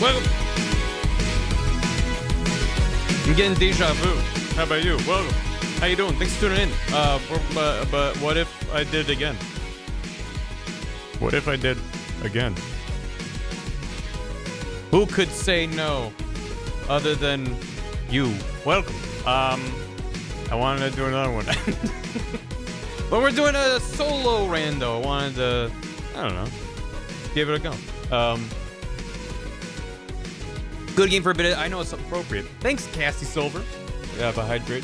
Welcome. I'm getting deja vu. How about you? Welcome. How you doing? Thanks for tuning in. But what if I did again? What if I did again? Who could say no other than you? Welcome. I wanted to do another one. But we're doing a solo rando. I wanted to, I don't know, give it a go. Good game for a bit. I know it's appropriate. Thanks, Cassie Silver. Yeah, but hydrate.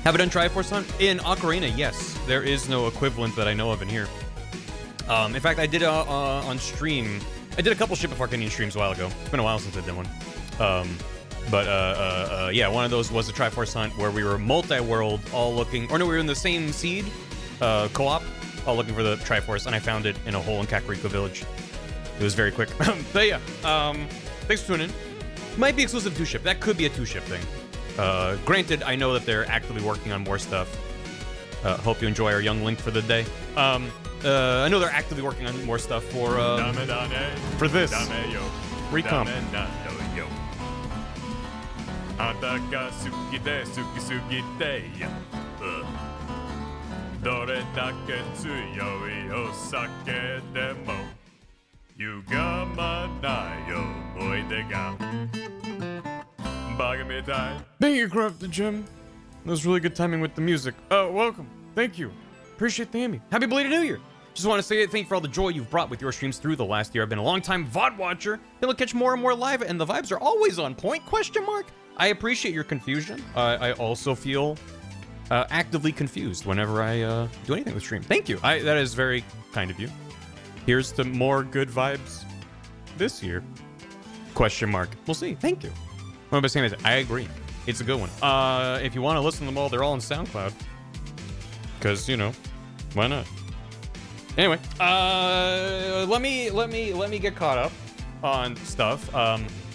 Have it done Triforce Hunt? In Ocarina, yes. There is no equivalent that I know of in here. In fact, I did on stream. I did a couple Ship of Arcanian streams a while ago. It's been a while since I did one. Yeah, one of those was a Triforce Hunt where we were multi-world, all looking, or no, we were in the same seed, co-op, all looking for the Triforce, and I found it in a hole in Kakariko Village. It was very quick. But yeah, thanks for tuning in. Might be exclusive to 2-ship. That could be a 2-ship thing. Granted, I know that they're actively working on more stuff. Hope you enjoy our young Link for the day. I know they're actively working on more stuff for this. Recomp. Thank you, Craft the Gym. That was really good timing with the music. Welcome. Thank you. Appreciate the Emmy. Happy belated New Year. Just want to say thank you for all the joy you've brought with your streams through the last year. I've been a long-time VOD watcher. Able to catch more and more live, and the vibes are always on point, question mark. I appreciate your confusion. I also feel actively confused whenever I do anything with stream. Thank you. That is very kind of you. Here's to more good vibes this year. Question mark. We'll see. Thank you. What am I saying? I agree. It's a good one. If you want to listen to them all, they're all on SoundCloud. Because, you know, why not? Anyway, let me get caught up on stuff.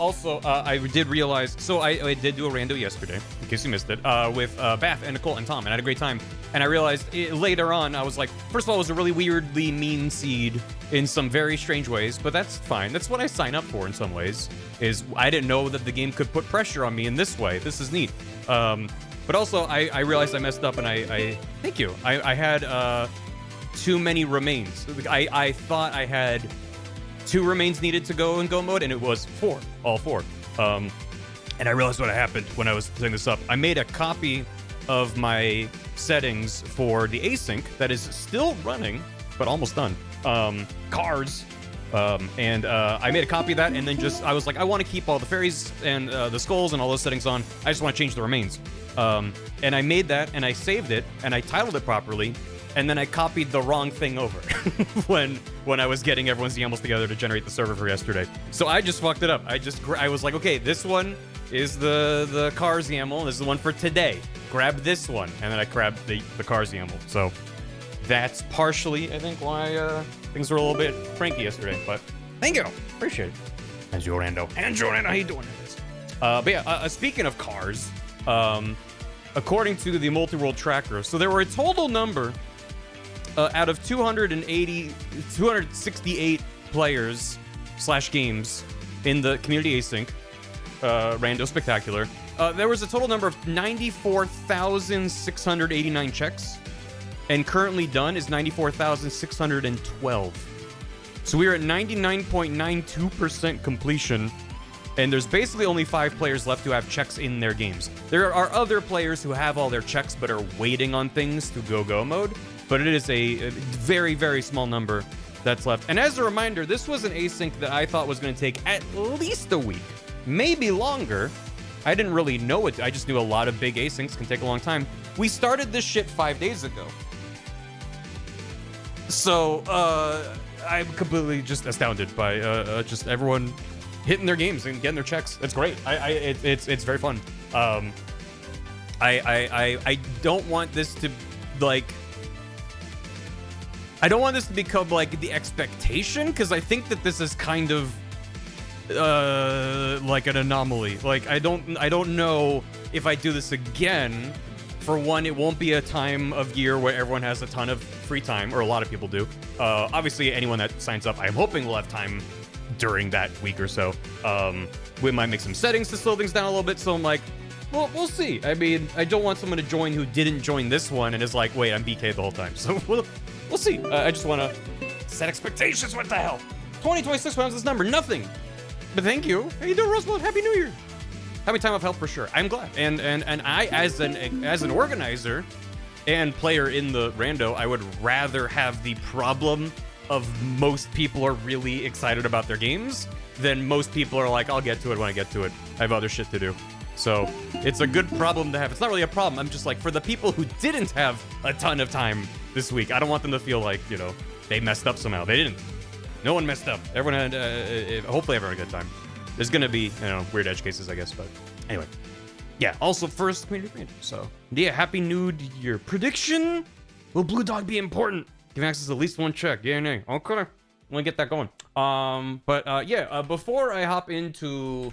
Also, I did realize, so I did do a rando yesterday, in case you missed it, with Bath and Nicole and Tom, and I had a great time. And I realized later on, I was like, first of all, it was a really weirdly mean seed in some very strange ways, but that's fine. That's what I sign up for in some ways, is I didn't know that the game could put pressure on me in this way. This is neat. But also, I realized I messed up, and I thank you. I had too many remains. I thought I had 2 remains needed to go in go mode, and it was 4, all 4. And I realized what happened when I was setting this up. I made a copy of my settings for the async that is still running, but almost done. Cars. And I made a copy of that, and then I was like, I want to keep all the fairies and the skulls and all those settings on. I just want to change the remains. And I made that, and I saved it, and I titled it properly, and then I copied the wrong thing over when I was getting everyone's YAMLs together to generate the server for yesterday. So I just fucked it up. I was like, okay, this one is the Cars YAML, and this is the one for today. Grab this one, and then I grabbed the Cars YAML. So that's partially, I think, why things were a little bit cranky yesterday. But thank you, appreciate it. And Rando, how you doing? But yeah, speaking of cars, according to the multi-world tracker, so there were a total number out of 268 players / games in the community async rando spectacular. There was a total number of 94,689 checks, and currently done is 94,612. So we are at 99.92% completion, and there's basically only 5 players left who have checks in their games. There are other players who have all their checks but are waiting on things to go mode, but it is a very, very small number that's left. And as a reminder, this was an async that I thought was going to take at least a week, maybe longer. I didn't really know it. I just knew a lot of big asyncs can take a long time. We started this shit 5 days ago. So, I'm completely just astounded by just everyone hitting their games and getting their checks. That's great. It's very fun. I don't want this to, like, I don't want this to become like the expectation, because I think that this is kind of like an anomaly. Like, I don't know if I do this again. For one, it won't be a time of year where everyone has a ton of free time, or a lot of people do. Obviously, anyone that signs up, I'm hoping will have time during that week or so. We might make some settings to slow things down a little bit. So I'm like, well, we'll see. I mean, I don't want someone to join who didn't join this one and is like, wait, I'm BK the whole time. So we'll see. I just want to set expectations. What the hell? 2026 pounds this number, nothing. But thank you. How you doing, Rosebud? Happy New Year. Happy time of health for sure. I'm glad. And I, as an organizer and player in the rando, I would rather have the problem of most people are really excited about their games than most people are like, I'll get to it when I get to it. I have other shit to do. So it's a good problem to have. It's not really a problem. I'm just like, for the people who didn't have a ton of time this week, I don't want them to feel like, you know, they messed up somehow. They didn't. No one messed up. Everyone had, hopefully everyone had a good time. There's gonna be, you know, weird edge cases, I guess, but anyway. Yeah, also first community random. So, yeah, happy new year. Prediction? Will Blue Dog be important? Give access to at least one check. Yeah, nay. Okay. Let me get that going. Before I hop into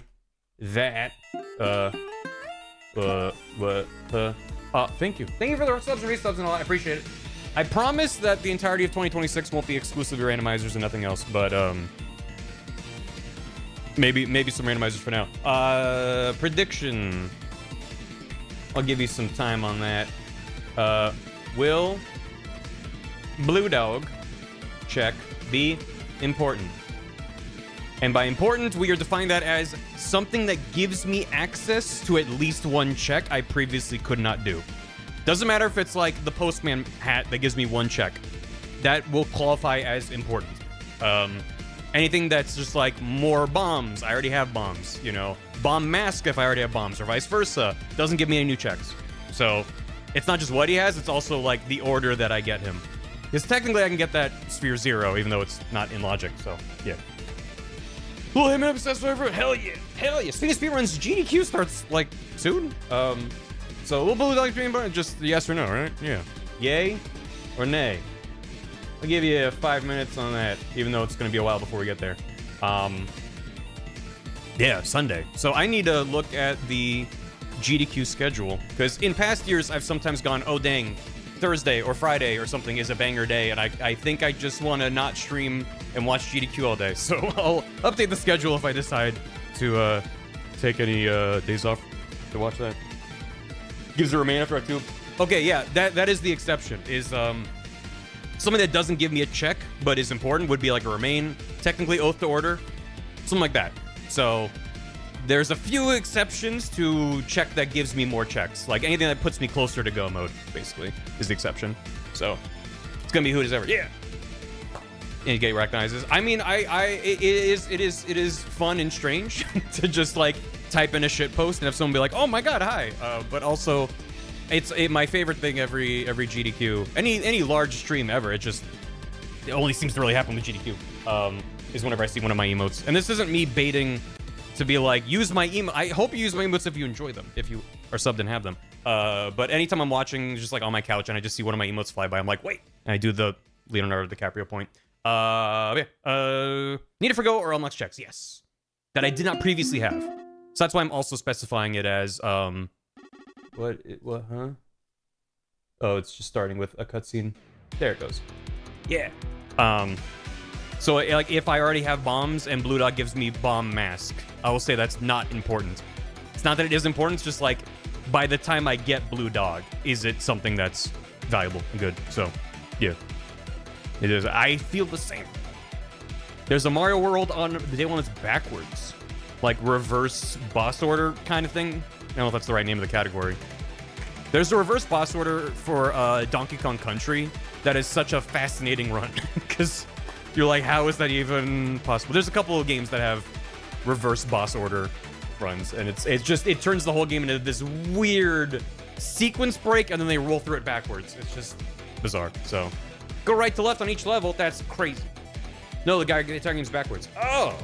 that, thank you. Thank you for the subs and resubs and all that. I appreciate it. I promise that the entirety of 2026 won't be exclusively randomizers and nothing else, but, maybe some randomizers for now. Prediction. I'll give you some time on that. Will Blue Dog check be important? And by important, we are defining that as something that gives me access to at least one check I previously could not do. Doesn't matter if it's like the postman hat that gives me one check. That will qualify as important. Anything that's just like more bombs, I already have bombs, you know. Bomb mask if I already have bombs, or vice versa. Doesn't give me any new checks. So it's not just what he has, it's also like the order that I get him. Because technically I can get that Sphere 0, even though it's not in logic, so yeah. Will him obsessed forever? Hell yeah. Hell yeah. Speaking of speedruns, GDQ starts like soon. So will Blue Dog stream just yes or no, right? Yeah. Yay or nay? I'll give you 5 minutes on that, even though it's going to be a while before we get there. Yeah, Sunday. So I need to look at the GDQ schedule, because in past years, I've sometimes gone, oh dang, Thursday or Friday or something is a banger day, and I think I just want to not stream and watch GDQ all day. So I'll update the schedule if I decide to take any days off to watch that. Gives a remain after Act 2. Okay, yeah, that is the exception, is something that doesn't give me a check, but is important, would be like a remain, technically Oath to Order, something like that. So there's a few exceptions to check that gives me more checks. Like anything that puts me closer to go mode, basically, is the exception. So it's gonna be who it is ever. Yeah. And you get recognizes. I mean, it is fun and strange to just like type in a shit post and have someone be like, oh my god, hi. But also, it's my favorite thing every GDQ, any large stream ever. It only seems to really happen with GDQ. Is whenever I see one of my emotes. And this isn't me baiting to be like, use my emote. I hope you use my emotes if you enjoy them, if you are subbed and have them. But anytime I'm watching, just like on my couch, and I just see one of my emotes fly by, I'm like, wait. And I do the Leonardo DiCaprio point. Need it for go or unlocks checks? Yes. That I did not previously have. So that's why I'm also specifying it as, what, huh? Oh, it's just starting with a cutscene. There it goes. Yeah. So, like, if I already have bombs and Blue Dog gives me bomb mask, I will say that's not important. It's not that it is important, it's just like, by the time I get Blue Dog, is it something that's valuable and good? So, yeah. It is. I feel the same. There's a Mario World on the day one that's backwards. Like, reverse boss order kind of thing. I don't know if that's the right name of the category. There's a reverse boss order for Donkey Kong Country that is such a fascinating run. Because you're like, how is that even possible? There's a couple of games that have reverse boss order runs, and it turns the whole game into this weird sequence break, and then they roll through it backwards. It's just bizarre. So go right to left on each level. That's crazy. No, the entire game's backwards. Oh,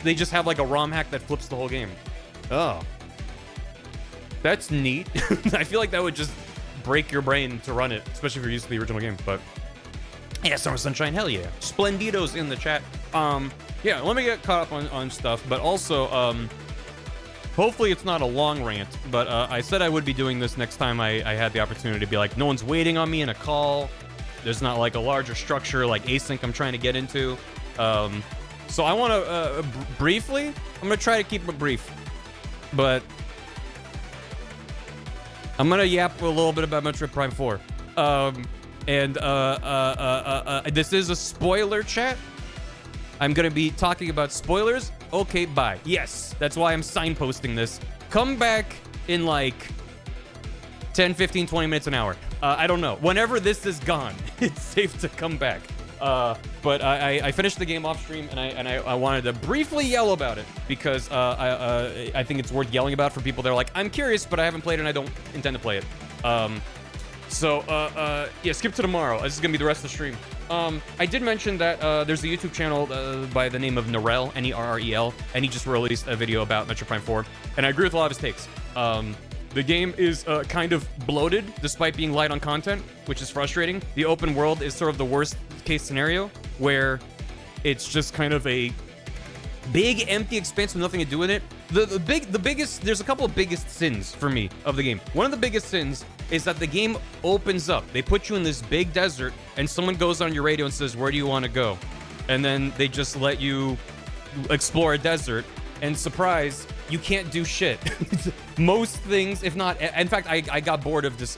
they just have like a ROM hack that flips the whole game. Oh, that's neat. I feel like that would just break your brain to run it, especially if you're used to the original game. But yeah, Summer Sunshine, hell yeah. Splendido's in the chat. Yeah, let me get caught up on stuff, but also, hopefully it's not a long rant, but I said I would be doing this next time I had the opportunity to be like, no one's waiting on me in a call. There's not like a larger structure like async I'm trying to get into. So I want to briefly, I'm gonna try to keep it brief, but I'm gonna yap a little bit about Metroid Prime 4. This is a spoiler chat. I'm gonna be talking about spoilers. Okay, bye. Yes, that's why I'm signposting this. Come back in like 10, 15, 20 minutes, an hour. I don't know. Whenever this is gone, it's safe to come back. But I finished the game off stream, and I wanted to briefly yell about it because I think it's worth yelling about for people that are like, I'm curious, but I haven't played it and I don't intend to play it. Yeah, skip to tomorrow. This is gonna be the rest of the stream. I did mention that there's a YouTube channel by the name of Nerel, Nerrel, and he just released a video about Metroid Prime 4, and I agree with a lot of his takes. The game is kind of bloated, despite being light on content, which is frustrating. The open world is sort of the worst case scenario, where it's just kind of a big empty expanse with nothing to do with it. There's a couple of biggest sins for me of the game. One of the biggest sins is that the game opens up. They put you in this big desert, and someone goes on your radio and says, where do you want to go? And then they just let you explore a desert, and surprise, you can't do shit. Most things, if not, in fact, I got bored of this,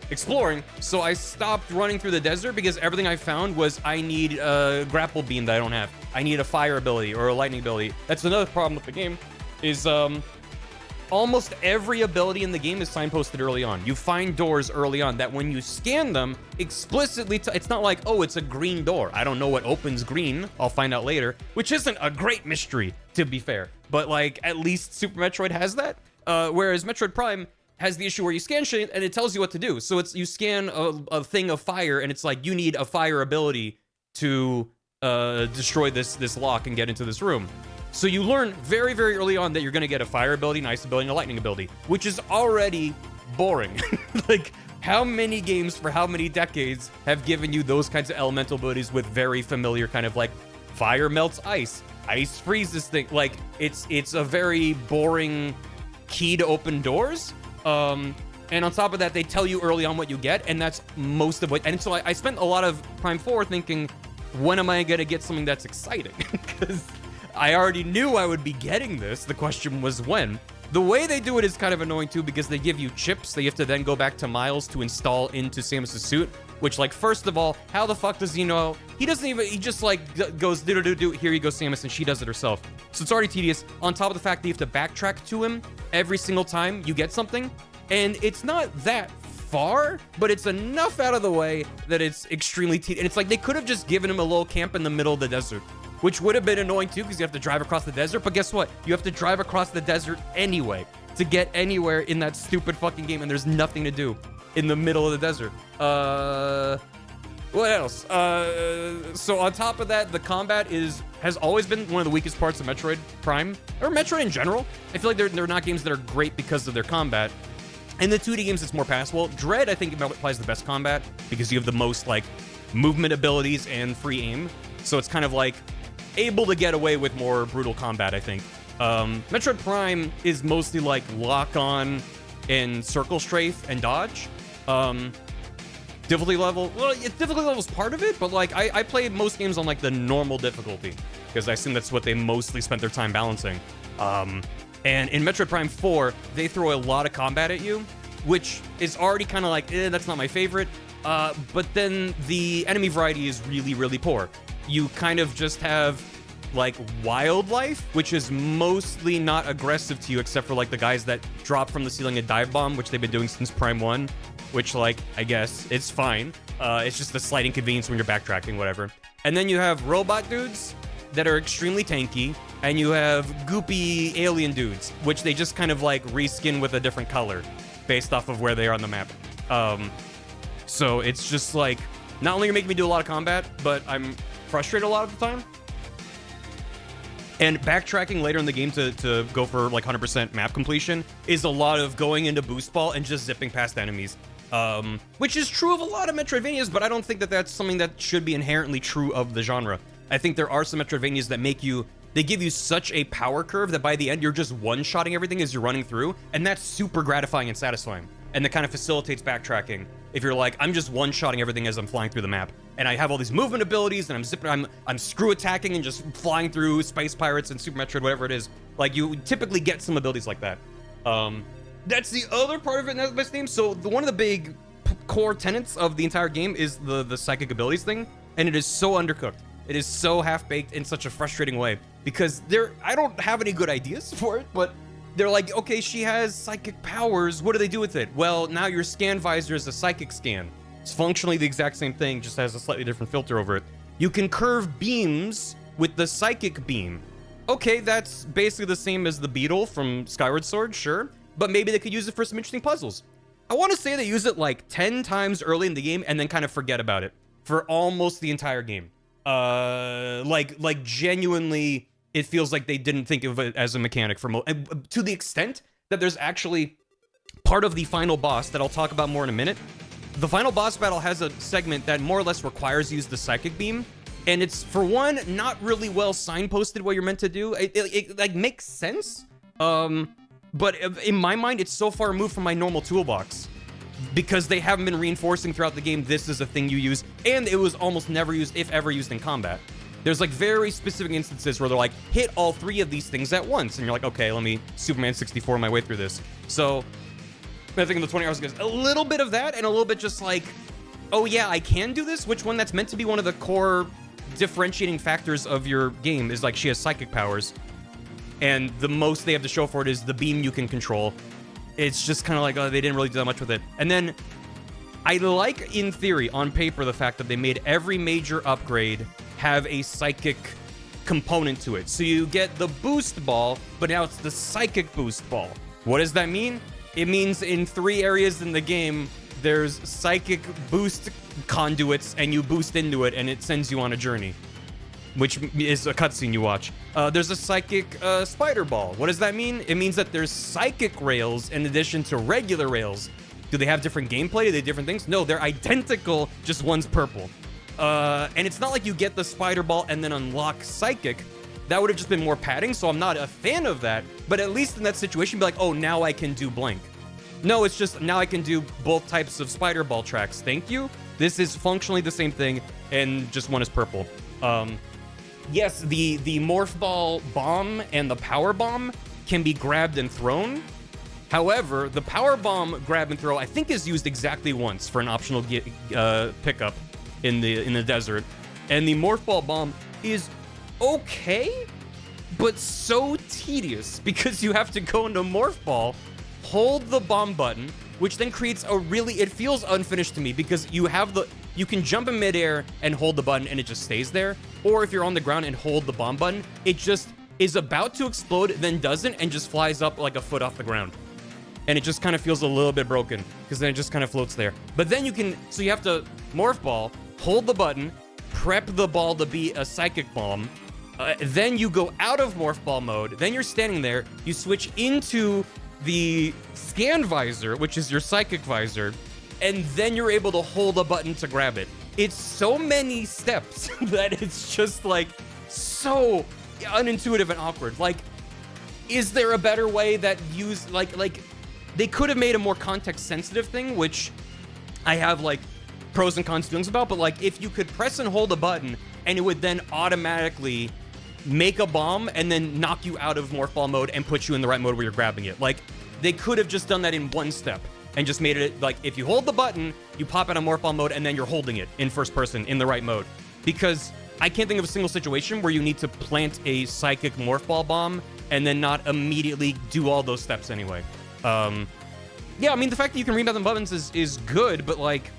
exploring, so I stopped running through the desert because everything I found was I need a grapple beam that I don't have. I need a fire ability or a lightning ability. That's another problem with the game, is almost every ability in the game is signposted early on. You find doors early on that when you scan them, explicitly, it's not like, oh, it's a green door. I don't know what opens green. I'll find out later, which isn't a great mystery, to be fair. But like, at least Super Metroid has that. Whereas Metroid Prime has the issue where you scan shit and it tells you what to do. So it's, you scan a thing of fire and it's like, you need a fire ability to destroy this lock and get into this room. So you learn very, very early on that you're gonna get a fire ability, an ice ability, and a lightning ability, which is already boring. Like, how many games for how many decades have given you those kinds of elemental abilities with very familiar kind of like, fire melts ice, ice freezes thing. Like, it's a very boring key to open doors. And on top of that, they tell you early on what you get, and that's most of what, and so I spent a lot of Prime 4 thinking, when am I gonna get something that's exciting? Because I already knew I would be getting this. The question was when. The way they do it is kind of annoying too, because they give you chips that you have to then go back to Miles to install into Samus' suit, which, like, first of all, how the fuck does he know? He doesn't even, he just like goes do, here you go Samus, and she does it herself. So it's already tedious, on top of the fact that you have to backtrack to him every single time you get something, and it's not that far, but it's enough out of the way that it's extremely tedious. And it's like, they could have just given him a little camp in the middle of the desert, which would have been annoying too, because you have to drive across the desert. But guess what? You have to drive across the desert anyway to get anywhere in that stupid fucking game, and there's nothing to do in the middle of the desert. What else? So on top of that, the combat has always been one of the weakest parts of Metroid Prime, or Metroid in general. I feel like they're not games that are great because of their combat. In the 2D games, it's more passable. Dread, I think, applies the best combat because you have the most, like, movement abilities and free aim. So it's kind of like able to get away with more brutal combat, I think. Metroid Prime is mostly like lock on and circle strafe and dodge. Difficulty level, well, difficulty level is part of it, but like I played most games on like the normal difficulty because I assume that's what they mostly spent their time balancing. And in Metroid Prime 4, they throw a lot of combat at you, which is already kind of like, that's not my favorite. But then the enemy variety is really, really poor. You kind of just have like wildlife, which is mostly not aggressive to you, except for like the guys that drop from the ceiling a dive bomb, which they've been doing since Prime 1, which, like, I guess it's fine. It's just a slight inconvenience when you're backtracking, whatever. And then you have robot dudes that are extremely tanky, and you have goopy alien dudes, which they just kind of like reskin with a different color based off of where they are on the map. So it's just like, not only making me do a lot of combat, but I'm frustrated a lot of the time. And backtracking later in the game to go for like 100% map completion is a lot of going into boost ball and just zipping past enemies. Which is true of a lot of Metroidvanias, but I don't think that that's something that should be inherently true of the genre. I think there are some Metroidvanias that they give you such a power curve that by the end you're just one-shotting everything as you're running through, and that's super gratifying and satisfying. And that kind of facilitates backtracking. if you're like, I'm just one-shotting everything as I'm flying through the map, and I have all these movement abilities, and I'm zipping, I'm screw attacking and just flying through Space Pirates and Super Metroid, whatever it is. Like, you typically get some abilities like that. That's the other part of it in my Steam. So one of the big core tenets of the entire game is the psychic abilities thing, and it is so undercooked. It is so half-baked in such a frustrating way, because I don't have any good ideas for it, but they're like, okay, she has psychic powers, what do they do with it? Well, now your scan visor is a psychic scan. It's functionally the exact same thing, just has a slightly different filter over it. You can curve beams with the psychic beam. Okay, that's basically the same as the beetle from Skyward Sword, sure, but maybe they could use it for some interesting puzzles. I want to say they use it like 10 times early in the game and then kind of forget about it for almost the entire game. Like genuinely, it feels like they didn't think of it as a mechanic for to the extent that there's actually part of the final boss that I'll talk about more in a minute. The final boss battle has a segment that more or less requires you to use the psychic beam, and it's, for one, not really well signposted what you're meant to do. It like makes sense, but in my mind, it's so far removed from my normal toolbox because they haven't been reinforcing throughout the game this is a thing you use, and it was almost never used, if ever used, in combat. There's like very specific instances where they're like, hit all 3 of these things at once, and you're like, okay, let me Superman 64 my way through this. So I think in the 20 hours there's a little bit of that, and a little bit just like, oh yeah, I can do this? Which one? That's meant to be one of the core differentiating factors of your game, is like she has psychic powers, and the most they have to show for it is the beam you can control. It's just kind of like, oh, they didn't really do that much with it. And then I like, in theory, on paper, the fact that they made every major upgrade have a psychic component to it. So you get the boost ball, but now it's the psychic boost ball. What does that mean? It means in 3 areas in the game, there's psychic boost conduits, and you boost into it, and it sends you on a journey, which is a cutscene you watch. There's a psychic spider ball. What does that mean? It means that there's psychic rails in addition to regular rails. Do they have different gameplay? Do they have different things? No, they're identical, just one's purple. And it's not like you get the spider ball and then unlock psychic. That would have just been more padding, so I'm not a fan of that. But at least in that situation, be like, oh, now I can do blank. No, it's just, now I can do both types of spider ball tracks. Thank you. This is functionally the same thing, and just one is purple. Yes, the morph ball bomb and the power bomb can be grabbed and thrown. However, the power bomb grab and throw, I think, is used exactly once for an optional pickup in the desert. And the morph ball bomb is okay, but so tedious because you have to go into morph ball, hold the bomb button, which then creates a really, it feels unfinished to me because you can jump in midair and hold the button and it just stays there. Or if you're on the ground and hold the bomb button, it just is about to explode, then doesn't, and just flies up like a foot off the ground. And it just kind of feels a little bit broken because then it just kind of floats there. But then so you have to morph ball, hold the button, prep the ball to be a psychic bomb. Then you go out of morph ball mode. Then you're standing there. You switch into the scan visor, which is your psychic visor, and then you're able to hold a button to grab it. It's so many steps that it's just like so unintuitive and awkward. Like, is there a better way that like they could have made a more context sensitive thing, which I have like pros and cons feelings about, but like if you could press and hold a button and it would then automatically make a bomb and then knock you out of morph ball mode and put you in the right mode where you're grabbing it. Like, they could have just done that in one step and just made it like, if you hold the button, you pop out of morph ball mode and then you're holding it in first person in the right mode. Because I can't think of a single situation where you need to plant a psychic morph ball bomb and then not immediately do all those steps anyway. Yeah, I mean, the fact that you can remap the buttons is good, but like,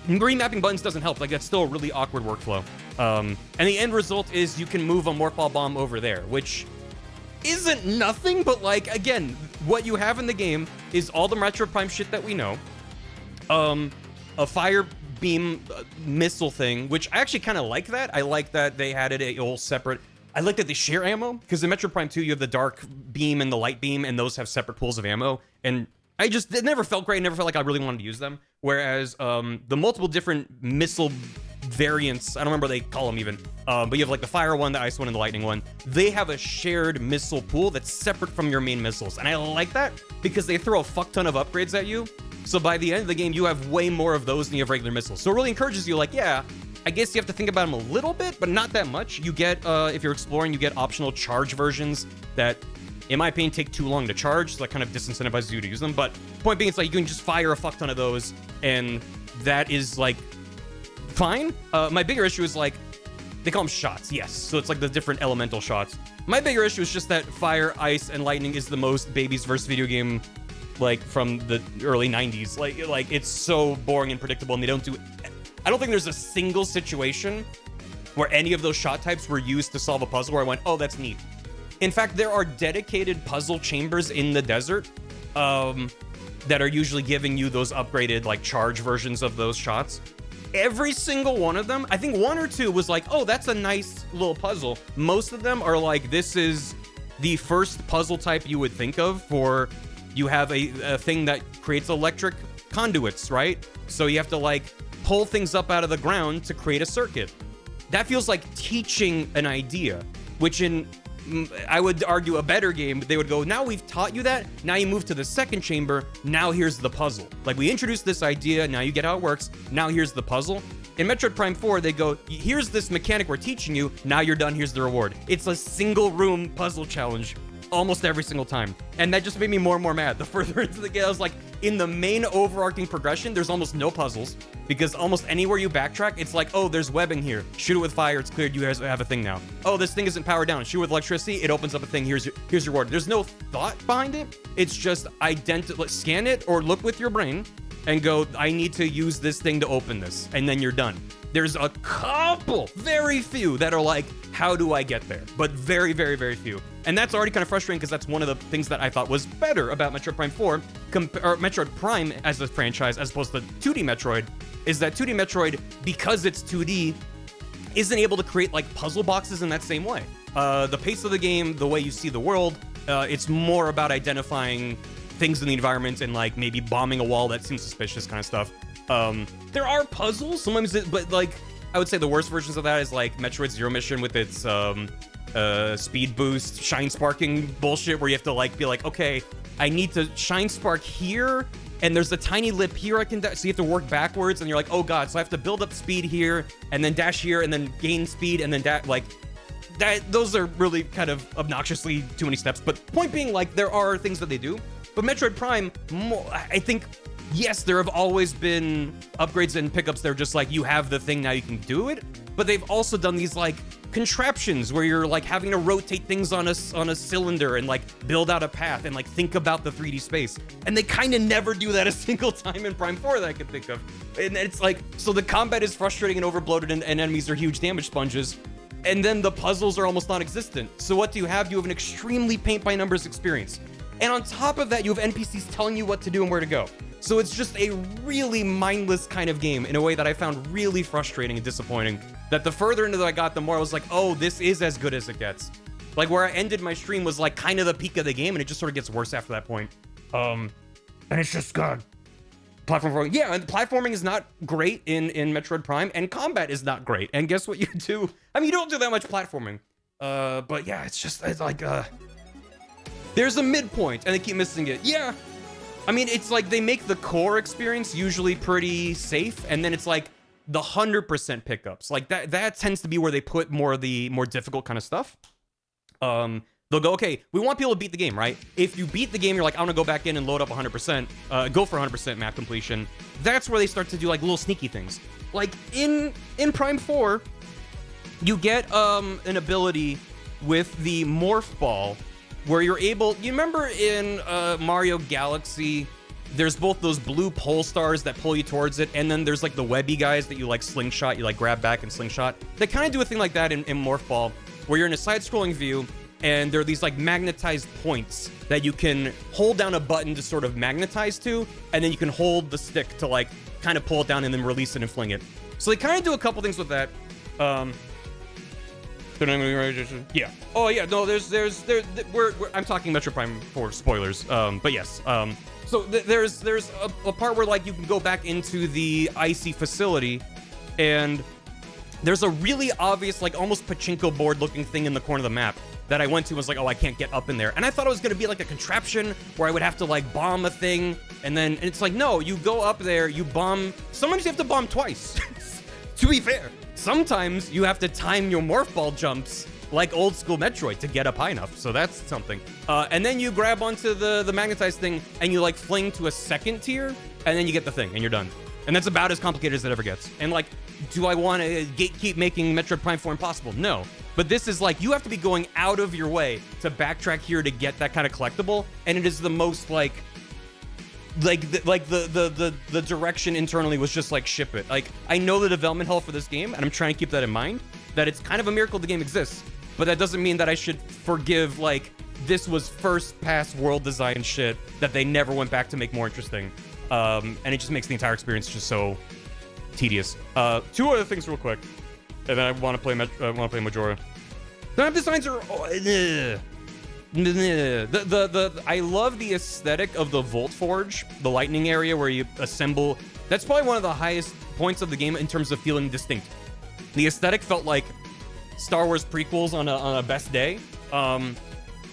remapping buttons doesn't help. Like, that's still a really awkward workflow. And the end result is you can move a morph ball bomb over there, which isn't nothing, but like, again, what you have in the game is all the Metroid Prime shit that we know. A fire beam missile thing, which I actually kind of like that. I like that they had it a whole separate. I like that they share ammo, because in Metroid Prime 2, you have the dark beam and the light beam, and those have separate pools of ammo. And it never felt great. It never felt like I really wanted to use them. Whereas the multiple different missile variants, I don't remember what they call them even, but you have like the fire one, the ice one, and the lightning one. They have a shared missile pool that's separate from your main missiles. And I like that because they throw a fuck ton of upgrades at you. So by the end of the game, you have way more of those than you have regular missiles. So it really encourages you, like, yeah, I guess you have to think about them a little bit, but not that much. You get, if you're exploring, you get optional charge versions that, in my opinion, take too long to charge, so that kind of disincentivizes you to use them. But point being, it's like you can just fire a fuck ton of those, and that is, like, fine. My bigger issue is, like, they call them shots, yes. So it's like the different elemental shots. My bigger issue is just that fire, ice, and lightning is the most babies versus video game, like, from the early 90s. Like it's so boring and predictable, and they don't do... I don't think there's a single situation where any of those shot types were used to solve a puzzle where I went, oh, that's neat. In fact, there are dedicated puzzle chambers in the desert that are usually giving you those upgraded, like, charge versions of those shots. Every single one of them, I think one or two was like, oh, that's a nice little puzzle. Most of them are like, this is the first puzzle type you would think of for, you have a thing that creates electric conduits, right? So you have to, like, pull things up out of the ground to create a circuit. That feels like teaching an idea, which in, I would argue, a better game, they would go, now we've taught you that, now you move to the second chamber, now here's the puzzle. Like, we introduced this idea, now you get how it works, now here's the puzzle. In Metroid Prime 4, they go, here's this mechanic we're teaching you, now you're done, here's the reward. It's a single room puzzle challenge almost every single time. And that just made me more and more mad. The further into the game, I was like, in the main overarching progression, there's almost no puzzles, because almost anywhere you backtrack, it's like, oh, there's webbing here. Shoot it with fire, it's cleared, you guys have a thing now. Oh, this thing isn't powered down. Shoot it with electricity, it opens up a thing, here's your reward. There's no thought behind it. It's just scan it or look with your brain and go, I need to use this thing to open this, and then you're done. There's a couple, very few, that are like, how do I get there? But very, very, very few. And that's already kind of frustrating, because that's one of the things that I thought was better about Metroid Prime 4, or Metroid Prime as a franchise, as opposed to 2D Metroid, is that 2D Metroid, because it's 2D, isn't able to create, like, puzzle boxes in that same way. The pace of the game, the way you see the world, it's more about identifying things in the environment and, like, maybe bombing a wall that seems suspicious kind of stuff. There are puzzles sometimes, but, like, I would say the worst versions of that is, like, Metroid Zero Mission with its speed boost, shine sparking bullshit, where you have to, like, be like, okay, I need to shine spark here, and there's a tiny lip here I can so you have to work backwards, and you're like, oh god, so I have to build up speed here, and then dash here, and then gain speed, and then like, that, those are really kind of obnoxiously too many steps. But point being, like, there are things that they do. But Metroid Prime, I think, yes, there have always been upgrades and pickups that are just like, you have the thing, now you can do it. But they've also done these, like, contraptions where you're, like, having to rotate things on a cylinder and, like, build out a path and, like, think about the 3D space. And they kind of never do that a single time in Prime 4 that I can think of. And it's like, so the combat is frustrating and overbloated, and enemies are huge damage sponges. And then the puzzles are almost non-existent. So what do you have? You have an extremely paint-by-numbers experience. And on top of that, you have NPCs telling you what to do and where to go. So it's just a really mindless kind of game in a way that I found really frustrating and disappointing. That the further into that I got, the more I was like, oh, this is as good as it gets. Like, where I ended my stream was, like, kind of the peak of the game, and it just sort of gets worse after that point. And it's just good. Platforming, yeah, and platforming is not great in Metroid Prime, and combat is not great. And guess what you do? I mean, you don't do that much platforming. But yeah, it's like, there's a midpoint, and they keep missing it. Yeah. I mean, it's like they make the core experience usually pretty safe, and then it's like the 100% pickups. Like, that tends to be where they put more of the more difficult kind of stuff. They'll go, okay, we want people to beat the game, right? If you beat the game, you're like, I want to go back in and load up 100%, go for 100% map completion. That's where they start to do, like, little sneaky things. Like, in Prime 4, you get an ability with the Morph Ball, where you're able... You remember in Mario Galaxy, there's both those blue pole stars that pull you towards it, and then there's, like, the webby guys that you, like, slingshot, you, like, grab back and slingshot. They kind of do a thing like that in Morph Ball, where you're in a side-scrolling view, and there are these, like, magnetized points that you can hold down a button to sort of magnetize to, and then you can hold the stick to, like, kind of pull it down and then release it and fling it. So they kind of do a couple things with that. Yeah. Oh yeah. No. I'm talking Metroid Prime 4 spoilers. But yes. So there's a part where, like, you can go back into the icy facility, and there's a really obvious, like, almost pachinko board looking thing in the corner of the map that I went to and was like, oh, I can't get up in there. And I thought it was gonna be like a contraption where I would have to like bomb a thing. And it's like, no, you go up there, you bomb. Sometimes you have to bomb twice, to be fair. Sometimes you have to time your morph ball jumps like old school Metroid to get up high enough. So that's something. And then you grab onto the magnetized thing and you like fling to a second tier and then you get the thing and you're done. And that's about as complicated as it ever gets. And like, do I want to gatekeep making Metroid Prime 4 impossible? No. But this is like, you have to be going out of your way to backtrack here to get that kind of collectible. And it is the most like the direction internally was just like, ship it. Like, I know the development hell for this game, and I'm trying to keep that in mind, that it's kind of a miracle the game exists. But that doesn't mean that I should forgive, like, this was first pass world design shit that they never went back to make more interesting. And it just makes the entire experience just so tedious. Two other things real quick, and then I want to play Majora. The map designs are I love the aesthetic of the Volt Forge, the lightning area where you assemble. That's probably one of the highest points of the game in terms of feeling distinct. The aesthetic felt like Star Wars prequels on a best day.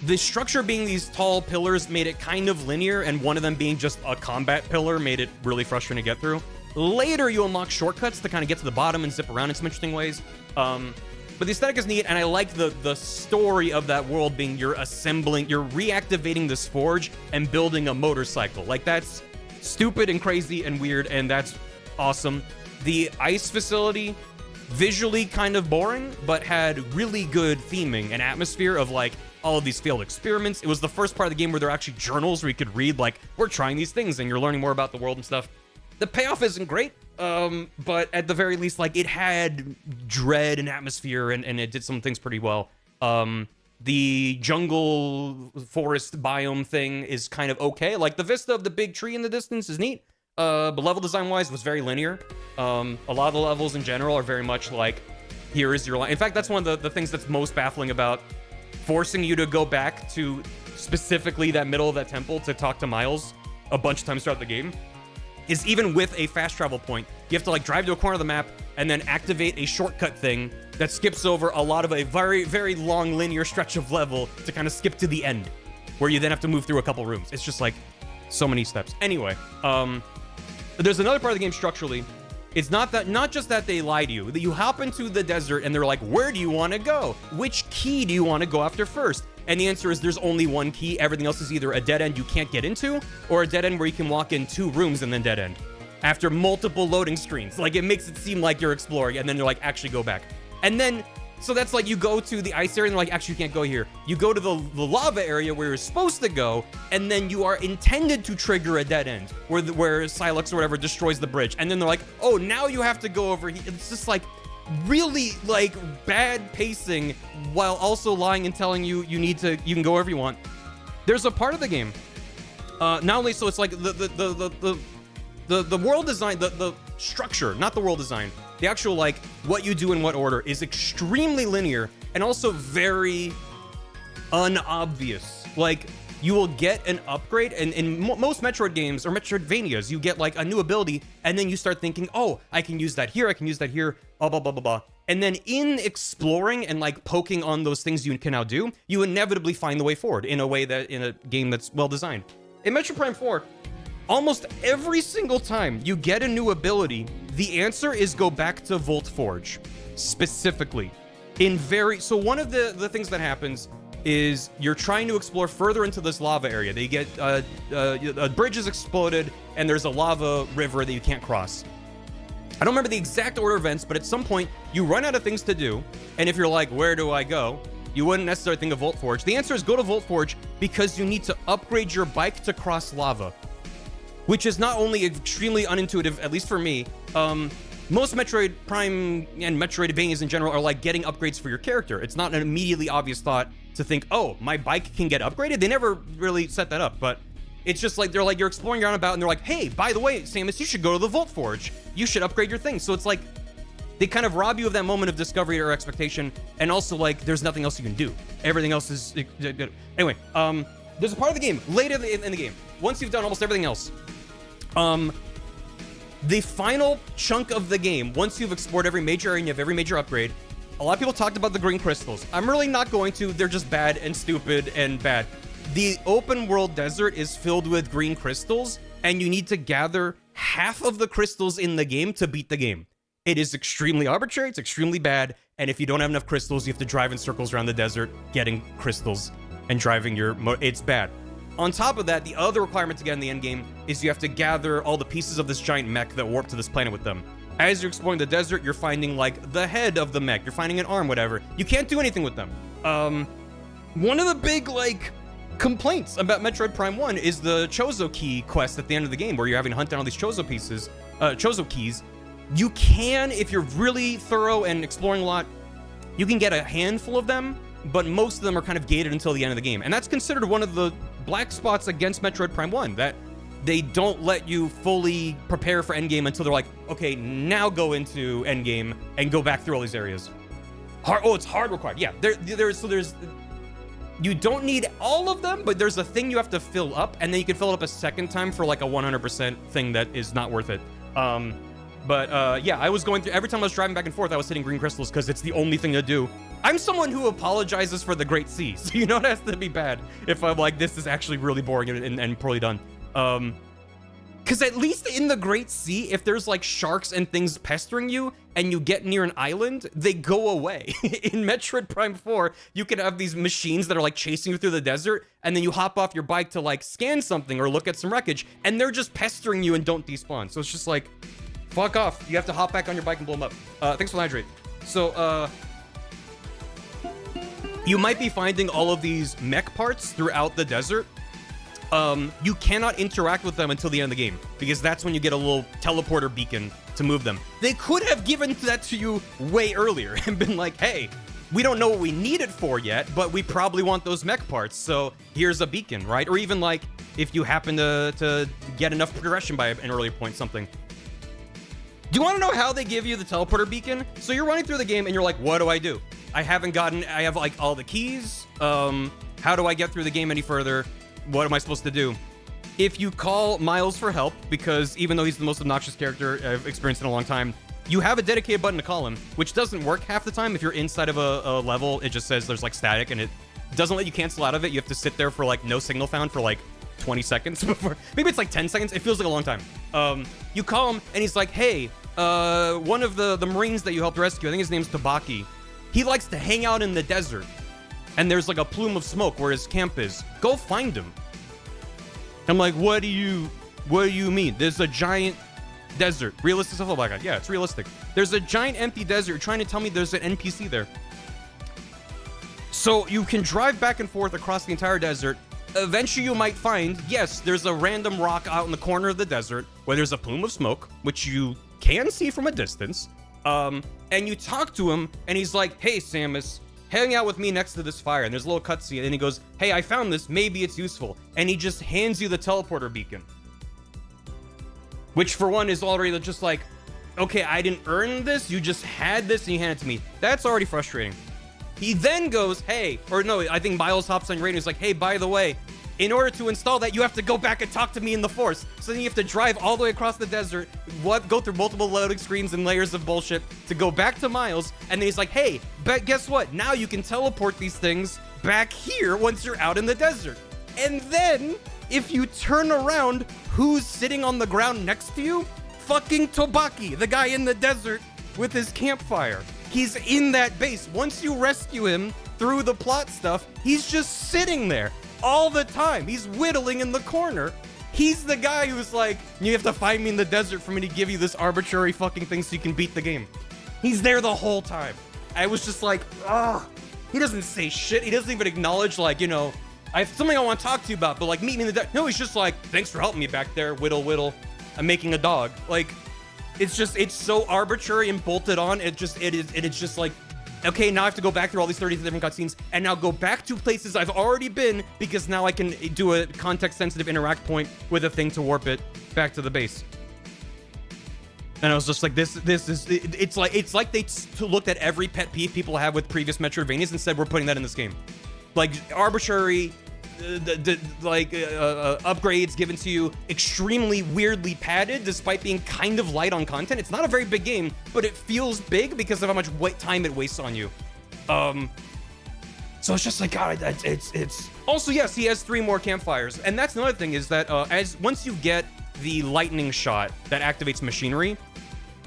The structure being these tall pillars made it kind of linear, and one of them being just a combat pillar made it really frustrating to get through. Later, you unlock shortcuts to kind of get to the bottom and zip around in some interesting ways. But the aesthetic is neat, and I like the story of that world being you're reactivating this forge and building a motorcycle. Like, that's stupid and crazy and weird, and that's awesome. The ice facility, visually kind of boring, but had really good theming and atmosphere of like all of these failed experiments. It was the first part of the game where there are actually journals where you could read like, we're trying these things, and you're learning more about the world and stuff. The payoff isn't great, but at the very least, like, it had dread and atmosphere, and it did some things pretty well. The jungle forest biome thing is kind of okay. Like, the vista of the big tree in the distance is neat, but level design wise was very linear. A lot of the levels in general are very much like, here is your line. In fact, that's one of the things that's most baffling about forcing you to go back to specifically that middle of that temple to talk to Miles a bunch of times throughout the game, is even with a fast travel point, you have to like drive to a corner of the map and then activate a shortcut thing that skips over a lot of a very, very long linear stretch of level to kind of skip to the end, where you then have to move through a couple rooms. It's just like so many steps. Anyway, there's another part of the game structurally. It's not just that they lie to you, that you hop into the desert and they're like, where do you want to go? Which key do you want to go after first? And the answer is there's only one key. Everything else is either a dead end you can't get into, or a dead end where you can walk in 2 rooms and then dead end after multiple loading screens. Like, it makes it seem like you're exploring, and then they're like, actually go back. And then, so that's like, you go to the ice area and they're like, actually you can't go here. You go to the lava area where you're supposed to go, and then you are intended to trigger a dead end where Silex or whatever destroys the bridge. And then they're like, oh, now you have to go over here. It's just like really like bad pacing, while also lying and telling you you can go wherever you want. There's a part of the game, not only so it's like the world design, the structure, not the world design, the actual like what you do in what order is extremely linear and also very unobvious. Like, you will get an upgrade, and in most Metroid games or Metroidvanias, you get like a new ability, and then you start thinking, oh, I can use that here, blah, blah, blah, blah, blah. And then in exploring and like poking on those things you can now do, you inevitably find the way forward in a game that's well designed. In Metroid Prime 4, almost every single time you get a new ability, the answer is go back to Volt Forge, specifically. So one of the things that happens is you're trying to explore further into this lava area. They get a bridge is exploded, and there's a lava river that you can't cross. I don't remember the exact order of events, but at some point you run out of things to do, and if you're like, where do I go? You wouldn't necessarily think of Volt Forge. The answer is go to Volt Forge because you need to upgrade your bike to cross lava, which is not only extremely unintuitive, at least for me. Most Metroid Prime and Metroidvanias in general are like getting upgrades for your character. It's not an immediately obvious thought to think, oh, my bike can get upgraded. They never really set that up, but it's just like, they're like, you're exploring your roundabout and they're like, hey, by the way, Samus, you should go to the Volt Forge. You should upgrade your thing. So it's like, they kind of rob you of that moment of discovery or expectation, and also like, there's nothing else you can do. Everything else is, anyway, there's a part of the game, later in the game, once you've done almost everything else, The final chunk of the game, once you've explored every major area and you have every major upgrade, a lot of people talked about the green crystals. I'm really not going to. They're just bad and stupid and bad. The open world desert is filled with green crystals, and you need to gather half of the crystals in the game to beat the game. It is extremely arbitrary, it's extremely bad, and if you don't have enough crystals, you have to drive in circles around the desert, getting crystals and driving your it's bad. On top of that, the other requirement to get in the end game is you have to gather all the pieces of this giant mech that warp to this planet with them. As you're exploring the desert, you're finding like the head of the mech, you're finding an arm, whatever. You can't do anything with them. One of the big like complaints about Metroid Prime 1 is the Chozo key quest at the end of the game, where you're having to hunt down all these Chozo pieces, Chozo keys. You can, if you're really thorough and exploring a lot, you can get a handful of them, but most of them are kind of gated until the end of the game. And that's considered one of the black spots against Metroid Prime 1, that they don't let you fully prepare for endgame until they're like, okay, now go into endgame and go back through all these areas. It's hard required. Yeah, there's you don't need all of them, but there's a thing you have to fill up, and then you can fill it up a second time for like a 100% thing that is not worth it. Yeah, I was going through, every time I was driving back and forth, I was hitting green crystals because it's the only thing to do. I'm someone who apologizes for the Great Sea, so you know it has to be bad if I'm like, this is actually really boring and poorly done. Because at least in the Great Sea, if there's like sharks and things pestering you and you get near an island, they go away. In Metroid Prime 4, you could have these machines that are like chasing you through the desert, and then you hop off your bike to like scan something or look at some wreckage, and they're just pestering you and don't despawn. So it's just like, fuck off. You have to hop back on your bike and blow them up. Thanks for the hydrate. So, you might be finding all of these mech parts throughout the desert. You cannot interact with them until the end of the game, because that's when you get a little teleporter beacon to move them. They could have given that to you way earlier and been like, hey, we don't know what we need it for yet, but we probably want those mech parts, so here's a beacon, right? Or even like, if you happen to get enough progression by an earlier point, something. Do you want to know how they give you the teleporter beacon? So you're running through the game and you're like, what do I do? I have like all the keys. How do I get through the game any further? What am I supposed to do? If you call Miles for help, because even though he's the most obnoxious character I've experienced in a long time, you have a dedicated button to call him, which doesn't work half the time. If you're inside of a level, it just says there's like static and it doesn't let you cancel out of it. You have to sit there for like no signal found for like 20 seconds before, maybe it's like 10 seconds. It feels like a long time. You call him and he's like, hey, one of the Marines that you helped rescue, I think his name's Tabaki. He likes to hang out in the desert, and there's like a plume of smoke where his camp is. Go find him. I'm like, what do you mean? There's a giant desert. Realistic stuff? Oh my god, yeah, it's realistic. There's a giant empty desert. You're trying to tell me there's an NPC there. So you can drive back and forth across the entire desert. Eventually you might find, yes, there's a random rock out in the corner of the desert where there's a plume of smoke, which you can see from a distance. And you talk to him, and he's like, hey, Samus, hang out with me next to this fire. And there's a little cutscene, and he goes, hey, I found this, maybe it's useful. And he just hands you the teleporter beacon. Which, for one, is already just like, okay, I didn't earn this, you just had this, and you handed it to me. That's already frustrating. He then goes, hey, or no, I think Miles hops on your radio, he's like, hey, by the way, in order to install that, you have to go back and talk to me in the Force. So then you have to drive all the way across the desert, go through multiple loading screens and layers of bullshit to go back to Miles. And then he's like, hey, but guess what? Now you can teleport these things back here once you're out in the desert. And then, if you turn around, who's sitting on the ground next to you? Fucking Tobaki, the guy in the desert with his campfire. He's in that base. Once you rescue him through the plot stuff, he's just sitting there all the time. He's whittling in the corner. He's the guy who's like, you have to find me in the desert for me to give you this arbitrary fucking thing so you can beat the game. He's there the whole time. I was just like, ugh. He doesn't say shit. He doesn't even acknowledge, like, you know, I have something I want to talk to you about, but like, meet me in the desert. No, he's just like, thanks for helping me back there, whittle. I'm making a dog. Like, it's so arbitrary and bolted on. It's just like, okay, now I have to go back through all these 30 different cutscenes and now go back to places I've already been, because now I can do a context-sensitive interact point with a thing to warp it back to the base. And I was just like, it's like they looked at every pet peeve people have with previous Metroidvanias and said, we're putting that in this game. Like, arbitrary, upgrades given to you, extremely weirdly padded despite being kind of light on content. It's not a very big game, but it feels big because of how much time it wastes on you. So it's just like, God, it's also, yes, he has 3 more campfires, and that's another thing is that once you get the lightning shot that activates machinery,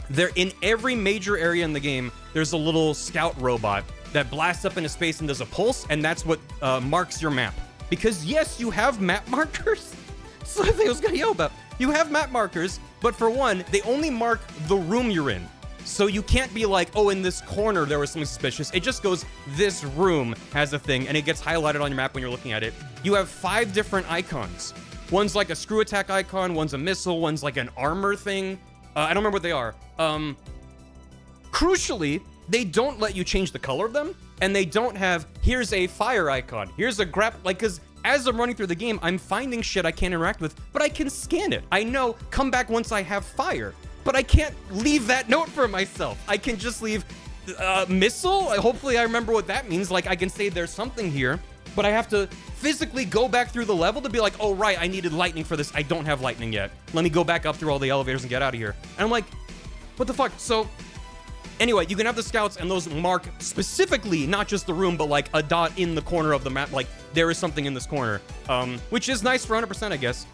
there in every major area in the game, there's a little scout robot that blasts up into space and does a pulse, and that's what marks your map. Because yes, you have map markers. So I think I was gonna yell about. You have map markers, but for one, they only mark the room you're in. So you can't be like, oh, in this corner there was something suspicious. It just goes, this room has a thing, and it gets highlighted on your map when you're looking at it. You have 5 different icons. One's like a screw attack icon, one's a missile, one's like an armor thing. I don't remember what they are. Crucially, they don't let you change the color of them, and they don't have, here's a fire icon, here's a because as I'm running through the game, I'm finding shit I can't interact with, but I can scan it. I know, come back once I have fire, but I can't leave that note for myself. I can just leave missile. Hopefully I remember what that means. Like I can say there's something here, but I have to physically go back through the level to be like, oh right, I needed lightning for this. I don't have lightning yet. Let me go back up through all the elevators and get out of here. And I'm like, what the fuck? So anyway, you can have the scouts and those mark specifically, not just the room, but like a dot in the corner of the map. Like there is something in this corner, which is nice for 100%, I guess.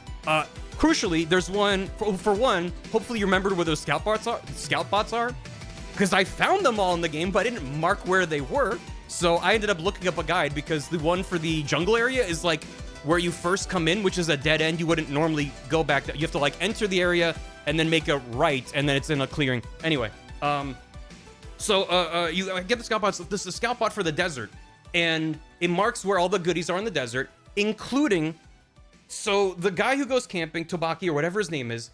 Crucially, there's one, for one, hopefully you remembered where those scout bots are, because I found them all in the game, but I didn't mark where they were. So I ended up looking up a guide because the one for the jungle area is like where you first come in, which is a dead end. You wouldn't normally go back. You have to like enter the area and then make a right, and then it's in a clearing. Anyway, so you get the scout bots. This is a scout bot for the desert, and it marks where all the goodies are in the desert, including. So the guy who goes camping, Tobaki or whatever his name is,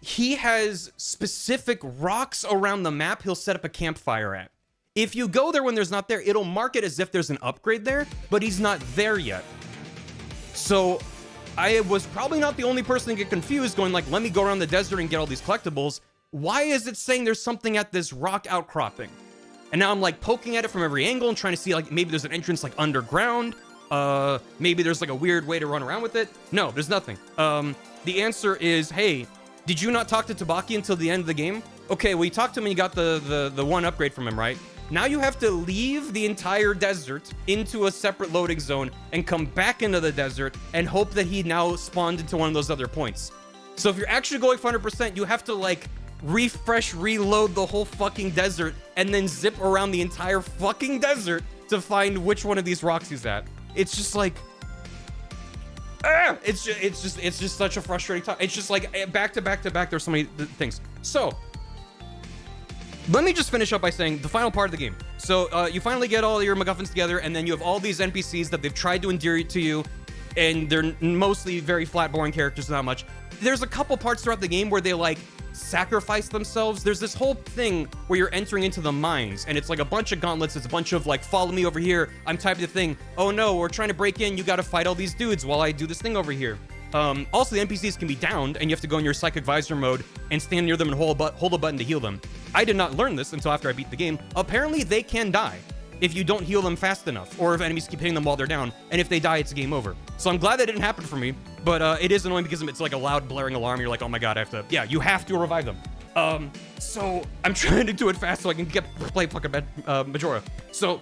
he has specific rocks around the map he'll set up a campfire at. If you go there when there's not there, it'll mark it as if there's an upgrade there, but he's not there yet. So I was probably not the only person to get confused going like, let me go around the desert and get all these collectibles. Why is it saying there's something at this rock outcropping? And now I'm like poking at it from every angle and trying to see like maybe there's an entrance like underground. Maybe there's like a weird way to run around with it. No, there's nothing. The answer is, hey, did you not talk to Tobaki until the end of the game? Okay, well, you talked to him and you got the one upgrade from him, right? Now you have to leave the entire desert into a separate loading zone and come back into the desert and hope that he now spawned into one of those other points. So if you're actually going for 100%, you have to like reload the whole fucking desert and then zip around the entire fucking desert to find which one of these rocks he's at. It's just like, it's just such a frustrating time. It's just like back to back to back. There's so many things. So let me just finish up by saying the final part of the game. So you finally get all your MacGuffins together, and then you have all these NPCs that they've tried to endear to you, and they're mostly very flat, boring characters, not much. There's a couple parts throughout the game where they like sacrifice themselves. There's this whole thing where you're entering into the mines, and it's like a bunch of gauntlets. It's a bunch of like, follow me over here. I'm typing the thing. Oh no, we're trying to break in. You got to fight all these dudes while I do this thing over here. Also, the NPCs can be downed, and you have to go in your psychic visor mode and stand near them and hold a button to heal them. I did not learn this until after I beat the game. Apparently, they can die if you don't heal them fast enough, or if enemies keep hitting them while they're down, and if they die, it's game over. So I'm glad that didn't happen for me, but it is annoying because it's like a loud blaring alarm. You're like, oh my god, I have to, yeah, you have to revive them. So I'm trying to do it fast so I can play fucking Majora. So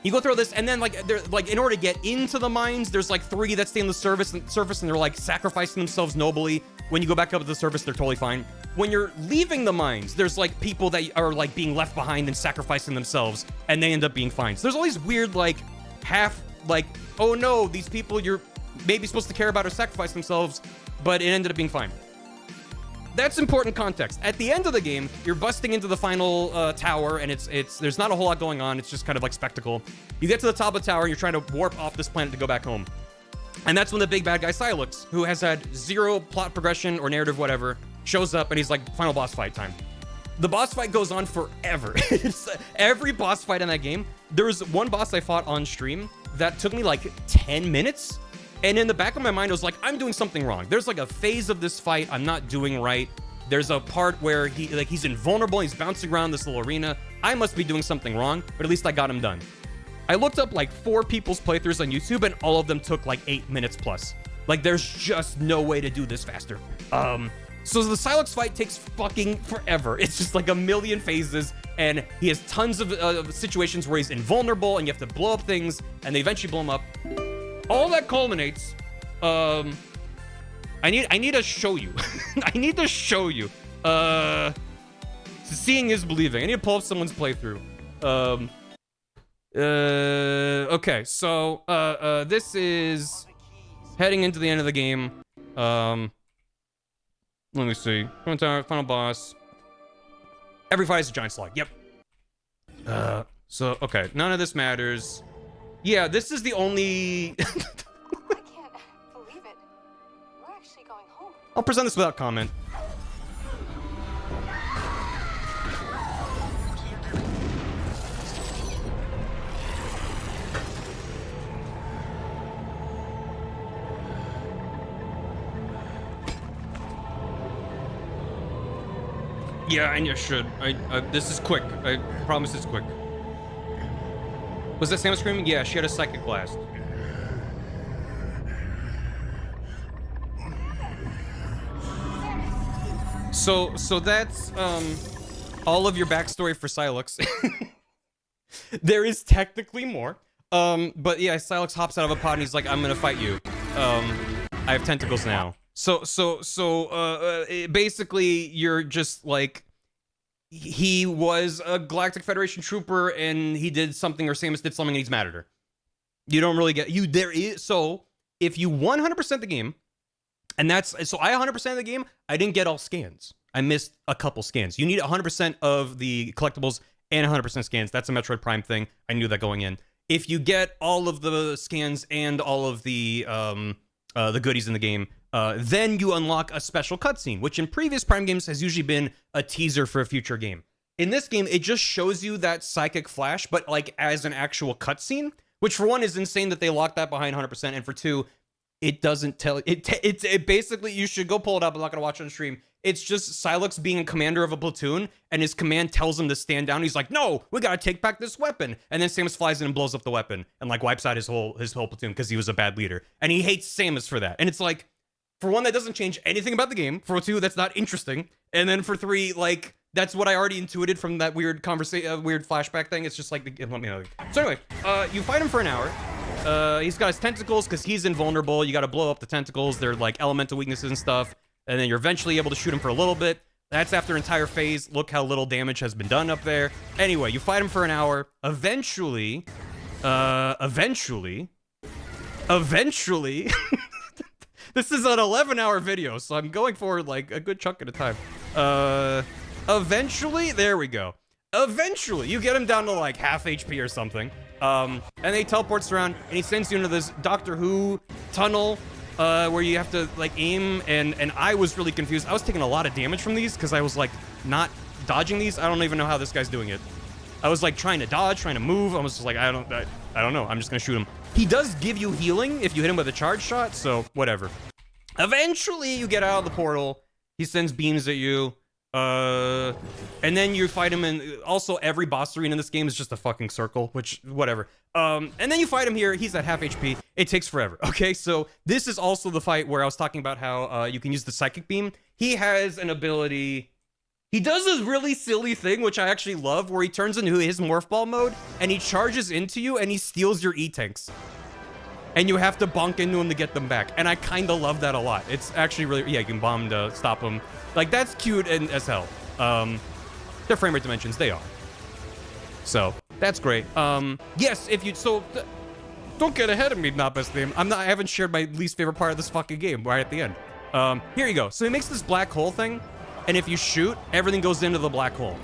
you go through this, and then like they're like, in order to get into the mines, there's like 3 that stay on the surface, and they're like sacrificing themselves nobly. When you go back up to the surface, they're totally fine. When you're leaving the mines, there's like people that are like being left behind and sacrificing themselves, and they end up being fine. So there's all these weird like half like, oh no, these people you're maybe supposed to care about or sacrifice themselves, but it ended up being fine. That's important context. At the end of the game, you're busting into the final tower, and there's not a whole lot going on. It's just kind of like spectacle. You get to the top of the tower, and you're trying to warp off this planet to go back home. And that's when the big bad guy Silex, who has had 0 plot progression or narrative whatever, shows up, and he's like, final boss fight time. The boss fight goes on forever. Every boss fight in that game. There was one boss I fought on stream that took me like 10 minutes. And in the back of my mind, I was like, I'm doing something wrong. There's like a phase of this fight I'm not doing right. There's a part where he's invulnerable. He's bouncing around this little arena. I must be doing something wrong, but at least I got him done. I looked up like 4 people's playthroughs on YouTube, and all of them took like 8 minutes plus. Like, there's just no way to do this faster. So the Silex fight takes fucking forever. It's just like a million phases, and he has tons of situations where he's invulnerable, and you have to blow up things, and they eventually blow him up. All that culminates. I need to show you. I need to show you. Seeing is believing. I need to pull up someone's playthrough. Okay, so this is heading into the end of the game. Let me see. Final boss. Every fight is a giant slug. Yep. So okay, none of this matters. Yeah, this is the only. I can't believe it. We're actually going home. I'll present this without comment. Yeah, and you should. This is quick. I promise it's quick. Was that Sam screaming? Yeah, she had a psychic blast. So that's all of your backstory for Silex. There is technically more. But yeah, Silex hops out of a pod and he's like, I'm gonna fight you. I have tentacles now. So basically you're just like, he was a Galactic Federation trooper and he did something, or Samus did something and he's mad at her. You don't really get, so if you 100% the game, and that's, so I 100% of the game, I didn't get all scans. I missed a couple scans. You need 100% of the collectibles and 100% scans. That's a Metroid Prime thing. I knew that going in. If you get all of the scans and all of the goodies in the game, then you unlock a special cutscene, which in previous Prime games has usually been a teaser for a future game. In this game, it just shows you that psychic flash, but like as an actual cutscene, which for one is insane that they locked that behind 100%, and for two, it doesn't tell it basically, you should go pull it up. I'm not gonna watch it on stream. It's just Silex being a commander of a platoon, and his command tells him to stand down. He's like, no, we gotta take back this weapon. And then Samus flies in and blows up the weapon and like wipes out his whole platoon because he was a bad leader. And he hates Samus for that. And it's like, for one, that doesn't change anything about the game. For two, that's not interesting. And then for three, like, that's what I already intuited from that weird conversation, weird flashback thing. It's just like, let me know. So anyway, you fight him for an hour. He's got his tentacles because he's invulnerable. You got to blow up the tentacles. They're like elemental weaknesses and stuff. And then you're eventually able to shoot him for a little bit. That's after an entire phase. Look how little damage has been done up there. Anyway, you fight him for an hour. Eventually, this is an 11-hour video, so I'm going for like a good chunk at a time. Eventually, there we go. Eventually, you get him down to like half HP or something. And then he teleports around and he sends you into this Doctor Who tunnel where you have to like aim, and I was really confused. I was taking a lot of damage from these because I was like not dodging these. I don't even know how this guy's doing it. I was like trying to dodge, trying to move. I was just like, I don't know. I'm just gonna shoot him. He does give you healing if you hit him with a charge shot, so whatever. Eventually, you get out of the portal. He sends beams at you. And then you fight him, and also every boss arena in this game is just a fucking circle, which, whatever. And then you fight him here. He's at half HP. It takes forever. Okay, so this is also the fight where I was talking about how you can use the psychic beam. He has an ability. He does this really silly thing, which I actually love, where he turns into his morph ball mode, and he charges into you, and he steals your E-tanks. And you have to bonk into him to get them back. And I kind of love that a lot. It's actually really, yeah, you can bomb to stop him. Like, that's cute and as hell. Their frame rate dimensions, they are. So, that's great. Yes, if you, don't get ahead of me, not best game. I haven't shared my least favorite part of this fucking game right at the end. Here you go. So he makes this black hole thing, and if you shoot, everything goes into the black hole.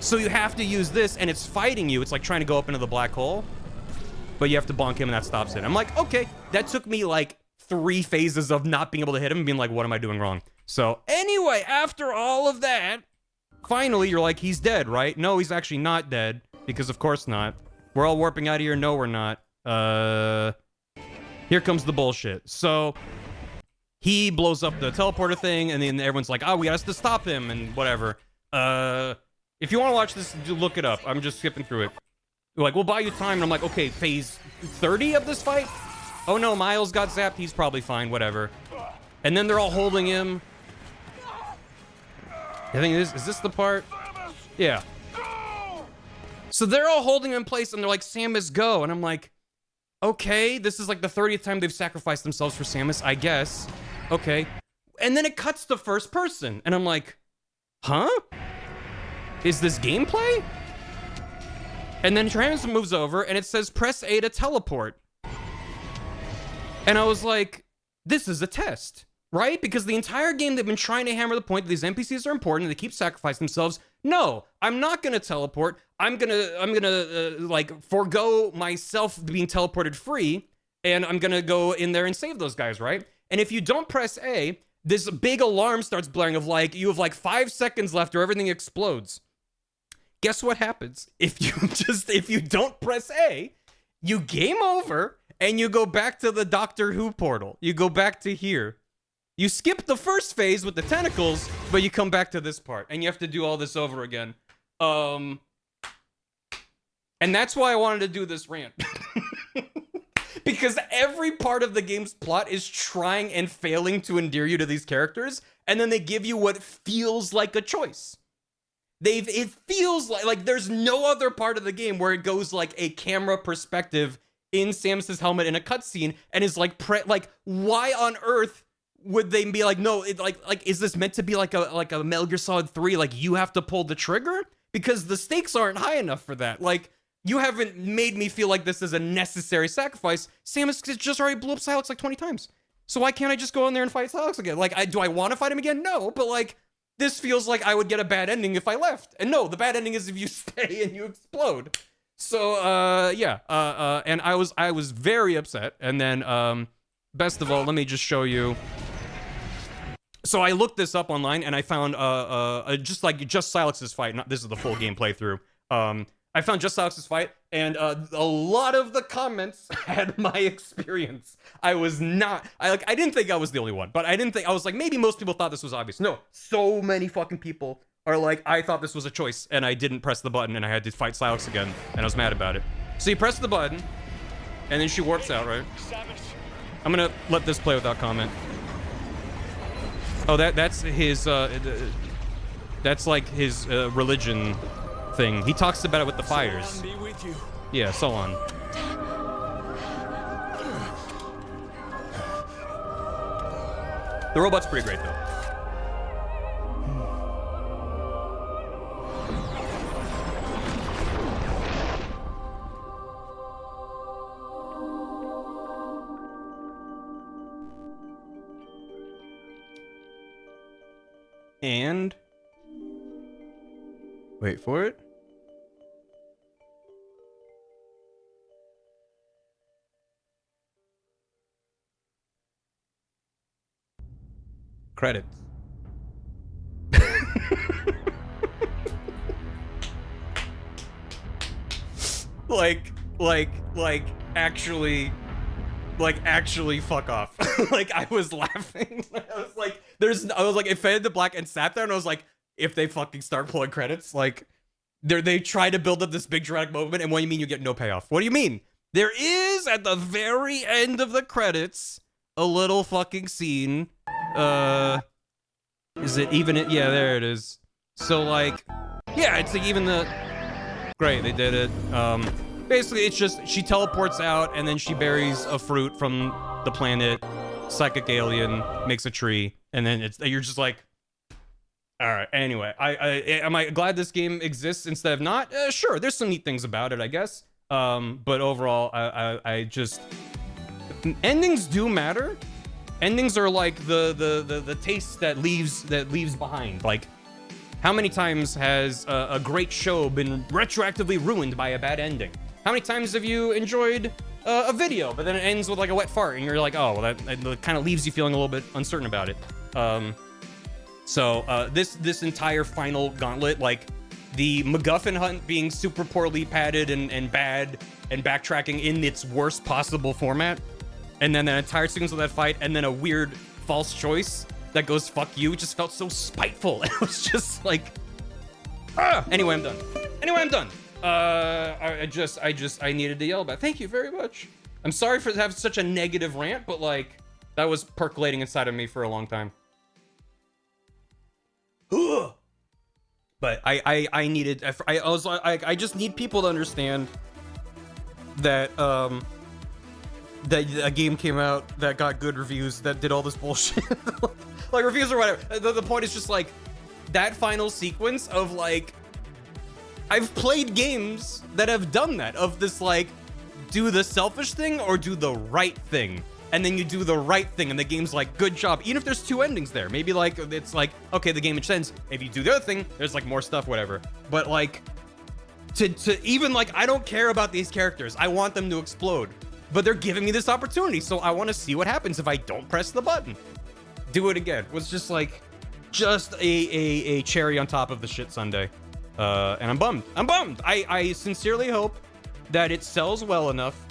So you have to use this, and it's fighting you. It's like trying to go up into the black hole, but you have to bonk him, and that stops it. I'm like, okay, that took me like 3 phases of not being able to hit him and being like, what am I doing wrong? So anyway, after all of that, finally you're like, he's dead, right? No, he's actually not dead, because of course not. We're all warping out of here. No, we're not. Here comes the bullshit. So he blows up the teleporter thing, and then everyone's like, oh, we got to stop him and whatever. If you want to watch this, look it up. I'm just skipping through it. Like, we'll buy you time. And I'm like, okay, phase 30 of this fight? Oh no, Miles got zapped. He's probably fine, whatever. And then they're all holding him. I think is this the part? Yeah. So they're all holding him in place and they're like, Samus, go. And I'm like, okay, this is like the 30th time they've sacrificed themselves for Samus, I guess. Okay. And then it cuts to first person. And I'm like, huh? Is this gameplay? And then Trans moves over and it says press A to teleport. And I was like, this is a test, right? Because the entire game they've been trying to hammer the point that these NPCs are important and they keep sacrificing themselves. No, I'm not gonna teleport. I'm gonna like forego myself being teleported free, and I'm gonna go in there and save those guys, right? And if you don't press A, this big alarm starts blaring of like, you have like 5 seconds left or everything explodes. Guess what happens? If you don't press A, you game over and you go back to the Doctor Who portal. You go back to here. You skip the first phase with the tentacles, but you come back to this part and you have to do all this over again. And that's why I wanted to do this rant. Because every part of the game's plot is trying and failing to endear you to these characters, and then they give you what feels like a choice. It feels like there's no other part of the game where it goes like a camera perspective in Samus's helmet in a cutscene and is like why on earth would they be like, no, is this meant to be like a Metal Gear Solid 3, like you have to pull the trigger? Because the stakes aren't high enough for that. Like, you haven't made me feel like this is a necessary sacrifice. Samus just already blew up Silex like 20 times. So why can't I just go in there and fight Silex again? Like, do I want to fight him again? No, but like, this feels like I would get a bad ending if I left. And no, the bad ending is if you stay and you explode. So, yeah, and I was very upset. And then, best of all, let me just show you. So I looked this up online and I found, just Silex's fight. This is the full game playthrough. I found just Silex's fight, and a lot of the comments had my experience. I didn't think I was the only one, but I was like, maybe most people thought this was obvious. No, so many fucking people are like, I thought this was a choice, and I didn't press the button, and I had to fight Silex again, and I was mad about it. So you press the button, and then she warps out, right? I'm gonna let this play without comment. Oh, that's his, that's like his religion thing. He talks about it with the fires. Yeah, so on. The robot's pretty great, though. And wait for it. Credits. actually fuck off. Like, I was laughing. I was like, it faded to black and sat there and I was like, if they fucking start pulling credits, like, they try to build up this big dramatic moment, and what do you mean you get no payoff? What do you mean? There is, at the very end of the credits, a little fucking scene. Is it even it? Yeah, there it is. So, like, yeah, it's like even the... Great, they did it. Basically, it's just, she teleports out, and then she buries a fruit from the planet, psychic alien, makes a tree, and then you're just like, all right, anyway, am I glad this game exists instead of not? Sure, there's some neat things about it, I guess. But overall, I just... Endings do matter. Endings are like the taste that leaves behind. Like, how many times has a great show been retroactively ruined by a bad ending? How many times have you enjoyed a video, but then it ends with like a wet fart, and you're like, oh, well, that kind of leaves you feeling a little bit uncertain about it. So this entire final gauntlet, like the MacGuffin hunt being super poorly padded and bad, and backtracking in its worst possible format, and then that entire sequence of that fight, and then a weird false choice that goes fuck you, just felt so spiteful. It was just like, ah. Anyway, I'm done. I needed to yell about it. Thank you very much. I'm sorry for having such a negative rant, but like, that was percolating inside of me for a long time. But I needed, I just need people to understand that, that a game came out that got good reviews that did all this bullshit. Like reviews or whatever. The point is just like that final sequence of like, I've played games that have done that, of this like, do the selfish thing or do the right thing. And then you do the right thing and the game's like, good job. Even if there's two endings there, maybe like, it's like, okay, the game ends. If you do the other thing, there's like more stuff, whatever. But like, to even like, I don't care about these characters. I want them to explode. But they're giving me this opportunity, so I want to see what happens if I don't press the button. Do it again. It was just like, just a cherry on top of the shit sundae. And I'm bummed. I sincerely hope that it sells well enough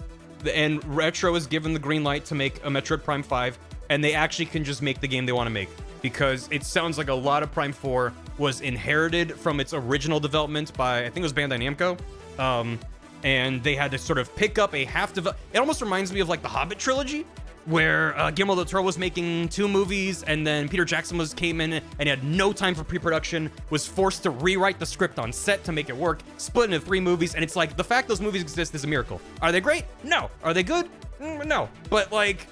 and Retro is given the green light to make a Metroid Prime 5 and they actually can just make the game they want to make. Because it sounds like a lot of Prime 4 was inherited from its original development by, I think it was Bandai Namco. And they had to sort of pick up a it almost reminds me of like the Hobbit trilogy, where Guillermo del Toro was making 2 movies, and then Peter Jackson came in and he had no time for pre-production, was forced to rewrite the script on set to make it work, split into 3 movies, and it's like, the fact those movies exist is a miracle. Are they great? No. Are they good? No. But like,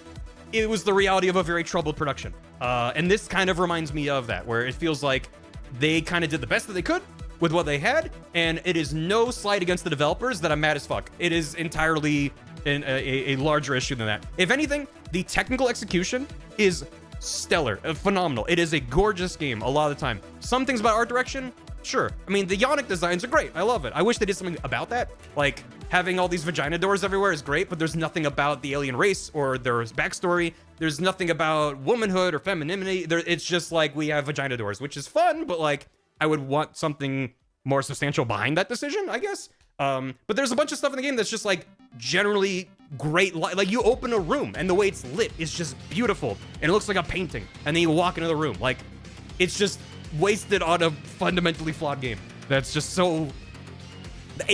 it was the reality of a very troubled production. And this kind of reminds me of that, where it feels like they kind of did the best that they could with what they had, and it is no slight against the developers that I'm mad as fuck. It is entirely a larger issue than that. If anything, the technical execution is stellar, phenomenal. It is a gorgeous game a lot of the time. Some things about art direction, sure. I mean, the Yonic designs are great. I love it. I wish they did something about that. Like, having all these vagina doors everywhere is great, but there's nothing about the alien race or their backstory. There's nothing about womanhood or femininity. It's just like, we have vagina doors, which is fun, but like, I would want something more substantial behind that decision, I guess. But there's a bunch of stuff in the game that's just like generally great. Like, you open a room and the way it's lit is just beautiful and it looks like a painting, and then you walk into the room. Like, it's just wasted on a fundamentally flawed game. That's just so...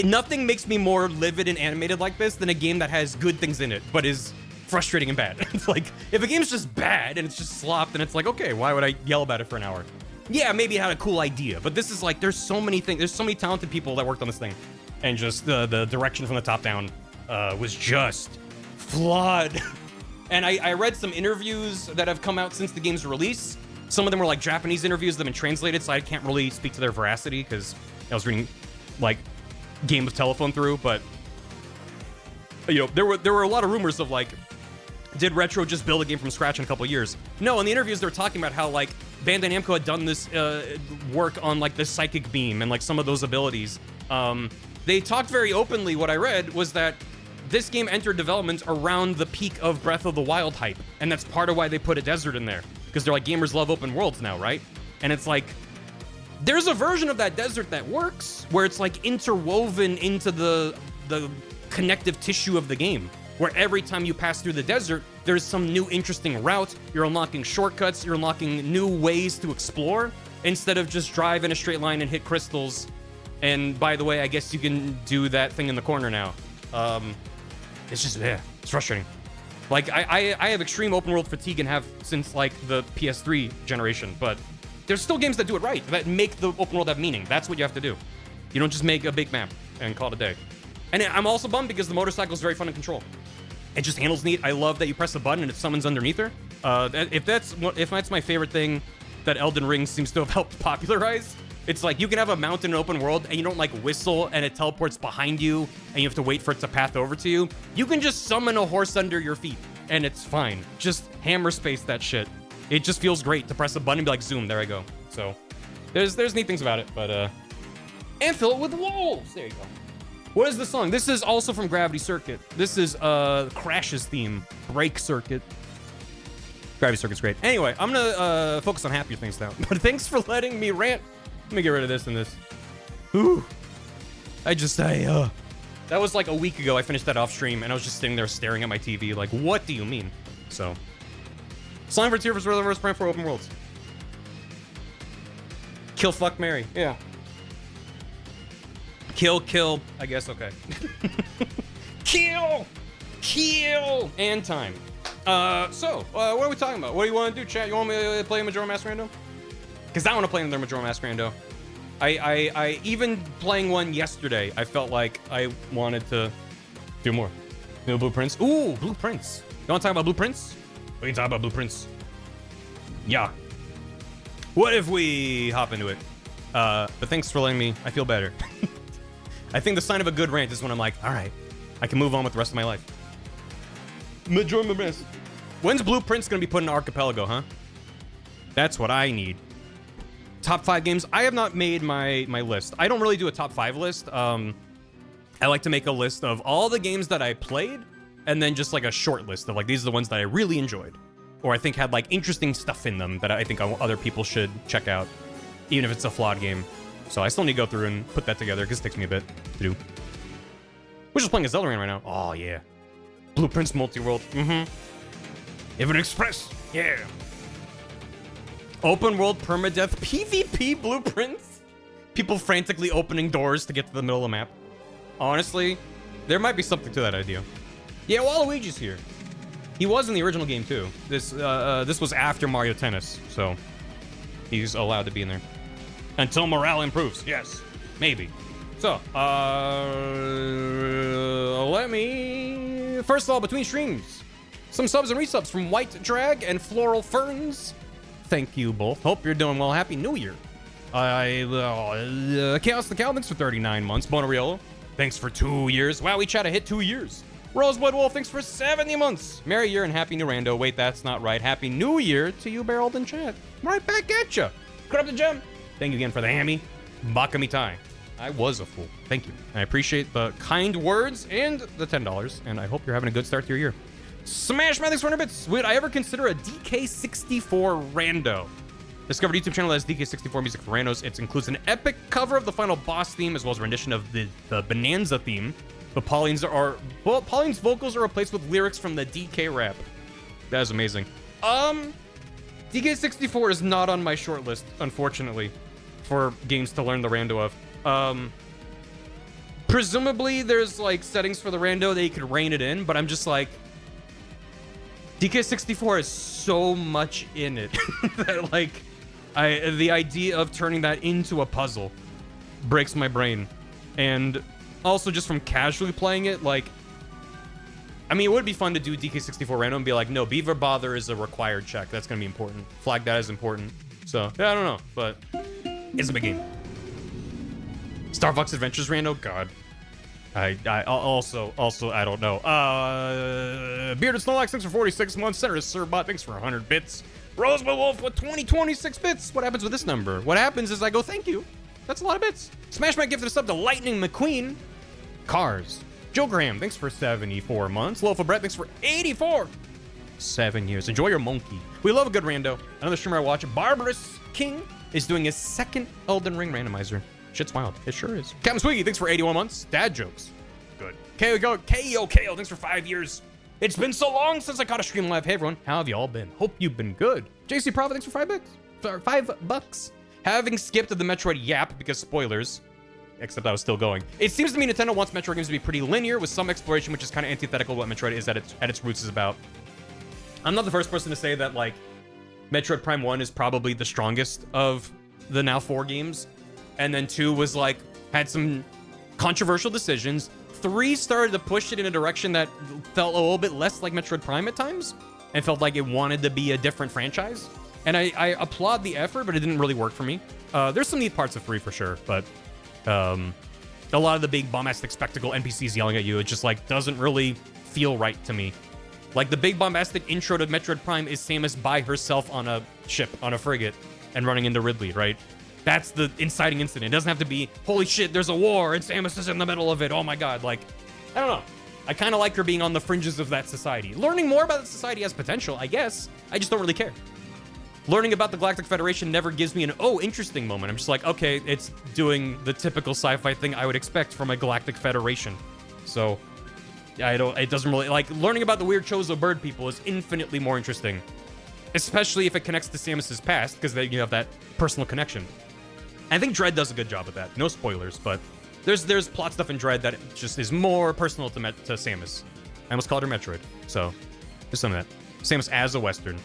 Nothing makes me more livid and animated like this than a game that has good things in it, but is frustrating and bad. It's like, if a game's just bad and it's just slop, then it's like, okay, why would I yell about it for an hour? Yeah, maybe it had a cool idea, but this is like, there's so many things, there's so many talented people that worked on this thing, and just the direction from the top down was just flawed. And I read some interviews that have come out since the game's release. Some of them were like Japanese interviews that have been translated, so I can't really speak to their veracity, because I was reading like Game of Telephone through, but you know, there were a lot of rumors of like, did Retro just build a game from scratch in a couple of years? No, in the interviews they were talking about how like Bandai Namco had done this work on like the psychic beam and like some of those abilities. They talked very openly. What I read was that this game entered development around the peak of Breath of the Wild hype, and that's part of why they put a desert in there, because they're like, gamers love open worlds now, right? And it's like, there's a version of that desert that works, where it's like interwoven into the connective tissue of the game, where every time you pass through the desert, there's some new interesting route. You're unlocking shortcuts, you're unlocking new ways to explore, instead of just drive in a straight line and hit crystals. And by the way, I guess you can do that thing in the corner now. It's just, yeah, it's frustrating. Like, I have extreme open world fatigue and have since like the PS3 generation, but there's still games that do it right, that make the open world have meaning. That's what you have to do. You don't just make a big map and call it a day. And I'm also bummed because the motorcycle is very fun to control. It just handles neat. I love that you press a button and it summons underneath her. If that's my favorite thing that Elden Ring seems to have helped popularize, it's like, you can have a mount in an open world and you don't like whistle and it teleports behind you and you have to wait for it to path over to you. You can just summon a horse under your feet and it's fine. Just hammer space that shit. It just feels great to press a button and be like, zoom, there I go. So there's neat things about it, but and fill it with wolves. There you go. What is the song? This is also from Gravity Circuit. This is Crash's theme, Break Circuit. Gravity Circuit's great. Anyway, I'm gonna focus on happier things now. But thanks for letting me rant. Let me get rid of this and this. Ooh. That was like a week ago. I finished that off stream and I was just sitting there staring at my TV like, what do you mean? So, Song for Tear for Reverse Prime for Open Worlds. Kill, fuck, marry. Yeah. Kill. I guess, okay. Kill! And time. So, what are we talking about? What do you want to do, chat? You want me to play Majora's Mask Rando? Because I want to play another Majora's Mask Rando. I even playing one yesterday, I felt like I wanted to do more. New blueprints. Ooh, blueprints. You want to talk about blueprints? We can talk about blueprints. Yeah. What if we hop into it? But thanks for letting me. I feel better. I think the sign of a good rant is when I'm like, all right, I can move on with the rest of my life. Majora's Mask. When's blueprints gonna be put in Archipelago, huh? That's what I need. Top 5 games. I have not made my list. I don't really do a top 5 list. I like to make a list of all the games that I played, and then just like a short list of like, these are the ones that I really enjoyed, or I think had like interesting stuff in them that I think other people should check out, even if it's a flawed game. So I still need to go through and put that together because it takes me a bit to do. We're just playing a Zelda right now. Oh yeah. Blueprints multi-world. Even Express. Yeah. Open world permadeath PvP blueprints. People frantically opening doors to get to the middle of the map. Honestly, there might be something to that idea. Yeah, Waluigi's here. He was in the original game too. This was after Mario Tennis, so he's allowed to be in there. Until morale improves. Yes, maybe. So, let me... First of all, between streams, some subs and resubs from White Drag and Floral Ferns. Thank you both. Hope you're doing well. Happy New Year. Chaos the Cow, thanks for 39 months. Bonariello, thanks for 2 years. Wow, we chat, hit 2 years. Roseblood Wolf, thanks for 70 months. Merry Year and Happy New Rando. Wait, that's not right. Happy New Year to you, Barreled in chat. Right back at ya. Corrupted Gem, thank you again for the hammy. Bakami Tai. I was a fool. Thank you. I appreciate the kind words and the $10, and I hope you're having a good start to your year. Smash my thanks for 100 bits. Would I ever consider a DK64 rando? Discovered a YouTube channel that has DK64 music for randos. It includes an epic cover of the final boss theme, as well as a rendition of the Bonanza theme. But Pauline's vocals are replaced with lyrics from the DK rap. That is amazing. DK64 is not on my short list, unfortunately, for games to learn the rando of. Presumably there's like settings for the rando that you could rein it in, but I'm just like, DK64 has so much in it that like, the idea of turning that into a puzzle breaks my brain. And also just from casually playing it, like, I mean, it would be fun to do DK64 random and be like, no, Beaver Bother is a required check. That's gonna be important. Flag that as important. So, yeah, I don't know, but it's a big game. Star Fox Adventures rando? God. I also, I don't know. Bearded Snorlax, thanks for 46 months. Senator Sirbot, thanks for 100 bits. Rosebud Wolf with 26 bits. What happens with this number? What happens is I go, thank you. That's a lot of bits. Smash my gifted a sub to Lightning McQueen. Cars. Joe Graham, thanks for 74 months. Loaf of Brett, thanks for 84. 7 years. Enjoy your monkey. We love a good rando. Another streamer I watch, Barbarous King, is doing his second Elden Ring randomizer. Shit's wild. It sure is. Captain Swiggy, thanks for 81 months. Dad jokes. Good. KO, thanks for 5 years. It's been so long since I caught a stream live. Hey everyone, how have you all been? Hope you've been good. JC Prophet, thanks for $5. Having skipped the Metroid yap because spoilers, except I was still going. It seems to me Nintendo wants Metroid games to be pretty linear with some exploration, which is kind of antithetical to what Metroid is at its roots is about. I'm not the first person to say that like Metroid Prime 1 is probably the strongest of the now 4 games. And then 2 was like, had some controversial decisions. 3 started to push it in a direction that felt a little bit less like Metroid Prime at times and felt like it wanted to be a different franchise. And I applaud the effort, but it didn't really work for me. There's some neat parts of 3 for sure, but a lot of the big bombastic spectacle NPCs yelling at you, it just like doesn't really feel right to me. Like the big bombastic intro to Metroid Prime is Samus by herself on a ship, on a frigate, and running into Ridley, right? That's the inciting incident. It doesn't have to be, holy shit, there's a war and Samus is in the middle of it. Oh my god, like, I don't know. I kind of like her being on the fringes of that society. Learning more about that society has potential, I guess. I just don't really care. Learning about the Galactic Federation never gives me an, oh, interesting moment. I'm just like, okay, it's doing the typical sci-fi thing I would expect from a Galactic Federation. So, it doesn't really, like, learning about the weird Chozo bird people is infinitely more interesting. Especially if it connects to Samus's past, because then you have that personal connection. I think Dread does a good job of that. No spoilers, but There's plot stuff in Dread that just is more personal to Samus. I almost called her Metroid. So, there's some of that. Samus as a Western.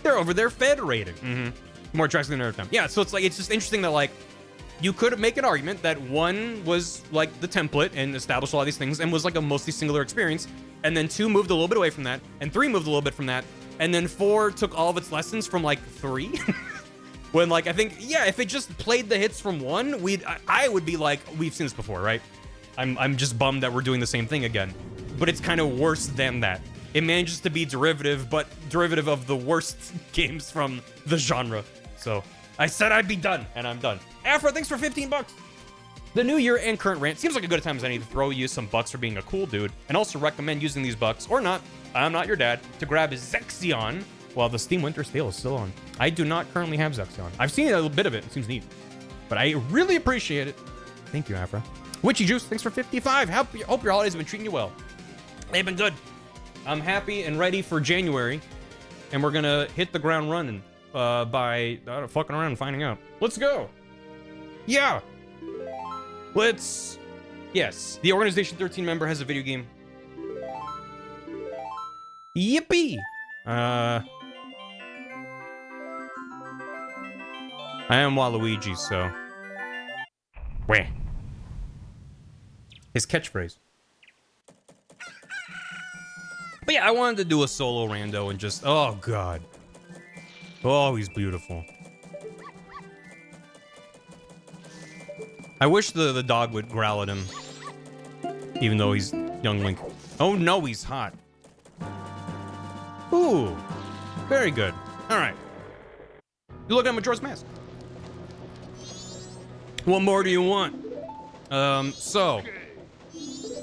They're over there federating. More tracks than another time. Yeah, so it's like, it's just interesting that, like, you could make an argument that 1 was, like, the template and established a lot of these things and was, like, a mostly singular experience. And then 2 moved a little bit away from that. And 3 moved a little bit from that. And then 4 took all of its lessons from, like, 3. When, like, I think, yeah, if it just played the hits from 1, I would be like, we've seen this before, right? I'm just bummed that we're doing the same thing again. But it's kind of worse than that. It manages to be derivative, but derivative of the worst games from the genre. So, I said I'd be done, and I'm done. Afro, thanks for 15 bucks. The new year and current rant seems like a good time as any to throw you some bucks for being a cool dude, and also recommend using these bucks, or not, I'm not your dad, to grab Zexion while the Steam Winter Sale is still on. I do not currently have Zexion. I've seen a little bit of it. It seems neat. But I really appreciate it. Thank you, Afro. Witchy Juice, thanks for 55. Hope your holidays have been treating you well. They've been good. I'm happy and ready for January, and we're gonna hit the ground running by fucking around and finding out. Let's go. Yeah. Yes. The Organization 13 member has a video game. Yippee. I am Waluigi, so. Where? His catchphrase. But yeah, I wanted to do a solo rando and just, oh god. Oh, he's beautiful. I wish the dog would growl at him. Even though he's young Link. Oh no, he's hot. Ooh. Very good. Alright. You look at Majora's Mask. What more do you want?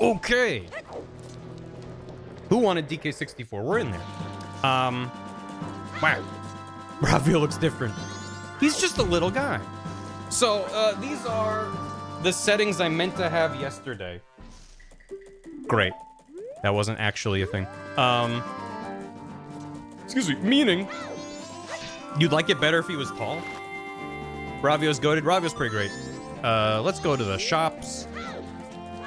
Okay. Who wanted DK64? We're in there. Wow. Ravio looks different. He's just a little guy. So, these are the settings I meant to have yesterday. Great. That wasn't actually a thing. Excuse me, meaning you'd like it better if he was tall? Ravio's goated. Ravio's pretty great. Let's go to the shops.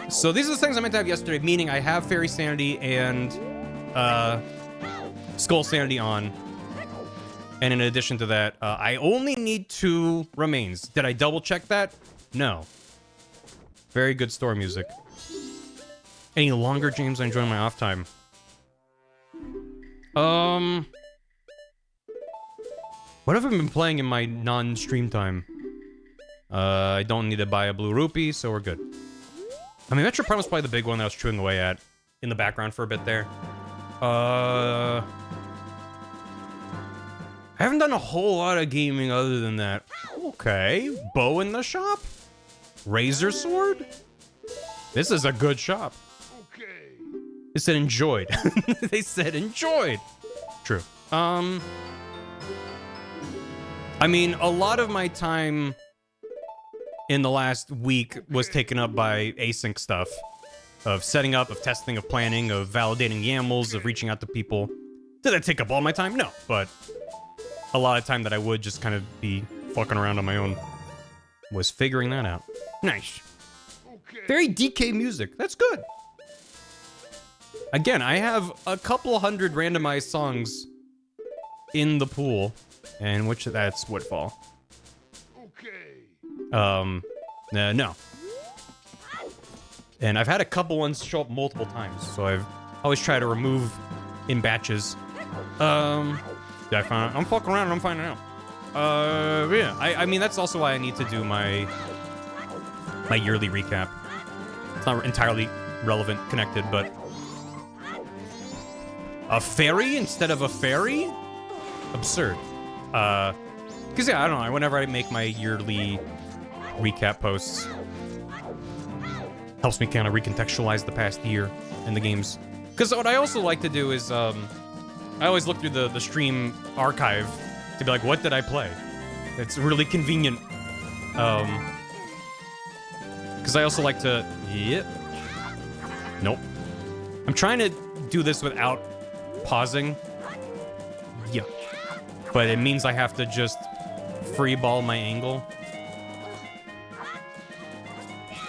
So these are the things I meant to have yesterday, meaning I have Fairy Sanity and Skull Sanity on. And in addition to that, I only need 2 remains. Did I double check that? No. Very good store music. Any longer games I enjoy in my off time? What have I been playing in my non-stream time? I don't need to buy a blue rupee, so we're good. I mean, Metroid Prime was probably the big one that I was chewing away at in the background for a bit there. I haven't done a whole lot of gaming other than that. Okay, bow in the shop? Razor sword? This is a good shop. Okay. They said enjoyed. They said enjoyed. True. I mean, a lot of my time in the last week was taken up by async stuff. Of setting up, of testing, of planning, of validating YAMLs, of reaching out to people. Did that take up all my time? No, but a lot of time that I would just kind of be fucking around on my own was figuring that out. Nice. Very DK music. That's good. Again, I have a couple hundred randomized songs in the pool, and which that's Woodfall. No. And I've had a couple ones show up multiple times, so I've always tried to remove in batches. Yeah, I'm fucking around and I'm finding out. Yeah, I mean, that's also why I need to do my yearly recap. It's not entirely relevant, connected, but a fairy instead of a fairy? Absurd. Because yeah, I don't know, whenever I make my yearly recap posts, helps me kind of recontextualize the past year in the games. Because what I also like to do is, I always look through the stream archive to be like, what did I play? It's really convenient. Because I also like to... Yep. Nope. I'm trying to do this without pausing. Yeah. But it means I have to just free ball my angle.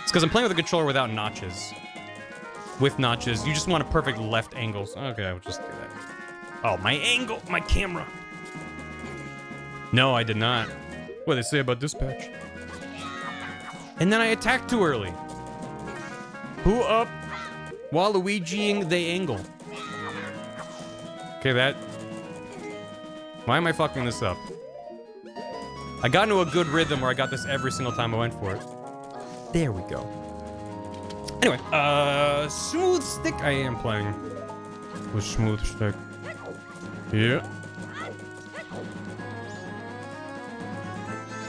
It's because I'm playing with a controller without notches. With notches, you just want a perfect left angles. Okay, I'll just do that. Oh, my angle, my camera. No, I did not. What did they say about dispatch? And then I attacked too early. Who up? Waluigiing the angle. Okay, that... Why am I fucking this up? I got into a good rhythm where I got this every single time I went for it. There we go. Anyway, smooth stick I am playing. With smooth stick. Yeah.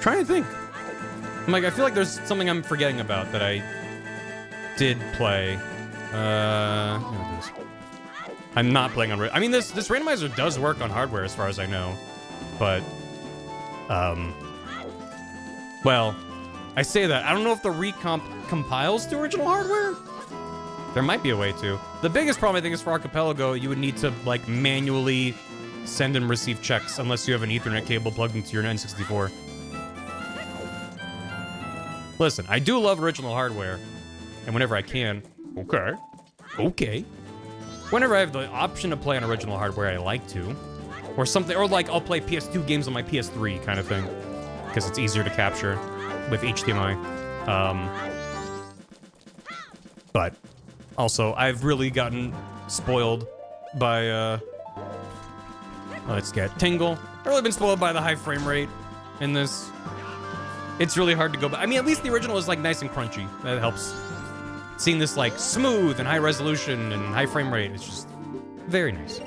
Trying to think. I'm like, I feel like there's something I'm forgetting about that I did play. I'm not playing on... I mean, this randomizer does work on hardware as far as I know. But, well, I say that. I don't know if the recomp compiles to original hardware. There might be a way to. The biggest problem, I think, is for Archipelago, you would need to, like, manually send and receive checks unless you have an Ethernet cable plugged into your N64. Listen, I do love original hardware, and whenever I can, okay. Whenever I have the option to play on original hardware, I like to. Or something, or like, I'll play PS2 games on my PS3 kind of thing. Because it's easier to capture with HDMI. But also, I've really gotten spoiled by, let's get Tingle. I've really been spoiled by the high frame rate in this. It's really hard to go back. I mean, at least the original is like nice and crunchy. That helps. Seeing this like smooth and high resolution and high frame rate, it's just very nice.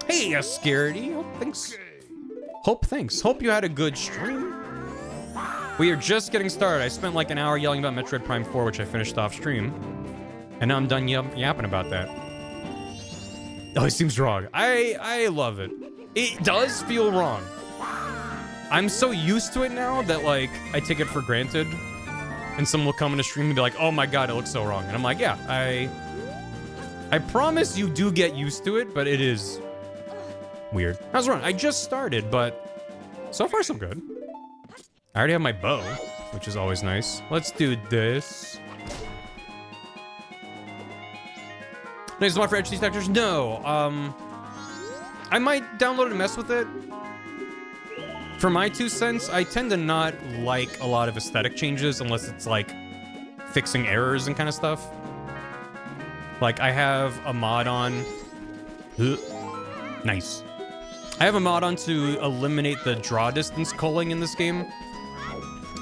Hey, Scaredy. Thanks. Hope you had a good stream. We are just getting started. I spent like an hour yelling about Metroid Prime 4, which I finished off stream. And now I'm done yapping about that. Oh, it seems wrong. I love it. It does feel wrong. I'm so used to it now that, like, I take it for granted. And someone will come in a stream and be like, oh my god, it looks so wrong. And I'm like, yeah, I promise you do get used to it, but it is weird. I was wrong. I just started, but so far so good. I already have my bow, which is always nice. Let's do this. Nice mod for HD textures? No. I might download and mess with it. For my 2 cents, I tend to not like a lot of aesthetic changes unless it's like fixing errors and kind of stuff. Like I have a mod on. Nice. I have a mod on to eliminate the draw distance culling in this game.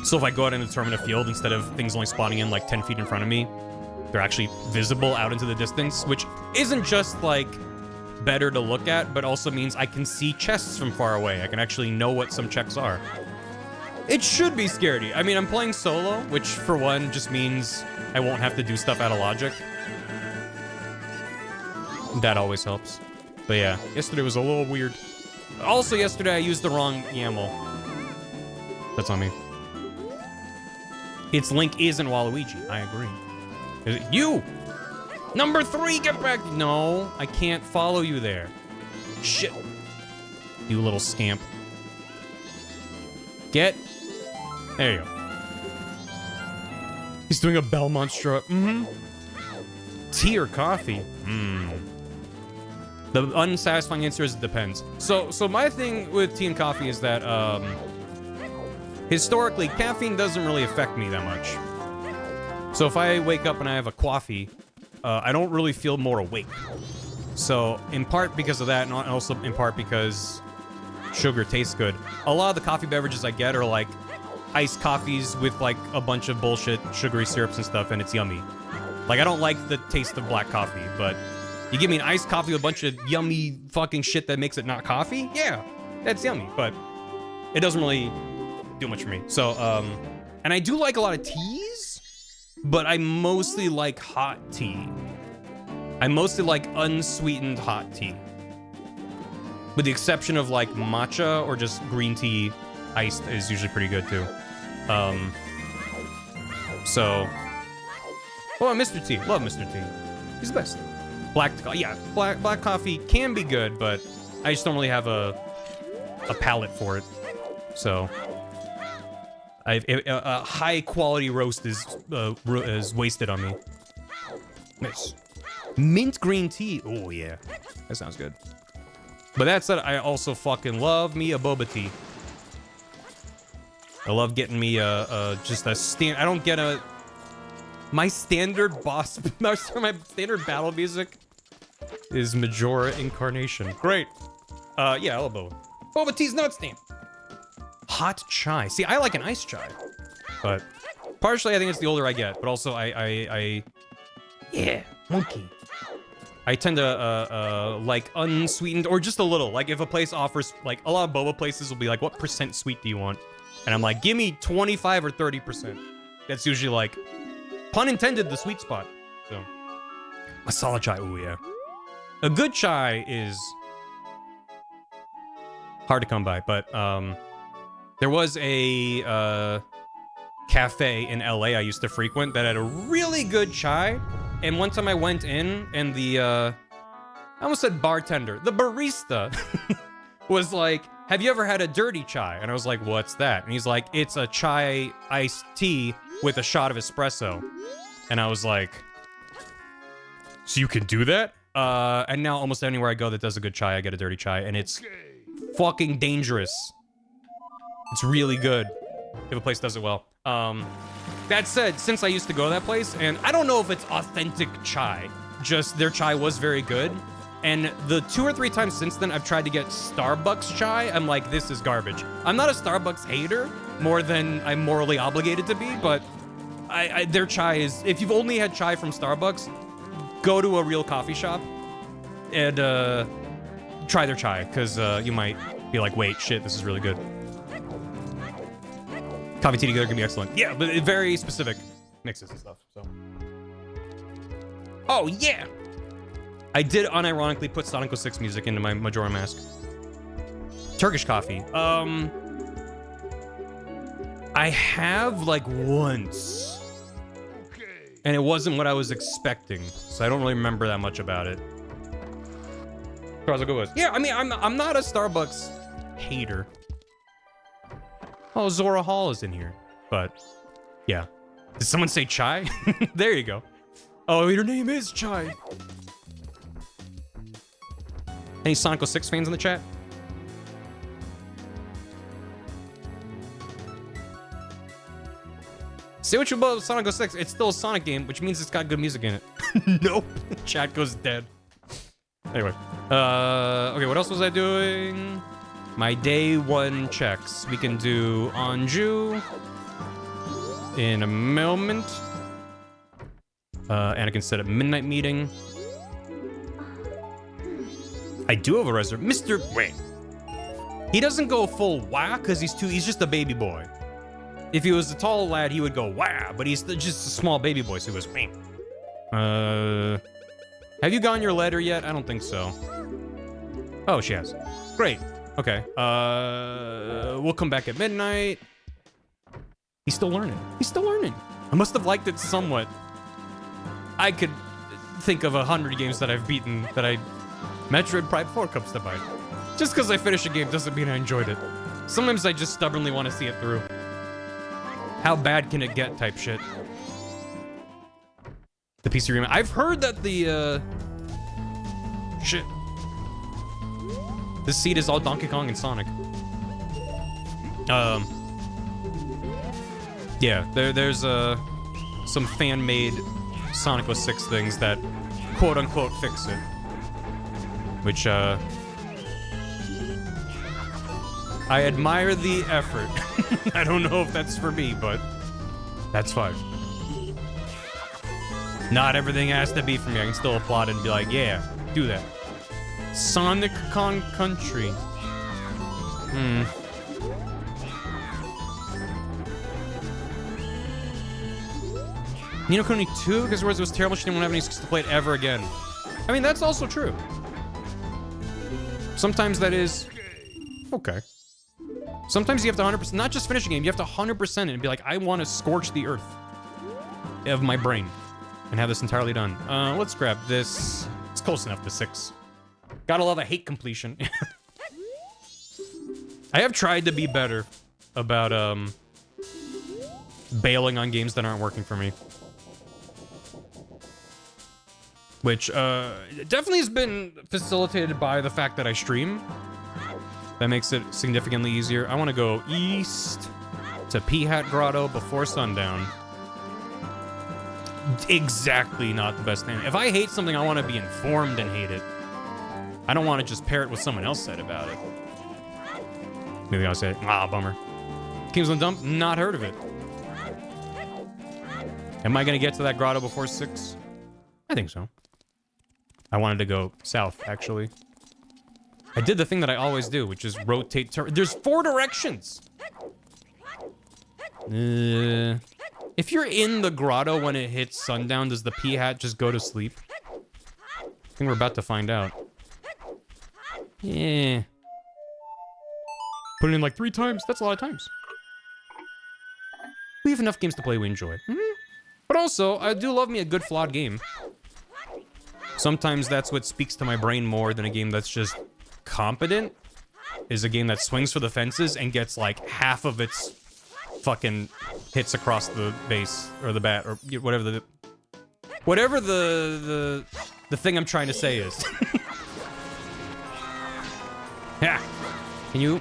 So if I go out and determine a field, instead of things only spawning in like 10 feet in front of me, they're actually visible out into the distance, which isn't just like better to look at, but also means I can see chests from far away. I can actually know what some checks are. It should be scary. I mean, I'm playing solo, which for one just means I won't have to do stuff out of logic. That always helps. But yeah, yesterday was a little weird. Also yesterday I used the wrong YAML. That's on me. Its link isn't Waluigi. I agree. Is it you? Number 3, get back. No, I can't follow you there. Shit. You little scamp. Get. There you go. He's doing a Belmont strut. Tea or coffee? The unsatisfying answer is it depends. So my thing with tea and coffee is that, historically, caffeine doesn't really affect me that much. So if I wake up and I have a coffee, I don't really feel more awake. So in part because of that, and also in part because sugar tastes good. A lot of the coffee beverages I get are like iced coffees with like a bunch of bullshit sugary syrups and stuff, and it's yummy. Like I don't like the taste of black coffee, but you give me an iced coffee with a bunch of yummy fucking shit that makes it not coffee, yeah, that's yummy, but it doesn't really do much for me. So, and I do like a lot of teas, but I mostly like hot tea. I mostly like unsweetened hot tea. With the exception of like matcha or just green tea, iced is usually pretty good too. So, oh, Mr. T, love Mr. T. He's the best. Black coffee can be good, but I just don't really have a palate for it. So, A high quality roast is wasted on me. Nice. Mint green tea. Oh yeah, that sounds good. But that said, I also fucking love me a boba tea. I love getting me just a stand. I don't get my standard boss. My standard battle music is Majora Incarnation. Great. Yeah, I love boba. Boba tea's not stand. Hot chai. See, I like an iced chai, but partially I think it's the older I get, but also yeah, monkey. I tend to like unsweetened or just a little. Like if a place offers, like a lot of boba places will be like, what % sweet do you want? And I'm like, give me 25 or 30%. That's usually like, pun intended, the sweet spot. So, masala chai, ooh yeah. A good chai is hard to come by, but there was a cafe in LA I used to frequent that had a really good chai. And one time I went in and I almost said bartender, the barista was like, have you ever had a dirty chai? And I was like, what's that? And he's like, it's a chai iced tea with a shot of espresso. And I was like, so you can do that? And now almost anywhere I go that does a good chai, I get a dirty chai. And it's fucking dangerous. It's really good if a place does it well. That said, since I used to go to that place, and I don't know if it's authentic chai, just their chai was very good. And the 2 or 3 times since then, I've tried to get Starbucks chai. I'm like, this is garbage. I'm not a Starbucks hater, more than I'm morally obligated to be, but their chai is, if you've only had chai from Starbucks, go to a real coffee shop and try their chai, because you might be like, wait, shit, this is really good. Coffee tea together can be excellent. Yeah, but very specific mixes and stuff, so. Oh, yeah! I did unironically put Sonic 06 music into my Majora Mask. Turkish coffee. I have, like, once. And it wasn't what I was expecting, so I don't really remember that much about it. Yeah, I mean, I'm not a Starbucks hater. Oh, Zora Hall is in here. But, yeah. Did someone say Chai? There you go. Oh, your name is Chai. Any Sonic 06 fans in the chat? Say what you will about Sonic 06, it's still a Sonic game, which means it's got good music in it. Nope. Chat goes dead. Anyway. Okay, what else was I doing? My day 1 checks. We can do Anju in a moment. Anakin said at midnight meeting. I do have a reservation. Wait. He doesn't go full wah because he's just a baby boy. If he was a tall lad, he would go wah, but he's just a small baby boy, so he goes wah. Have you gotten your letter yet? I don't think so. Oh, she has. Great. Okay. We'll come back at midnight. He's still learning. He's still learning. I must have liked it somewhat. I could think of 100 games that I've beaten that Metroid Prime 4 comes to mind. Just because I finish a game doesn't mean I enjoyed it. Sometimes I just stubbornly want to see it through. How bad can it get type shit. The PC remake. I've heard that the, shit. This seed is all Donkey Kong and Sonic. Yeah, there's some fan-made Sonic 06 things that quote-unquote fix it. Which, I admire the effort. I don't know if that's for me, but that's fine. Not everything has to be for me. I can still applaud and be like, yeah, do that. Sonic Con Country. Ni no Kuni 2, because it was terrible, she didn't want to have any excuse to play it ever again. I mean, that's also true. Sometimes that is... Okay. Sometimes you have to 100%, not just finish a game, you have to 100% it and be like, I want to scorch the earth of my brain and have this entirely done. Let's grab this. It's close enough to 6. Gotta love a hate completion. I have tried to be better about, bailing on games that aren't working for me. Which definitely has been facilitated by the fact that I stream. That makes it significantly easier. I want to go east to P-Hat Grotto before sundown. Exactly not the best thing. If I hate something, I want to be informed and hate it. I don't want to just parrot what someone else said about it. Maybe I'll say, ah, bummer. Kingsland Dump, not heard of it. Am I going to get to that grotto before 6? I think so. I wanted to go south, actually. I did the thing that I always do, which is rotate. There's 4 directions. If you're in the grotto when it hits sundown, does the P-Hat just go to sleep? I think we're about to find out. Yeah. Put it in like 3 times. That's a lot of times. We have enough games to play we enjoy. But also, I do love me a good flawed game. Sometimes that's what speaks to my brain more than a game that's just competent. Is a game that swings for the fences and gets like half of its fucking hits across the base or the bat or whatever the thing I'm trying to say is. Yeah. Can you?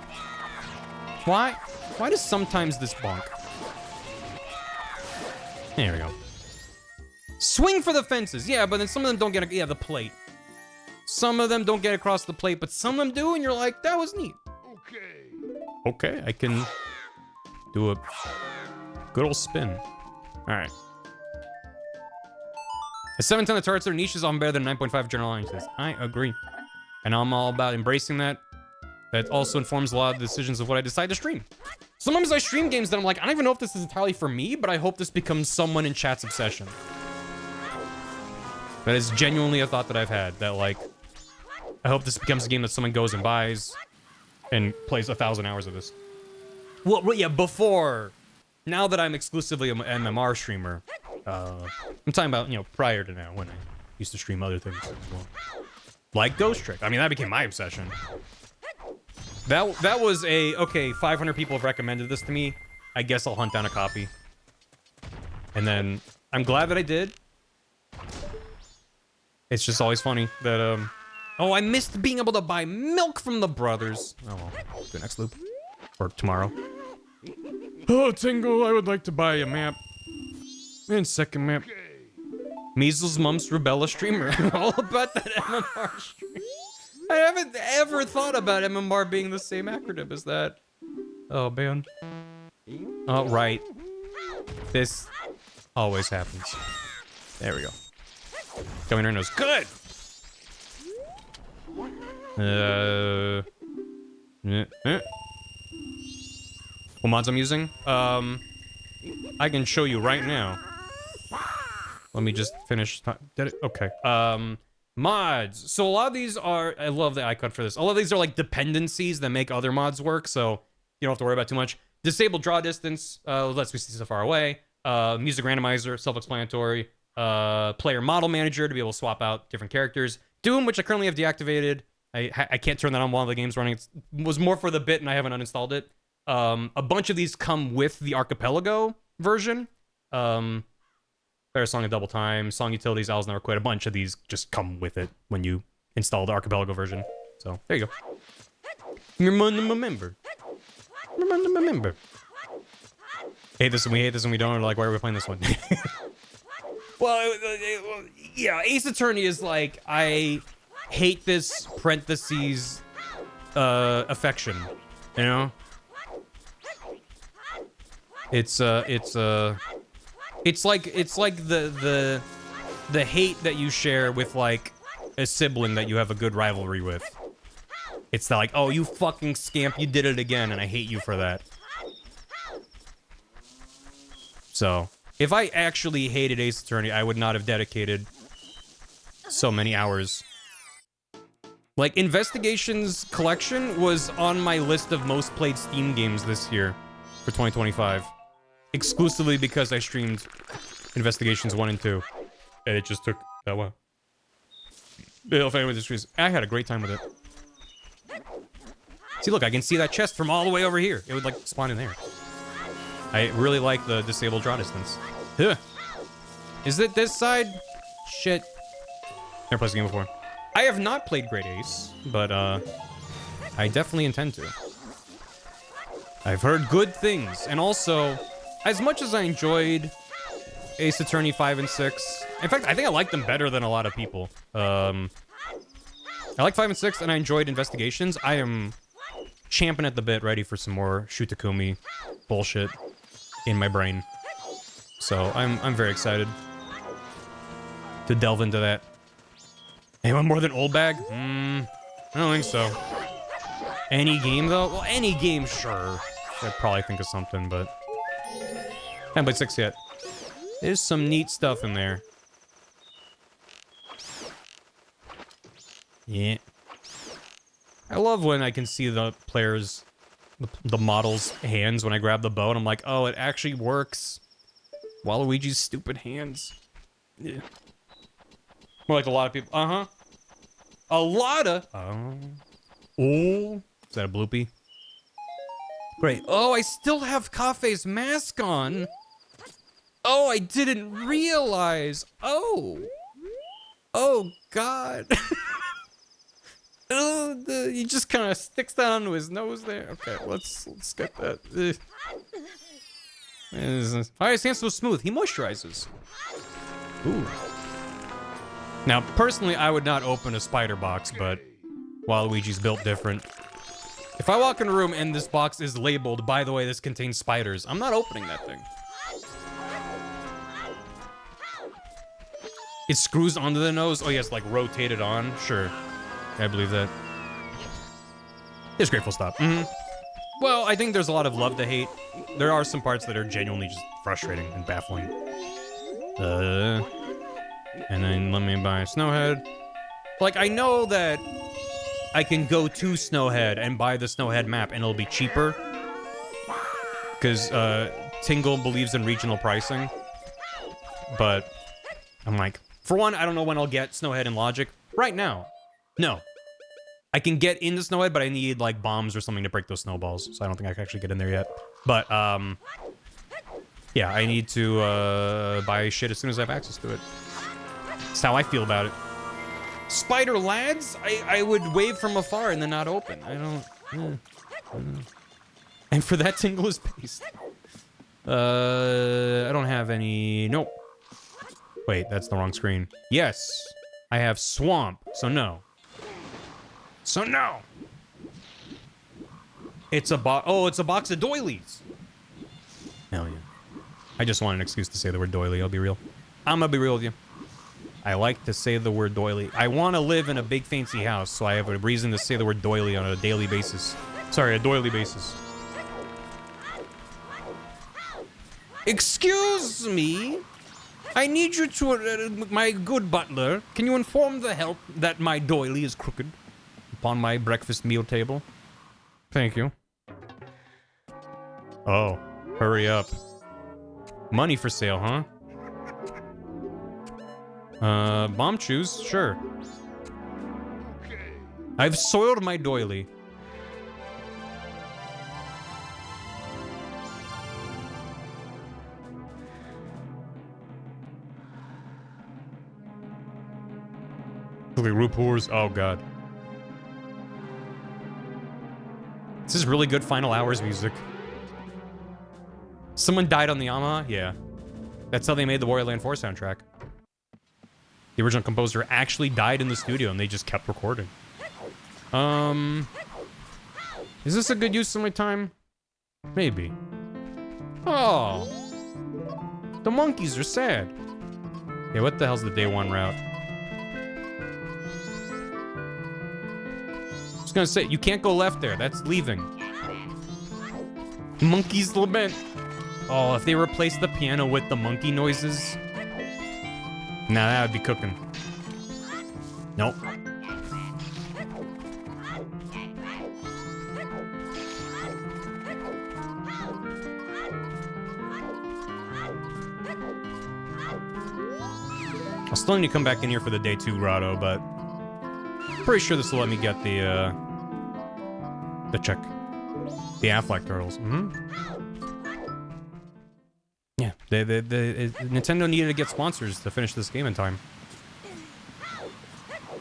Why does sometimes this bonk? There we go. Swing for the fences. Yeah, but then some of them don't get the plate. Some of them don't get across the plate, but some of them do, and you're like, that was neat. Okay, I can do a good old spin. All right. A 7-10 the turrets are niches on better than 9.5 general audiences. I agree. And I'm all about embracing that. That also informs a lot of the decisions of what I decide to stream. Sometimes I stream games that I'm like, I don't even know if this is entirely for me, but I hope this becomes someone in chat's obsession. That is genuinely a thought that I've had, that like, I hope this becomes a game that someone goes and buys and plays 1,000 hours of this. Well, yeah, before. Now that I'm exclusively an MMR streamer, I'm talking about, you know, prior to now, when I used to stream other things as well. Like Ghost Trick. I mean, that became my obsession. That was okay, 500 people have recommended this to me. I guess I'll hunt down a copy. And then, I'm glad that I did. It's just always funny that, oh, I missed being able to buy milk from the brothers. Oh, well, the next loop. Or tomorrow. Oh, Tingle, I would like to buy a map. And second map. Measles, Mumps, Rubella Streamer. All about that MMR stream. I haven't ever thought about MMR being the same acronym as that. Oh, man. Oh, right. This always happens. There we go. Coming in nose. Good! What mods I'm using? I can show you right now. Let me just finish. Did it? Okay. Mods. So a lot of these are, I love the icon for this. A lot of these are like dependencies that make other mods work, so you don't have to worry about too much. Disable draw distance, lets me see so far away. Music randomizer, self-explanatory. Player model manager to be able to swap out different characters. Doom, which I currently have deactivated. I can't turn that on while the game's running. It was more for the bit and I haven't uninstalled it. A bunch of these come with the Archipelago version. Better Song of Double Time, Song Utilities, Owls Never Quit. A bunch of these just come with it when you install the Archipelago version. So, there you go. Remember. Hate this and we don't. Or like, why are we playing this one? Well, yeah, Ace Attorney is like, I hate this parentheses affection, you know? It's like the hate that you share with like a sibling that you have a good rivalry with. It's the like, oh, you fucking scamp, you did it again, and I hate you for that. So, if I actually hated Ace Attorney, I would not have dedicated so many hours. Like, Investigations Collection was on my list of most played Steam games this year for 2025. Exclusively because I streamed Investigations 1 and 2. And it just took that while. If anyone disagrees, I had a great time with it. See, look, I can see that chest from all the way over here. It would, like, spawn in there. I really like the disabled draw distance. Huh. Is it this side? Shit. Never played this game before. I have not played Great Ace, but I definitely intend to. I've heard good things, and also, as much as I enjoyed Ace Attorney 5 and 6, in fact, I think I like them better than a lot of people. I like 5 and 6, and I enjoyed Investigations. I am champing at the bit, ready for some more Shutakumi bullshit in my brain. So I'm very excited to delve into that. Anyone more than Old Bag? I don't think so. Any game though? Well, any game, sure. I'd probably think of something, but I haven't played 6 yet. There's some neat stuff in there. Yeah. I love when I can see the players, the model's hands when I grab the bow, and I'm like, oh, it actually works. Waluigi's stupid hands. Yeah. More like a lot of people. Uh-huh. A lot of... Oh. Is that a bloopy? Great. Oh, I still have Kafei's mask on. Oh, I didn't realize. Oh. Oh, God. He just kind of sticks that onto his nose there. Okay, let's get that. Alright, his hand's so smooth. He moisturizes. Ooh. Now, personally, I would not open a spider box, but Waluigi's built different. If I walk in a room and this box is labeled, by the way, this contains spiders, I'm not opening that thing. It screws onto the nose? Oh, yes, like rotate it on? Sure. I believe that. It's Grateful Stop. Well, I think there's a lot of love to hate. There are some parts that are genuinely just frustrating and baffling. And then let me buy Snowhead. Like, I know that I can go to Snowhead and buy the Snowhead map and it'll be cheaper. Because Tingle believes in regional pricing. But I'm like, for one, I don't know when I'll get Snowhead and Logic. Right now, no. I can get into Snowhead, but I need, like, bombs or something to break those snowballs. So I don't think I can actually get in there yet. But, yeah, I need to buy shit as soon as I have access to it. That's how I feel about it. Spider Lads? I would wave from afar and then not open. I don't... And for that, Tingle is paste. I don't have any... Nope. Wait, that's the wrong screen. Yes. I have Swamp, so no. So no. It's a it's a box of doilies. Hell yeah. I just want an excuse to say the word doily, I'll be real. I'm gonna be real with you. I like to say the word doily. I want to live in a big fancy house, so I have a reason to say the word doily on a daily basis. Sorry, a doily basis. Excuse me? I need you to, my good butler, can you inform the help that my doily is crooked upon my breakfast meal table? Thank you. Oh, hurry up. Money for sale, huh? Bomb chews? Sure. I've soiled my doily. RuPaul's. Oh god. This is really good Final Hours music. Someone died on the Yamaha? Yeah. That's how they made the Warrior Land 4 soundtrack. The original composer actually died in the studio and they just kept recording. Is this a good use of my time? Maybe. Oh. The monkeys are sad. Yeah, what the hell's the day one route? I was gonna say, you can't go left there. That's leaving. Monkey's Lament. Oh, if they replace the piano with the monkey noises. Nah, that would be cooking. Nope. I'll still need to come back in here for the day 2 grotto, but pretty sure this will let me get the check. The Affleck turtles. Nintendo needed to get sponsors to finish this game in time.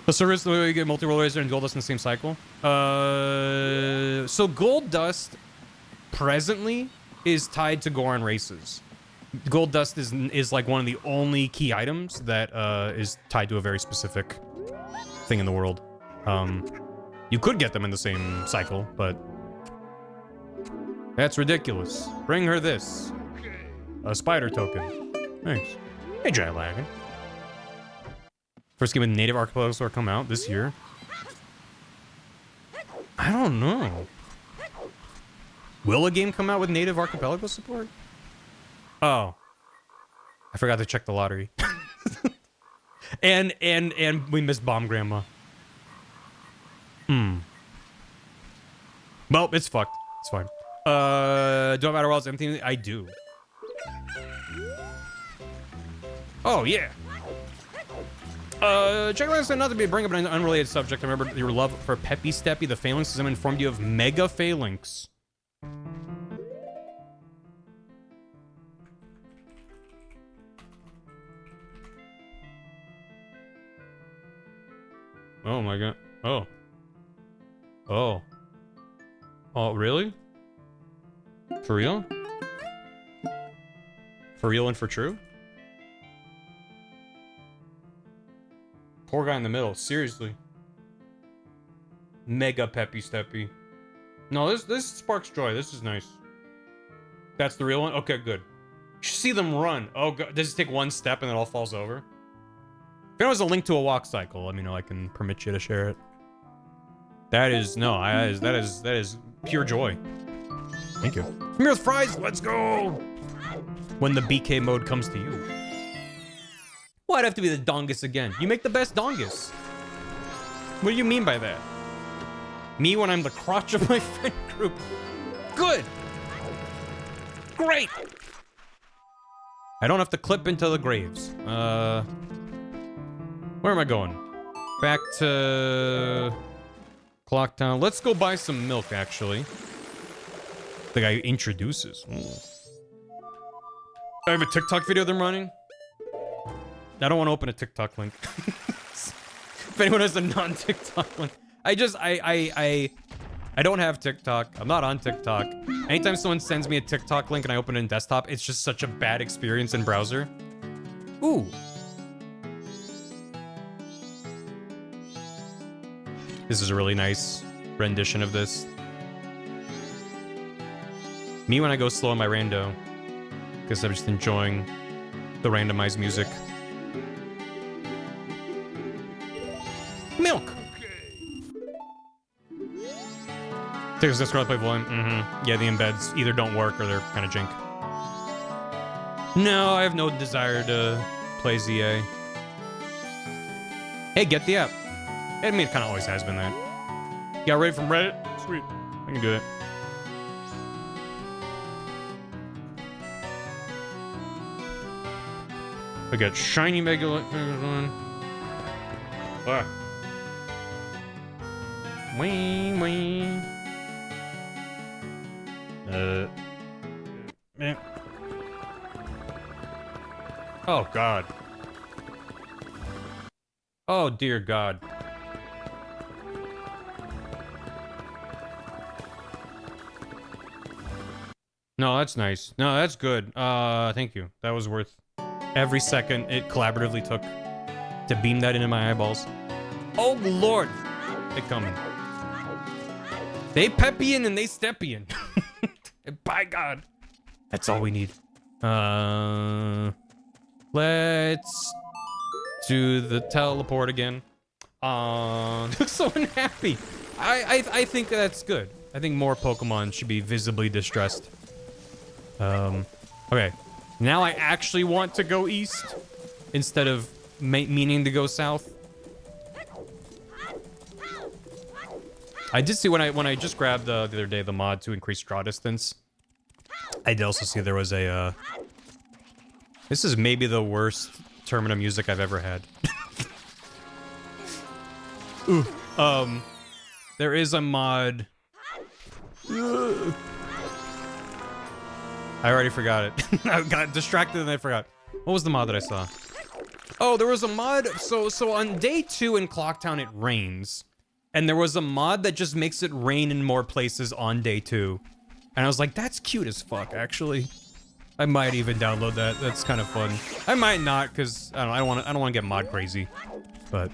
The service the way you get multi-roll razor and gold dust in the same cycle. So gold dust presently is tied to Goron races. Gold dust is like one of the only key items that is tied to a very specific thing in the world. You could get them in the same cycle, but that's ridiculous. Bring her this. A spider token. Thanks. Hey, Giant Lagging. First game with native archipelago store come out this year. I don't know. Will a game come out with native archipelago support? Oh. I forgot to check the lottery. and we missed Bomb Grandma. Well, it's fucked. It's fine. Do I matter while it's empty? I do. Oh, yeah. Check out said not to bring up an unrelated subject. I remember your love for Peppy Steppy, the Phalanx, as I'm informed you of Mega Phalanx. Oh my god. Oh. Oh. Oh, really? For real? For real and for true? Poor guy in the middle, seriously. Mega Peppy Steppy. No, this sparks joy. This is nice. That's the real one? Okay, good. You should see them run. Oh god, does it take one step and it all falls over? If there was a link to a walk cycle, let me know. I can permit you to share it. That is that is pure joy. Thank you. Come here with fries. Let's go. When the BK mode comes to you. Why'd have to be the dongus again? You make the best dongus. What do you mean by that? Me when I'm the crotch of my friend group. Good. Great. I don't have to clip into the graves. Where am I going? Back to Clocktown. Let's go buy some milk, actually. The guy introduces. I have a TikTok video of them running. I don't want to open a TikTok link. If anyone has a non-TikTok link. I don't have TikTok. I'm not on TikTok. Anytime someone sends me a TikTok link and I open it in desktop, it's just such a bad experience in browser. Ooh. This is a really nice rendition of this. Me when I go slow on my rando. Because I'm just enjoying the randomized music. Milk! Take this scroll play volume. Yeah, the embeds either don't work or they're kind of jank. No, I have no desire to play ZA. Hey, get the app. I mean, it kind of always has been that. Got ready from Reddit? Sweet. I can do it. I got shiny mega light fingers on. Ah. Wee wee. Man. Oh god. Oh dear god. No, that's nice. No, that's good. Thank you. That was worth every second it collaboratively took to beam that into my eyeballs. Oh lord. They coming. They peppian and they steppian. By God. That's all we need. Let's do the teleport again. Looks so unhappy. I think that's good. I think more Pokemon should be visibly distressed. Okay. Now I actually want to go east instead of meaning to go south. I did see when I just grabbed the other day the mod to increase draw distance. I did also see there was a this is maybe the worst Termina music I've ever had. Ooh, there is a mod. I already forgot it. I got distracted and I forgot. What was the mod that I saw? Oh, there was a mod. So on day 2 in Clocktown, it rains. And there was a mod that just makes it rain in more places on day 2. And I was like, that's cute as fuck, actually. I might even download that. That's kind of fun. I might not, because I don't want to get mod crazy. But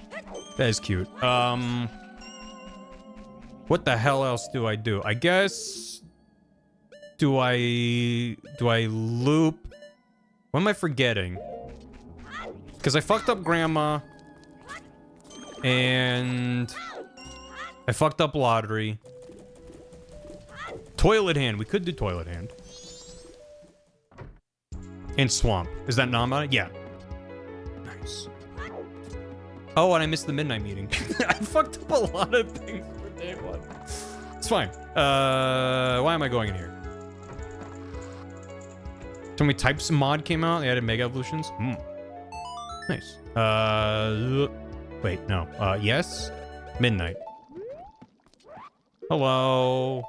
that is cute. What the hell else do I do? I guess do I loop? What am I forgetting? Because I fucked up Grandma and I fucked up Lottery. Toilet Hand. We could do Toilet Hand. And Swamp. Is that non-mod? Yeah. Nice. Oh, and I missed the midnight meeting. I fucked up a lot of things for day 1. It's fine. Why am I going in here? Tell me types mod came out. They added Mega Evolutions. Nice. Wait, no. Yes. Midnight. Hello.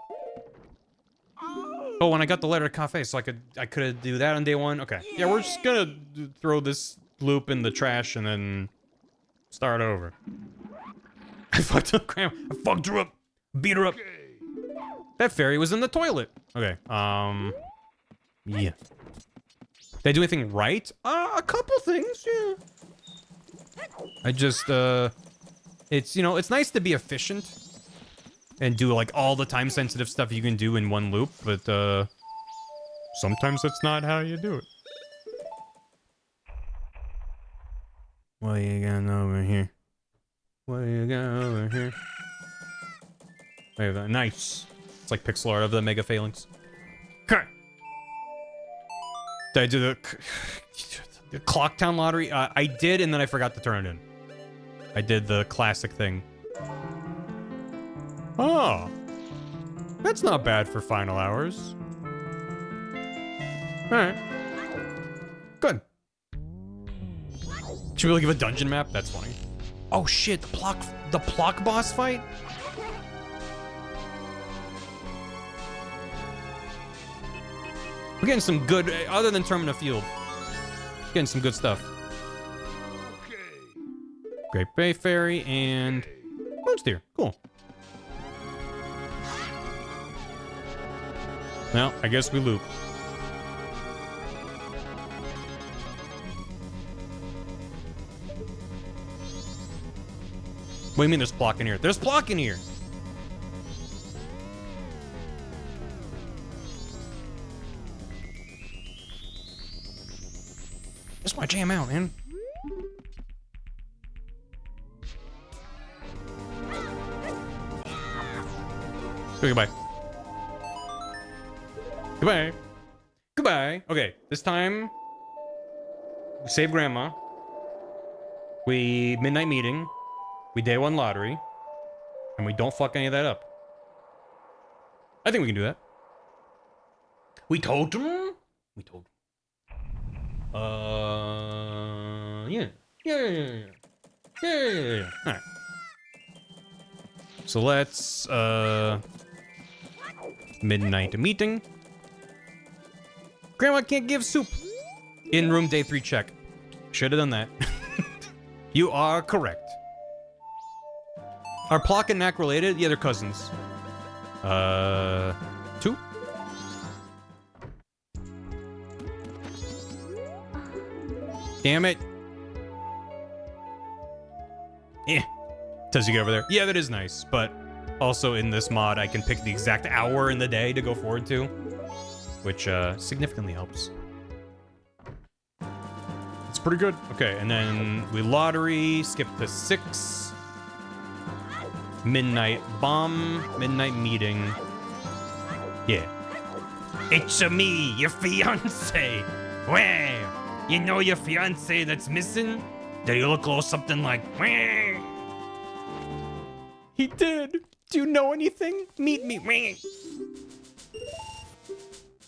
Oh, and I got the letter to cafe, so I could do that on day 1. Okay. Yeah, we're just gonna throw this loop in the trash and then start over. I fucked up Grandma. I fucked her up. Beat her up. That fairy was in the toilet. Okay. Yeah. Did I do anything right? A couple things, yeah. I just, it's, you know, it's nice to be efficient and do, like, all the time-sensitive stuff you can do in one loop, but, sometimes that's not how you do it. What you got over here? What you got over here? Wait, nice. It's like pixel art of the Mega Phalanx. Okay. Did I do the Clocktown lottery? I did, and then I forgot to turn it in. I did the classic thing. Oh. That's not bad for final hours. Alright. Good. Should we really give a dungeon map? That's funny. Oh shit, the Plock boss fight? We're getting some good, other than Termina Field. Getting some good stuff. Great Bay Fairy and Moonsteer. Cool. Well, I guess we loop. What do you mean there's Plock in here? There's Plock in here! That's my jam out, man. Goodbye. Goodbye. Goodbye. Okay, this time we save Grandma. We midnight meeting. We day 1 lottery. And we don't fuck any of that up. I think we can do that. We told him. We told him. Yeah. Alright. So let's, midnight meeting. Grandma can't give soup. In room day 3 check. Should have done that. You are correct. Are Plock and Knack related? Yeah, they're cousins. 2? Damn it. Does you get over there? Yeah, that is nice, but also in this mod, I can pick the exact hour in the day to go forward to, which significantly helps. It's pretty good. Okay, and then we lottery, skip to 6. Midnight bomb, midnight meeting. Yeah. It's me, your fiance. Wow. You know your fiance that's missing? Do you look a little something like, wah? He did. Do you know anything? Meet me. Wah.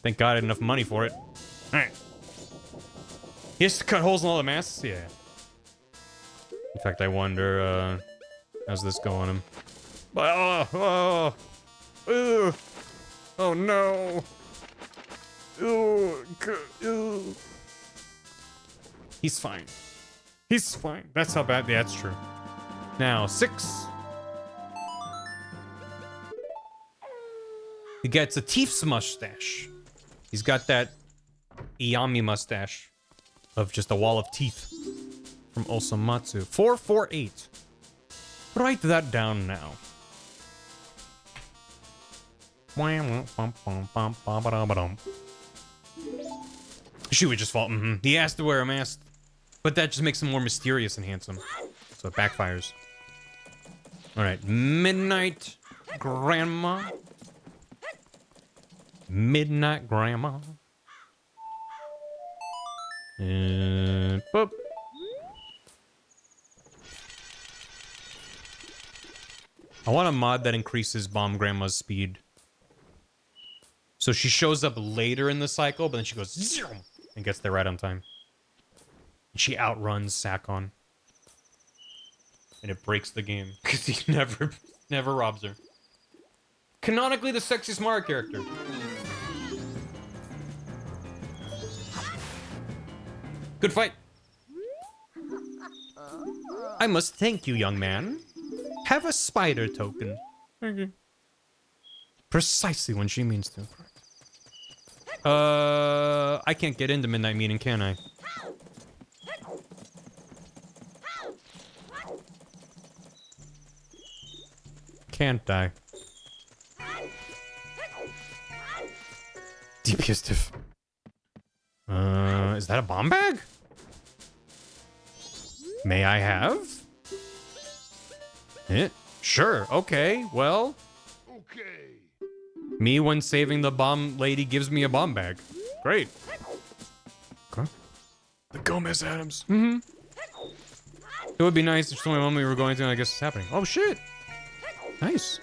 Thank God I had enough money for it. Alright. He has to cut holes in all the masks? Yeah. In fact, I wonder, how's this going him? Oh no. He's fine. He's fine. That's how bad. Yeah, that's true. Now, 6. He gets a Tief's mustache. He's got that Iyami mustache of just a wall of teeth from Osamatsu. 448. Write that down now. She would just fall. He has to wear a mask, but that just makes him more mysterious and handsome. So it backfires. All right, Midnight Grandma. Midnight Grandma. And boop. I want a mod that increases Bomb Grandma's speed. So she shows up later in the cycle, but then she goes zoom and gets there right on time. She outruns Sakon. And it breaks the game because he never robs her. Canonically the sexiest Mario character. Good fight. I must thank you, young man. Have a spider token. Thank you. Precisely when she means to. I can't get into Midnight Meeting, can I? Can't I? DPS stiff. Is that a bomb bag? May I have? Sure, okay, well. Okay. Me when saving the bomb lady gives me a bomb bag. Great. Okay. The Gomez Adams. It would be nice if someone told me we were going to, and I guess it's happening. Oh shit. Nice.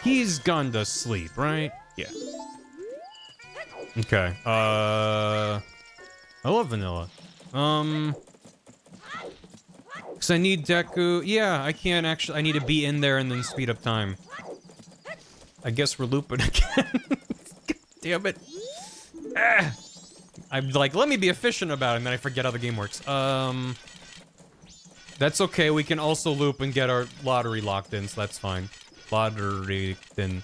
He's gone to sleep, right? Yeah. Okay. I love vanilla. Cause I need Deku. Yeah, I can't actually. I need to be in there and then speed up time. I guess we're looping again. God damn it. I'm like, let me be efficient about it, and then I forget how the game works. That's okay. We can also loop and get our lottery locked in, so that's fine. Lottery in.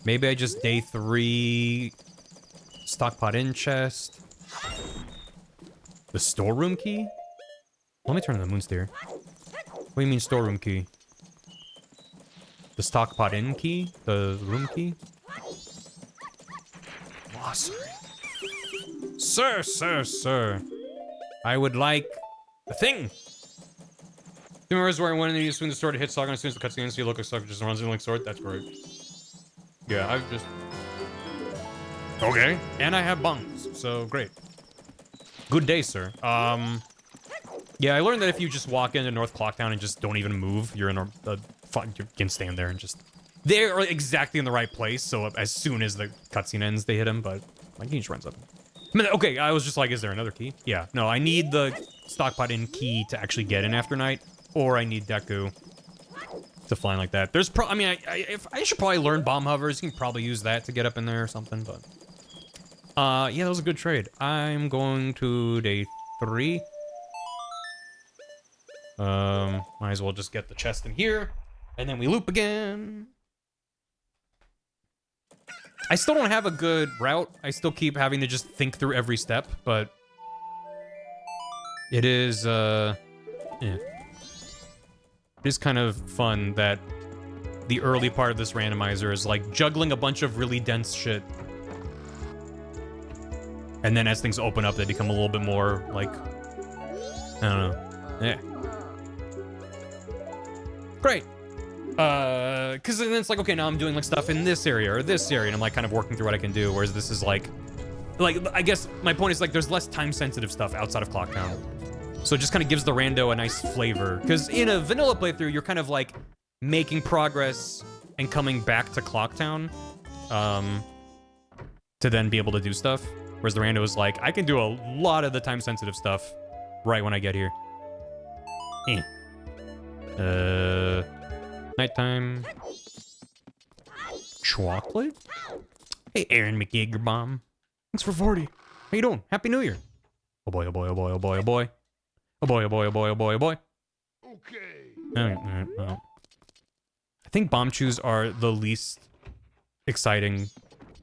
Maybe I just day 3 stockpot in chest. The storeroom key? Let me turn on the moonsteer. What do you mean storeroom key? The stockpot in key? The room key? Glossary. Sir. I would like a thing. Remember where I went and you swing the sword to hit Saga, and as soon as the cutscene ends, you look like Saga just runs in like sword? That's great. Yeah, I've just... Okay. And I have bungs, so great. Good day, sir. Yeah, I learned that if you just walk into North Clocktown and just don't even move, you're in a you can stand there and just... They're exactly in the right place, so as soon as the cutscene ends, they hit him, but my key just runs up. I mean, okay, I was just like, is there another key? Yeah, no, I need the stockpot in key to actually get in after night, or I need Deku to fly like that. There's I mean, I should probably learn bomb hovers. You can probably use that to get up in there or something, but... yeah, that was a good trade. I'm going to day 3. Might as well just get the chest in here, and then we loop again. I still don't have a good route. I still keep having to just think through every step, but... It is, yeah. It is kind of fun that the early part of this randomizer is like juggling a bunch of really dense shit. And then as things open up, they become a little bit more, like, I don't know. Yeah. Great. Because then it's like, okay, now I'm doing, like, stuff in this area or this area, and I'm, like, kind of working through what I can do, whereas this is, like, I guess my point is, like, there's less time-sensitive stuff outside of Clocktown. So it just kind of gives the rando a nice flavor. Because in a vanilla playthrough, you're kind of, like, making progress and coming back to Clocktown, to then be able to do stuff. Whereas the rando is like, I can do a lot of the time-sensitive stuff right when I get here. Nighttime. Chocolate? Hey, Aaron McGeegerbaum. Thanks for 40. How you doing? Happy New Year. Oh boy, oh boy, oh boy, oh boy, oh boy. Oh boy, oh boy, oh boy, oh boy, oh boy. Okay. Well. I think bomb chews are the least exciting,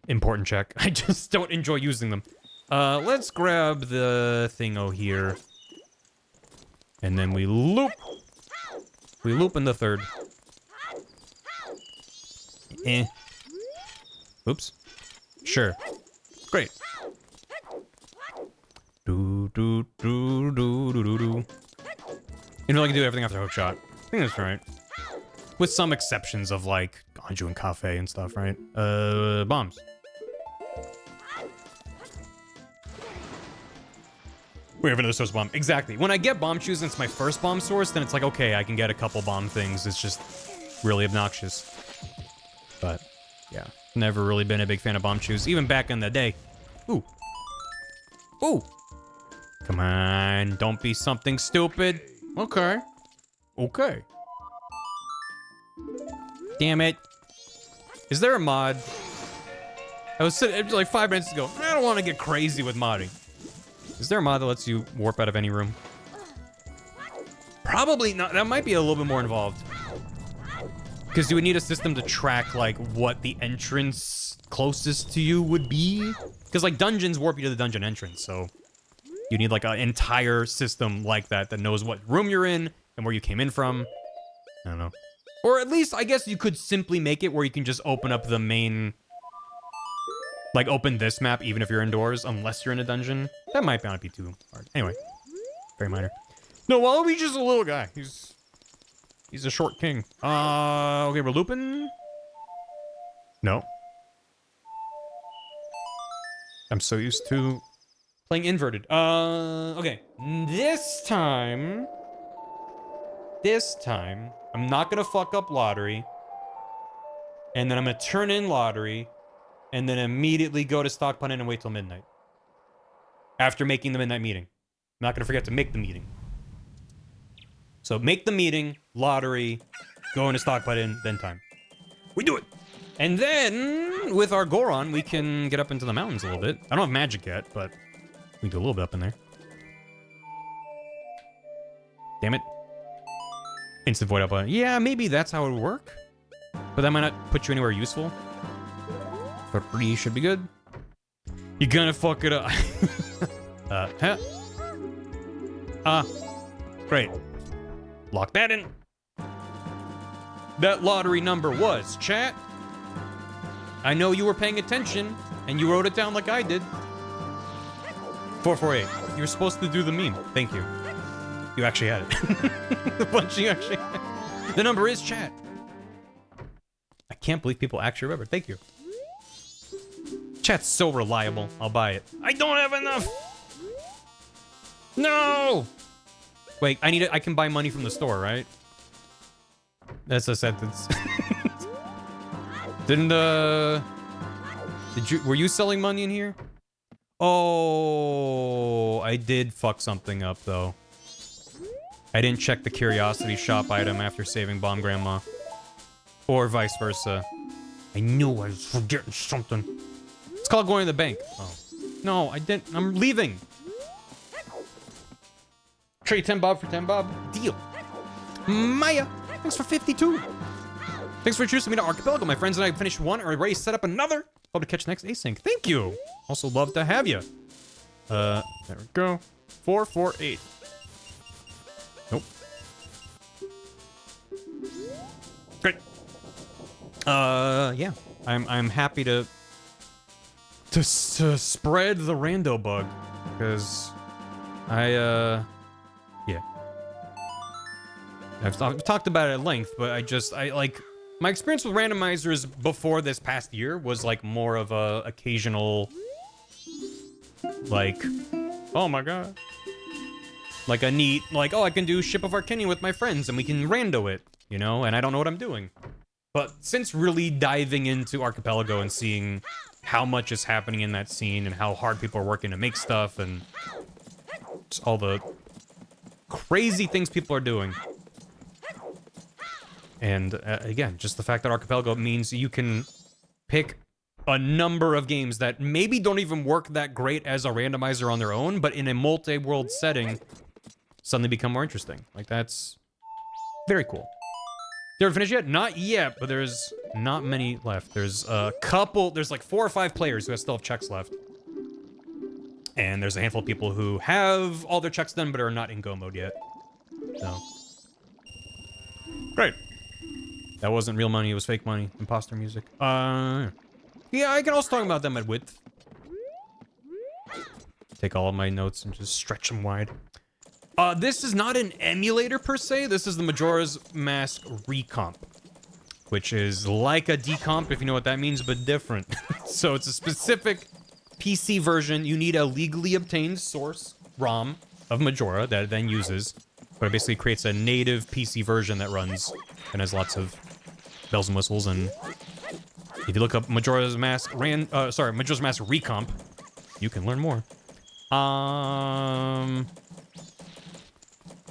important check. I just don't enjoy using them. Let's grab the thingo here. And then we loop. We loop in the third. Oops. Sure. Great. Do do do do do do do. You know, I can do everything after hook shot. I think that's right. With some exceptions of like Ganju and Cafe and stuff, right? Bombs. We have another source bomb. Exactly. When I get bomb chews and it's my first bomb source, then it's like, okay, I can get a couple bomb things. It's just really obnoxious. But, yeah. Never really been a big fan of bomb chews, even back in the day. Ooh. Ooh. Come on. Don't be something stupid. Okay. Okay. Damn it. Is there a mod? I was sitting like 5 minutes ago. I don't want to get crazy with modding. Is there a mod that lets you warp out of any room? Probably not. That might be a little bit more involved. Because you would need a system to track, like, what the entrance closest to you would be. Because, like, dungeons warp you to the dungeon entrance, so... You need, like, an entire system like that that knows what room you're in and where you came in from. I don't know. Or at least, I guess you could simply make it where you can just open up the main... Like, open this map even if you're indoors, unless you're in a dungeon. That might not be too hard. Anyway. Very minor. No, Waluigi's a little guy. He's a short king. Okay, we're looping? No. I'm so used to playing inverted. Okay. This time, I'm not gonna fuck up lottery. And then I'm gonna turn in lottery. And then immediately go to stock pun in and wait till midnight. After making the midnight meeting. I'm not gonna forget to make the meeting. So make the meeting, lottery, go into stock put in, then time. We do it! And then, with our Goron, we can get up into the mountains a little bit. I don't have magic yet, but we can do a little bit up in there. Damn it. Instant void up on it. Yeah, maybe that's how it would work. But that might not put you anywhere useful. But free should be good. You're gonna fuck it up. Great. Lock that in. That lottery number was, chat. I know you were paying attention, and you wrote it down like I did. 448. You were supposed to do the meme. Thank you. You actually had it. The bunch you actually had. The number is, chat. I can't believe people actually remember. Thank you. Chat's so reliable. I'll buy it. I don't have enough. No. Wait, I can buy money from the store, right? That's a sentence. Were you selling money in here? Oh, I did fuck something up though. I didn't check the curiosity shop item after saving Bomb Grandma. Or vice versa. I knew I was forgetting something. It's called going to the bank. Oh. No, I didn't. I'm leaving. Trade 10 bob for 10 bob. Deal. Maya, thanks for 52. Thanks for introducing me to Archipelago. My friends and I finished one, are ready to set up another. Hope to catch next async. Thank you. Also love to have you. There we go. 448. Nope. Great. Yeah. I'm happy to spread the rando bug, because yeah. I've talked about it at length, but I like my experience with randomizers before this past year was like more of a occasional, like, oh my god, like a neat, like, oh, I can do Ship of Arcanium with my friends and we can rando it, you know, and I don't know what I'm doing. But since really diving into Archipelago and seeing how much is happening in that scene and how hard people are working to make stuff and just all the crazy things people are doing. And again, just the fact that Archipelago means you can pick a number of games that maybe don't even work that great as a randomizer on their own, but in a multi-world setting, suddenly become more interesting. Like, that's very cool. Did you finish yet? Not yet, but there's not many left. There's a couple, there's like 4 or 5 players who still have checks left. And there's a handful of people who have all their checks done, but are not in go mode yet. So. Great. That wasn't real money, it was fake money. Imposter music. Yeah, I can also talk about them at width. Take all of my notes and just stretch them wide. This is not an emulator per se. This is the Majora's Mask recomp, which is like a decomp, if you know what that means, but different. So it's a specific PC version. You need a legally obtained source ROM of Majora that it then uses, but it basically creates a native PC version that runs and has lots of bells and whistles. And if you look up Majora's Mask Majora's Mask recomp, you can learn more.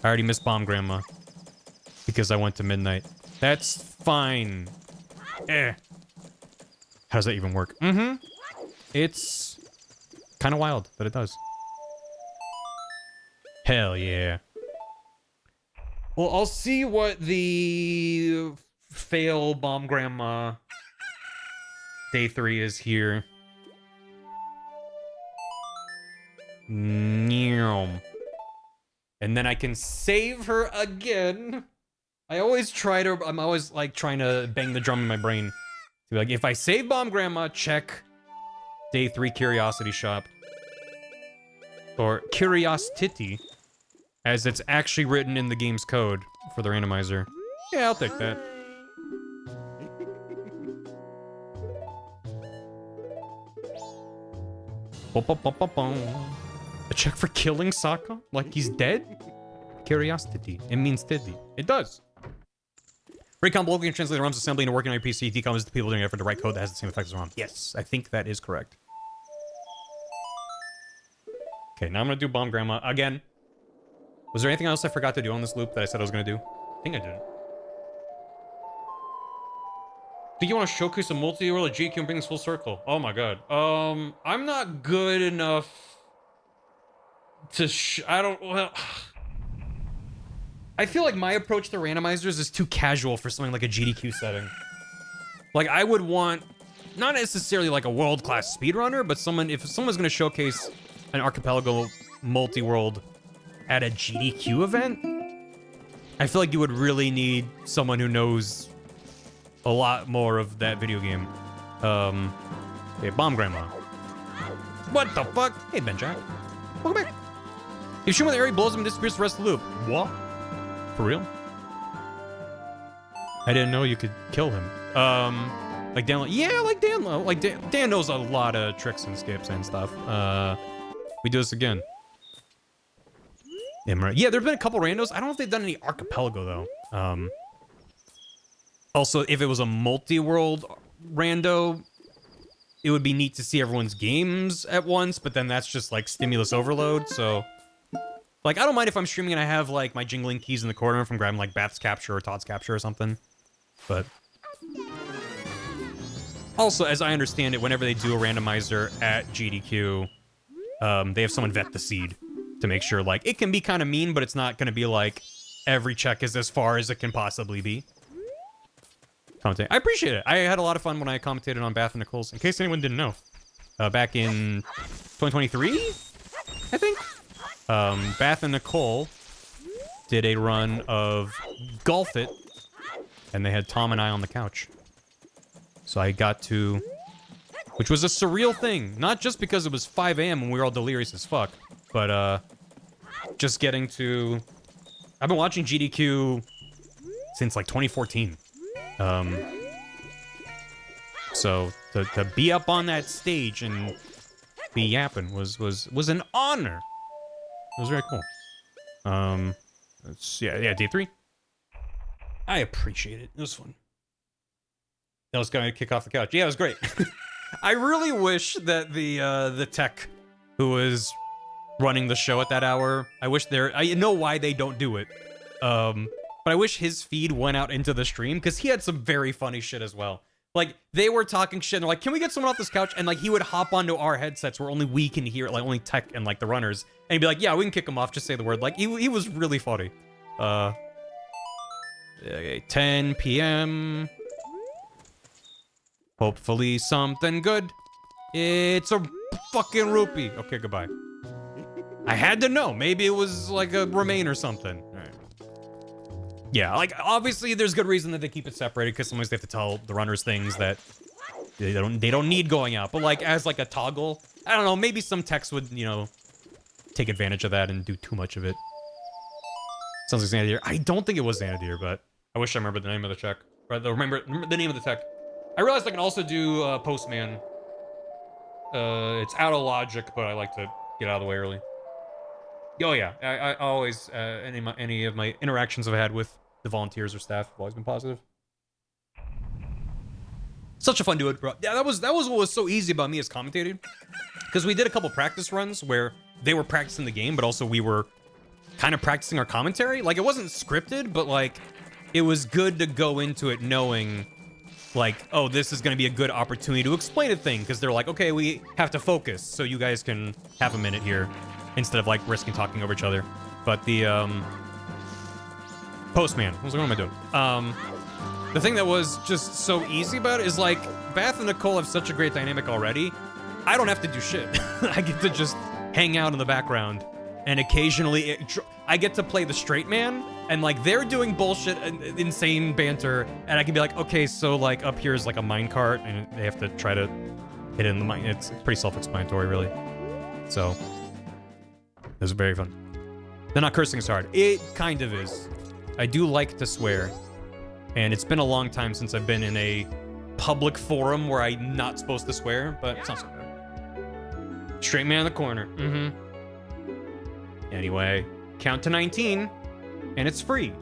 I already missed Bomb Grandma because I went to midnight. That's fine. How does that even work? It's kind of wild, but it does. Hell yeah. Well, I'll see what the fail Bomb Grandma Day 3 is here. And then I can save her again. I'm always like trying to bang the drum in my brain. To be like, if I save Bomb Grandma, check Day 3 Curiosity Shop. Or Curiosity, as it's actually written in the game's code for the randomizer. Yeah, I'll take that. A check for killing Sokka? Like he's dead? Curiosity. It means titty. It does. Recomp locally can translate the ROM's assembly into working on your PC. Decomp is the people doing an effort to write code that has the same effect as ROM. Yes, I think that is correct. Okay, now I'm gonna do Bomb Grandma again. Was there anything else I forgot to do on this loop that I said I was gonna do? I think I did. Think you want to showcase a multi-world GQ and bring this full circle? Oh my god. I'm not good enough to I feel like my approach to randomizers is too casual for something like a GDQ setting. Like, I would want, not necessarily like a world-class speedrunner, but if someone's gonna showcase an archipelago multi-world at a GDQ event, I feel like you would really need someone who knows a lot more of that video game. Okay, Bomb Grandma. What the fuck? Hey, Ben Jack. Welcome back. If Shuma the area blows him and disappears the rest of the loop. What? For real? I didn't know you could kill him. Like Dan, yeah, like Dan, Dan knows a lot of tricks and skips and stuff. We do this again. Yeah, there've been a couple randos. I don't know if they've done any archipelago though. Also, if it was a multi-world rando, it would be neat to see everyone's games at once, but then that's just like stimulus overload, so... Like, I don't mind if I'm streaming and I have like my jingling keys in the corner from grabbing like Bath's capture or Todd's capture or something, but... Also, as I understand it, whenever they do a randomizer at GDQ, they have someone vet the seed to make sure, like, it can be kind of mean, but it's not going to be like every check is as far as it can possibly be. Commentate. I appreciate it. I had a lot of fun when I commentated on Bath and Nicole's. In case anyone didn't know, back in 2023, I think, Bath and Nicole did a run of Golf It, and they had Tom and I on the couch. So I got to, which was a surreal thing, not just because it was 5 a.m. and we were all delirious as fuck, but just getting to, I've been watching GDQ since like 2014. So to be up on that stage and be yapping was an honor. It was very cool. Yeah, day 3. I appreciate it. It was fun. That was gonna kick off the couch. Yeah, it was great. I really wish that the tech who was running the show at that hour, I know why they don't do it. But I wish his feed went out into the stream, because he had some very funny shit as well. Like, they were talking shit, and they're like, can we get someone off this couch? And, like, he would hop onto our headsets where only we can hear it, like, only tech and, like, the runners. And he'd be like, yeah, we can kick him off, just say the word. Like, he was really funny. 10 p.m. Hopefully something good. It's a fucking rupee. Okay, goodbye. I had to know. Maybe it was, like, a remain or something. All right. Yeah, like, obviously there's good reason that they keep it separated, because sometimes they have to tell the runners things that they don't need going out. But, like, as, like, a toggle, I don't know, maybe some techs would, you know, take advantage of that and do too much of it. Sounds like Xanadir. I don't think it was Xanadir, but I wish I remembered the name of the check. Or remember the name of the tech. I realized I can also do Postman. It's out of logic, but I like to get out of the way early. Oh yeah, I always any of my interactions I've had with the volunteers or staff have always been positive. Such a fun dude, bro. Yeah, that was what was so easy about me as commentating, because we did a couple practice runs where they were practicing the game, but also we were kind of practicing our commentary. Like, it wasn't scripted, but like it was good to go into it knowing, like, oh, this is going to be a good opportunity to explain a thing, because they're like, okay, we have to focus, so you guys can have a minute here, instead of, like, risking talking over each other. But the, Postman, what am I doing? The thing that was just so easy about it is, like, Bath and Nicole have such a great dynamic already. I don't have to do shit. I get to just hang out in the background, and occasionally I get to play the straight man, and, like, they're doing bullshit and insane banter, and I can be like, okay, so, like, up here is, like, a minecart, and they have to try to hit it in the mine. It's pretty self-explanatory, really. So, it was very fun. They're not cursing as hard. It kind of is. I do like to swear, and it's been a long time since I've been in a public forum where I'm not supposed to swear, but it's not so bad. Straight man in the corner. Mm-hmm. Anyway, count to 19, and it's free.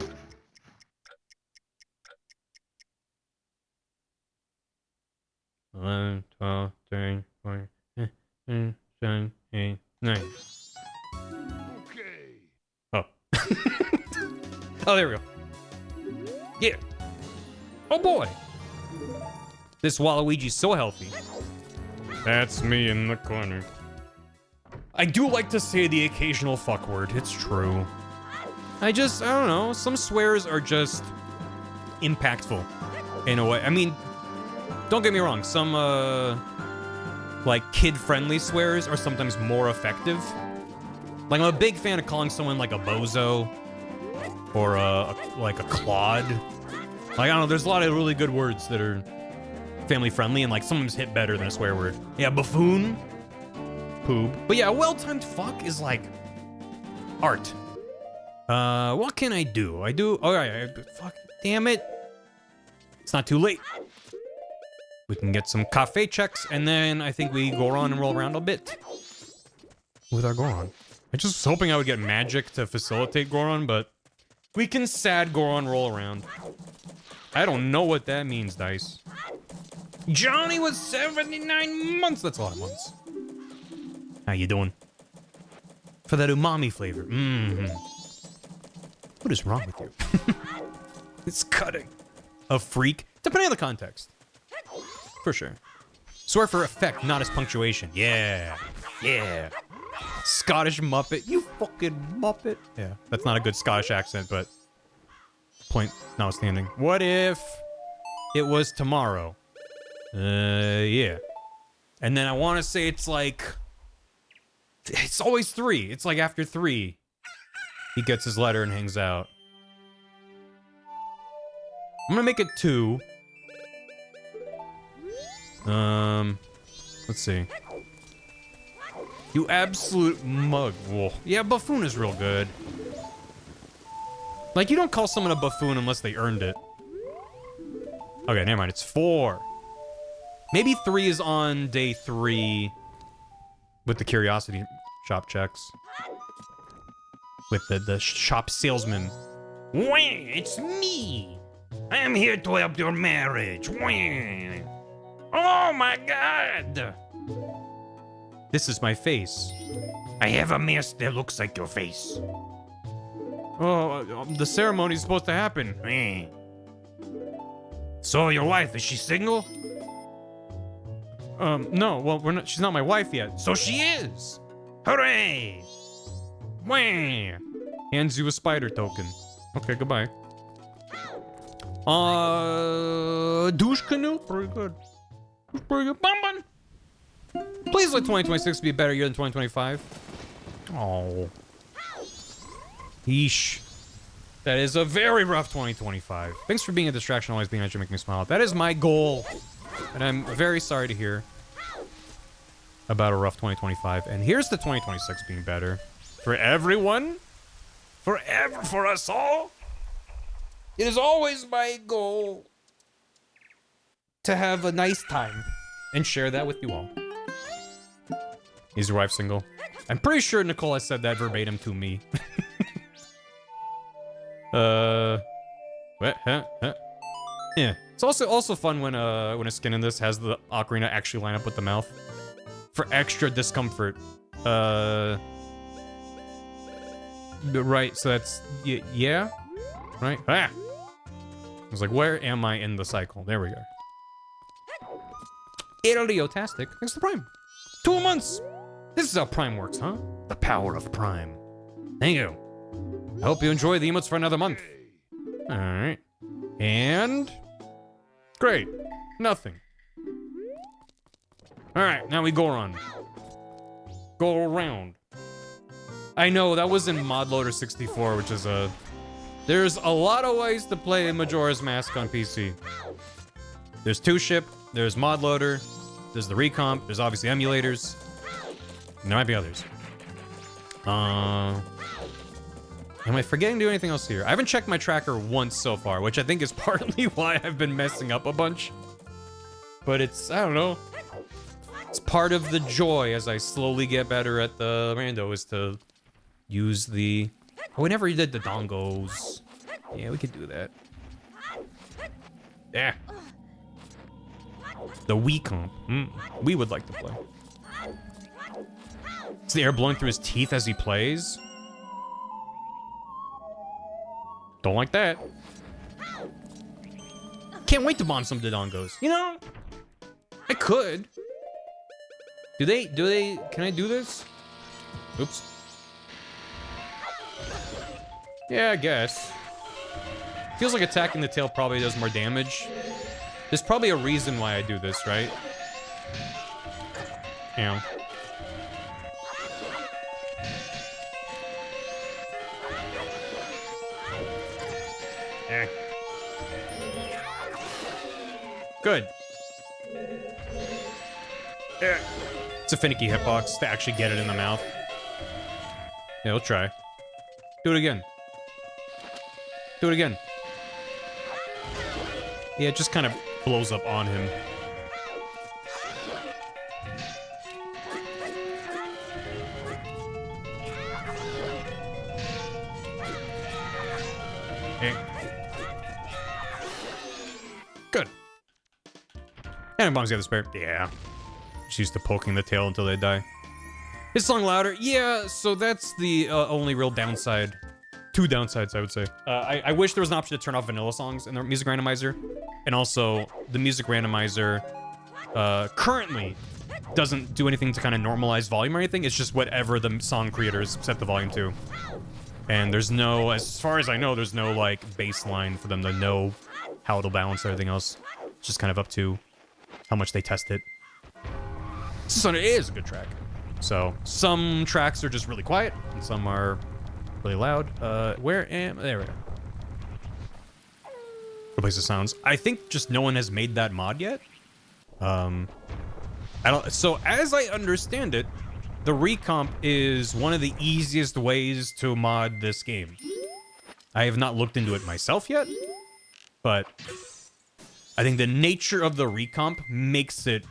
11, 12, 13, 14, 15, 16, 17, 18, 19. Oh. Oh, there we go. Yeah. Oh boy. This Waluigi's so healthy. That's me in the corner. I do like to say the occasional fuck word. It's true. I don't know. Some swears are just impactful in a way. I mean, don't get me wrong. Some, like, kid-friendly swears are sometimes more effective. Like, I'm a big fan of calling someone, like, a bozo or, like, a clod. Like, I don't know, there's a lot of really good words that are family-friendly and, like, sometimes hit better than a swear word. Yeah, buffoon. Poop. But yeah, a well-timed fuck is, like, art. What can I do? Oh, yeah, fuck, damn it. It's not too late. We can get some cafe checks, and then I think we go around and roll around a bit with our Goron. I just was hoping I would get magic to facilitate Goron, but we can sad Goron roll around. I don't know what that means, Dice. Johnny was 79 months. That's a lot of months. How you doing? For that umami flavor. Mm-hmm. What is wrong with you? It's cutting. A freak? Depending on the context. For sure. Swear for effect, not as punctuation. Yeah. Yeah. Scottish Muppet. You fucking Muppet. Yeah, that's not a good Scottish accent, but point notwithstanding. What if it was tomorrow? Yeah. And then I want to say it's like... It's always 3. It's like after 3. He gets his letter and hangs out. I'm gonna make it 2. Let's see. You absolute mug. Whoa. Yeah, buffoon is real good. Like, you don't call someone a buffoon unless they earned it. Okay, never mind. It's 4. Maybe 3 is on day 3 with the curiosity shop checks. With the shop salesman. Wah, it's me. I'm here to help your marriage. Wah. Oh my god. This is my face. I have a mask that looks like your face. Oh, the ceremony's supposed to happen. So your wife, is she single? No, well, she's not my wife yet. So she is! Hooray! Wah! Hands you a spider token. Okay, goodbye. Douche canoe? Pretty good. Pretty good. Bum bum! Please let 2026 be a better year than 2025. Oh. Yeesh. That is a very rough 2025. Thanks for being a distraction, always being to make me smile. That is my goal. And I'm very sorry to hear about a rough 2025. And here's the 2026 being better. For everyone. Forever. For us all. It is always my goal to have a nice time and share that with you all. Is your wife single? I'm pretty sure Nicole has said that verbatim to me. What? Huh? Yeah. It's also fun when a skin in this has the ocarina actually line up with the mouth for extra discomfort. Right. So that's yeah. Right. Ah. I was like, where am I in the cycle? There we go. Italy-tastic. Thanks to Prime. 2 months. This is how Prime works, huh? The power of Prime. Thank you. I hope you enjoy the emotes for another month. Alright. And... great. Nothing. Alright, now we go around. Go around. I know, that was in Mod Loader 64, which is a... There's a lot of ways to play Majora's Mask on PC. There's 2-ship, there's Mod Loader, there's the recomp, there's obviously emulators. And there might be others. Am I forgetting to do anything else here? I haven't checked my tracker once so far, which I think is partly why I've been messing up a bunch. But it's, I don't know. It's part of the joy as I slowly get better at the rando is to use the... Oh, we never did the dongos. Yeah, we could do that. Yeah. The wah-lcome. We would like to play. Is the air blowing through his teeth as he plays? Don't like that. Can't wait to bomb some Dodongos. You know, I could. Do they, can I do this? Oops. Yeah, I guess. Feels like attacking the tail probably does more damage. There's probably a reason why I do this, right? Yeah. Good. It's a finicky hitbox to actually get it in the mouth. Yeah, we'll try. Do it again. Do it again. Yeah, it just kind of blows up on him. Good. And it bombs the other spare. Yeah. She's used to poking the tail until they die. His song louder. Yeah, so that's the only real downside. 2 downsides, I would say. I wish there was an option to turn off vanilla songs in the music randomizer. And also, the music randomizer currently doesn't do anything to kind of normalize volume or anything. It's just whatever the song creators set the volume to. And there's no, as far as I know, there's no, like, baseline for them to know how it'll balance everything else. It's just kind of up to how much they test it. This one is a good track. So, some tracks are just really quiet, and some are really loud. There we go. Replace the sounds. I think just no one has made that mod yet. So, as I understand it, the recomp is one of the easiest ways to mod this game. I have not looked into it myself yet, but I think the nature of the recomp makes it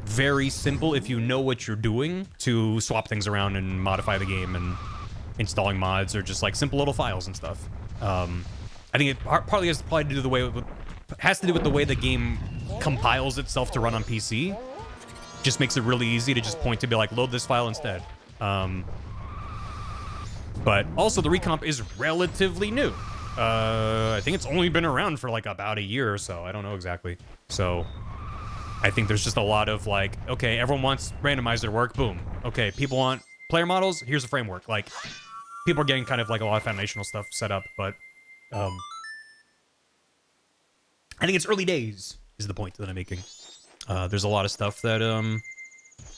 very simple if you know what you're doing to swap things around and modify the game and installing mods or just like simple little files and stuff. I think it partly has to do with the way the game compiles itself to run on PC. Just makes it really easy to just point to be like, load this file instead. But also the recomp is relatively new. I think it's only been around for like about a year or so. I don't know exactly. So I think there's just a lot of like, okay, everyone wants randomizer to work, boom. Okay, people want player models, here's a framework. Like, people are getting kind of like a lot of foundational stuff set up, but I think it's early days is the point that I'm making. There's a lot of stuff that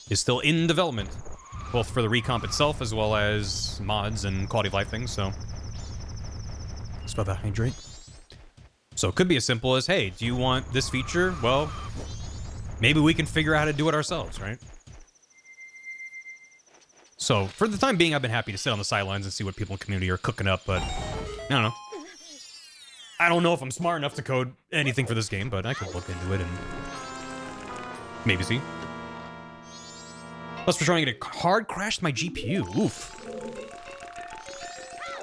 is still in development, both for the recomp itself as well as mods and quality of life things, so let's about to hydrate. So it could be as simple as, hey, do you want this feature? Well, maybe we can figure out how to do it ourselves, right? So for the time being, I've been happy to sit on the sidelines and see what people in the community are cooking up, but I don't know. I don't know if I'm smart enough to code anything for this game, but I can look into it and maybe see. Plus, we're trying to get a hard crashed my GPU. Oof.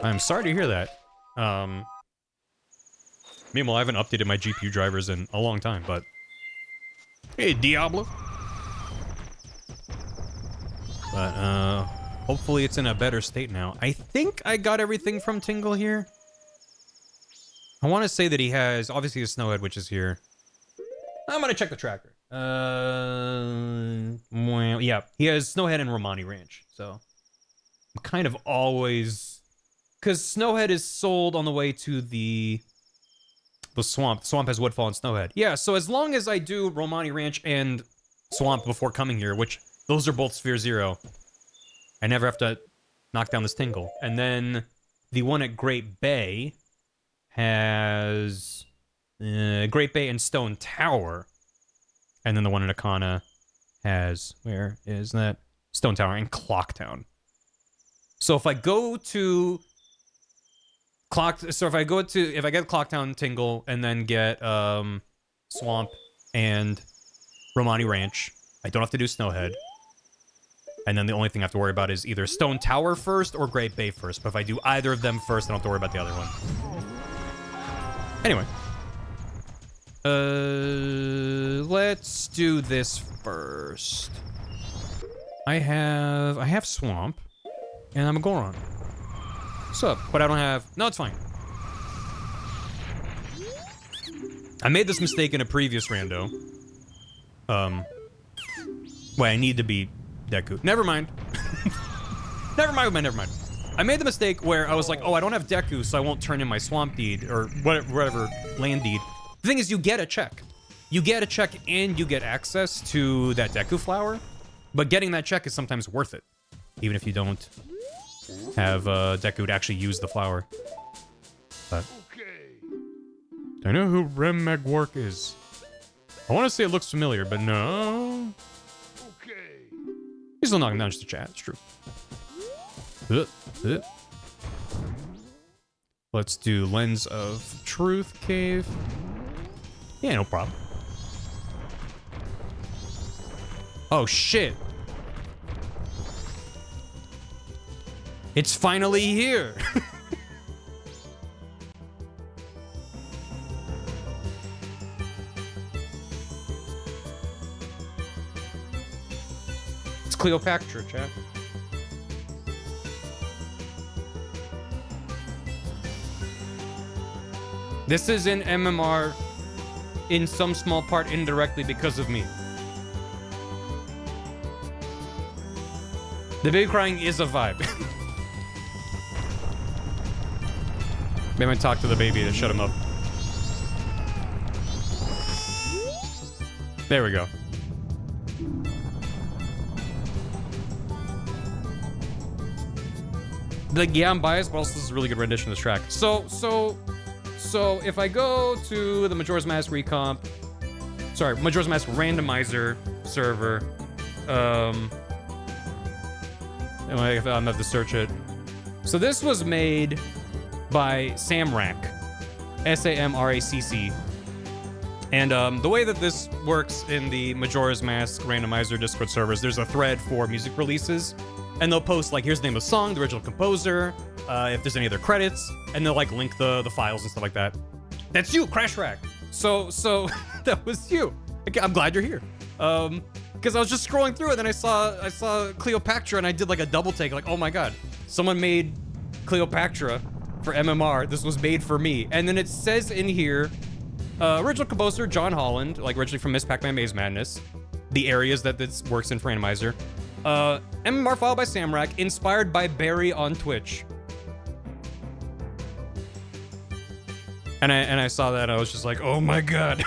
I'm sorry to hear that. Meanwhile, I haven't updated my GPU drivers in a long time, but... Hey, Diablo! But, hopefully it's in a better state now. I think I got everything from Tingle here. I want to say that he has... Obviously, his Snowhead, which is here. I'm gonna check the tracker. Well, yeah. He has Snowhead and Romani Ranch, so... I'm kind of always... Because Snowhead is sold on the way to the swamp. The swamp has Woodfall and Snowhead. Yeah, so as long as I do Romani Ranch and Swamp before coming here, which those are both Sphere Zero, I never have to knock down this Tingle. And then the one at Great Bay has Great Bay and Stone Tower. And then the one in Akana has, where is that? Stone Tower and Clocktown. So if I go to... if I get Clocktown Tingle and then get Swamp and Romani Ranch, I don't have to do Snowhead. And then the only thing I have to worry about is either Stone Tower first or Great Bay first. But if I do either of them first, I don't have to worry about the other one. Anyway. Let's do this first. I have Swamp, and I'm a Goron. What's up? But I don't have... No, it's fine. I made this mistake in a previous rando. Wait, I need to be Deku. Never mind. Never mind. I made the mistake where I was like, oh, I don't have Deku, so I won't turn in my Swamp Deed, or whatever land deed. The thing is, you get a check. You get a check and you get access to that Deku flower, but getting that check is sometimes worth it, even if you don't have Deku to actually use the flower. But do I know who Rem Magwark is? I want to say it looks familiar, but no. He's still knocking down just the chat. It's true. Let's do Lens of Truth Cave. Yeah, no problem. Oh shit. It's finally here. It's Cleopatra, chat. This is in MMR in some small part indirectly because of me. The baby crying is a vibe. Maybe I talk to the baby to shut him up. There we go. Like, yeah, I'm biased, but also this is a really good rendition of this track. So if I go to the Majora's Mask recomp, sorry, Majora's Mask randomizer server, I'm gonna have to search it. So this was made by Samrac, S-A-M-R-A-C-C. And the way that this works in the Majora's Mask randomizer Discord servers, there's a thread for music releases, and they'll post like, here's the name of the song, the original composer, if there's any other credits, and they'll like link the files and stuff like that. That's you, Crash Rack. So that was you. I'm glad you're here. Because I was just scrolling through it, and I saw Cleopatra, and I did like a double take, like, oh my god, someone made Cleopatra for MMR. This was made for me. And then it says in here, Original composer, John Holland, like originally from Miss Pac-Man Maze Madness. The areas that this works in for Randomizer. MMR filed by Samrak, inspired by Barry on Twitch. And I saw that, I was just like, oh my god.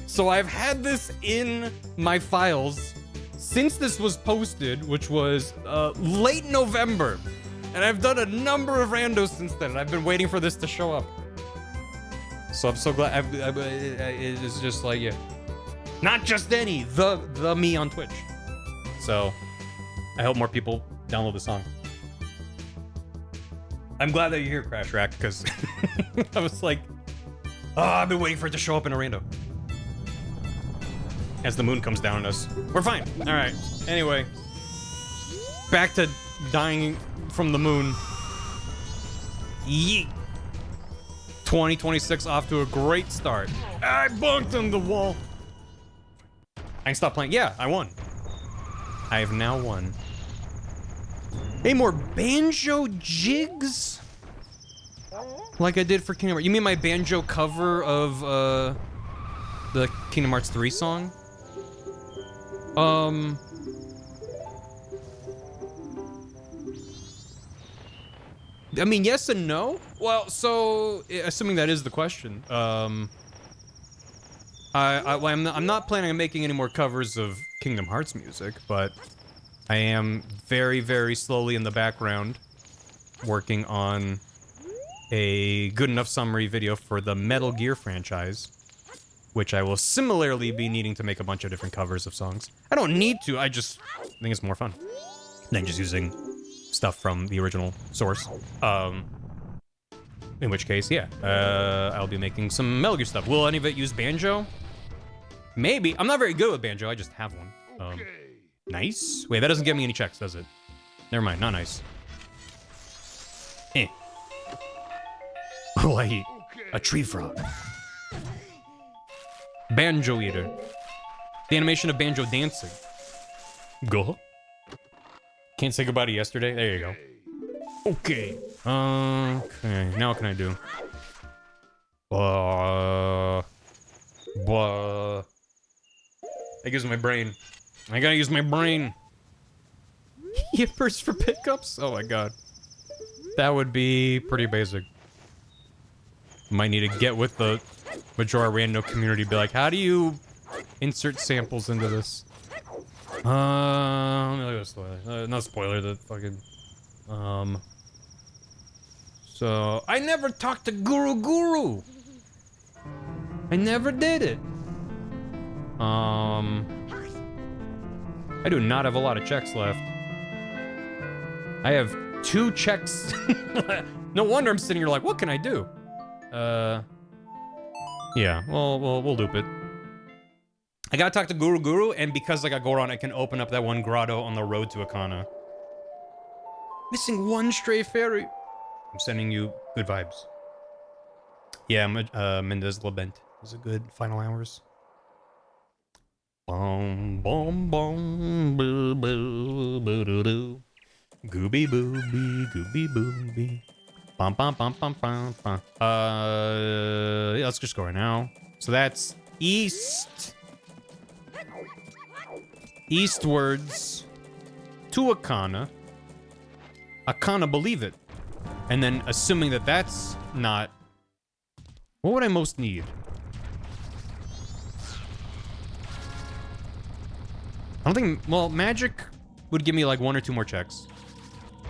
So I've had this in my files since this was posted, which was late November. And I've done a number of randos since then, and I've been waiting for this to show up. So I'm so glad, it's just like, yeah. Not just any, the me on Twitch. So I hope more people download the song. I'm glad that you're here, Crash Rack, because I was like, oh, I've been waiting for it to show up in a rando. As the moon comes down on us. We're fine. All right. Anyway, back to dying from the moon. Yeet. 2026 off to a great start. I bunked on the wall. I can stop playing. Yeah, I won. I have now won. Any more banjo jigs? Like I did for Kingdom Hearts. You mean my banjo cover of the Kingdom Hearts 3 song? I mean, yes and no. Well, so assuming that is the question, I'm not planning on making any more covers of Kingdom Hearts music, but I am very, very slowly in the background working on a good enough summary video for the Metal Gear franchise, which I will similarly be needing to make a bunch of different covers of songs. I don't need to, I just think it's more fun than just using stuff from the original source. In which case, yeah, I'll be making some Metal Gear stuff. Will any of it use banjo? Maybe. I'm not very good with banjo, I just have one. Nice. Wait, that doesn't give me any checks, does it? Never mind, not nice. Eh. Oh, I eat a tree frog. Banjo eater. The animation of banjo dancing. Go. Can't say goodbye to yesterday. There you go. Okay. Okay. Now what can I do? That gives my brain. I gotta use my brain. Yippers for pickups? Oh my god. That would be pretty basic. Might need to get with the Majora Rando community, be like, how do you insert samples into this? Let me look at the spoiler. Not spoiler, the fucking... So, I never talked to Guru. I never did it. I do not have a lot of checks left. I have 2 checks. No wonder I'm sitting here like, what can I do? Yeah, we'll loop it. I gotta talk to Guru, and because I got Goron, I can open up that one grotto on the road to Akana. Missing 1 stray fairy. I'm sending you good vibes. Yeah, Mendez Labent is a good final hours. Boom, boom, boom, boo, boo, boo, doo, doo. Gooby booby, gooby booby. Bum, bum, bum, bum, bum, bum. Yeah, let's just go right now. So that's east. Eastwards to Akana. Akana, believe it. And then assuming that that's not... What would I most need? I don't think... Well, magic would give me like 1 or 2 more checks.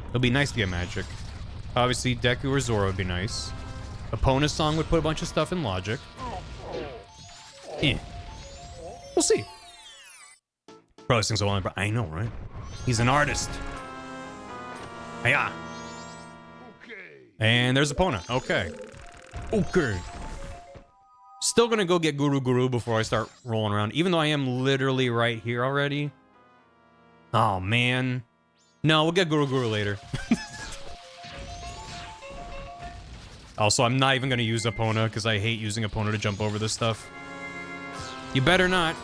It'll be nice to get magic. Obviously, Deku or Zoro would be nice. Epona's song would put a bunch of stuff in logic. Eh. We'll see. Bro, this thing's so long, bro. I know, right? He's an artist. Hiya. And there's Epona. Okay. Okay. Still gonna go get Guru before I start rolling around, even though I am literally right here already. Oh, man. No, we'll get Guru later. Also, I'm not even gonna use Epona, because I hate using Epona to jump over this stuff. You better not.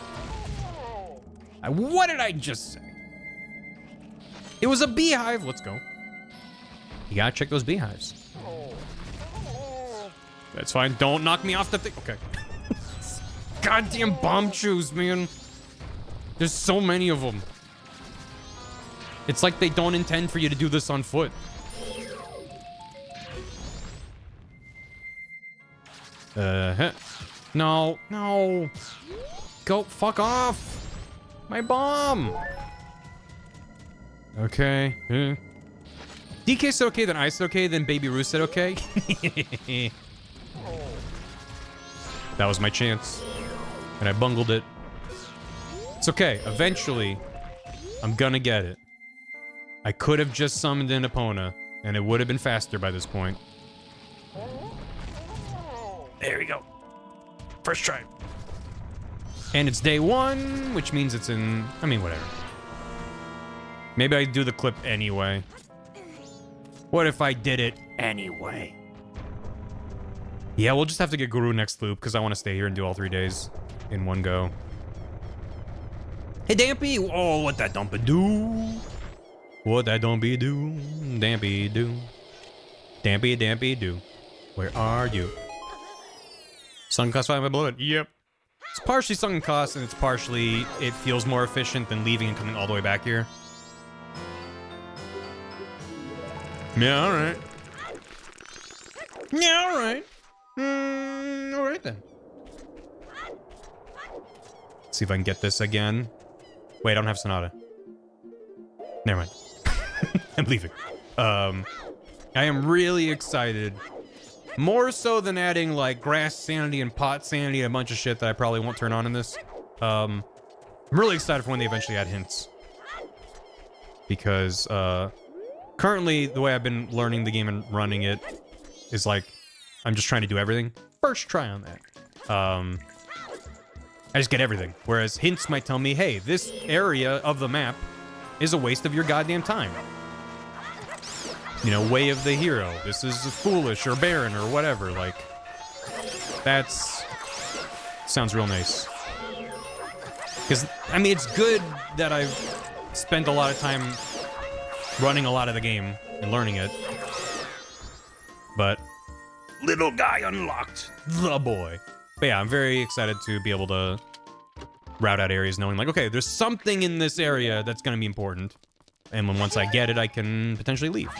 What did I just say? It was a beehive. Let's go. You gotta check those beehives. That's fine. Don't knock me off the thing. Okay. goddamn bomb chews, man. There's so many of them. It's like they don't intend for you to do this on foot. No, no. Go fuck off. My bomb. Okay. DK said okay, then I said okay, then Baby Ruth said okay. That was my chance. And I bungled it. It's okay. Eventually, I'm gonna get it. I could have just summoned in Epona, and it would have been faster by this point. There we go. First try. And it's day 1, which means it's in... I mean, whatever. Maybe I do the clip anyway. What if I did it anyway? Yeah, we'll just have to get Guru next loop, because I want to stay here and do all 3 days in one go. Hey, Dampy! Oh, what that dumpy do? What that dumpy do? Dampy do. Dampy, Dampy do. Where are you? Sunk cost 5 my blood. Yep. It's partially sunk cost, and it's partially it feels more efficient than leaving and coming all the way back here. Yeah, alright. Yeah, alright. Alright then. Let's see if I can get this again. Wait, I don't have Sonata. Never mind. I'm leaving. I am really excited. More so than adding, like, grass sanity and pot sanity and a bunch of shit that I probably won't turn on in this. I'm really excited for when they eventually add hints. Because, currently, the way I've been learning the game and running it is, like, I'm just trying to do everything. First try on that. I just get everything. Whereas hints might tell me, hey, this area of the map is a waste of your goddamn time. You know, way of the hero. This is foolish or barren or whatever. Like, that's... sounds real nice. Because, I mean, it's good that I've spent a lot of time running a lot of the game and learning it. But, little guy unlocked. The boy. But yeah, I'm very excited to be able to route out areas knowing, like, okay, there's something in this area that's going to be important. And when once I get it, I can potentially leave.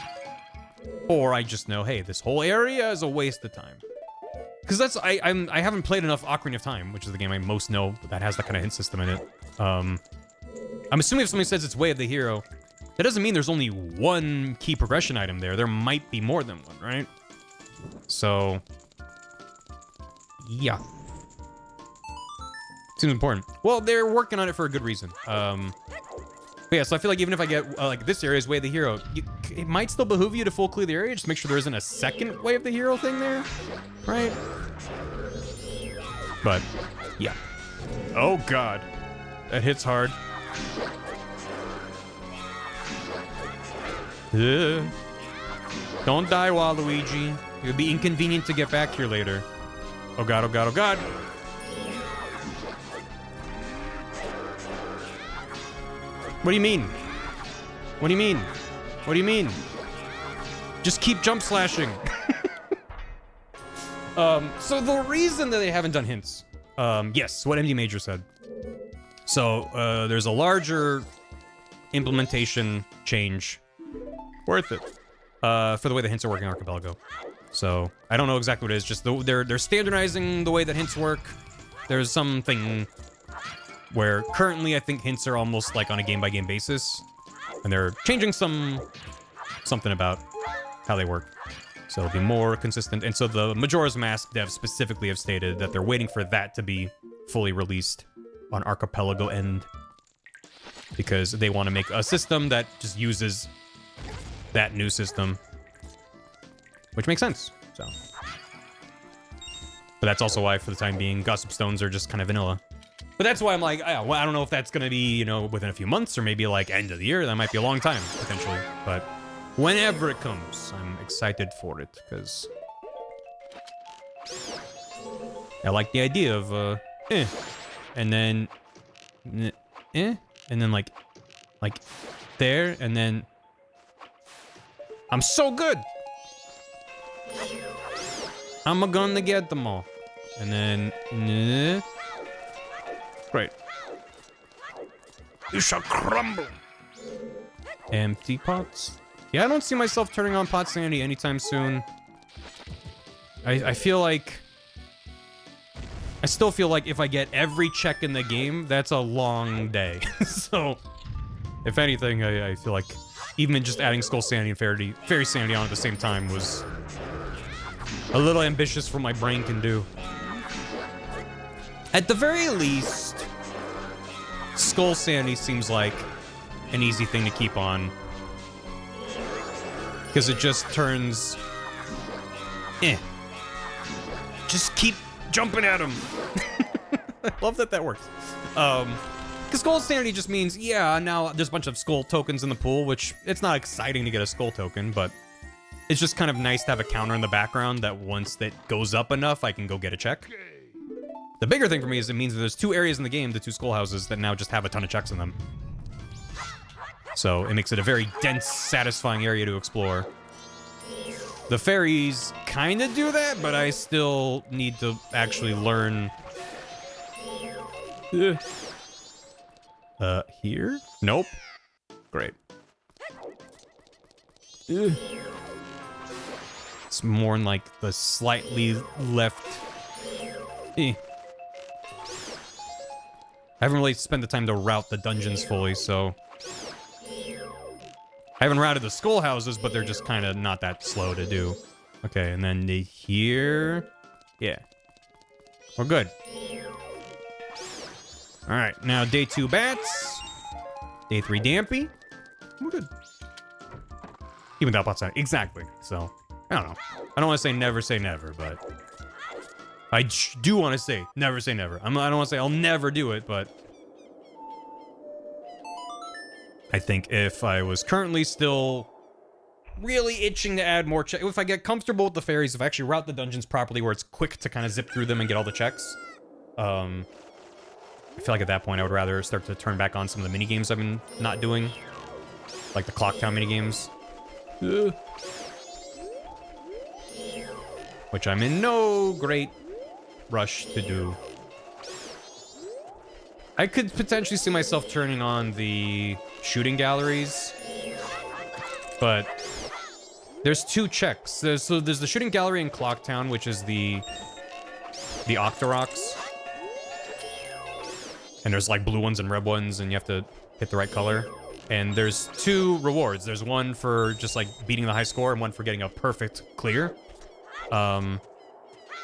Or I just know, hey, this whole area is a waste of time. Because that's, I haven't played enough Ocarina of Time, which is the game I most know that has that kind of hint system in it. I'm assuming if somebody says it's Way of the Hero, that doesn't mean there's only one key progression item there. There might be more than one, right? So, yeah. Seems important. Well, they're working on it for a good reason. But yeah, so I feel like even if I get, like, this area is Way of the Hero, it might still behoove you to full clear the area, just make sure there isn't a second Way of the Hero thing there, right? But, yeah. Oh, God. That hits hard. Don't die, Waluigi. It'll be inconvenient to get back here later. Oh, God, oh, God, oh, God. What do you mean? What do you mean? What do you mean? Just keep jump slashing. So the reason that they haven't done hints, yes, what MD Major said. So, there's a larger implementation change. Worth it. For the way the hints are working in Archipelago. So, I don't know exactly what it is, just they're standardizing the way that hints work. There's something where currently I think hints are almost like on a game-by-game basis. And they're changing something about how they work. So it'll be more consistent. And so the Majora's Mask devs specifically have stated that they're waiting for that to be fully released on Archipelago end. Because they want to make a system that just uses that new system. Which makes sense, so. But that's also why, for the time being, Gossip Stones are just kind of vanilla. But that's why I'm like, I don't know if that's going to be, you know, within a few months or maybe like end of the year. That might be a long time, potentially. But whenever it comes, I'm excited for it because I like the idea of, and then, and then like there, and then I'm so good. I'm gonna get them all. And then, Great. You shall crumble. Empty pots. Yeah, I don't see myself turning on pot sanity anytime soon. I feel like... I still feel like if I get every check in the game, that's a long day. So, if anything, I feel like even just adding Skull Sanity and Fairy Sanity on at the same time was a little ambitious for my brain can do. At the very least, Skull Sanity seems like an easy thing to keep on. Because it just turns... Just keep jumping at him. I love that works. Because Skull Sanity just means, yeah, now there's a bunch of skull tokens in the pool, which it's not exciting to get a skull token, but it's just kind of nice to have a counter in the background that once that goes up enough, I can go get a check. The bigger thing for me is it means that there's 2 areas in the game, the 2 skull houses, that now just have a ton of checks in them. So it makes it a very dense, satisfying area to explore. The fairies kind of do that, but I still need to actually learn. Here? Nope. Great. It's more in like the slightly left. I haven't really spent the time to route the dungeons fully, so... I haven't routed the skull houses, but they're just kind of not that slow to do. Okay, and then here... Yeah. We're good. Alright, now day 2 bats. Day 3 dampy. We're good. Even without pots. Exactly. So, I don't know. I don't want to say never, but... I do want to say never say never. I don't want to say I'll never do it, but... I think if I was currently still really itching to add more checks, if I get comfortable with the fairies, if I actually route the dungeons properly where it's quick to kind of zip through them and get all the checks, I feel like at that point I would rather start to turn back on some of the minigames I've been not doing, like the Clock Town minigames. Which I'm in no great rush to do. I could potentially see myself turning on the shooting galleries, but there's 2 checks. There's the shooting gallery in Clock Town, which is the Octoroks, and there's like blue ones and red ones, and you have to hit the right color. And there's 2 rewards. There's one for just like beating the high score, and one for getting a perfect clear. And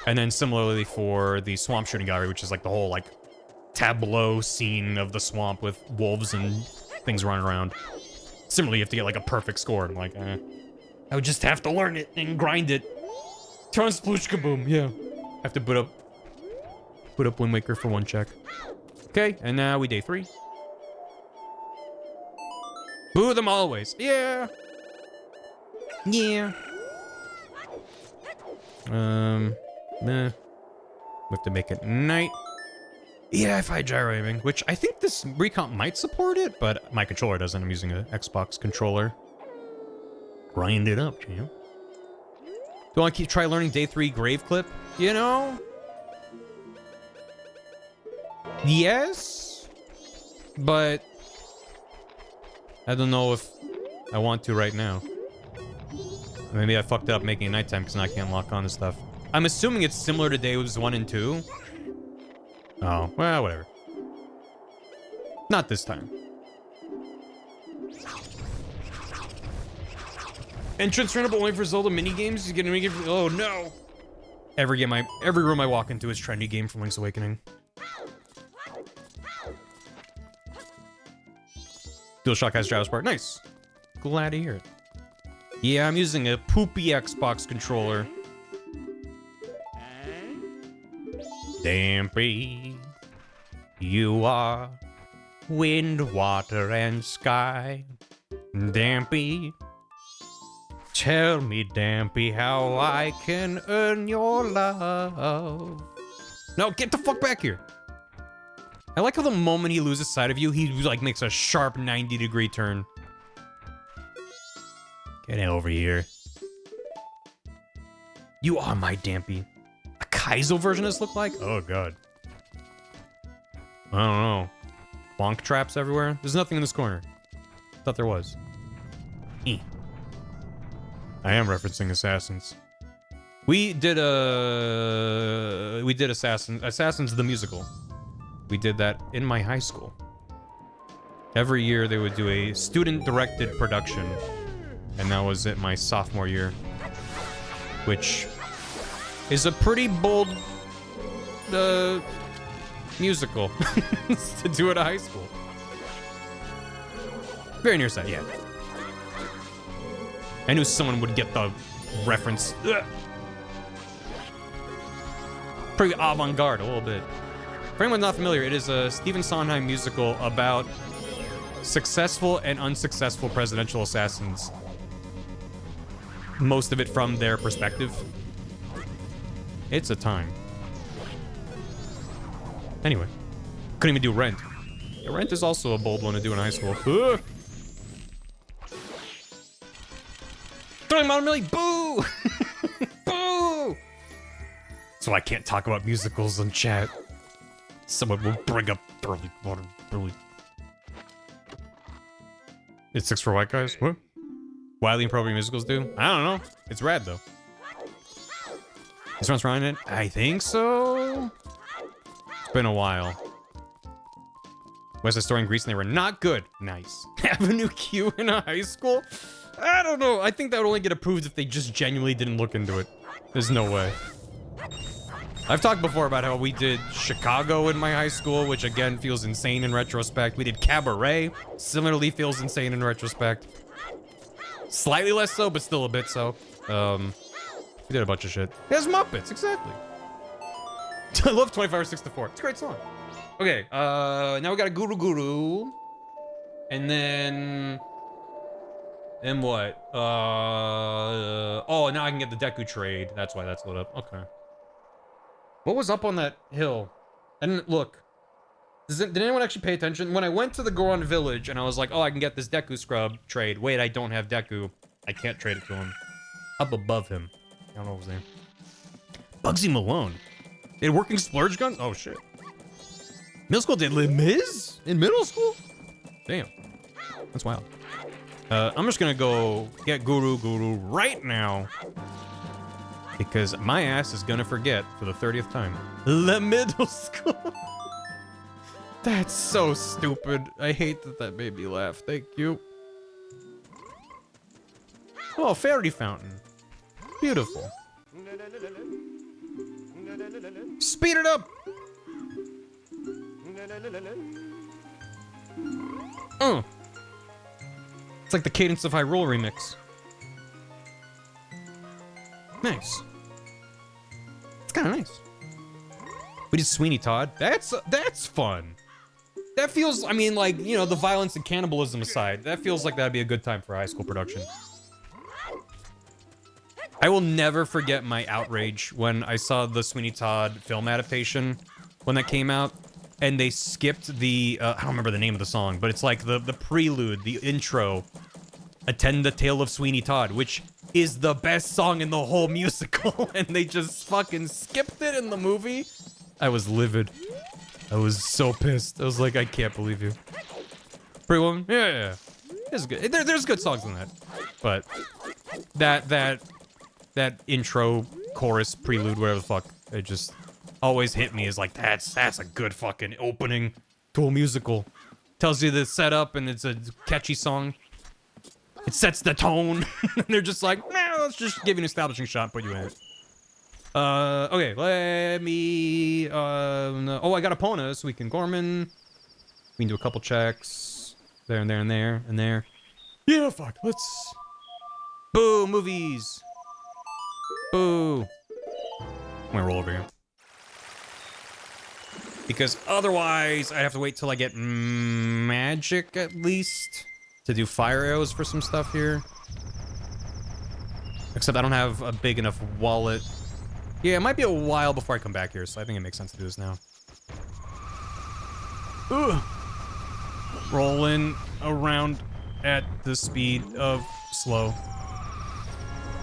then similarly for the swamp shooting gallery, which is like the whole like tableau scene of the swamp with wolves and things running around. Similarly, you have to get like a perfect score. I'm like, I would just have to learn it and grind it. Turn sploosh kaboom, yeah. Have to put up Wind Waker for 1 check. Okay, and now we day 3. Boo them always. Yeah. Yeah. We have to make it night. Yeah, if I gyro aiming, which I think this recomp might support it, but my controller doesn't. I'm using an Xbox controller. Grind it up, champ. Do I want to try learning day 3 grave clip? You know? Yes, but I don't know if I want to right now. Maybe I fucked up making it nighttime because now I can't lock on to stuff. I'm assuming it's similar to days 1 and 2. Oh, well, whatever. Not this time. Entrance random only for Zelda minigames? You getting me? Oh no! Every room I walk into is trendy game from Link's Awakening. DualShock has gyro support. Nice. Glad to hear it. Yeah, I'm using a poopy Xbox controller. Dampy, you are wind, water, and sky. Dampy, tell me, Dampy, how I can earn your love. No, get the fuck back here. I like how the moment he loses sight of you, he like makes a sharp 90-degree turn. Get over here. You are my Dampy. A Kaizo version of this look like? Oh god. I don't know. Bonk traps everywhere? There's nothing in this corner. Thought there was. I am referencing Assassins. We did Assassins the musical. We did that in my high school. Every year they would do a student-directed production, and that was it my sophomore year, which is a pretty bold musical to do at a high school. Very near side, yeah. I knew someone would get the reference. Ugh. Pretty avant-garde, a little bit. For anyone not familiar, it is a Stephen Sondheim musical about successful and unsuccessful presidential assassins. Most of it from their perspective. It's a time. Anyway, couldn't even do Rent. Yeah, Rent is also a bold one to do in high school. Ugh. Throwing Modern Millie, boo! Boo! So I can't talk about musicals in chat. Someone will bring up Burly. It's 6 for white guys? What? Wildly inappropriate musicals do? I don't know. It's rad though. This one's running it? I think so. It's been a while. West Side Story in Greece and they were not good. Nice. Avenue Q in a high school? I don't know. I think that would only get approved if they just genuinely didn't look into it. There's no way. I've talked before about how we did Chicago in my high school, which again feels insane in retrospect. We did Cabaret, similarly feels insane in retrospect. Slightly less so, but still a bit so. We did a bunch of shit. There's Muppets, exactly. I love 25 or 64. It's a great song. Okay, now we got a Guru Guru. And then what? Oh, now I can get the Deku trade. That's why that's lit up. Okay. What was up on that hill? I didn't look. Did anyone actually pay attention? When I went to the Goron village and I was like, oh, I can get this Deku scrub trade. Wait, I don't have Deku. I can't trade it to him. Up above him. I don't know what his name. Bugsy Malone. They had working splurge guns? Oh, shit. Middle school did Les Mis? In middle school? Damn. That's wild. I'm just gonna go get Guru Guru right now. Because my ass is gonna forget for the 30th time. Le middle school. That's so stupid. I hate that that made me laugh. Thank you. Oh, fairy fountain. Beautiful. Speed it up. It's like the Cadence of Hyrule remix. Nice. It's kind of nice. We did Sweeney Todd. That's fun. That feels, I mean, like, you know, the violence and cannibalism aside, that feels like that'd be a good time for a high school production. I will never forget my outrage when I saw the Sweeney Todd film adaptation when that came out, and they skipped the, I don't remember the name of the song, but it's like the prelude, the intro, Attend the Tale of Sweeney Todd, which is the best song in the whole musical, and they just fucking skipped it in the movie. I was livid. I was so pissed. I was like, I can't believe you. Pretty Woman? Yeah. It's good. There's good songs in that. But that intro, chorus, prelude, whatever the fuck, it just always hit me as like, that's a good fucking opening to a musical. Tells you the setup and it's a catchy song. It sets the tone. And they're just like, nah, let's just give you an establishing shot and put you in it. Okay, let me, oh, I got a Epona, so we can Gorman. We can do a couple checks. There and there and there and there. Yeah, fuck, let's... Boo, movies. Boo. I'm gonna roll over here. Because otherwise, I'd have to wait till I get magic, at least, to do fire arrows for some stuff here. Except I don't have a big enough wallet. Yeah, it might be a while before I come back here, so I think it makes sense to do this now. Ugh. Rolling around at the speed of slow.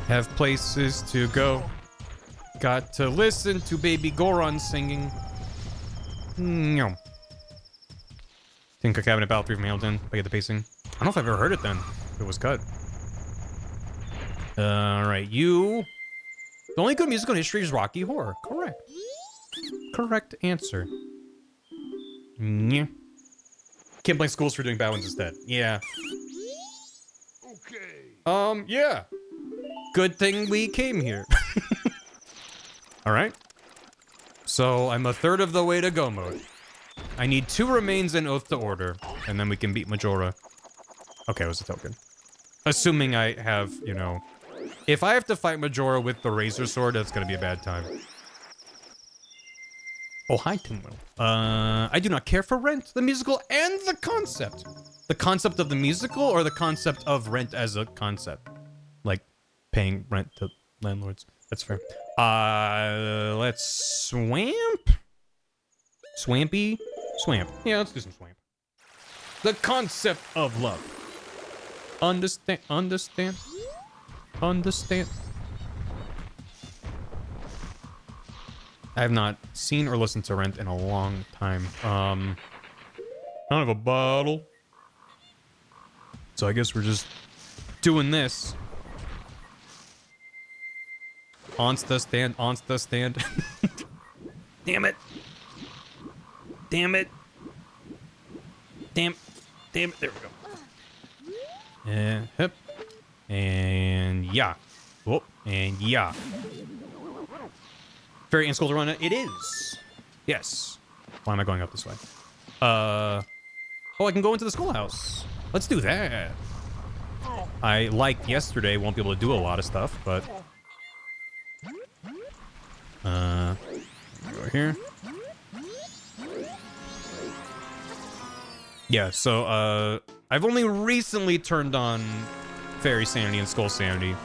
Have places to go. Got to listen to Baby Goron singing. Tinker Cabinet Battle 3 from Hamilton. I get the pacing. I don't know if I've ever heard it then. If it was cut. Alright, you... The only good musical in history is Rocky Horror. Correct. Correct answer. Yeah. Can't blame schools for doing bad ones instead. Yeah. Okay. Yeah. Good thing we came here. Alright. So, I'm a third of the way to go mode. I need 2 remains and Oath to Order, and then we can beat Majora. Okay, it was a token. Assuming I have, you know... If I have to fight Majora with the Razor Sword, that's gonna be a bad time. Oh, hi, Toonwell. I do not care for Rent, the musical, and the concept. The concept of the musical, or the concept of Rent as a concept? Like, paying rent to landlords. That's fair. Let's swamp? Swampy? Swamp. Yeah, let's do some swamp. The concept of love. Understand? Understand? Understand? I have not seen or listened to Rent in a long time. I don't have a bottle. So I guess we're just doing this. Ons the stand, ons the stand. Damn it. Damn it. Damn it. There we go. And hip. And yeah. Whoop. And yeah. Fairy and Skull to run it. It is. Yes. Why am I going up this way? Oh, I can go into the schoolhouse. Let's do that. I, like yesterday, won't be able to do a lot of stuff, but... Go here. Yeah, so, I've only recently turned on Fairy Sanity and Skull Sanity.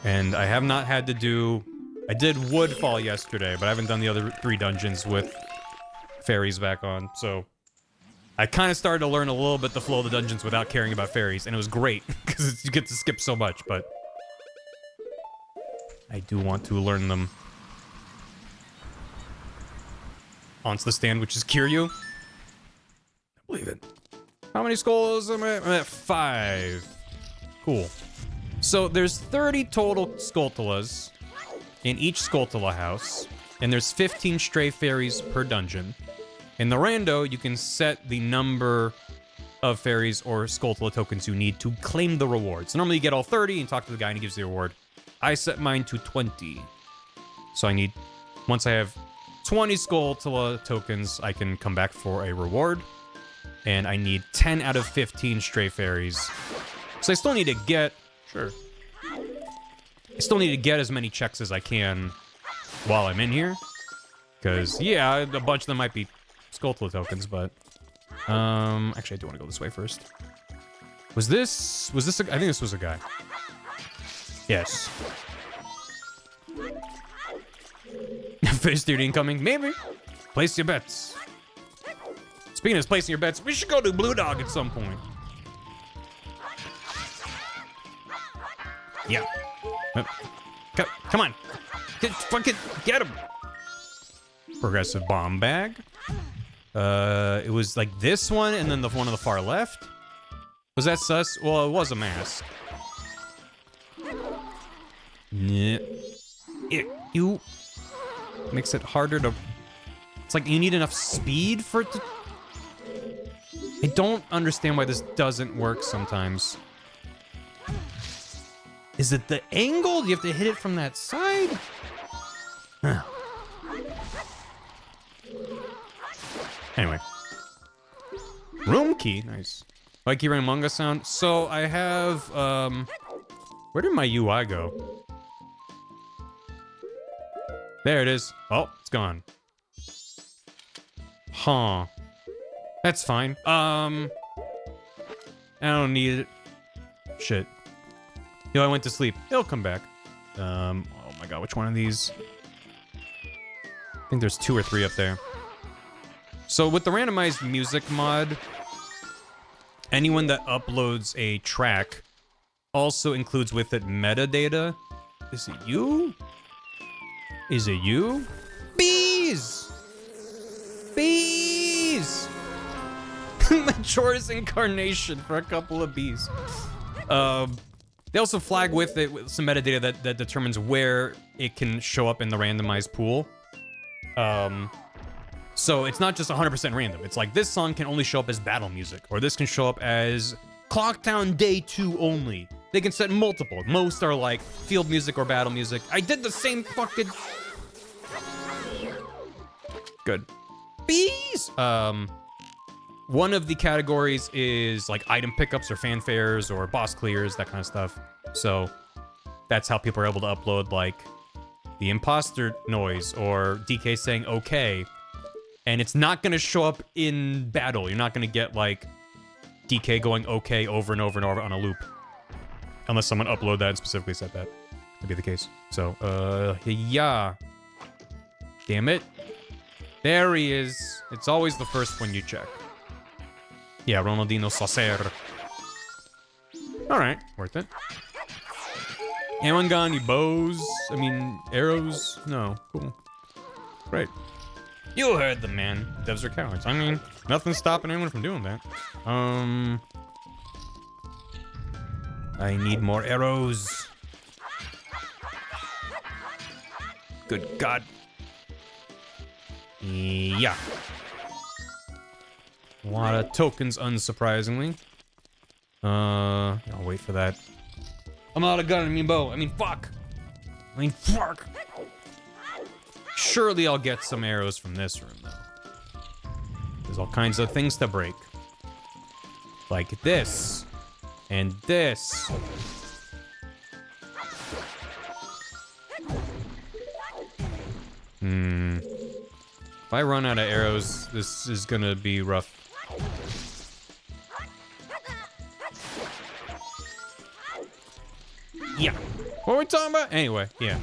And I have not had to do... I did Woodfall yesterday, but I haven't done the other 3 dungeons with fairies back on, so... I kind of started to learn a little bit the flow of the dungeons without caring about fairies, and it was great, because you get to skip so much, but... I do want to learn them. Onto the stand, which is Kiryu. I believe it. How many skulls am I at? I'm at 5. Cool. So there's 30 total Skulltulas in each Skulltula house, and there's 15 stray fairies per dungeon. In the rando, you can set the number of fairies or Skulltula tokens you need to claim the rewards. So normally you get all 30 and talk to the guy and he gives you the reward. I set mine to 20. So I need, once I have 20 Skulltula tokens, I can come back for a reward. And I need 10 out of 15 stray fairies. So I still need to get, sure. I still need to get as many checks as I can while I'm in here. Because, yeah, a bunch of them might be Skulltula tokens, but... actually, I do want to go this way first. Was this a... I think this was a guy. Yes. Fish dude incoming? Maybe. Place your bets. Speaking of placing your bets, we should go to Blue Dog at some point. Yeah. Come on. Fucking get him. Progressive bomb bag. It was like this one and then the one on the far left. Was that sus? Well, it was a mask. Yeah. You makes it harder to... It's like you need enough speed for it to... I don't understand why this doesn't work sometimes. Is it the angle? Do you have to hit it from that side? Huh. Anyway. Room key. Nice. Like hearing manga sound. So I have, where did my UI go? There it is. Oh, it's gone. Huh. That's fine. I don't need it. Shit. Yo, I went to sleep. It'll come back. Oh my god, which one of these? I think there's 2 or 3 up there. So with the randomized music mod, anyone that uploads a track also includes with it metadata. Is it you? Is it you? Bees! Bees! Majora's incarnation for a couple of bees. They also flag with it with some metadata that determines where it can show up in the randomized pool. So it's not just 100% random. It's like this song can only show up as battle music, or this can show up as Clocktown Day 2 only. They can set multiple. Most are like field music or battle music. I did the same fucking... Good. Bees! One of the categories is like item pickups or fanfares or boss clears, that kind of stuff. So that's how people are able to upload like the imposter noise or DK saying okay. And it's not going to show up in battle. You're not going to get like DK going okay over and over and over on a loop. Unless someone upload that and specifically said that to be the case. So, yeah. Damn it. There he is. It's always the first one you check. Yeah, Ronaldinho Saucer. Alright, worth it. Anyone got any bows? I mean, arrows? No, cool. Great. You heard the man. Devs are cowards. I mean, nothing's stopping anyone from doing that. I need more arrows. Good God. Yeah. A lot of tokens, unsurprisingly. I'll wait for that. I'm out of gun, I mean bow. I mean, fuck. Surely I'll get some arrows from this room, though. There's all kinds of things to break. Like this. And this. If I run out of arrows, this is gonna be rough. Yeah. What are we talking about? Anyway, yeah.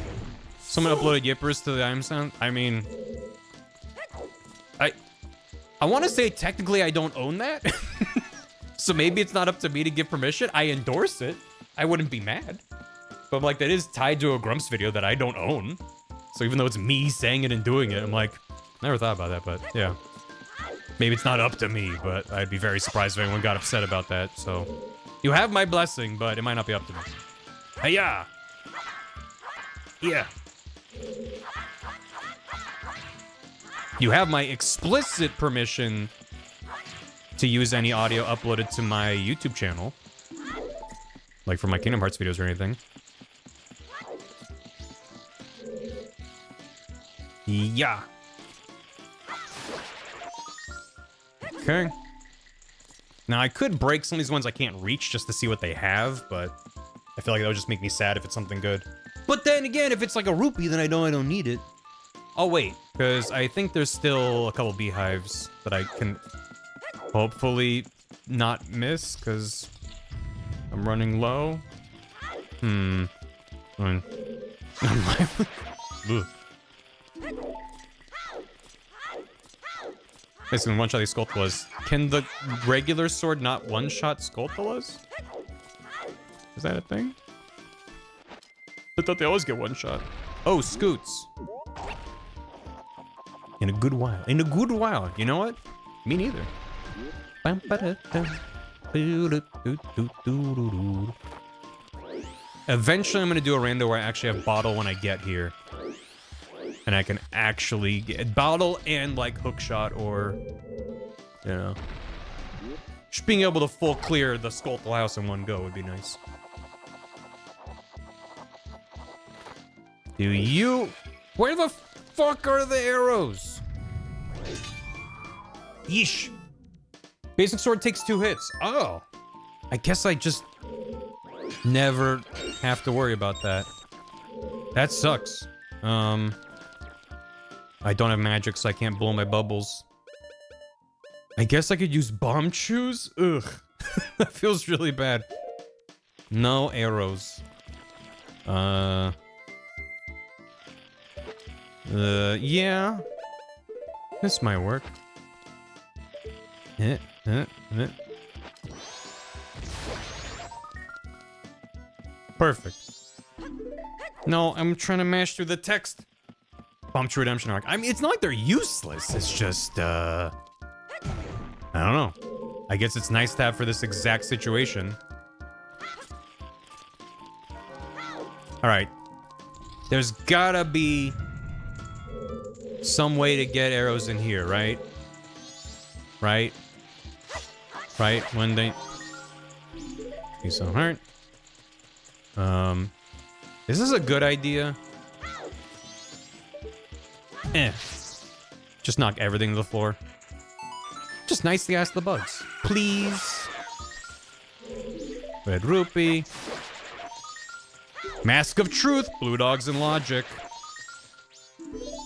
Someone uploaded yippers to the item sound. I mean... I want to say technically I don't own that. So maybe it's not up to me to give permission. I endorse it. I wouldn't be mad. But like, that is tied to a Grumps video that I don't own. So even though it's me saying it and doing it, I'm like, never thought about that, but yeah. Maybe it's not up to me, but I'd be very surprised if anyone got upset about that. So you have my blessing, but it might not be up to me. Hiya! Yeah. You have my explicit permission to use any audio uploaded to my YouTube channel. Like for my Kingdom Hearts videos or anything. Yeah. Okay. Now I could break some of these ones I can't reach just to see what they have, but I feel like that would just make me sad if it's something good. But then again, if it's like a rupee, then I know I don't need it. I'll wait, because I think there's still a couple beehives that I can hopefully not miss, because I'm running low. Basically, one-shot these Skulltulas. Can the regular sword not one-shot Skulltulas? Is that a thing? I thought they always get one-shot. Oh, Scoots. In a good while. In a good while. You know what? Me neither. Eventually, I'm going to do a rando where I actually have bottle when I get here. And I can actually get bottle and like hook shot or, you know. Just being able to full clear the Skulltula house in one go would be nice. Do you... Where the fuck are the arrows? Yeesh. Basic sword takes 2 hits. Oh. I guess I just never have to worry about that. That sucks. I don't have magic, so I can't blow my bubbles. I guess I could use bomb chews? Ugh. That feels really bad. No arrows. Yeah. This might work. Perfect. No, I'm trying to mash through the text. Bump to Redemption Arc. I mean, it's not like they're useless. It's just, I don't know. I guess it's nice to have for this exact situation. All right. There's gotta be some way to get arrows in here, right? Right? Right? When they... Piece of heart. This is a good idea. Just knock everything to the floor. Just nicely ask the bugs. Please. Red rupee. Mask of Truth. Blue dogs and logic.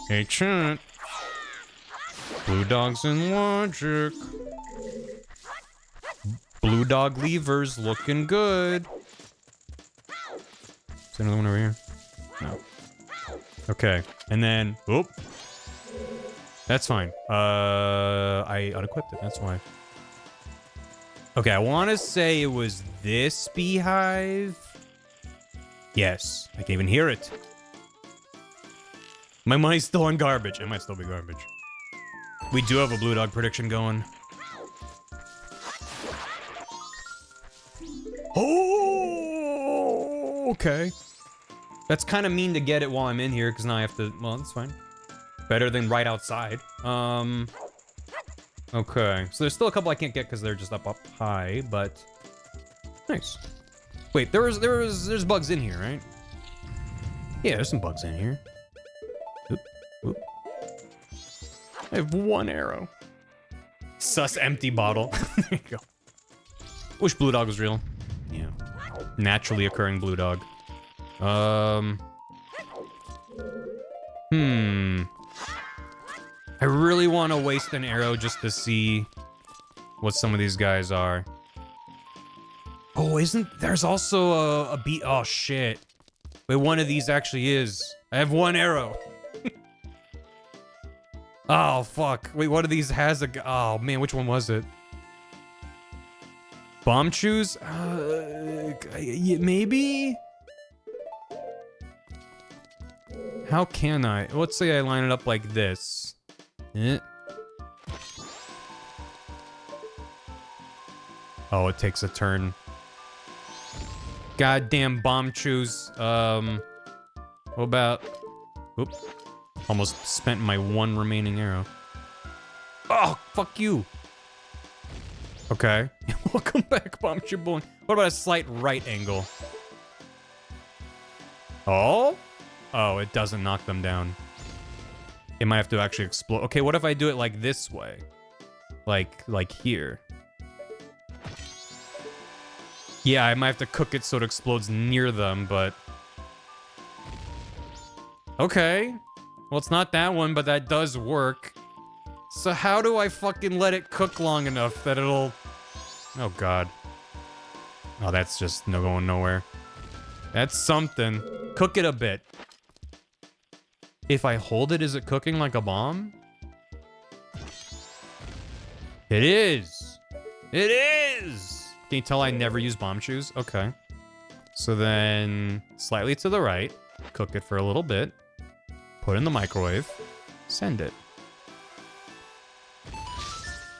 Hey, chat. Blue dogs and logic. Blue dog levers looking good. Is there another one over here? No. Okay. And then, oop. That's fine. I unequipped it. That's why. Okay, I want to say it was this beehive. Yes, I can even hear it. My money's still on garbage. It might still be garbage. We do have a blue dog prediction going. Oh, okay. That's kind of mean to get it while I'm in here, because now I have to... Well, that's fine. Better than right outside. Okay. So there's still a couple I can't get because they're just up high, but... Nice. Wait, there's bugs in here, right? Yeah, there's some bugs in here. Oop, oop. I have one arrow. Sus empty bottle. There you go. Wish blue dog was real. Yeah. Naturally occurring blue dog. I really want to waste an arrow just to see what some of these guys are. Oh, there's also a beat? Oh, shit. Wait, one of these actually is. I have one arrow. Oh, fuck. Wait, one of these has a... Oh, man, which one was it? Bomb chews? Maybe? How can I? Let's say I line it up like this. Oh, it takes a turn. Goddamn bomb chews. What about... Oop. Almost spent my one remaining arrow. Oh, fuck you. Okay. Welcome back, bomb chew boy. What about a slight right angle? Oh? Oh, it doesn't knock them down. It might have to actually explode. Okay, what if I do it like this way? Like here. Yeah, I might have to cook it so it explodes near them, but... Okay. Well, it's not that one, but that does work. So how do I fucking let it cook long enough that it'll... Oh, God. Oh, that's just going nowhere. That's something. Cook it a bit. If I hold it, is it cooking like a bomb? It is. It is. Can you tell I never use bomb chews? Okay. So then slightly to the right, cook it for a little bit, put it in the microwave, send it.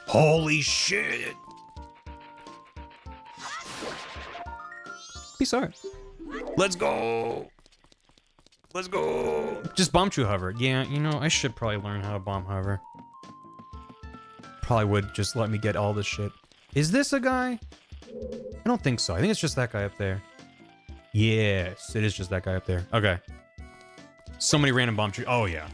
Holy shit. Peace out. Let's go. Let's go. Just bomb chew hover. Yeah, you know, I should probably learn how to bomb hover. Probably would just let me get all this shit. Is this a guy? I don't think so. I think it's just that guy up there. Yes, it is just that guy up there. Okay. So many random bomb chew. Oh, yeah.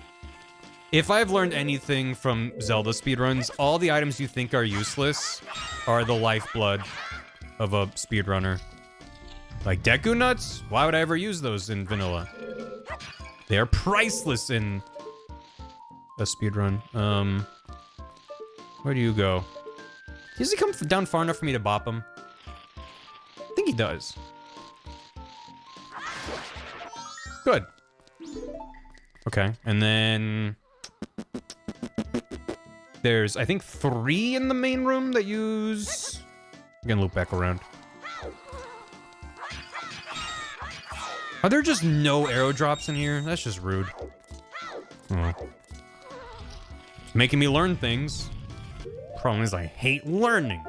If I've learned anything from Zelda speedruns, all the items you think are useless are the lifeblood of a speedrunner. Like Deku Nuts? Why would I ever use those in vanilla? They are priceless in a speedrun. Where do you go? Does he come down far enough for me to bop him? I think he does. Good. Okay, and then... There's, I think, 3 in the main room that use... I'm gonna loop back around. Are there just no arrow drops in here? That's just rude. Oh. It's making me learn things. Problem is I hate learning.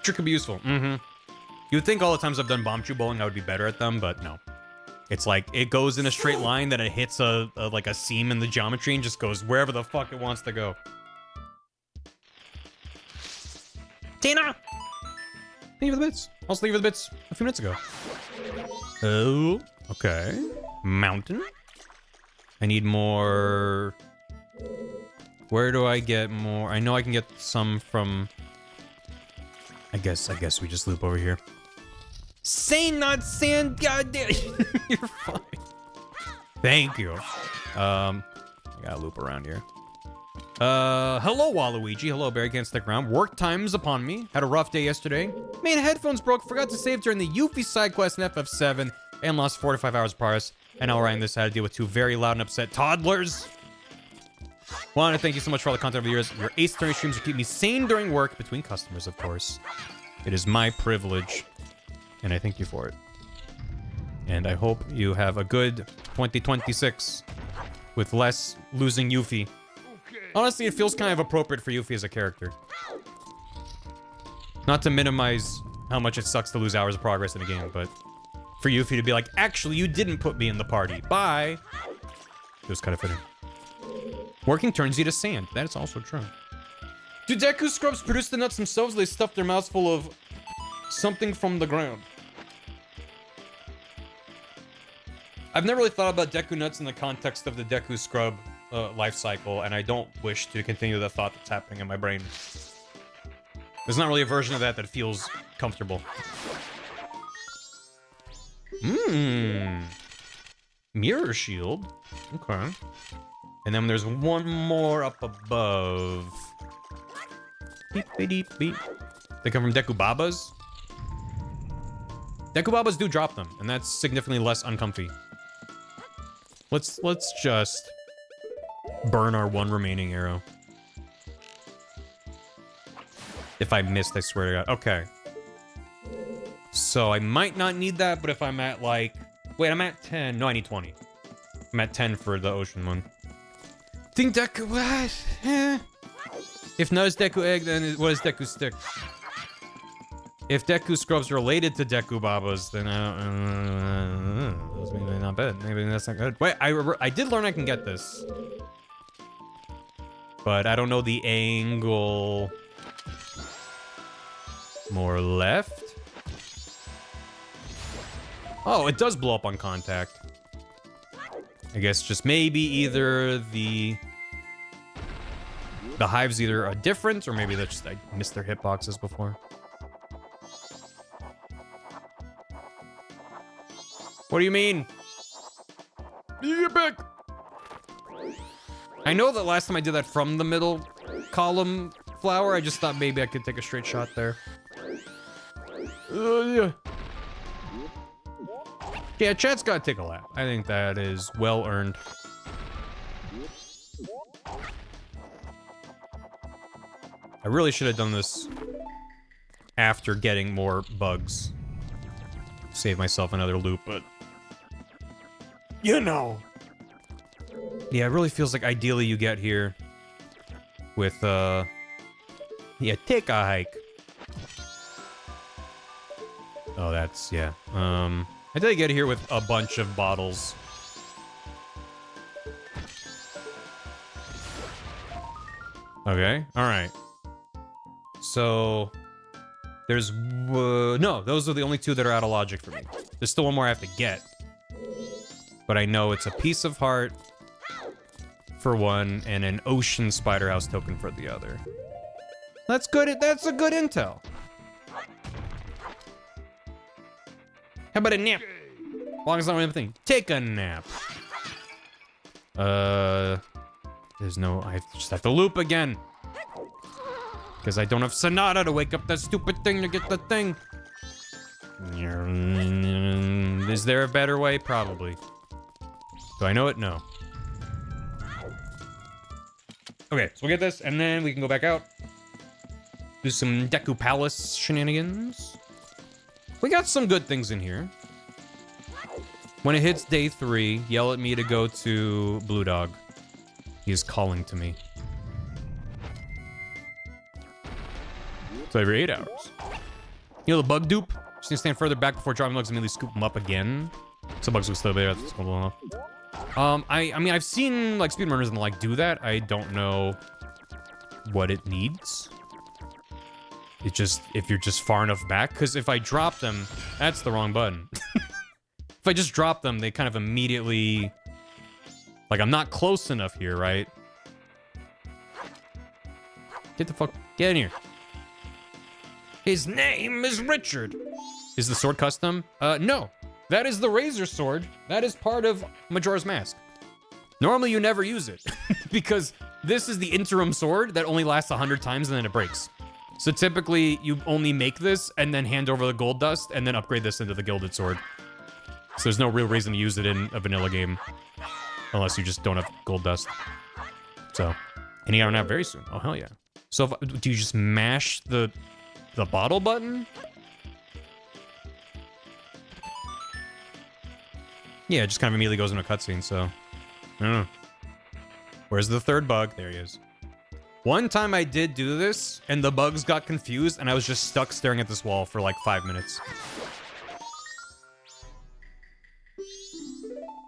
trick could be useful. Mm-hmm. You'd think all the times I've done bomb shoe bowling I would be better at them, but no. It's like, it goes in a straight line, then it hits like a seam in the geometry and just goes wherever the fuck it wants to go. Tina! Thank you for the bits. Also, thank you for the bits a few minutes ago. Oh, okay. Mountain. I need more... Where do I get more? I know I can get some from... I guess we just loop over here. Say not sand, goddamn. You're fine. Thank you. I gotta loop around here. Hello, Waluigi. Hello, Barry. Can't stick around. Work time's upon me. Had a rough day yesterday. Main headphones broke. Forgot to save during the Yuffie side quest in FF7 and lost 4 to 5 hours of progress. And now writing this, I had to deal with 2 very loud and upset toddlers. Want to thank you so much for all the content over the years. Your Ace Attorney streams will keep me sane during work between customers, of course. It is my privilege, and I thank you for it. And I hope you have a good 2026 with less losing Yuffie. Honestly, it feels kind of appropriate for Yuffie as a character. Not to minimize how much it sucks to lose hours of progress in a game, but for Yuffie to be like, actually, you didn't put me in the party. Bye. It was kind of fitting. Working turns you to sand. That is also true. Do Deku scrubs produce the nuts themselves? They stuff their mouths full of something from the ground. I've never really thought about Deku nuts in the context of the Deku scrub life cycle, and I don't wish to continue the thought that's happening in my brain. There's not really a version of that that feels comfortable. Mirror shield. Okay. And then there's one more up above. Beep, beep, beep. They come from Deku Babas. Deku Babas do drop them, and that's significantly less uncomfy. Let's just burn our 1 remaining arrow. If I missed, I swear to God. Okay. So I might not need that, but if I'm at like... Wait, I'm at 10. No, I need 20. I'm at 10 for the ocean one. Think Deku... What? If no is Deku egg, then what is Deku stick? If Deku scrubs are related to Deku Babas, then I don't... Those maybe not bad. Maybe that's not good. Wait, I did learn I can get this. But I don't know the angle... More left? Oh, it does blow up on contact. I guess just maybe either the hives either are different, or maybe they just I missed their hitboxes before. What do you mean? Get back! I know that last time I did that from the middle column flower, I just thought maybe I could take a straight shot there. Yeah. Yeah, chat's gotta take a lap. I think that is well earned. I really should have done this after getting more bugs. Save myself another loop, but... You know! Yeah, it really feels like ideally you get here with, yeah, take a hike. Oh, that's, yeah. I did get here with a bunch of bottles. Okay, alright. So, there's, no, those are the only 2 that are out of logic for me. There's still one more I have to get. But I know it's a piece of heart for one, and an ocean spider house token for the other. That's good, that's a good intel. How about a nap? As long as I don't have anything. Take a nap. There's no... I just have to loop again. Because I don't have Sonata to wake up that stupid thing to get the thing. Is there a better way? Probably. Do I know it? No. Okay, so we'll get this, and then we can go back out. Do some Deku Palace shenanigans. We got some good things in here. When it hits day 3, yell at me to go to Blue Dog. He is calling to me. So every 8 hours. You know the bug dupe? Just need to stand further back before dropping bugs and immediately scoop them up again. Some bugs will still be there. That's cool enough. I mean, I've seen like speedrunners and the like do that. I don't know what it needs. It just, if you're just far enough back, because if I drop them, that's the wrong button. If I just drop them, they kind of immediately, like, I'm not close enough here, right? Get in here. His name is Richard. Is the sword custom? No. That is the Razor Sword. That is part of Majora's Mask. Normally, you never use it because this is the interim sword that only lasts 100 times and then it breaks. So typically, you only make this and then hand over the gold dust and then upgrade this into the gilded sword. So there's no real reason to use it in a vanilla game unless you just don't have gold dust. So, and you got it out very soon. Oh, hell yeah. So do you just mash the bottle button? Yeah, it just kind of immediately goes into a cutscene, so I don't know. Where's the third bug? There he is. One time I did do this, and the bugs got confused, and I was just stuck staring at this wall for like 5 minutes.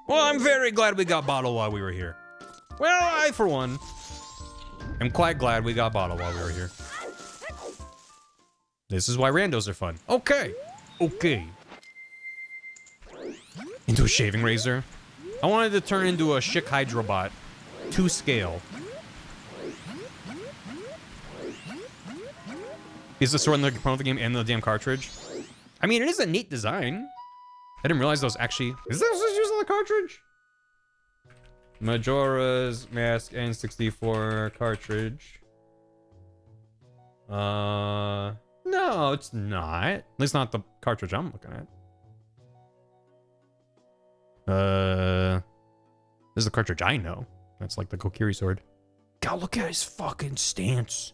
Well, I'm very glad we got Bottle while we were here. Well, I, for one, am quite glad we got Bottle while we were here. This is why randos are fun. Okay. Okay. Into a shaving razor. I wanted to turn into a Schick Hydrobot to scale. Is the sword in the component of the game and the damn cartridge? I mean, it is a neat design. I didn't realize those actually... Is that what's used on the cartridge? Majora's Mask N64 cartridge. No, it's not. At least not the cartridge I'm looking at. This is the cartridge I know. That's like the Kokiri sword. God, look at his fucking stance.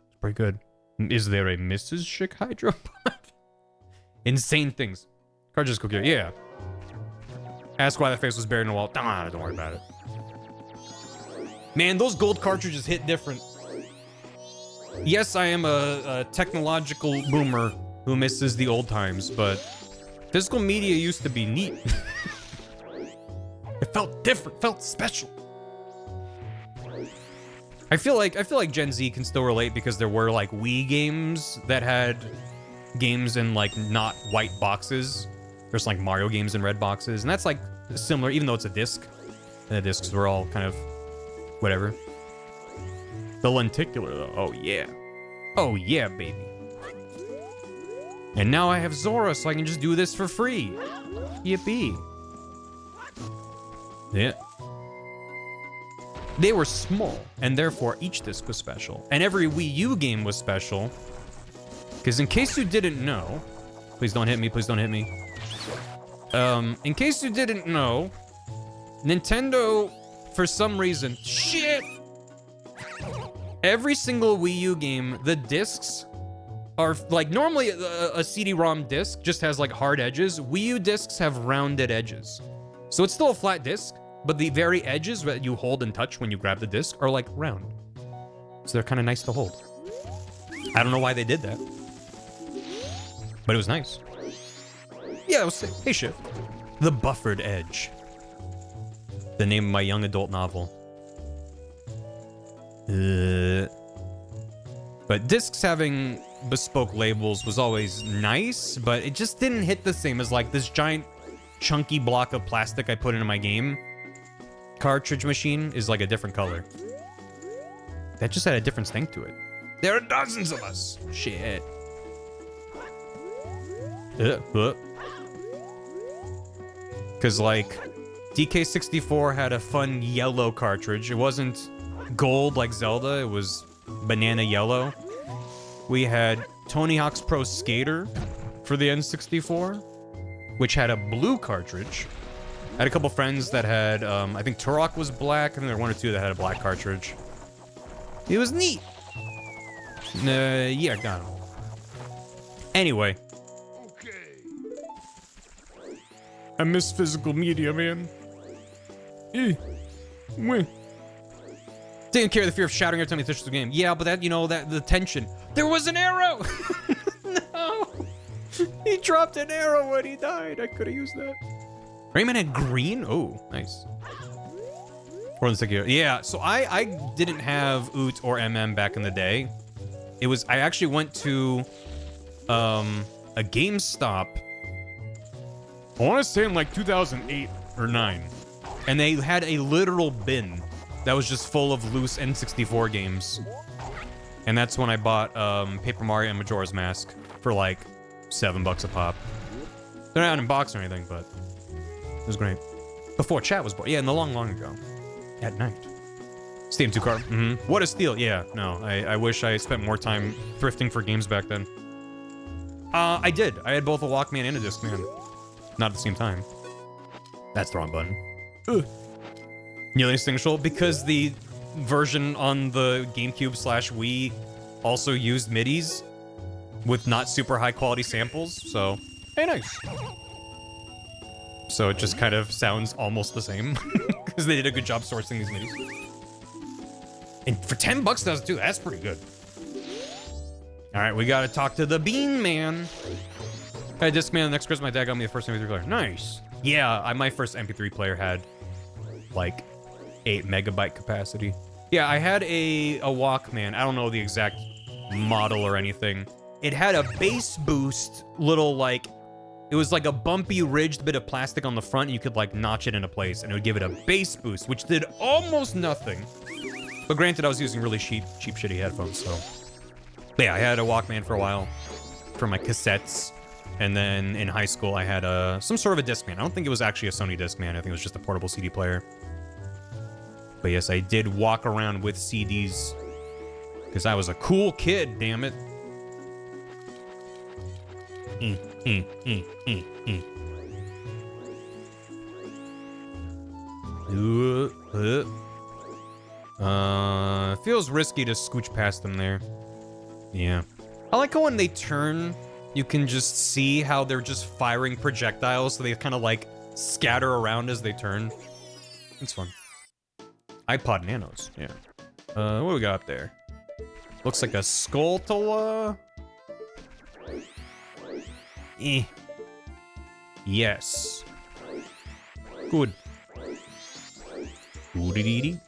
It's pretty good. Is there a Mrs. Schick Hydrobot? Insane things. Cartridge Kokiri, yeah. Ask why that face was buried in the wall. Ah, don't worry about it. Man, those gold cartridges hit different. Yes, I am a technological boomer who misses the old times, but physical media used to be neat. It felt different, felt special. I feel like Gen Z can still relate because there were like Wii games that had games in like not white boxes. There's like Mario games in red boxes, and that's like similar, even though it's a disc. And the discs were all kind of whatever. The lenticular though, oh yeah. Oh yeah, baby. And now I have Zora, so I can just do this for free. Yippee. Yeah. They were small, and therefore each disc was special. And every Wii U game was special. Because in case you didn't know... Please don't hit me, please don't hit me. In case you didn't know, Nintendo, for some reason... Shit! Every single Wii U game, the discs are... Like, normally a CD-ROM disc just has, like, hard edges. Wii U discs have rounded edges. So it's still a flat disc, but the very edges that you hold and touch when you grab the disc are like round. So they're kind of nice to hold. I don't know why they did that, but it was nice. Yeah, it was sick. Hey, Shift. The Buffered Edge. The name of my young adult novel. But discs having bespoke labels was always nice, but it just didn't hit the same as like this giant chunky block of plastic I put into my game. Cartridge machine is like a different color. That just had a different stink to it. There are dozens of us. Shit. Because like DK64 had a fun yellow cartridge. It wasn't gold like Zelda. It was banana yellow. We had Tony Hawk's Pro Skater for the N64, which had a blue cartridge. I had a couple friends that had, I think Turok was black, and there were one or two that had a black cartridge. It was neat. Yeah, got it. Anyway. Okay. I miss physical media, man. Didn't care the fear of shattering every time you touched the game. Yeah, but that, you know, that the tension. There was an arrow! No! He dropped an arrow when he died. I could have used that. Rayman had green? Oh, nice. Or the second, yeah, so I didn't have OOT or MM back in the day. It was, I actually went to a GameStop, I want to say in like 2008 or 9. And they had a literal bin that was just full of loose N64 games. And that's when I bought Paper Mario and Majora's Mask for like $7 a pop. They're not in box or anything, but it was great. Before chat was born. Yeah, in the long, long ago. At night. Steam 2 card. What a steal. Yeah, no, I wish I spent more time thrifting for games back then. I did. I had both a Walkman and a Discman. Not at the same time. That's the wrong button. Ugh. Nearly extinguishable because the version on the GameCube / Wii also used MIDIs with not super high quality samples, so hey, nice. So it just kind of sounds almost the same because they did a good job sourcing these MIDIs. And for $10 2002, that's pretty good. All right, we gotta talk to the Bean Man. Hey, Discman, the next Christmas my dad got me the first MP3 player. Nice. Yeah, my first MP3 player had like 8 megabyte capacity. Yeah, I had a Walkman. I don't know the exact model or anything. It had a bass boost little like, it was like a bumpy ridged bit of plastic on the front. You could like notch it into place and it would give it a bass boost, which did almost nothing. But granted, I was using really cheap shitty headphones, so. But yeah, I had a Walkman for a while for my cassettes. And then in high school, I had some sort of a Discman. I don't think it was actually a Sony Discman. I think it was just a portable CD player. But yes, I did walk around with CDs because I was a cool kid, damn it. Feels risky to scooch past them there. Yeah. I like how when they turn, you can just see how they're just firing projectiles, so they kind of like scatter around as they turn. It's fun. iPod Nanos, yeah. What do we got up there? Looks like a Skulltula. Yes. Good. Oodity.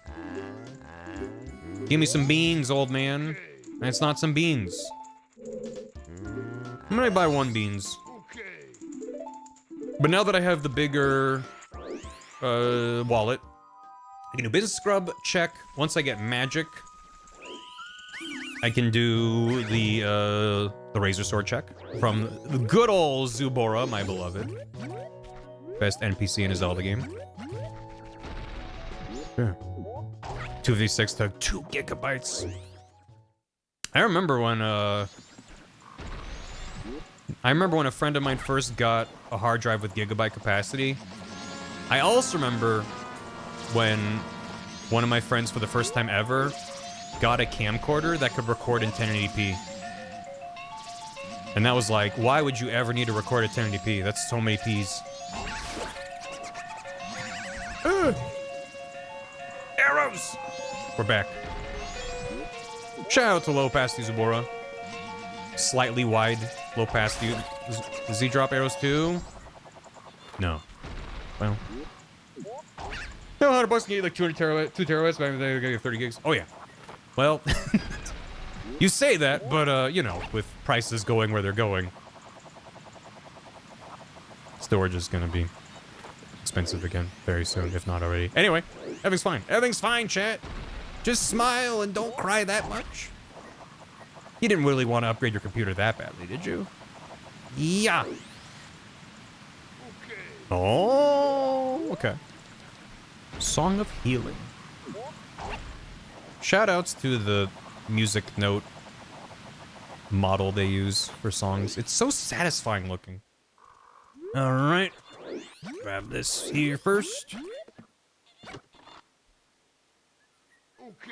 Give me some beans, old man. That's not some beans. I'm gonna buy 1 beans. But now that I have the bigger wallet, I can do business scrub check. Once I get magic, I can do the razor sword check from the good old Zubora, my beloved. Best NPC in a Zelda game. Yeah. 256 to 2 gigabytes. I remember when a friend of mine first got a hard drive with gigabyte capacity. I also remember when one of my friends for the first time ever got a camcorder that could record in 1080p. And that was like, why would you ever need to record at 1080p? That's so many P's. Arrows! We're back. Shout out to low pass Zubora. Slightly wide, low pass. Does he drop arrows too? No. Well. No, $100 can get like 2 terabytes, but I'm gonna get 30 gigs. Oh yeah. Well, you say that, but you know, with prices going where they're going, storage is gonna be expensive again very soon, if not already. Anyway, everything's fine. Everything's fine, chat. Just smile and don't cry that much. You didn't really want to upgrade your computer that badly, did you? Yeah. Okay. Oh, okay. Song of Healing. Shoutouts to the music note model they use for songs. It's so satisfying looking. All right. Grab this here first.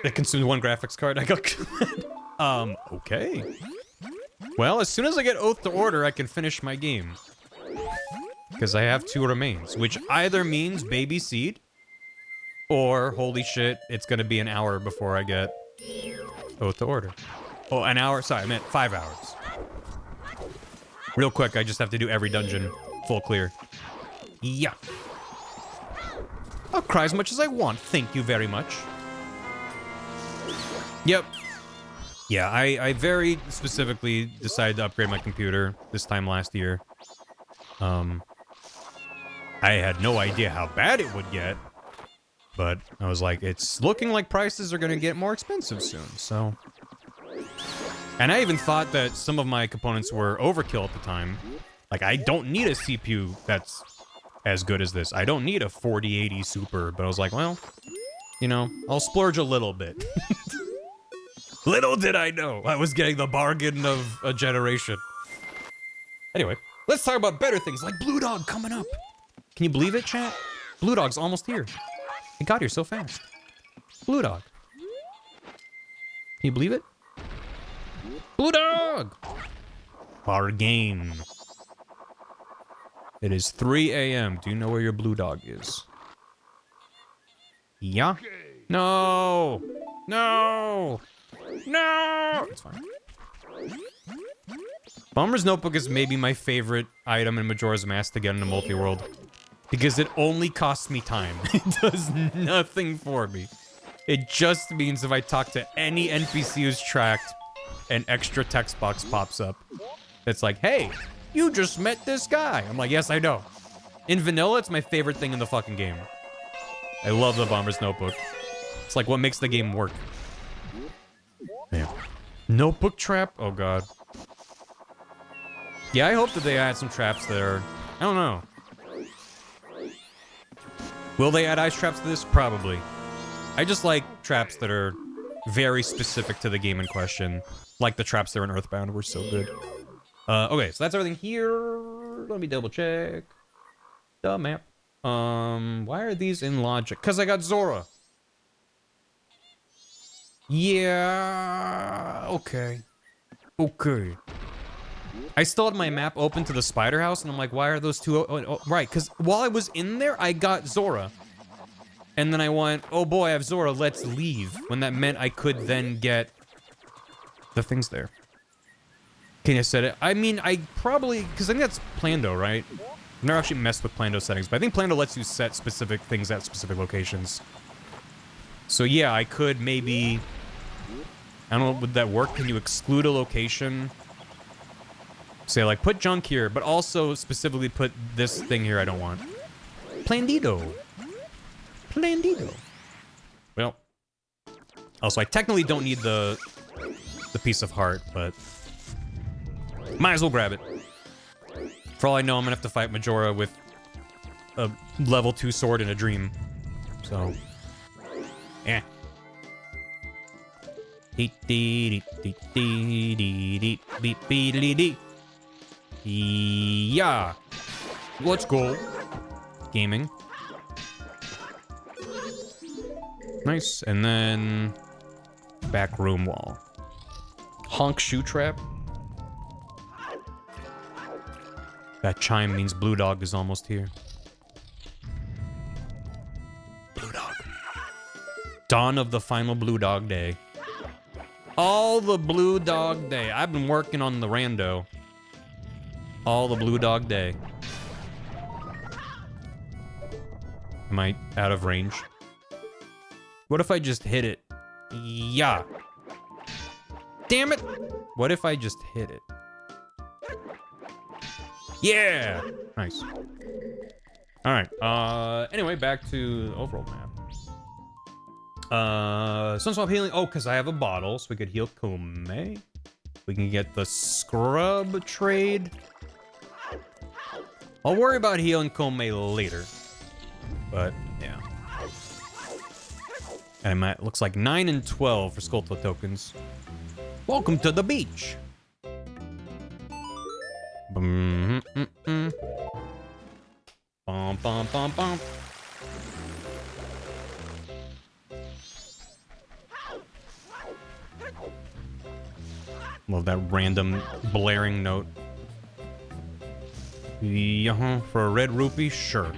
It consumed 1 graphics card. I got... okay. Well, as soon as I get Oath to Order, I can finish my game. Because I have 2 remains, which either means Baby Seed, or, holy shit, it's gonna be an hour before I get Oath to Order. Oh, an hour? Sorry, I meant 5 hours. Real quick, I just have to do every dungeon full clear. Yeah. I'll cry as much as I want. Thank you very much. Yep. Yeah, I very specifically decided to upgrade my computer this time last year. I had no idea how bad it would get, but I was like, it's looking like prices are gonna get more expensive soon, so. And I even thought that some of my components were overkill at the time. Like, I don't need a CPU that's as good as this. I don't need a 4080 Super, but I was like, well, you know, I'll splurge a little bit. Little did I know I was getting the bargain of a generation. Anyway, let's talk about better things like Blue Dog coming up. Can you believe it, chat? Blue Dog's almost here. It got here so fast. Blue Dog. Can you believe it? Blue Dog! Bargain. It is 3 a.m. Do you know where your Blue Dog is? Yeah? No! No! No! It's fine. Bomber's Notebook is maybe my favorite item in Majora's Mask to get into multi-world. Because it only costs me time. It does nothing for me. It just means if I talk to any NPC who's tracked, an extra text box pops up. It's like, hey, you just met this guy. I'm like, yes, I know. In vanilla, it's my favorite thing in the fucking game. I love the Bomber's Notebook. It's like what makes the game work. Man. Notebook trap? Oh, God. Yeah, I hope that they add some traps that are... I don't know. Will they add ice traps to this? Probably. I just like traps that are very specific to the game in question. Like the traps there in Earthbound were so good. Okay, so that's everything here. Let me double check. The map. Why are these in logic? Because I got Zora. Yeah, okay. Okay. I still had my map open to the spider house, and I'm like, why are those two... right, because while I was in there, I got Zora. And then I went, oh boy, I have Zora, let's leave. When that meant I could then get the things there. Can you set it? I mean, I probably... Because I think that's Plando, right? I've never actually messed with Plando settings, but I think Plando lets you set specific things at specific locations. So yeah, I could maybe... I don't know, would that work? Can you exclude a location? Say, like, put junk here, but also specifically put this thing here I don't want. Plandido. Plandido. Well. Also, I technically don't need the piece of heart, but... might as well grab it. For all I know, I'm gonna have to fight Majora with a level 2 sword in a dream. So... eh. Yeah. Let's go. Gaming. Nice. And then back room wall. Honk shoe trap. That chime means Blue Dog is almost here. Blue Dog. Dawn of the final Blue Dog day. All the Blue Dog day. I've been working on the rando. All the Blue Dog day. Am I out of range? What if I just hit it? Yeah. Damn it! What if I just hit it? Yeah! Nice. Alright, anyway, back to the overall map. Sunswap healing. Oh, because I have a bottle, so we could heal Kome. We can get the scrub trade. I'll worry about healing Kome later. But, yeah. And I might, looks like 9 and 12 for Skulltula tokens. Welcome to the beach. Bum, bum, bum, bum. Love that random blaring note. For a red rupee? Sure.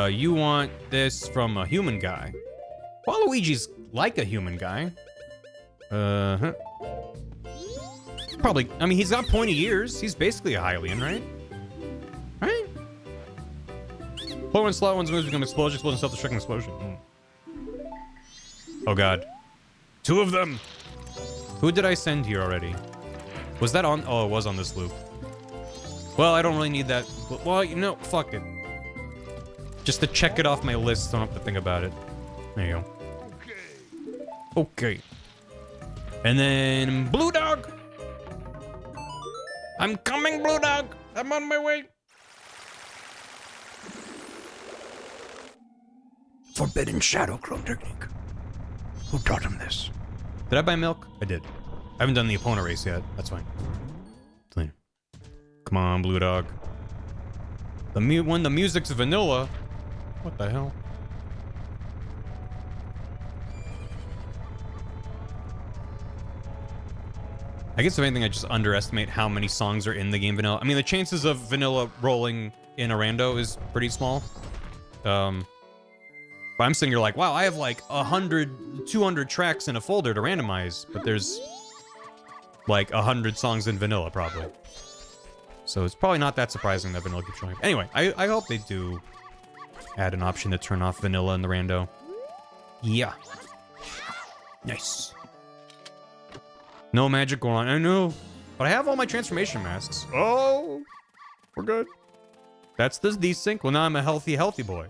You want this from a human guy. Waluigi's like a human guy. Probably, I mean, he's got pointy ears. He's basically a Hylian, right? Right? Slow and slot ones moves become explosion, self-destructing explosion. Oh god. 2 of them! Who did I send here already? Was that on? Oh, it was on this loop. Well, I don't really need that. Well, you know, fuck it. Just to check it off my list, so I don't have to think about it. There you go. Okay. And then Blue Dog! I'm coming, Blue Dog! I'm on my way! Forbidden Shadow Clone Technique. Who taught him this? Did I buy milk? I did. I haven't done the opponent race yet. That's fine. Clean. Come on, Blue Dog. When the music's vanilla. What the hell? I guess if anything, I just underestimate how many songs are in the game vanilla. I mean, the chances of vanilla rolling in a rando is pretty small. But I'm sitting here like, wow, I have like 100, 200 tracks in a folder to randomize, but there's like 100 songs in vanilla probably. So it's probably not that surprising that vanilla keeps showing up. Anyway, I hope they do add an option to turn off vanilla in the rando. Yeah. Nice. No magic going on. I know. But I have all my transformation masks. Oh, we're good. That's the desync. Well, now I'm a healthy boy.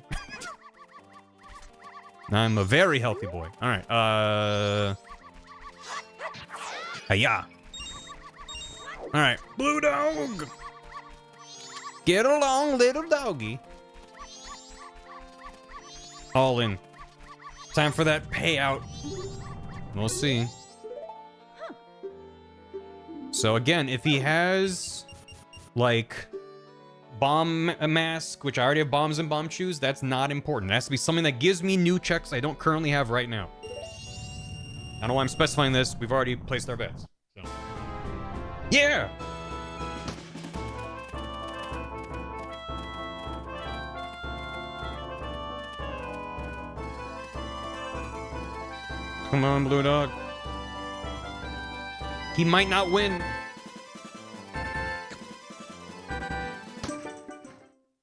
Now I'm a very healthy boy. All right. Hiya. All right. Blue Dog. Get along, little doggy. All in. Time for that payout. We'll see. So again, if he has, like, bomb mask, which I already have bombs and bomb shoes, that's not important. It has to be something that gives me new checks I don't currently have right now. I don't know why I'm specifying this. We've already placed our bets. So. Yeah! Come on, Blue Dog. He might not win.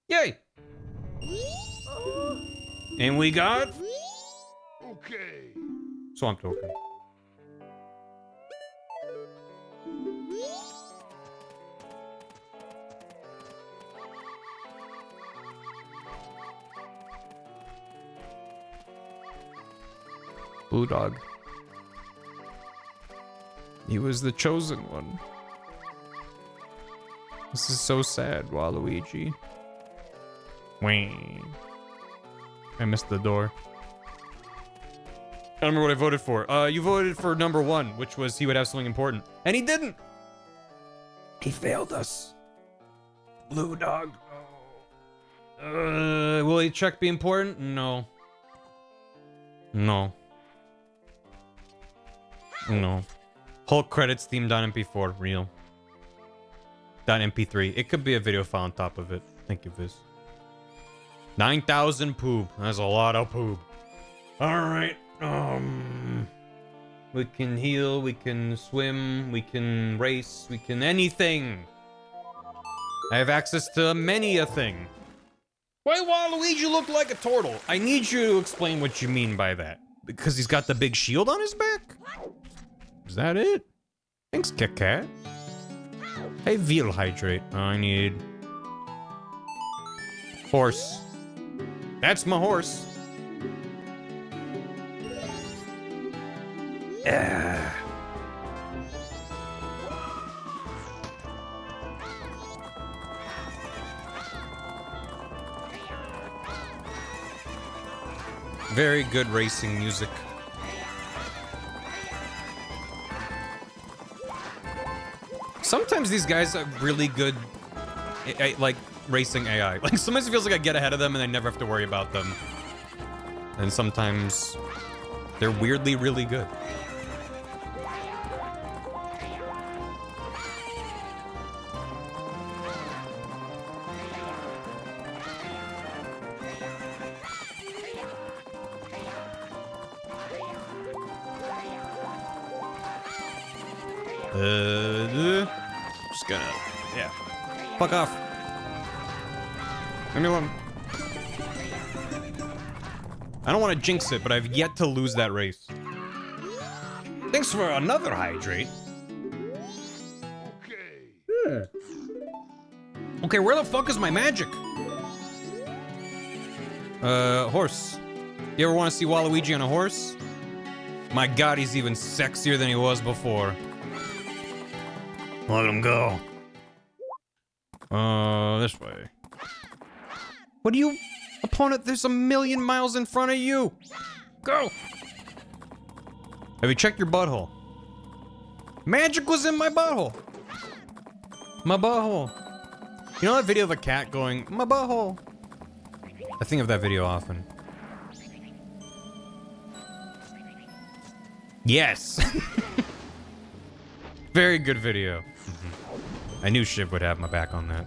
Yay! And we got... Okay. Swamp Token. Blue Dog. He was the chosen one. This is so sad, Waluigi. Wayne. I missed the door. I don't remember what I voted for. You voted for number 1, which was he would have something important. And he didn't! He failed us. Blue Dog. Will a check be important? No. No. No. Hulk credits theme.mp4, real. .mp3. It could be a video file on top of it. Thank you, Viz. 9,000 poop. That's a lot of poop. Alright. We can heal, we can swim, we can race, we can anything. I have access to many a thing. Why Waluigi look like a turtle? I need you to explain what you mean by that. Because he's got the big shield on his back? Is that it? Thanks, Kit Kat. Hey, Veal Hydrate. I need... horse. That's my horse. Yeah. Very good racing music. Sometimes these guys are really good, like, racing AI. Like, sometimes it feels like I get ahead of them and I never have to worry about them. And sometimes they're weirdly really good. Just gonna, yeah. Fuck off. Leave me alone. I don't want to jinx it, but I've yet to lose that race. Thanks for another hydrate. Okay, where the fuck is my magic? Horse. You ever want to see Waluigi on a horse? My god, he's even sexier than he was before. Let him go. This way. What do you... Opponent, there's a million miles in front of you! Go! Have you checked your butthole? Magic was in my butthole! My butthole. You know that video of a cat going, my butthole? I think of that video often. Yes! Very good video. I knew Shiv would have my back on that.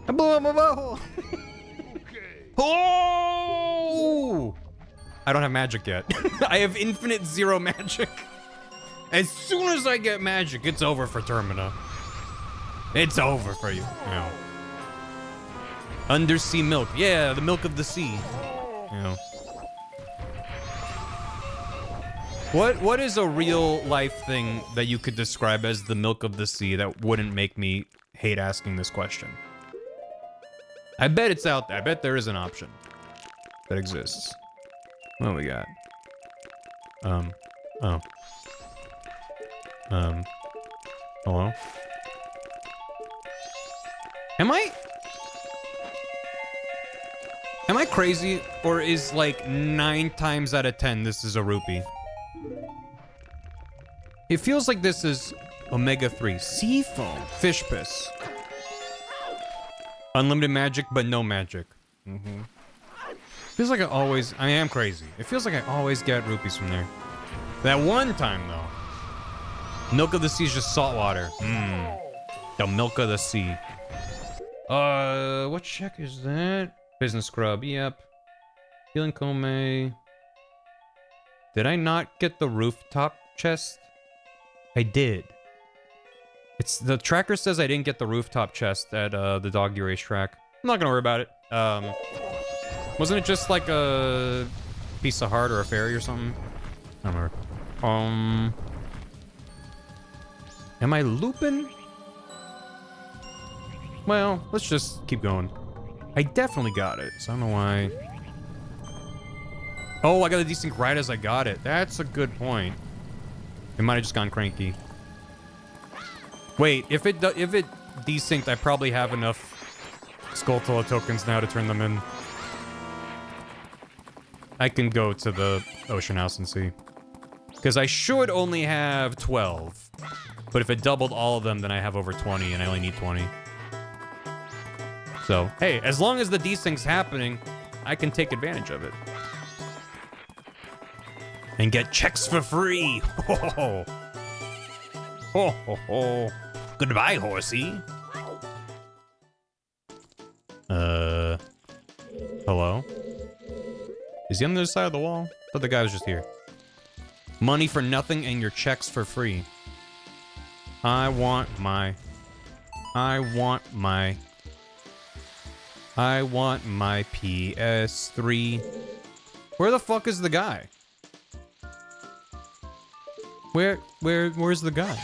I blew up my butthole! Oh! I don't have magic yet. I have infinite zero magic. As soon as I get magic, it's over for Termina. It's over for you. No. Undersea milk. Yeah, the milk of the sea. You know. What is a real life thing that you could describe as the milk of the sea that wouldn't make me hate asking this question? I bet it's out there. I bet there is an option that exists. What do we got? Hello? Am I crazy, or is like 9 times out of 10 this is a rupee? It feels like this is omega-3. Sea foam. Fish piss. Unlimited magic, but no magic. Feels like I am crazy. It feels like I always get rupees from there. That one time, though. Milk of the sea is just salt water. The milk of the sea. What check is that? Business scrub, yep. Healing Kome. Did I not get the rooftop chest? I did. It's the tracker says I didn't get the rooftop chest at the doggy racetrack. I'm not gonna worry about it. Wasn't it just like a piece of heart or a fairy or something? I don't remember. Am I looping? Well, let's just keep going. I definitely got it, so I don't know why. Oh, I got a desync right as I got it. That's a good point. It might have just gone cranky. Wait, if it desynced, I probably have enough Skulltula tokens now to turn them in. I can go to the Ocean House and see. Because I should only have 12. But if it doubled all of them, then I have over 20, and I only need 20. So, hey, as long as the desync's happening, I can take advantage of it. And get checks for free! Ho ho ho! Ho ho ho! Goodbye, horsey! Hello? Is he on the other side of the wall? I thought the guy was just here. Money for nothing and your checks for free. I want my PS3. Where the fuck is the guy? Where's the guy?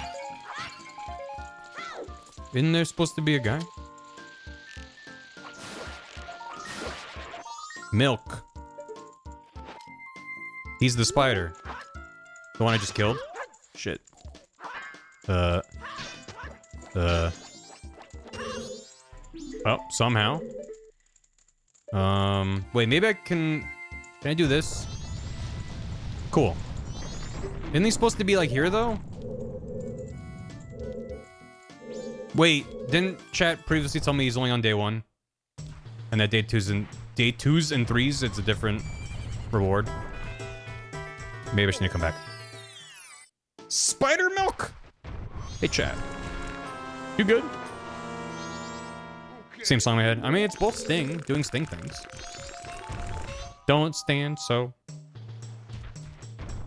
Isn't there supposed to be a guy? Milk. He's the spider. The one I just killed? Shit. Oh, somehow. Wait, maybe I can I do this? Cool. Isn't he supposed to be like here though? Wait, didn't chat previously tell me he's only on day 1? And that day 2s and 3s, it's a different reward. Maybe I should need to come back. Spider milk! Hey chat. You good? Same song in my head. I mean, it's both Sting, doing Sting things. Don't stand so.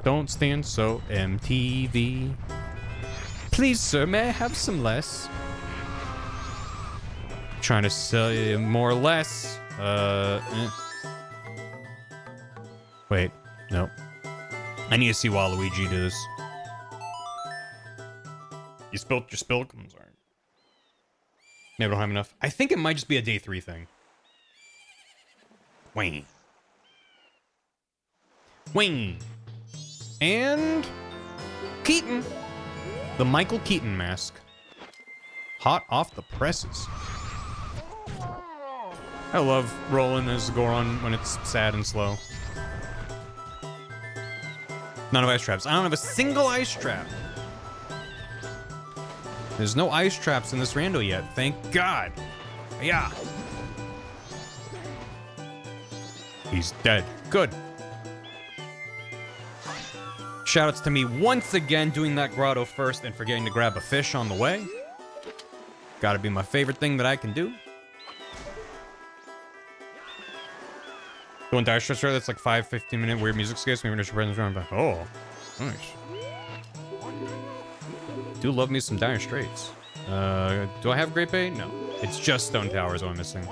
Don't stand so MTV. Please, sir, may I have some less? Trying to sell you more or less. Wait, no. I need to see Waluigi do this. You spilt your spilk? I'm sorry. Maybe I don't have enough. I think it might just be a day 3 thing. Wing. Wing. And Keaton. The Michael Keaton mask. Hot off the presses. I love rolling as Goron when it's sad and slow. None of ice traps. I don't have a single ice trap. There's no ice traps in this rando yet. Thank God. Yeah. He's dead. Good. Shoutouts to me once again doing that grotto first and forgetting to grab a fish on the way. Gotta be my favorite thing that I can do. Doing Dire Straits, that's like 5-15-minute weird music scapes. Maybe I should bring them back. Oh, nice. Do love me some Dire Straits. Do I have Great Bay? No. It's just Stone Towers I'm missing.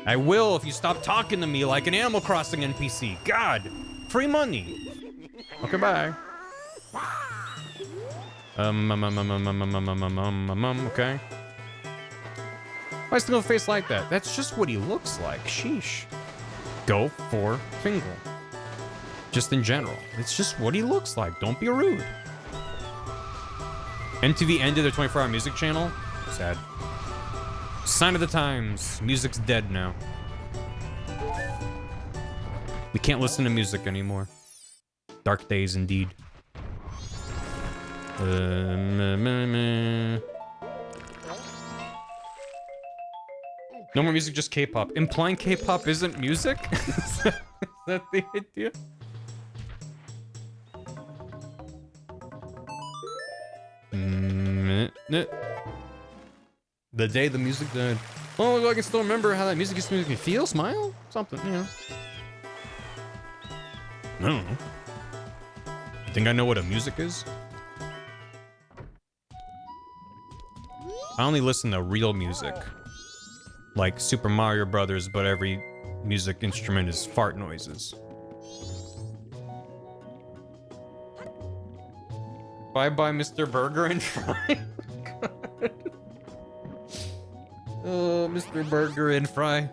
I will if you stop talking to me like an Animal Crossing NPC. God! Free money! Okay, bye. Okay. Why still have a face like that? That's just what he looks like. Sheesh. Go for Fingal. Just in general. It's just what he looks like. Don't be rude. MTV ended their 24-hour music channel. Sad. Sign of the times. Music's dead now. We can't listen to music anymore. Dark days indeed. No more music, just K-pop. Implying K-pop isn't music? Is that the idea? The day the music died. Oh, I can still remember how that music used to make me feel, smile, something, you know. I don't know. You think I know what a music is? I only listen to real music. Like Super Mario Brothers, but every music instrument is fart noises. Bye-bye, Mr. Burger and Fry. Oh, Mr. Burger and Fry.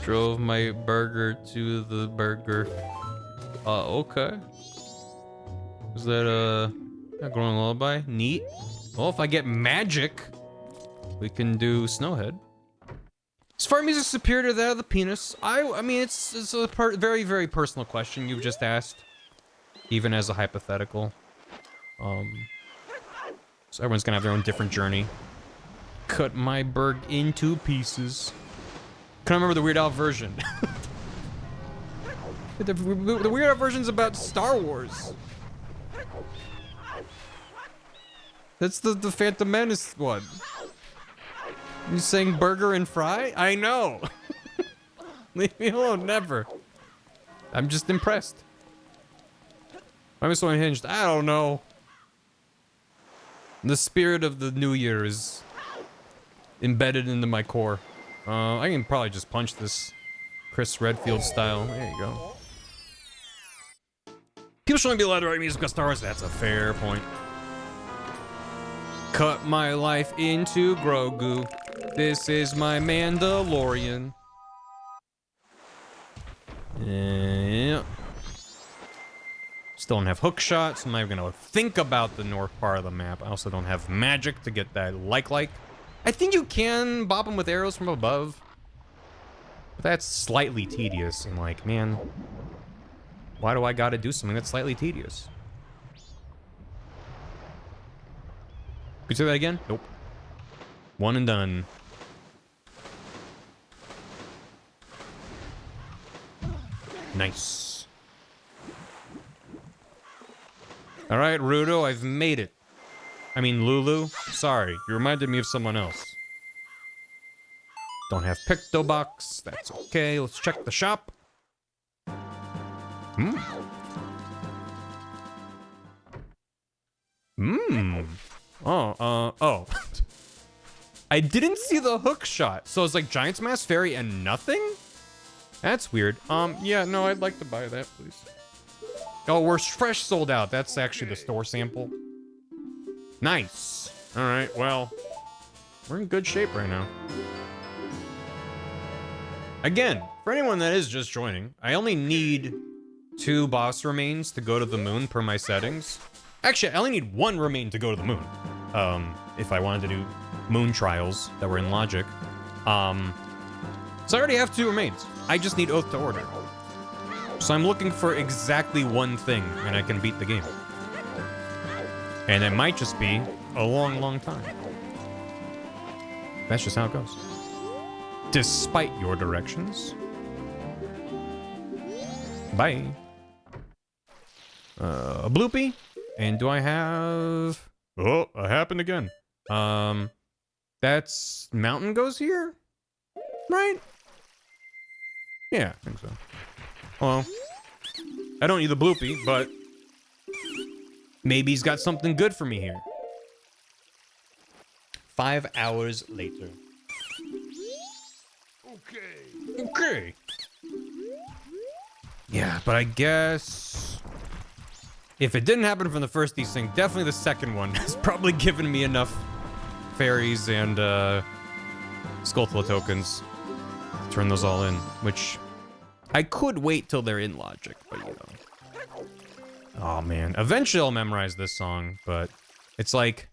Drove my burger to the burger. Okay. Is that a growing lullaby? Neat. Well, if I get magic, we can do Snowhead. Is fart music superior to that of the penis? I mean, it's a very, very personal question you've just asked. Even as a hypothetical. So everyone's gonna have their own different journey. Cut my burg into pieces. Can I remember the Weird Al version? the Weird Al version's about Star Wars. That's the Phantom Menace one. You saying burger and fry? I know. Leave me alone, never. I'm just impressed. I'm so unhinged. I don't know. The spirit of the new year is embedded into my core. I can probably just punch this Chris Redfield style. There you go. People shouldn't be allowed to write music on Star Wars. That's a fair point. Cut my life into Grogu. This is my Mandalorian. Yeah. Still don't have hook shots. I'm not even gonna think about the north part of the map. I also don't have magic to get that like. I think you can bop them with arrows from above. But that's slightly tedious. And like, man, why do I gotta do something that's slightly tedious? Could you say that again? Nope. One and done. Nice. All right, Rudo, I've made it. I mean, Lulu. Sorry, you reminded me of someone else. Don't have Pictobox. That's okay. Let's check the shop. Hmm. Hmm. Oh. I didn't see the hook shot. So it's like Giant's Mask, Fairy, and nothing? That's weird. Yeah, no, I'd like to buy that, please. Oh, we're fresh sold out. That's actually the store sample. Nice. All right, well, we're in good shape right now. Again, for anyone that is just joining, I only need 2 boss remains to go to the moon per my settings. Actually, I only need 1 remain to go to the moon. If I wanted to do moon trials that were in logic. So I already have 2 remains. I just need Oath to Order. So I'm looking for exactly 1 thing, and I can beat the game. And it might just be a long, long time. That's just how it goes. Despite your directions. Bye. A bloopy. And do I have... Oh, it happened again. That's... Mountain goes here? Right? Yeah, I think so. Well, I don't need the bloopy, but... maybe he's got something good for me here. 5 hours later. Okay. Yeah, but I guess... if it didn't happen from the first desync, definitely the second one has probably given me enough fairies and Skulltula tokens to turn those all in, which I could wait till they're in logic, but you know. Oh man, eventually I'll memorize this song, but it's like...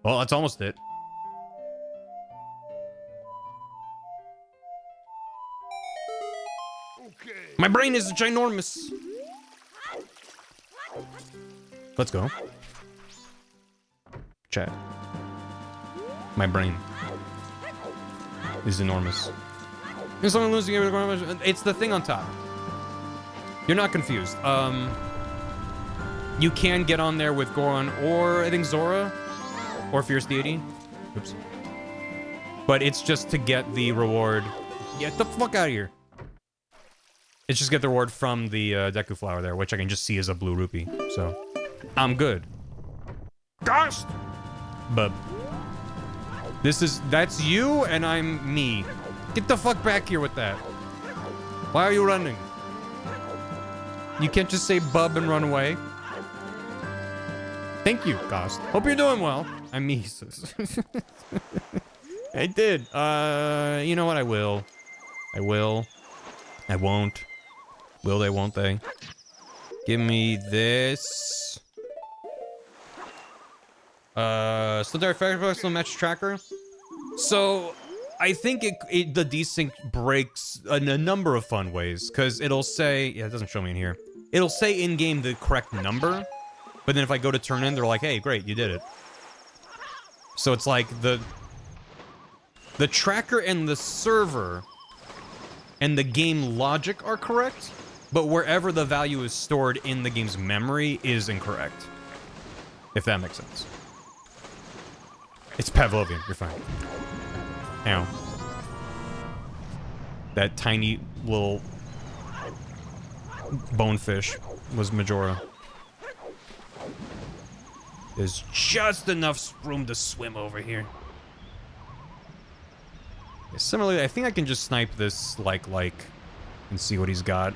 well, that's almost it. Okay. My brain is ginormous. Let's go. Chat. My brain is enormous. Is someone losing it? It's the thing on top. You're not confused. You can get on there with Goron or I think Zora or Fierce Deity. Oops. But it's just to get the reward. Get the fuck out of here. It's just get the reward from the Deku Flower there, which I can just see as a blue rupee. So, I'm good. Ghost! Bub. That's you and I'm me. Get the fuck back here with that. Why are you running? You can't just say bub and run away. Thank you, Ghost. Hope you're doing well. I'm me. I did. You know what? I will. I will. I won't. Will they, won't they? Give me this. Slither Firefox match tracker. So, I think the desync breaks in a number of fun ways, because it'll say, yeah, it doesn't show me in here. It'll say in-game the correct number, but then if I go to turn in, they're like, hey, great, you did it. So it's like the tracker and the server and the game logic are correct, but wherever the value is stored in the game's memory is incorrect. If that makes sense. It's Pavlovian, you're fine. Ow. That tiny little bonefish was Majora. There's just enough room to swim over here. Yeah, similarly, I think I can just snipe this like, and see what he's got.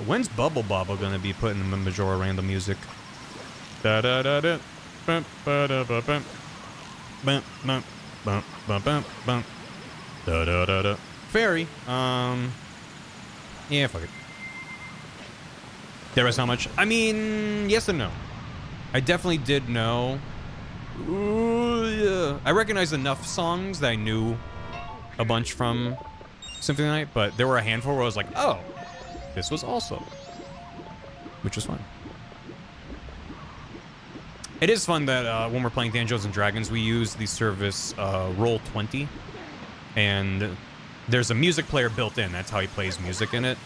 When's Bubble Bobble gonna be putting in the Majora random music? Fairy. Yeah, fuck it. There was how much? I mean, yes and no. I definitely did know. Ooh, yeah. I recognized enough songs that I knew a bunch from Symphony Night, but there were a handful where I was like, oh, this was also. Which was fun. It is fun that when we're playing Dungeons and Dragons, we use the service Roll20, and there's a music player built in. That's how he plays music in it.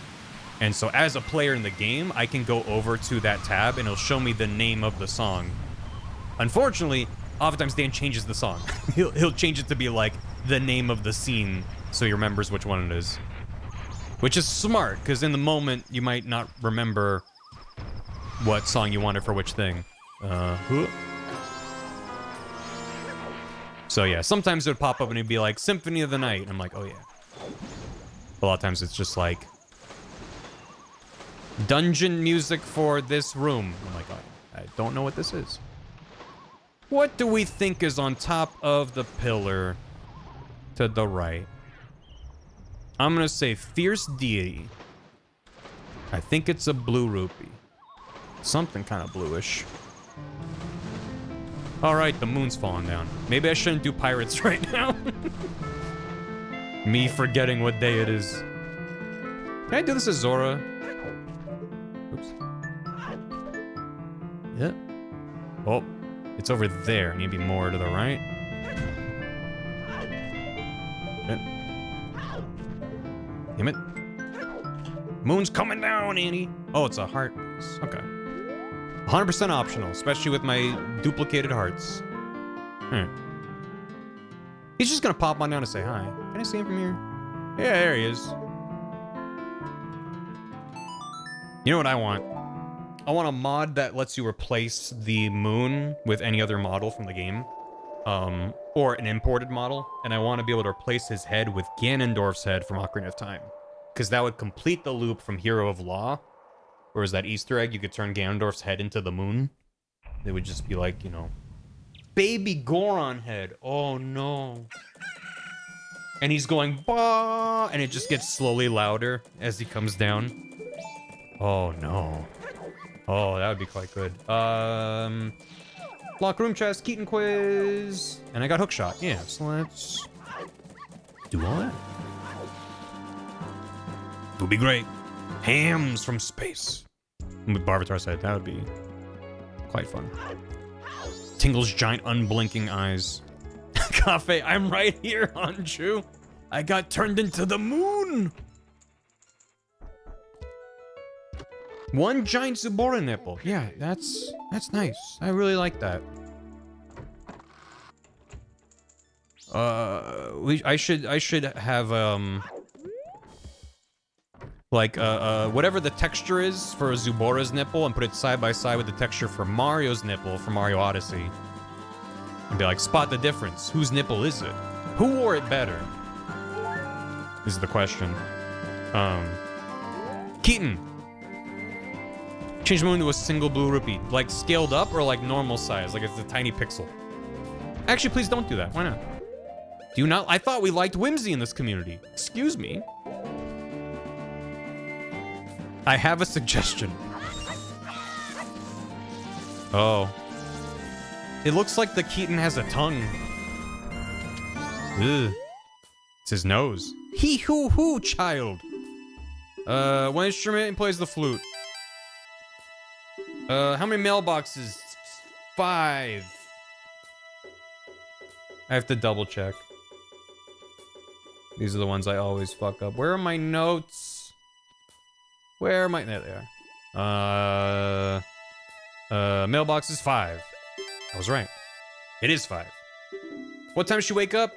And so as a player in the game, I can go over to that tab and it'll show me the name of the song. Unfortunately, oftentimes Dan changes the song. He'll change it to be like the name of the scene so he remembers which one it is. Which is smart, because in the moment, you might not remember what song you wanted for which thing. So yeah, sometimes it would pop up and it'd be like, Symphony of the Night. And I'm like, oh yeah. A lot of times it's just like, dungeon music for this room. I'm like, oh, I don't know what this is. What do we think is on top of the pillar to the right? I'm gonna say Fierce Deity. I think it's a blue rupee. Something kind of bluish. Alright, the moon's falling down. Maybe I shouldn't do pirates right now. Me forgetting what day it is. Can I do this as Zora? Oops. Yep. Oh, it's over there. I need to be more to the right. Damn it. Moon's coming down, Annie. Oh, it's a heart. Okay. 100% optional, especially with my duplicated hearts. He's just gonna pop on down to say hi. Can I see him from here? Yeah, there he is. You know what I want? I want a mod that lets you replace the moon with any other model from the game. Or an imported model. And I want to be able to replace his head with Ganondorf's head from Ocarina of Time. Because that would complete the loop from Hero of Law. Whereas that Easter egg, you could turn Ganondorf's head into the moon. It would just be like, you know, baby Goron head. Oh no. And he's going, bah! And it just gets slowly louder as he comes down. Oh no. Oh, that would be quite good. Lock room chest, Keaton quiz. And I got hookshot. Yeah, so let's do all that. Would be great. Hams from space. With Barbatar's head, that would be quite fun. Tingle's giant unblinking eyes. Cafe, I'm right here, Anju. I got turned into the moon. One giant Zubora nipple. Yeah, that's nice. I really like that. I should have like whatever the texture is for Zubora's nipple and put it side by side with the texture for Mario's nipple from Mario Odyssey. And be like, spot the difference. Whose nipple is it? Who wore it better? Is the question. Keaton. Change the moon to a single blue rupee. Like scaled up or like normal size? Like it's a tiny pixel. Actually, please don't do that. Why not? Do you not? I thought we liked whimsy in this community. Excuse me. I have a suggestion. Oh. It looks like the Keaton has a tongue. Ugh. It's his nose. Hee-hoo-hoo, child. What instrument plays the flute? How many mailboxes? 5. I have to double check. These are the ones I always fuck up. Where are my notes? Where am I? There they are. Mailbox is 5. I was right. It is 5. What time should she wake up?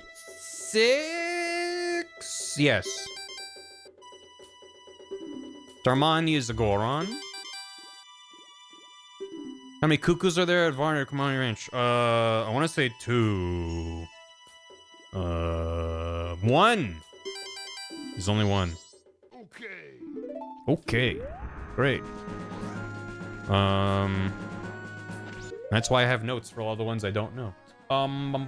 6? Yes. Darmani is a Goron. How many cuckoos are there at Varner Commodity Ranch? I want to say 2. 1. There's only 1. Okay. Great. That's why I have notes for all the ones I don't know. Alright.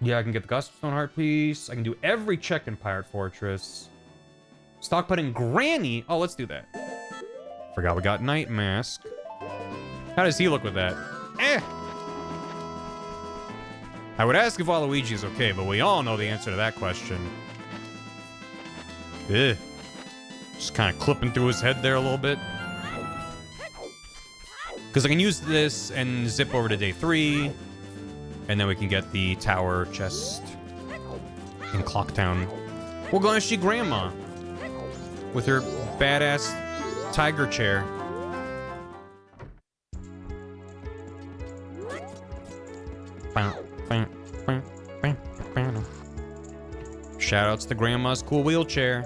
Yeah, I can get the Gossip Stone Heart piece. I can do every check in Pirate Fortress. Stockputting Granny. Oh, let's do that. Forgot we got Night Mask. How does he look with that? Eh! I would ask if Waluigi is okay, but we all know the answer to that question. Ugh. Just kind of clipping through his head there a little bit. Because I can use this and zip over to day 3. And then we can get the tower chest in Clocktown. We're going to see Grandma with her badass tiger chair. Shoutouts to Grandma's cool wheelchair.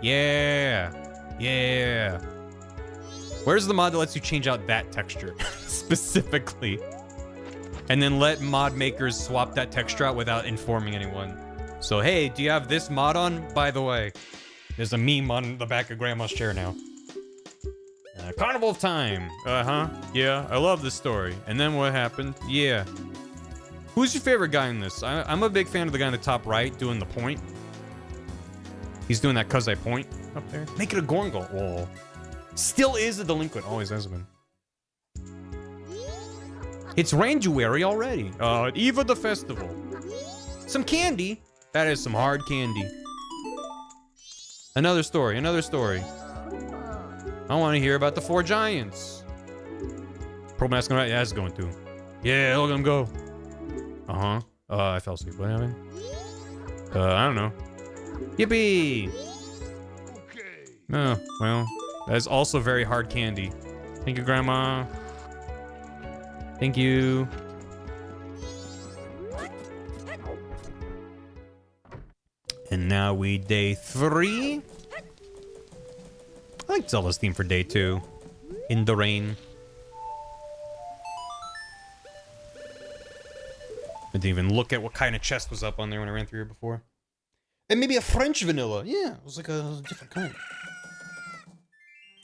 Yeah. Yeah. Where's the mod that lets you change out that texture specifically? And then let mod makers swap that texture out without informing anyone. So, hey, do you have this mod on? By the way, there's a meme on the back of Grandma's chair now. Carnival of Time. Uh-huh. Yeah, I love this story. And then what happened? Yeah. Who's your favorite guy in this? I'm a big fan of the guy in the top right doing the point. He's doing that 'cause I point up there. Make it a Gorngle. Whoa. Still is a delinquent. Always has been. It's Randuary already. Eve of the Festival. Some candy. That is some hard candy. Another story, another story. I want to hear about the 4 giants. Probably that's going right. Yeah, that's going to. Yeah, look at them go. Uh-huh. I fell asleep. What happened? I don't know. Yippee! Okay. Oh, well. That is also very hard candy. Thank you, Grandma. Thank you. And now we day 3. I like Zelda's theme for day 2. In the rain. I didn't even look at what kind of chest was up on there when I ran through here before. And maybe a French vanilla. Yeah, it was like a different kind.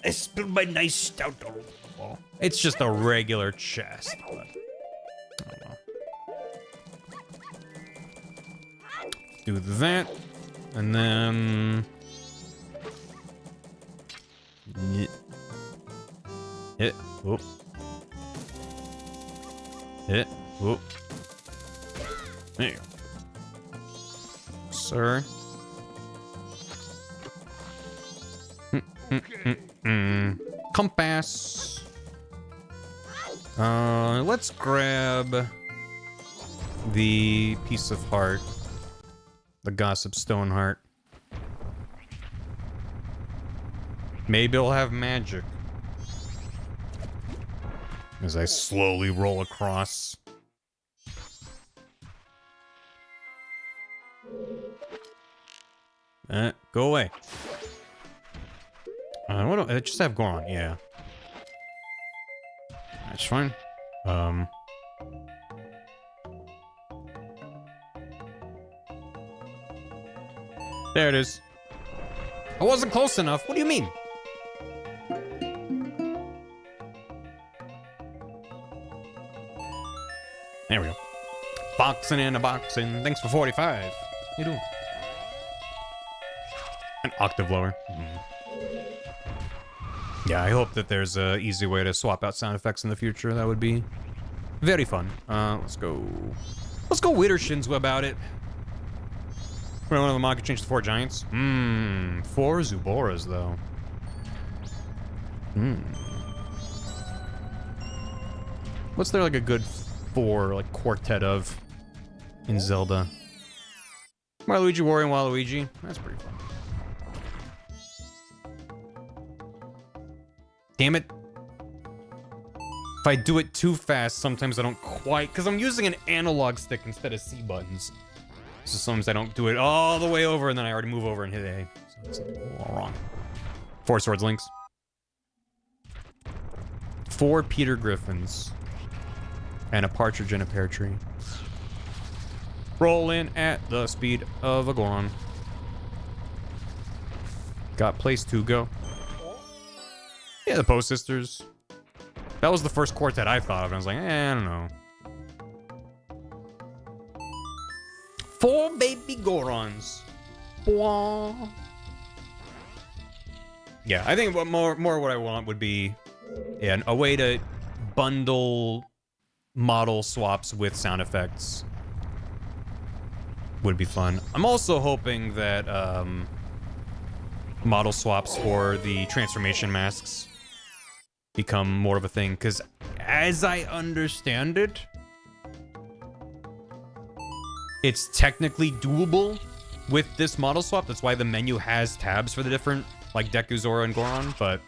I spilled my nice stout all over the wall. It's just a regular chest, but I don't know. Do that, and then hit, whoop, hit, whoop. There you go, sir. Compass. Let's grab the piece of heart. The gossip stone heart. Maybe it'll have magic. As I slowly roll across. Go away. What do I just have going on? Yeah. That's fine. There it is. I wasn't close enough. What do you mean? There we go. Boxing in a boxing. Thanks for 45. How you doing? An octave lower. Yeah, I hope that there's a easy way to swap out sound effects in the future. That would be very fun. Let's go Wittershins about it. One of the mod could change to 4 giants. 4 Zuboras though. What's there like a good 4 like quartet of in Zelda? Waluigi, Wario, and Waluigi. That's pretty fun. Damn it. If I do it too fast, sometimes I don't quite... Because I'm using an analog stick instead of C buttons. So sometimes I don't do it all the way over, and then I already move over and hit A. So it's a little wrong. 4 swords links. 4 Peter Griffins. And a partridge in a pear tree. Roll in at the speed of a Goron. Got place to go. Yeah, the Poe Sisters. That was the first quartet I thought of, and I was like, I don't know. 4 baby Gorons. Bwah. Yeah, I think more what I want would be a way to bundle model swaps with sound effects. Would be fun. I'm also hoping that model swaps for the transformation masks become more of a thing, because as I understand it, it's technically doable with this model swap. That's why the menu has tabs for the different, like Deku, Zora, and Goron, but,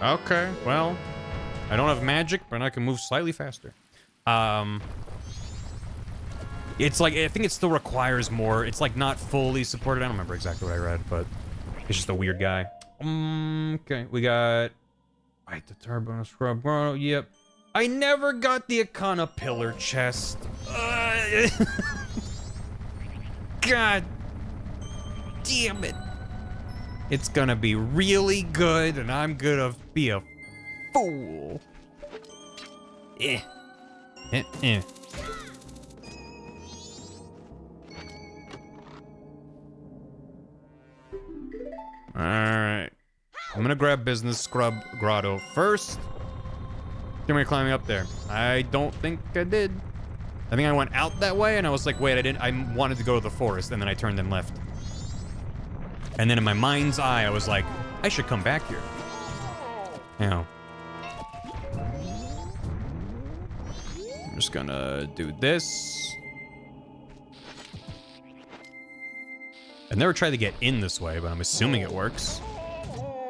okay, well, I don't have magic, but I can move slightly faster. It's like, I think it still requires more. It's like not fully supported. I don't remember exactly what I read, but it's just a weird guy. Okay, we got... Right, the Turbo Scrub. Oh, yep. I never got the Akana Pillar chest. God damn it. It's gonna be really good, and I'm gonna be a fool. Alright. I'm gonna grab Business Scrub Grotto first. Then we're climbing up there. I don't think I did. I think I went out that way, and I was like, wait, I didn't. I wanted to go to the forest, and then I turned and left. And then in my mind's eye, I was like, I should come back here. Now. I'm just gonna do this. I've never tried to get in this way, but I'm assuming it works.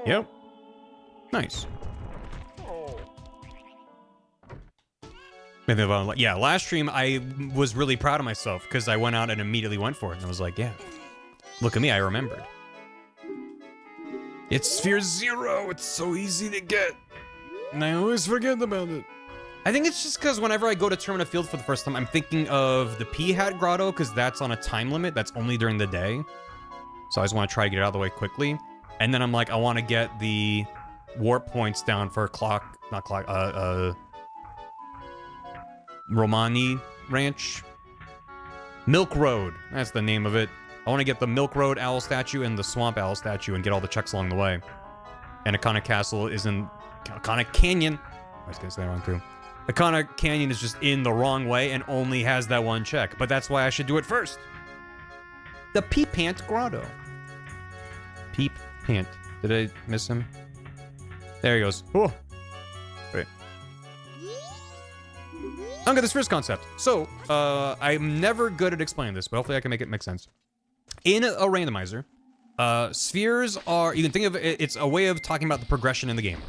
Yep. Nice. Yeah, last stream, I was really proud of myself because I went out and immediately went for it. And I was like, yeah, look at me, I remembered. It's Sphere 0. It's so easy to get. And I always forget about it. I think it's just because whenever I go to Termina Field for the first time, I'm thinking of the P-Hat Grotto because that's on a time limit. That's only during the day. So I just want to try to get it out of the way quickly. And then I'm like, I want to get the warp points down for Romani Ranch. Milk Road, that's the name of it. I want to get the Milk Road Owl statue and the Swamp Owl statue and get all the checks along the way. And Akana Castle is in Akana Canyon. I was gonna say that wrong too. Akana Canyon is just in the wrong way and only has that one check, but that's why I should do it first. The Peep Pant Grotto. Peep Pant. Did I miss him? There he goes. Oh. Wait. I'll get this first concept. So, I'm never good at explaining this, but hopefully I can make it make sense. In a randomizer, spheres are, you can think of it, it's a way of talking about the progression in the game.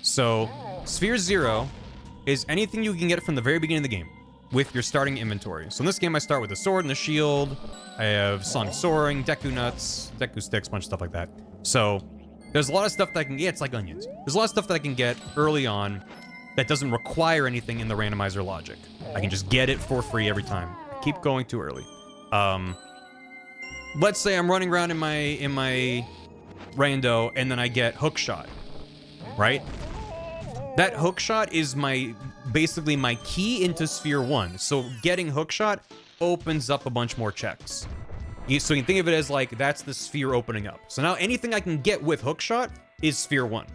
So, Sphere 0 is anything you can get from the very beginning of the game with your starting inventory. So in this game, I start with the sword and the shield. I have Sonic Soaring, Deku Nuts, Deku Sticks, bunch of stuff like that. So, there's a lot of stuff that I can get. It's like onions. There's a lot of stuff that I can get early on that doesn't require anything in the randomizer logic. I can just get it for free every time. I keep going too early. Let's say I'm running around in my rando and then I get hook shot, right? That hook shot is basically my key into Sphere 1. So getting hook shot opens up a bunch more checks. So you can think of it as like, that's the sphere opening up. So now anything I can get with hook shot is Sphere 1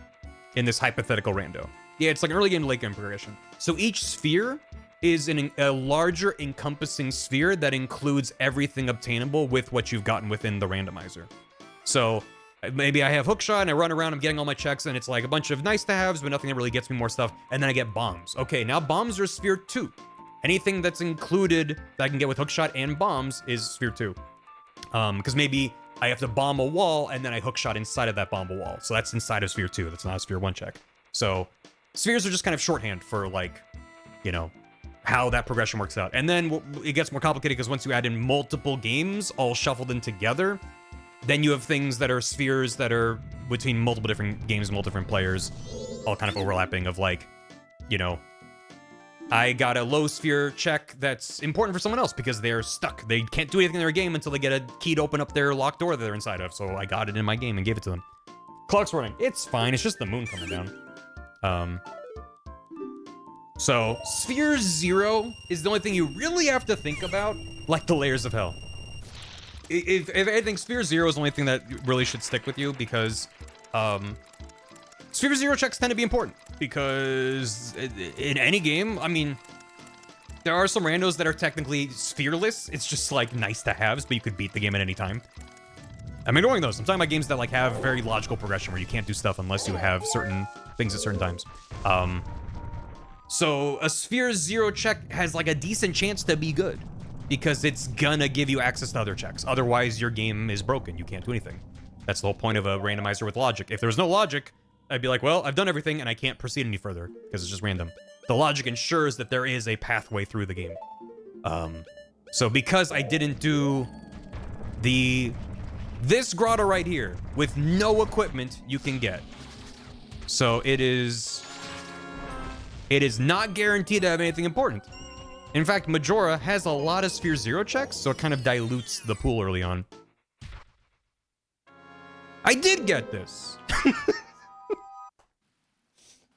in this hypothetical rando. Yeah, it's like early game to late game progression. So each sphere is a larger encompassing sphere that includes everything obtainable with what you've gotten within the randomizer. So maybe I have hookshot and I run around, I'm getting all my checks, and it's like a bunch of nice to haves, but nothing that really gets me more stuff. And then I get bombs. Okay, now bombs are Sphere 2. Anything that's included that I can get with hookshot and bombs is Sphere 2. Because maybe I have to bomb a wall and then I hookshot inside of that bomb a wall. So that's inside of Sphere 2. That's not a Sphere 1 check. So spheres are just kind of shorthand for, like, you know, how that progression works out. And then it gets more complicated because once you add in multiple games all shuffled in together, then you have things that are spheres that are between multiple different games, multiple different players, all kind of overlapping of, like, you know, I got a low sphere check that's important for someone else because they're stuck. They can't do anything in their game until they get a key to open up their locked door that they're inside of. So I got it in my game and gave it to them. Clock's running. It's fine. It's just the moon coming down. So Sphere 0 is the only thing you really have to think about, like the layers of hell. If anything, Sphere 0 is the only thing that really should stick with you because Sphere 0 checks tend to be important because in any game, I mean, there are some randos that are technically sphereless. It's just like nice to haves, but you could beat the game at any time. I'm ignoring those. I'm talking about games that like have very logical progression where you can't do stuff unless you have certain things at certain times. So a Sphere 0 check has like a decent chance to be good because it's gonna give you access to other checks. Otherwise, your game is broken. You can't do anything. That's the whole point of a randomizer with logic. If there was no logic, I'd be like, well, I've done everything and I can't proceed any further because it's just random. The logic ensures that there is a pathway through the game. So because I didn't do this grotto right here with no equipment you can get. So it is not guaranteed to have anything important. In fact, Majora has a lot of Sphere 0 checks, so it kind of dilutes the pool early on. I did get this.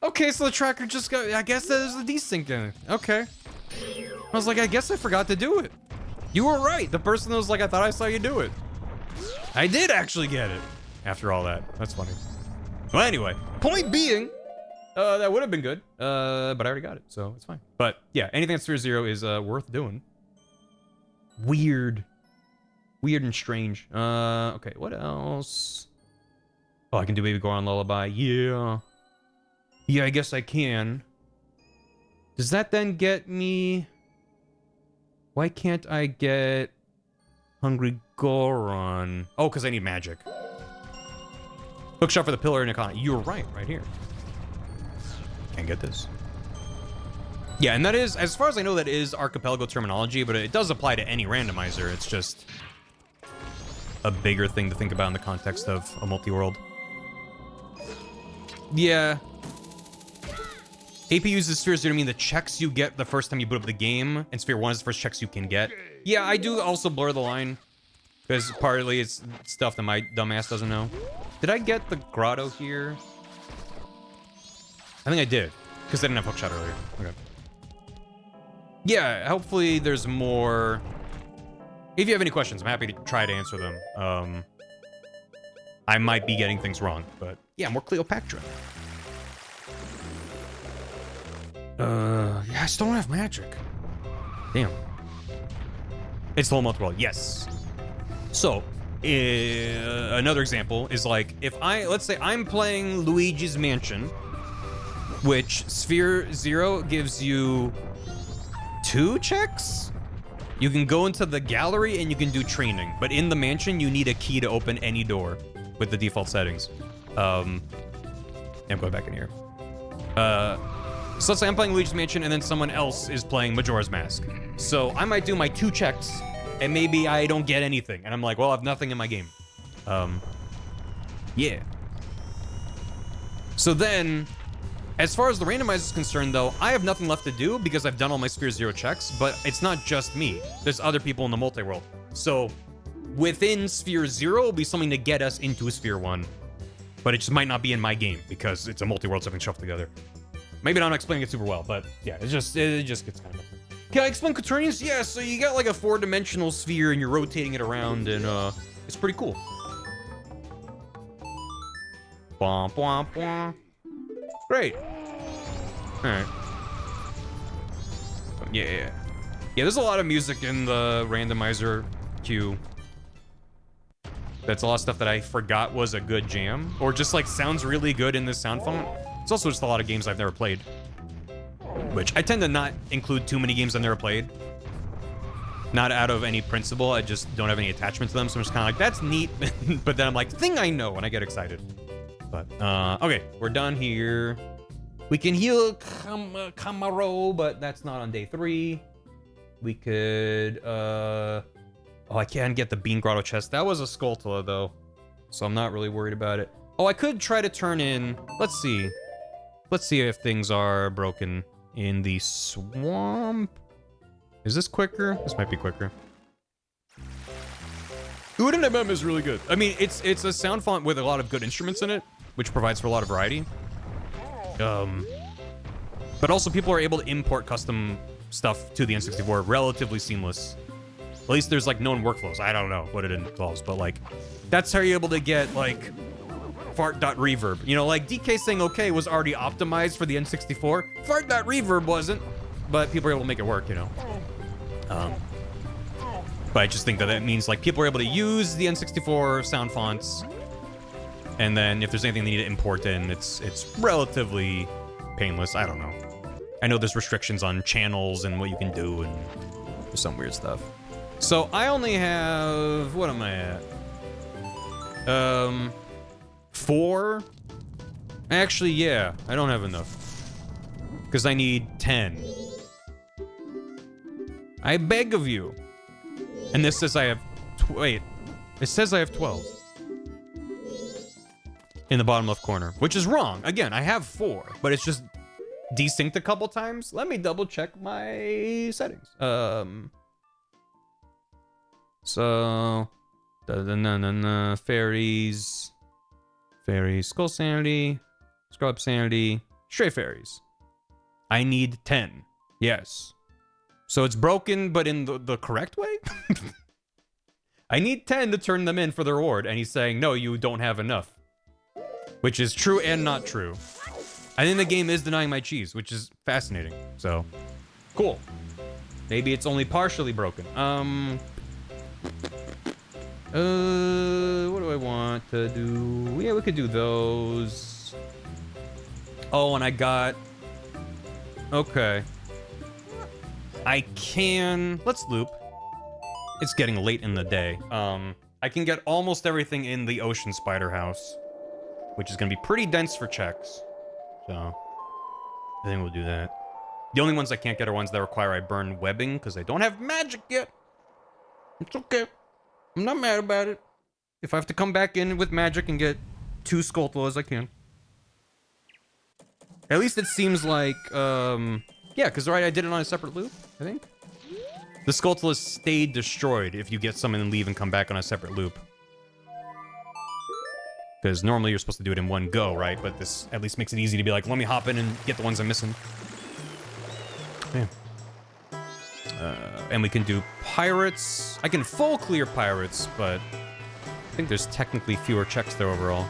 Okay, so the tracker just got, I guess there's a desync in it. Okay. I was like, I guess I forgot to do it. You were right. The person was like, I thought I saw you do it. I did actually get it after all that. That's funny. Well, anyway, point being, that would have been good, but I already got it, so it's fine. But yeah, anything that's Sphere 0 is worth doing. Weird and strange. Okay, what else? Oh, I can do Baby Goron Lullaby. Yeah, I guess I can. Does that then get me? Why can't I get Hungry Goron? Oh, because I need magic. Hookshot for the pillar in Icon. You're right here. Can't get this. Yeah, and that is, as far as I know, that is archipelago terminology, but it does apply to any randomizer. It's just a bigger thing to think about in the context of a multi-world. Yeah. AP uses Sphere 0 to mean the checks you get the first time you boot up the game, and Sphere 1 is the first checks you can get. Yeah, I do also blur the line, because partly it's stuff that my dumbass doesn't know. Did I get the grotto here? I think I did, because I didn't have hookshot earlier. Okay. Yeah, hopefully there's more. If you have any questions, I'm happy to try to answer them. I might be getting things wrong, but yeah, more Cleopatra. Yeah, I still don't have magic. Damn. It's the whole multi-world, yes. So, another example is like, if let's say I'm playing Luigi's Mansion, which Sphere 0 gives you 2 checks? You can go into the gallery and you can do training, but in the mansion, you need a key to open any door with the default settings. I'm going back in here. So let's say I'm playing Luigi's Mansion and then someone else is playing Majora's Mask. So I might do my 2 checks and maybe I don't get anything. And I'm like, well, I have nothing in my game. Yeah. So then, as far as the randomizer is concerned though, I have nothing left to do because I've done all my Sphere 0 checks, but it's not just me. There's other people in the multi-world. So within Sphere 0 will be something to get us into a Sphere 1, but it just might not be in my game because it's a multi-world something shuffled together. Maybe I'm not explaining it super well, but yeah, it just gets kind of. Can I explain Quaternius? Yeah, so you got like a 4-dimensional sphere and you're rotating it around, and it's pretty cool. Bwah, bwah, bwah. Great. All right. Yeah. There's a lot of music in the randomizer queue. That's a lot of stuff that I forgot was a good jam, or just like sounds really good in this sound font. It's also just a lot of games I've never played, which I tend to not include too many games I've never played. Not out of any principle, I just don't have any attachment to them, so I'm just kind of like, that's neat, but then I'm like, thing I know, and I get excited. But, okay, we're done here. We can heal Camaro, but that's not on day 3. We could, oh, I can get the Bean Grotto chest. That was a Skulltula, though, so I'm not really worried about it. Oh, I could try to turn in, let's see. Let's see if things are broken in the swamp. Is this quicker? This might be quicker. Udinmm is really good. I mean, it's a sound font with a lot of good instruments in it, which provides for a lot of variety. But also people are able to import custom stuff to the N64 relatively seamless. At least there's like known workflows. I don't know what it involves, but like that's how you're able to get like fart.reverb. You know, like DK saying okay was already optimized for the N64. Fart.reverb wasn't, but people are able to make it work, you know. But I just think that that means like people are able to use the N64 sound fonts, and then if there's anything they need to import in, it's relatively painless. I don't know. I know there's restrictions on channels and what you can do, and there's some weird stuff. So I only have, what am I at? 4? Actually, yeah, I don't have enough. Because I need 10. I beg of you. And this says I have, wait, it says I have 12. In the bottom left corner, which is wrong. Again, I have 4, but it's just desynced a couple times. Let me double check my settings. So, fairies, skull sanity, scrub sanity, stray fairies. I need 10. Yes. So it's broken, but in the correct way? I need 10 to turn them in for the reward, and he's saying, no, you don't have enough. Which is true and not true. I think the game is denying my cheese, which is fascinating. So, cool. Maybe it's only partially broken. What do I want to do? Yeah, we could do those. Oh, and I got... Okay. I can... Let's loop. It's getting late in the day. I can get almost everything in the Ocean Spider House, which is going to be pretty dense for checks. So, I think we'll do that. The only ones I can't get are ones that require I burn webbing, because I don't have magic yet. It's okay. I'm not mad about it. If I have to come back in with magic and get 2 Skulltulas, I can. At least it seems like, yeah, because right, I did it on a separate loop, I think. The Skulltulas stayed destroyed if you get some and leave and come back on a separate loop. Because normally you're supposed to do it in one go, right? But this at least makes it easy to be like, let me hop in and get the ones I'm missing. Yeah. And we can do pirates. I can full clear pirates, but I think there's technically fewer checks there overall.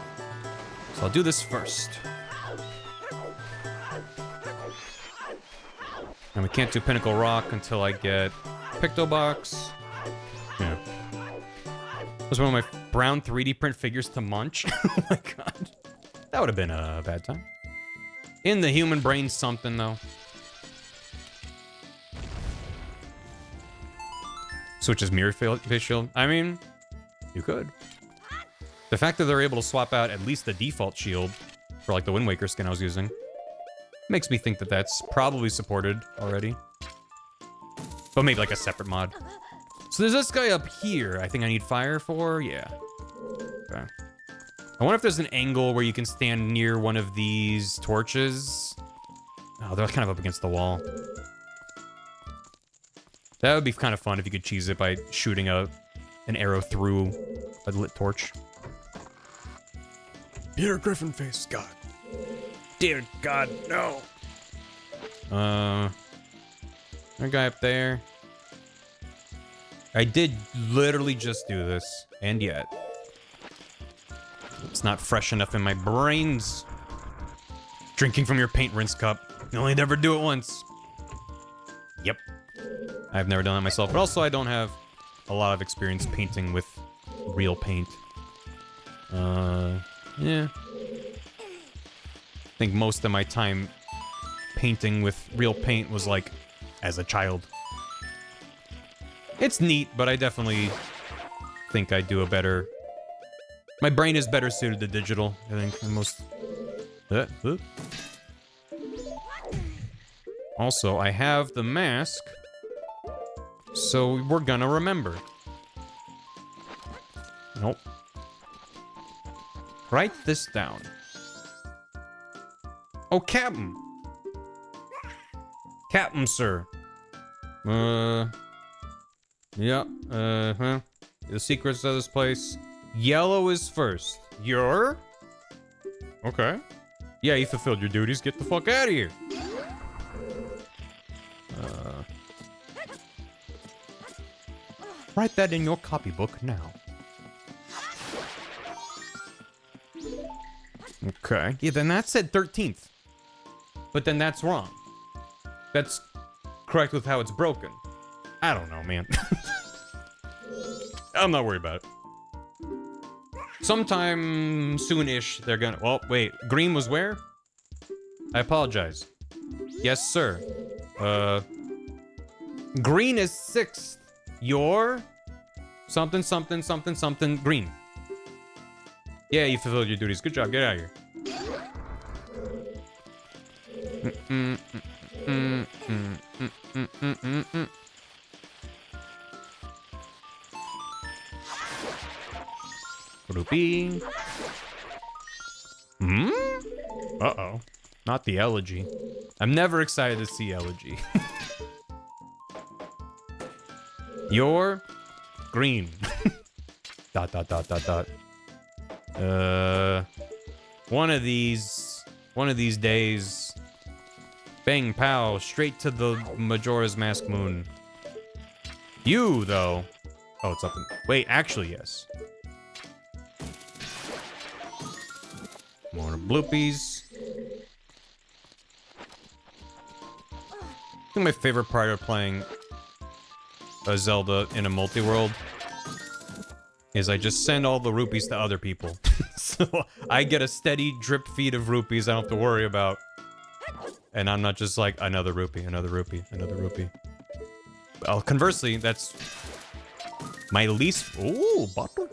So I'll do this first. And we can't do Pinnacle Rock until I get Picto Box. Yeah. That was one of my brown 3D print figures to munch. Oh my god. That would have been a bad time. In the human brain something, though. Switches mirror face shield. I mean, you could. The fact that they're able to swap out at least the default shield for like the Wind Waker skin I was using makes me think that that's probably supported already. But maybe like a separate mod. So there's this guy up here I think I need fire for. Yeah. Okay. I wonder if there's an angle where you can stand near one of these torches. Oh, they're kind of up against the wall. That would be kind of fun if you could cheese it by shooting an arrow through a lit torch. Peter Griffin face, God. Dear God, no. There's a guy up there. I did literally just do this, and yet it's not fresh enough in my brains. Drinking from your paint rinse cup. You only ever do it once. Yep. I've never done that myself, but also I don't have a lot of experience painting with real paint. Yeah. I think most of my time painting with real paint was like as a child. It's neat, but I definitely think I do a better... My brain is better suited to digital, I think, than most... Also, I have the mask, so we're gonna remember. Nope. Write this down. Oh, Captain! Captain, sir. Yeah, the secrets of this place. Yellow is first. You're? Okay. Yeah, you fulfilled your duties. Get the fuck out of here. Write that in your copybook now. Okay. Yeah, then that said 13th. But then that's wrong. That's correct with how it's broken. I don't know, man. I'm not worried about it. Sometime soon-ish, they're gonna... Well, wait. Green was where? I apologize. Yes, sir. Green is 6th. You're... Something, something, something, something. Green. Yeah, you fulfilled your duties. Good job. Get out of here. Rupee. Uh-oh. Not the elegy. I'm never excited to see elegy. You're green. Dot, dot, dot, dot, dot. One of these days. Bang, pow, straight to the Majora's Mask moon. You, though. Oh, it's up in... Wait, actually, yes. More bloopies. I think my favorite part of playing a Zelda in a multi-world is I just send all the rupees to other people. So I get a steady drip feed of rupees I don't have to worry about. And I'm not just like, another rupee, another rupee, another rupee. Well, conversely, that's my least... Ooh, bottle.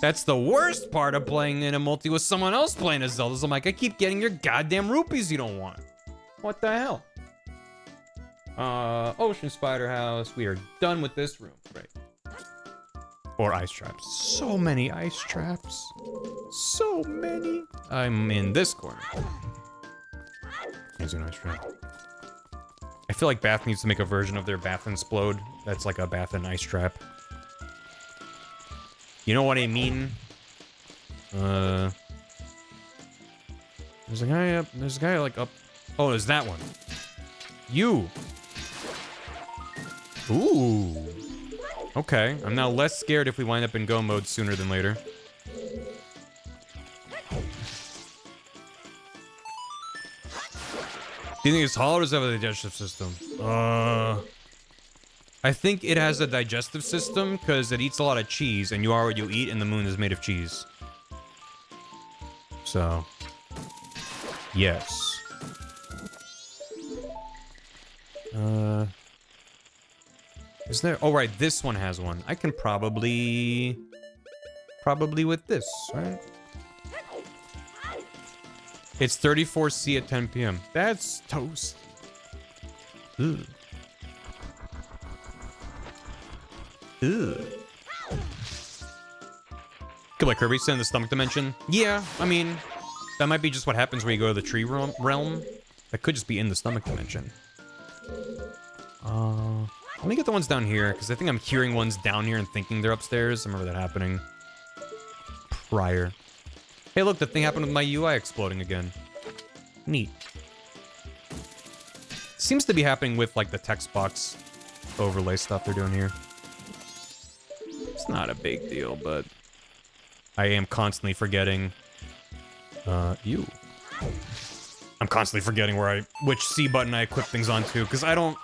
That's the worst part of playing in a multi with someone else playing as Zelda. I'm like, I keep getting your goddamn rupees you don't want. What the hell? Ocean Spider House. We are done with this room. Right. Or ice traps. So many ice traps. So many. I'm in this corner. Here's an ice trap. I feel like Bath needs to make a version of their Bath and Explode. That's like a Bath and ice trap. You know what I mean? There's a guy up. There's a guy like up. Oh, there's that one. You. Ooh. Okay. I'm now less scared if we wind up in go mode sooner than later. Do you think it's hollow or does it have a digestive system? I think it has a digestive system because it eats a lot of cheese and you are what you eat and the moon is made of cheese. So, yes. Is there? Oh, right. This one has one. I can probably with this, right? It's 34C at 10 p.m. That's toast. Ugh. Ugh. Could like Kirby sit in the stomach dimension? Yeah, I mean, that might be just what happens when you go to the tree realm. That could just be in the stomach dimension. Let me get the ones down here, because I think I'm hearing ones down here and thinking they're upstairs. I remember that happening prior. Hey, look, the thing happened with my UI exploding again. Neat. Seems to be happening with, like, the text box overlay stuff they're doing here. It's not a big deal, but I am constantly forgetting. You. I'm constantly forgetting which C button I equip things onto, because I don't...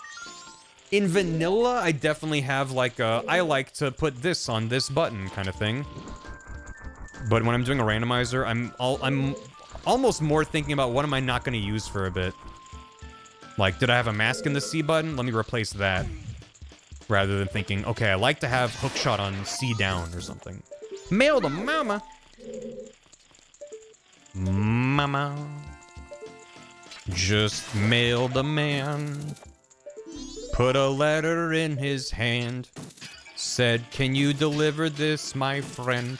In vanilla, I definitely have, like, I like to put this on this button kind of thing. But when I'm doing a randomizer, I'm almost more thinking about what am I not going to use for a bit. Like, did I have a mask in the C button? Let me replace that. Rather than thinking, okay, I like to have hookshot on C down or something. Mail to mama. Mama. Just mail the man. Put a letter in his hand. Said, can you deliver this, my friend?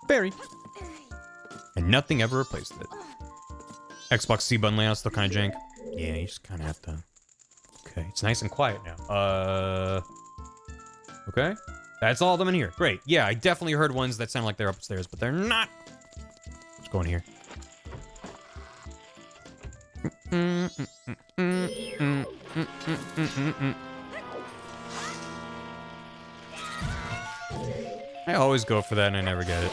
Barry. And nothing ever replaced it. Xbox C button layout still kind of jank. Yeah, you just kind of have to... Okay, it's nice and quiet now. Okay. That's all of them in here. Great. Yeah, I definitely heard ones that sound like they're upstairs, but they're not. Let's go in here. I always go for that and I never get it.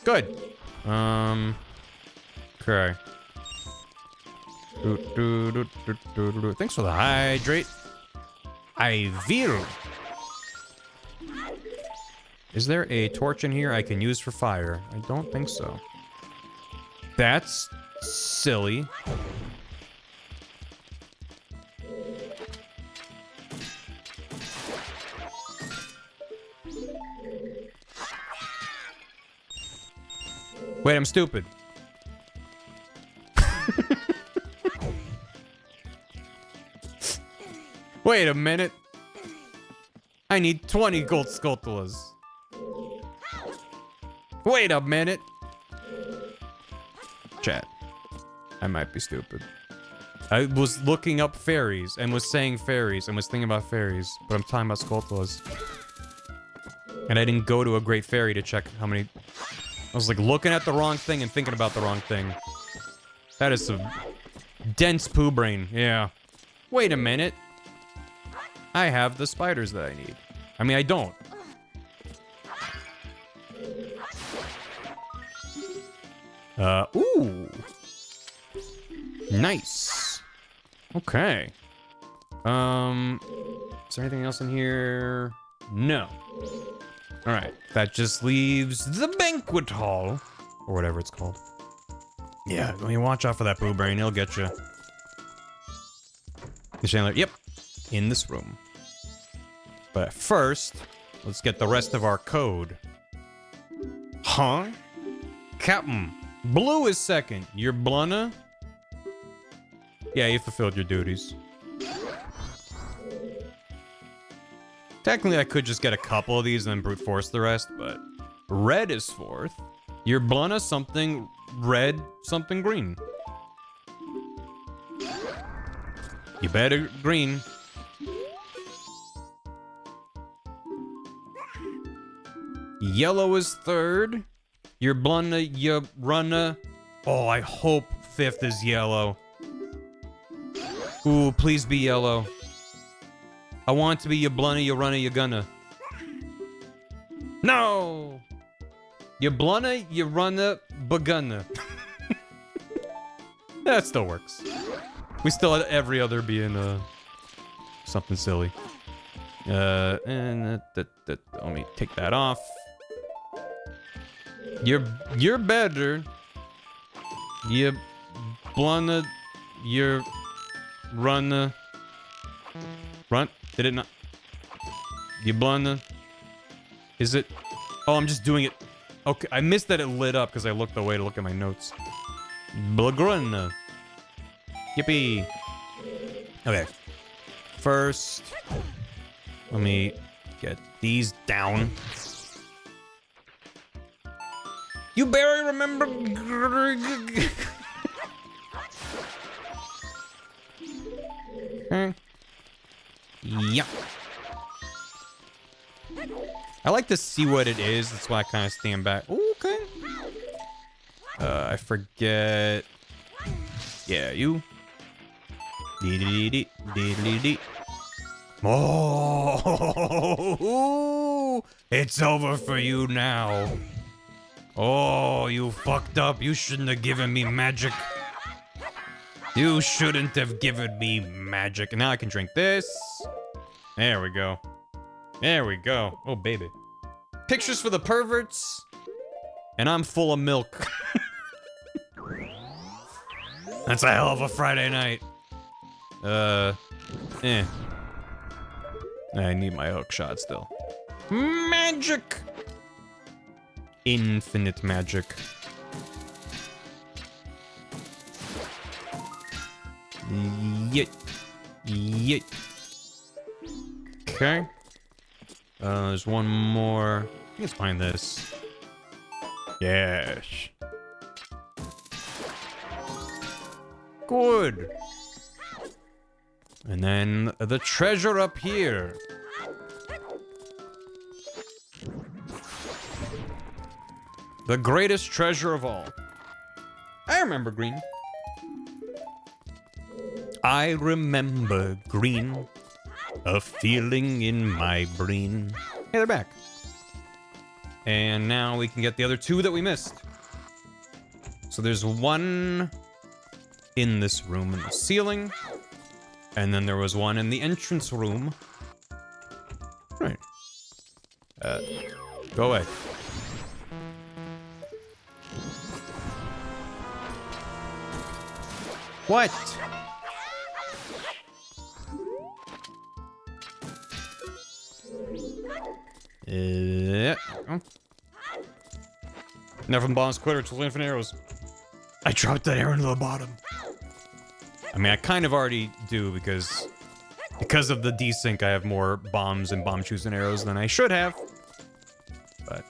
Good. Okay. Thanks for the hydrate. I will. Is there a torch in here I can use for fire? I don't think so. That's silly. Wait, I'm stupid. Wait a minute. I need 20 gold sculptulas. Wait a minute. Chat. I might be stupid. I was looking up fairies and was saying fairies and was thinking about fairies, but I'm talking about sculptulas. And I didn't go to a great fairy to check how many... I was like looking at the wrong thing and thinking about the wrong thing. That is some dense poo brain. Yeah. Wait a minute. I have the spiders that I need. I mean, I don't. Ooh. Nice. Okay. Is there anything else in here? No. Alright. That just leaves the banquet hall. Or whatever it's called. Yeah, I mean, watch out for that poo brain. He'll get you. Chandler, yep. In this room. But first, let's get the rest of our code. Huh? Captain. Blue is second. You're Blunna? Yeah, you fulfilled your duties. Technically, I could just get a couple of these and then brute force the rest, but... Red is fourth. You're Blunna something red, something green. You better green. Yellow is third. You're Blunna, you Runna. Oh, I hope fifth is yellow. Ooh, please be yellow. I want it to be you Blunna, you Runna, you Gunna. No! You Blunna, you Runna, Bagunna. That still works. We still had every other being something silly. And let me take that off. You're better. You Blunna, you're Runna. Run? Did it not? You Blunna? Is it? Oh, I'm just doing it. Okay, I missed that it lit up because I looked away to look at my notes. Blagrunna. Yippee. Okay. First, let me get these down. You barely remember. Okay. Yep. I like to see what it is. That's why I kind of stand back. Ooh, okay. I forget. Yeah, you. Dee-dee-dee-dee. Oh, it's over for you now. Oh, you fucked up. You shouldn't have given me magic. You shouldn't have given me magic. And now I can drink this. There we go. There we go. Oh, baby. Pictures for the perverts. And I'm full of milk. That's a hell of a Friday night. I need my hook shot still. Magic! Infinite magic. Yet. Yet. Okay. There's one more. Let's find this. Yes. Good. And then the treasure up here. The greatest treasure of all. I remember green. I remember green. A feeling in my brain. Hey, they're back. And now we can get the other two that we missed. So there's one in this room in the ceiling. And then there was one in the entrance room. Right. Go away. What? Oh. Never from bombs quitter till infinite arrows. I dropped that arrow into the bottom. I mean, I kind of already do because of the desync, I have more bombs and bomb shoots and arrows than I should have. But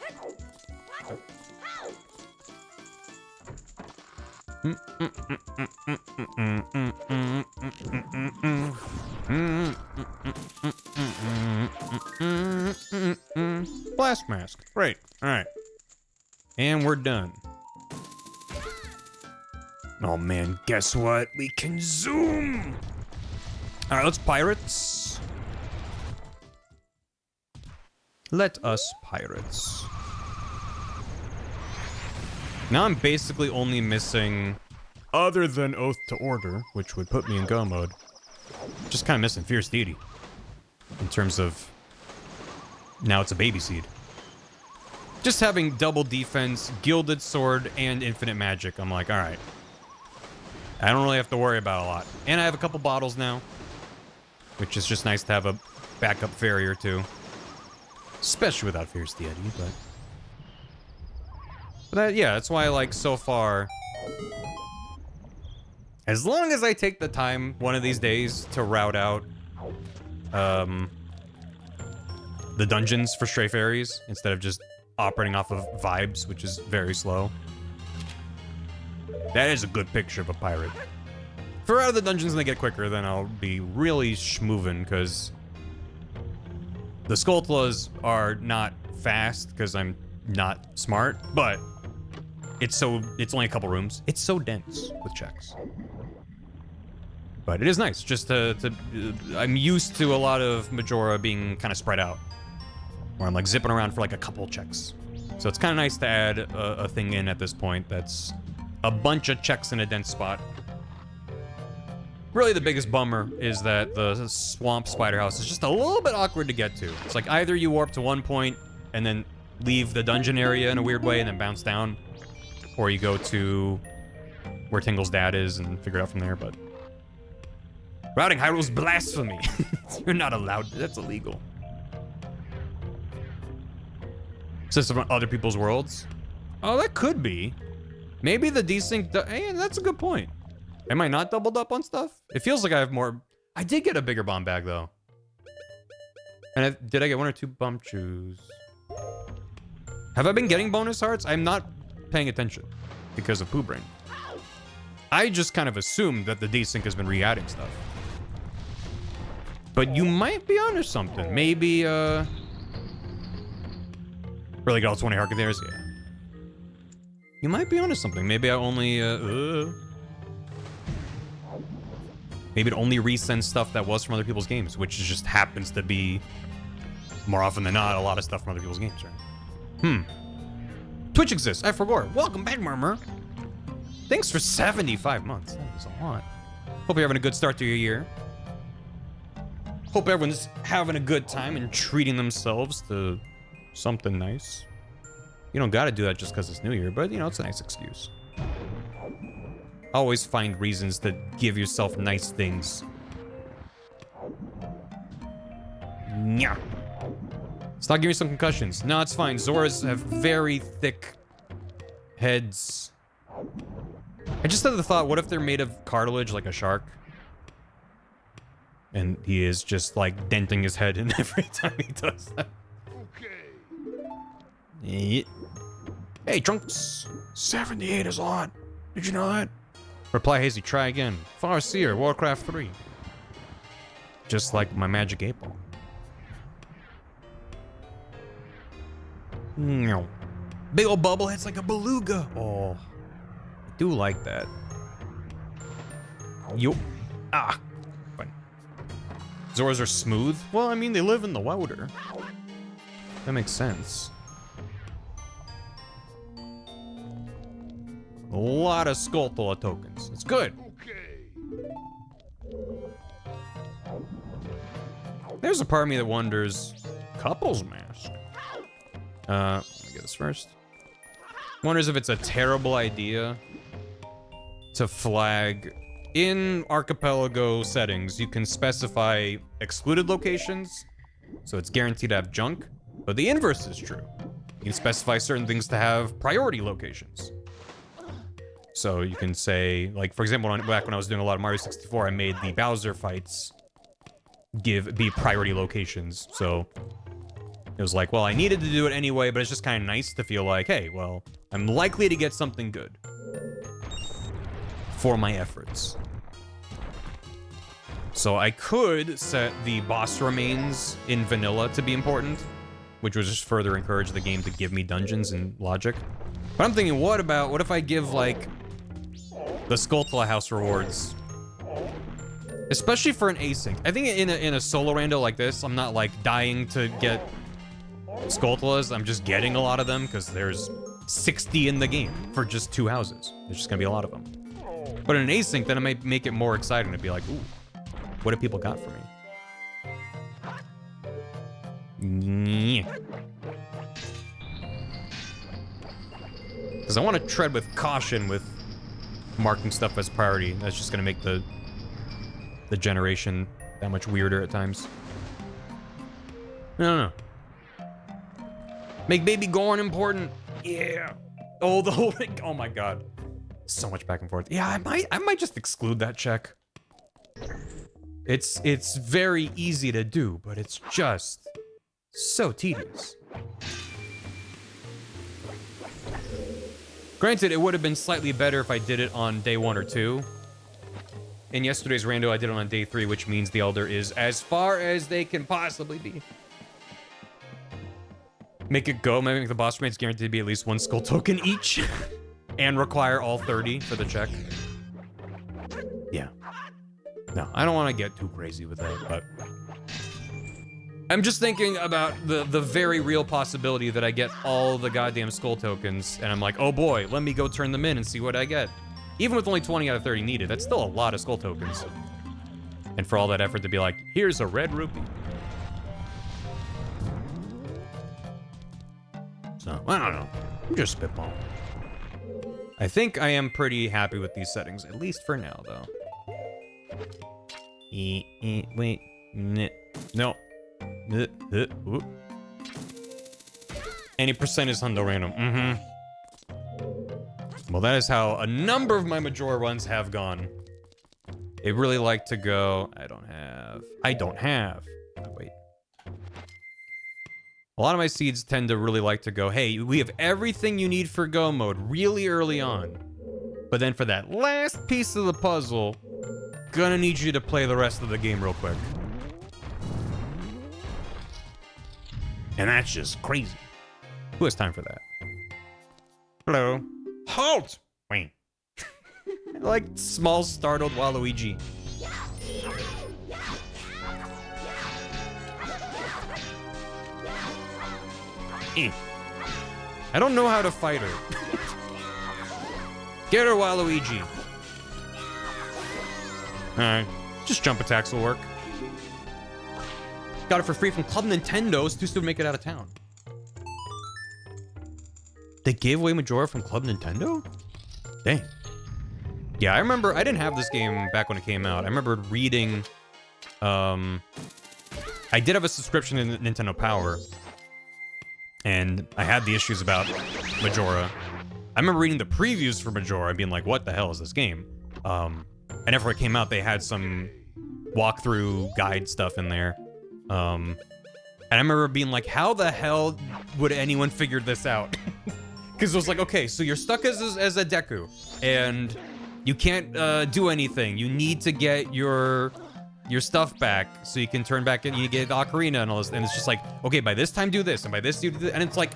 blast mask. Great. All right. And we're done. Oh man, guess what? We can zoom. All right, let's pirates. Let us pirates. Now I'm basically only missing, other than Oath to Order, which would put me in go mode, just kind of missing Fierce Deity. In terms of, now it's a baby seed. Just having double defense, Gilded Sword, and infinite magic, I'm like, all right. I don't really have to worry about a lot. And I have a couple bottles now, which is just nice to have a backup fairy or two. Especially without Fierce Deity, but yeah, that's why I like so far. As long as I take the time one of these days to route out the dungeons for stray fairies instead of just operating off of vibes, which is very slow. That is a good picture of a pirate. For out of the dungeons and they get quicker, then I'll be really schmoovin', because the Skulltulas are not fast because I'm not smart, but it's only a couple rooms. It's so dense with checks. But it is nice just I'm used to a lot of Majora being kind of spread out, where I'm like zipping around for like a couple checks. So it's kind of nice to add a thing in at this point that's a bunch of checks in a dense spot. Really, the biggest bummer is that the swamp spider house is just a little bit awkward to get to. It's like either you warp to one point and then leave the dungeon area in a weird way and then bounce down, or you go to where Tingle's dad is and figure it out from there, but routing Hyrule's blasphemy. You're not allowed. That's illegal. System on other people's worlds? Oh, that could be. Maybe the desync. Hey, that's a good point. Am I not doubled up on stuff? It feels like I have more. I did get a bigger bomb bag though. And did I get 1 or 2 bump chews? Have I been getting bonus hearts? I'm not paying attention because of Poo Brain. I just kind of assumed that the desync has been re-adding stuff. But you might be onto something. Maybe, really got all 20 heart containers? Yeah. You might be onto something. Maybe I only, maybe it only resends stuff that was from other people's games, which just happens to be, more often than not, a lot of stuff from other people's games, right? Twitch exists. I forgot. Welcome back, Murmur. Thanks for 75 months. That is a lot. Hope you're having a good start to your year. Hope everyone's having a good time and treating themselves to something nice. You don't gotta do that just because it's New Year, but, you know, it's a nice excuse. Always find reasons to give yourself nice things. Yeah. Stop giving me some concussions. No, it's fine. Zoras have very thick heads. I just had the thought, what if they're made of cartilage like a shark? And he is just like denting his head in every time he does that. Okay. Hey, Trunks. 78 is a lot. Did you know that? Reply Hazy, try again. Farseer, Warcraft 3. Just like my magic 8-ball. No. Big old bubble head's like a beluga. Oh, I do like that. Yo. Ah. Fine. Zoras are smooth? Well, I mean, they live in the water. That makes sense. A lot of Skulltula tokens. It's good. There's a part of me that wonders, couples mask. Let me get this first. Wonders if it's a terrible idea to flag in archipelago settings. You can specify excluded locations, so it's guaranteed to have junk, but the inverse is true. You can specify certain things to have priority locations. So you can say, like, for example, back when I was doing a lot of Mario 64, I made the Bowser fights be priority locations. So it was like, well, I needed to do it anyway, but it's just kind of nice to feel like, hey, well, I'm likely to get something good for my efforts. So I could set the boss remains in vanilla to be important, which would just further encourage the game to give me dungeons and logic. But I'm thinking, what if I give, like, the Skulltula House rewards, especially for an async. I think in a solo rando like this, I'm not, like, dying to get Skulltulas. I'm just getting a lot of them because there's 60 in the game for just 2 houses. There's just gonna be a lot of them. But in an async, then it might make it more exciting to be like, ooh, what have people got for me? Because I want to tread with caution with marking stuff as priority. That's just gonna make the generation that much weirder at times. No. Make baby Gorn important. Yeah. Oh, the whole thing. Oh my god. So much back and forth. Yeah, I might just exclude that check. It's very easy to do, but it's just so tedious. Granted, it would have been slightly better if I did it on day 1 or 2. In yesterday's rando, I did it on day 3, which means the Elder is as far as they can possibly be. Make it go, maybe make the boss remains guaranteed to be at least 1 skull token each. And require all 30 for the check. Yeah. No, I don't want to get too crazy with that, but I'm just thinking about the very real possibility that I get all the goddamn skull tokens, and I'm like, oh boy, let me go turn them in and see what I get. Even with only 20 out of 30 needed, that's still a lot of skull tokens. And for all that effort to be like, here's a red rupee. So, I don't know. I'm just spitballing. I think I am pretty happy with these settings, at least for now, though. Wait. No. Any percent is hundo random. Well, that is how a number of my Majora runs have gone. They really like to go, I don't have. Oh, wait. A lot of my seeds tend to really like to go, hey, we have everything you need for go mode really early on. But then for that last piece of the puzzle, gonna need you to play the rest of the game real quick. And that's just crazy. Who has time for that? Hello. Halt! Wait. Like small startled Waluigi. I don't know how to fight her. Get her, Waluigi. Alright, just jump attacks will work. Got it for free from Club Nintendo. It's too soon to make it out of town. They gave away Majora from Club Nintendo? Dang. Yeah, I remember, I didn't have this game back when it came out. I remember reading, I did have a subscription to Nintendo Power, and I had the issues about Majora. I remember reading the previews for Majora and being like, what the hell is this game? And after it came out, they had some walkthrough guide stuff in there. And I remember being like, how the hell would anyone figure this out? Because it was like, okay, so you're stuck as a Deku, and you can't do anything. You need to get your stuff back so you can turn back and you get the ocarina and all this. And it's just like, okay, by this time do this, and by this do this. And it's like,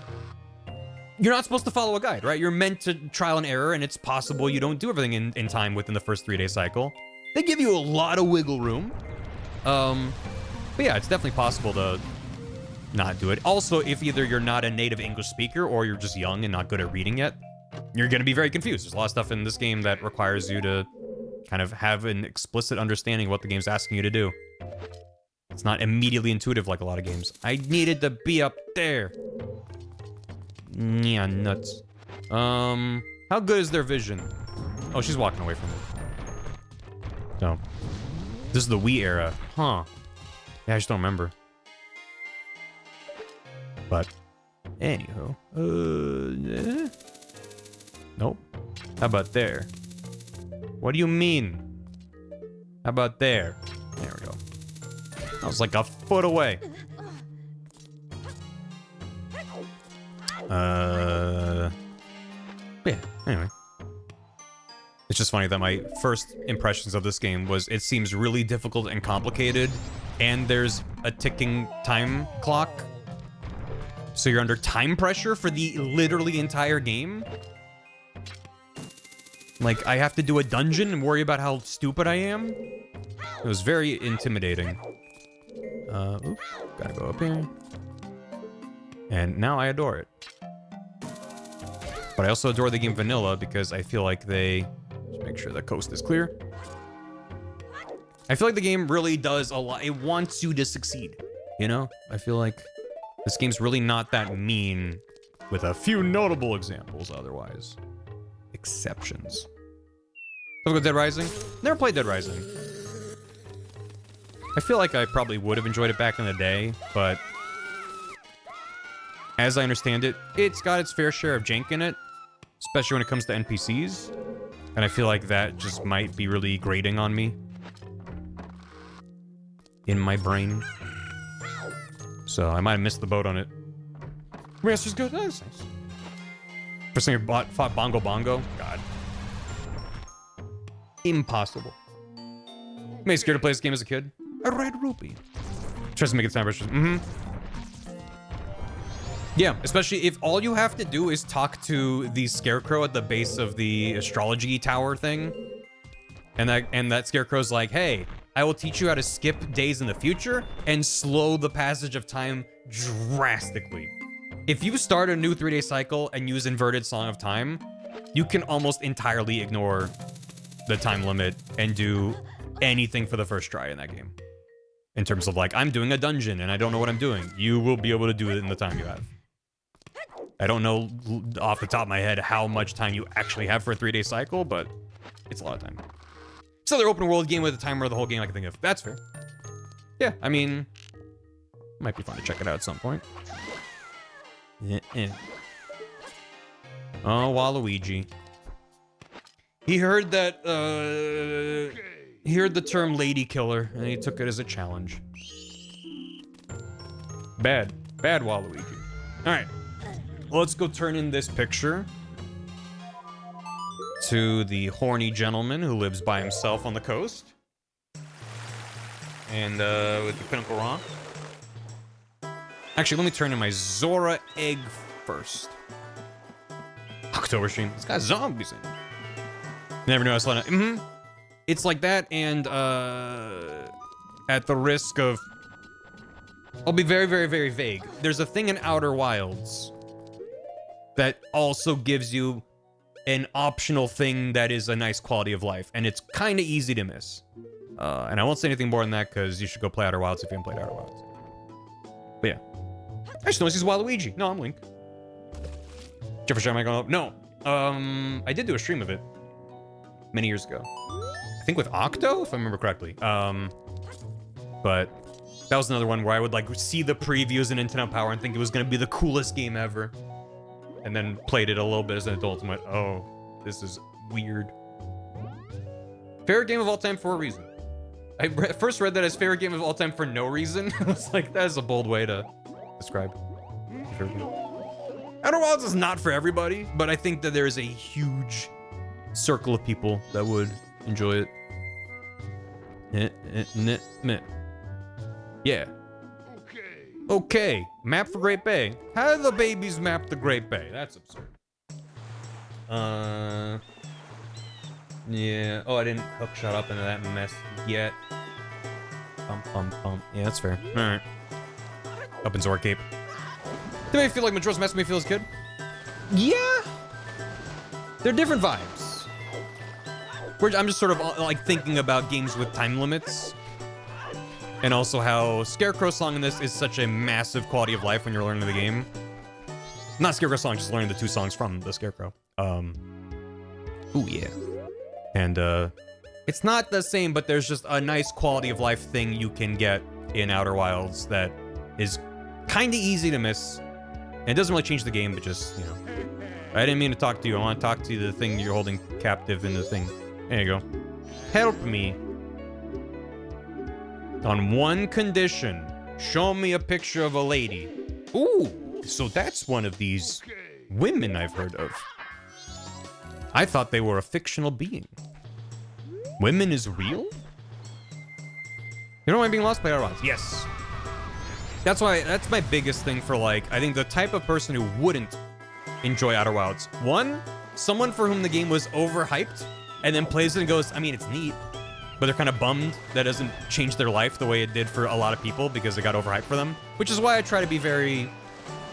you're not supposed to follow a guide, right? You're meant to trial and error, and it's possible you don't do everything in time within the first 3-day cycle. They give you a lot of wiggle room. But yeah, it's definitely possible to not do it. Also, if either you're not a native English speaker or you're just young and not good at reading yet, you're going to be very confused. There's a lot of stuff in this game that requires you to kind of have an explicit understanding of what the game's asking you to do. It's not immediately intuitive like a lot of games. I needed to be up there. Yeah, nuts. How good is their vision? Oh, she's walking away from it. No. This is the Wii era. Huh. Yeah, I just don't remember. But, anywho. Nope. How about there? What do you mean? How about there? There we go. I was like a foot away. Yeah, anyway. It's just funny that my first impressions of this game was it seems really difficult and complicated, and there's a ticking time clock. So you're under time pressure for the literally entire game. Like, I have to do a dungeon and worry about how stupid I am. It was very intimidating. Oops, gotta go up here. And now I adore it. But I also adore the game vanilla because I feel like they... Just make sure the coast is clear. I feel like the game really does a lot. It wants you to succeed, you know? I feel like this game's really not that mean, with a few notable examples otherwise. Exceptions. Let's go Dead Rising. Never played Dead Rising. I feel like I probably would have enjoyed it back in the day, but as I understand it, it's got its fair share of jank in it, especially when it comes to NPCs, and I feel like that just might be really grating on me in my brain. So I might have missed the boat on it. Master's good. That's nice. First thing I fought Bongo Bongo. God. Impossible. Am I scared to play this game as a kid? A red rupee. Tries to make it sound precious. Yeah, especially if all you have to do is talk to the scarecrow at the base of the astrology tower thing. And that scarecrow's like, hey, I will teach you how to skip days in the future and slow the passage of time drastically. If you start a new 3-day cycle and use inverted Song of Time, you can almost entirely ignore the time limit and do anything for the first try in that game. In terms of like, I'm doing a dungeon and I don't know what I'm doing. You will be able to do it in the time you have. I don't know off the top of my head how much time you actually have for a 3-day cycle, but it's a lot of time. It's another open world game with a timer of the whole game I can think of. That's fair. Yeah, I mean, might be fun to check it out at some point. Oh, Waluigi. He heard that, he heard the term lady killer, and he took it as a challenge. Bad. Bad Waluigi. Alright. Well, let's go turn in this picture to the horny gentleman who lives by himself on the coast. And, with the pinnacle rock. Actually, let me turn in my Zora egg first. October stream. It's got zombies in it. Never knew I was letting it. It's like that, and at the risk of, I'll be very, very, very vague. There's a thing in Outer Wilds that also gives you an optional thing that is a nice quality of life, and it's kind of easy to miss. And I won't say anything more than that because you should go play Outer Wilds if you haven't played Outer Wilds. But yeah, I just noticed he's Waluigi. No, I'm Link. Jefferson, am I going up? No. I did do a stream of it many years ago. I think with Octo, if I remember correctly. But that was another one where I would like see the previews in Nintendo Power and think it was gonna be the coolest game ever. And then played it a little bit as an adult and went, oh, this is weird. Favorite game of all time for a reason. I first read that as favorite game of all time for no reason. I was like, that is a bold way to describe favorite game. Outer Wilds is not for everybody, but I think that there is a huge circle of people that would enjoy it. Yeah. Okay. Map for Great Bay. How do the babies map the Great Bay? That's absurd. Yeah. Oh, I didn't hook shot up into that mess yet. Yeah, that's fair. All right. Up in Zora Cape. Did they feel like Majora's Mask made me feel as a kid? Yeah. They're different vibes. I'm just sort of like thinking about games with time limits. And also how Scarecrow's song in this is such a massive quality of life when you're learning the game. Not Scarecrow's song, just learning the 2 songs from the Scarecrow. Ooh, yeah. And, it's not the same, but there's just a nice quality of life thing you can get in Outer Wilds that is kind of easy to miss. And it doesn't really change the game, but just, you know. I didn't mean to talk to you. I want to talk to you, the thing you're holding captive in the thing. There you go. Help me. On one condition. Show me a picture of a lady. Ooh, so that's one of these women I've heard of. I thought they were a fictional being. Women is real? You don't mind being lost by Outer Wilds? Yes. That's my biggest thing for, like, I think the type of person who wouldn't enjoy Outer Wilds. One, someone for whom the game was overhyped and then plays it and goes, I mean, it's neat, but they're kind of bummed that doesn't change their life the way it did for a lot of people because it got overhyped for them, which is why I try to be very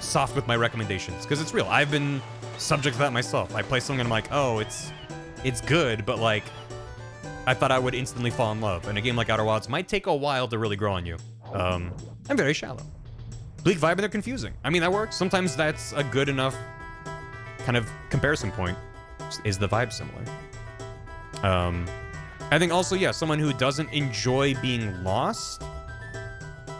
soft with my recommendations, because it's real. I've been subject to that myself. I play something and I'm like, oh, it's good, but like, I thought I would instantly fall in love. And a game like Outer Wilds might take a while to really grow on you. I'm very shallow. Bleak vibe and they're confusing. I mean, that works. Sometimes that's a good enough kind of comparison point. Is the vibe similar? I think also, yeah, someone who doesn't enjoy being lost.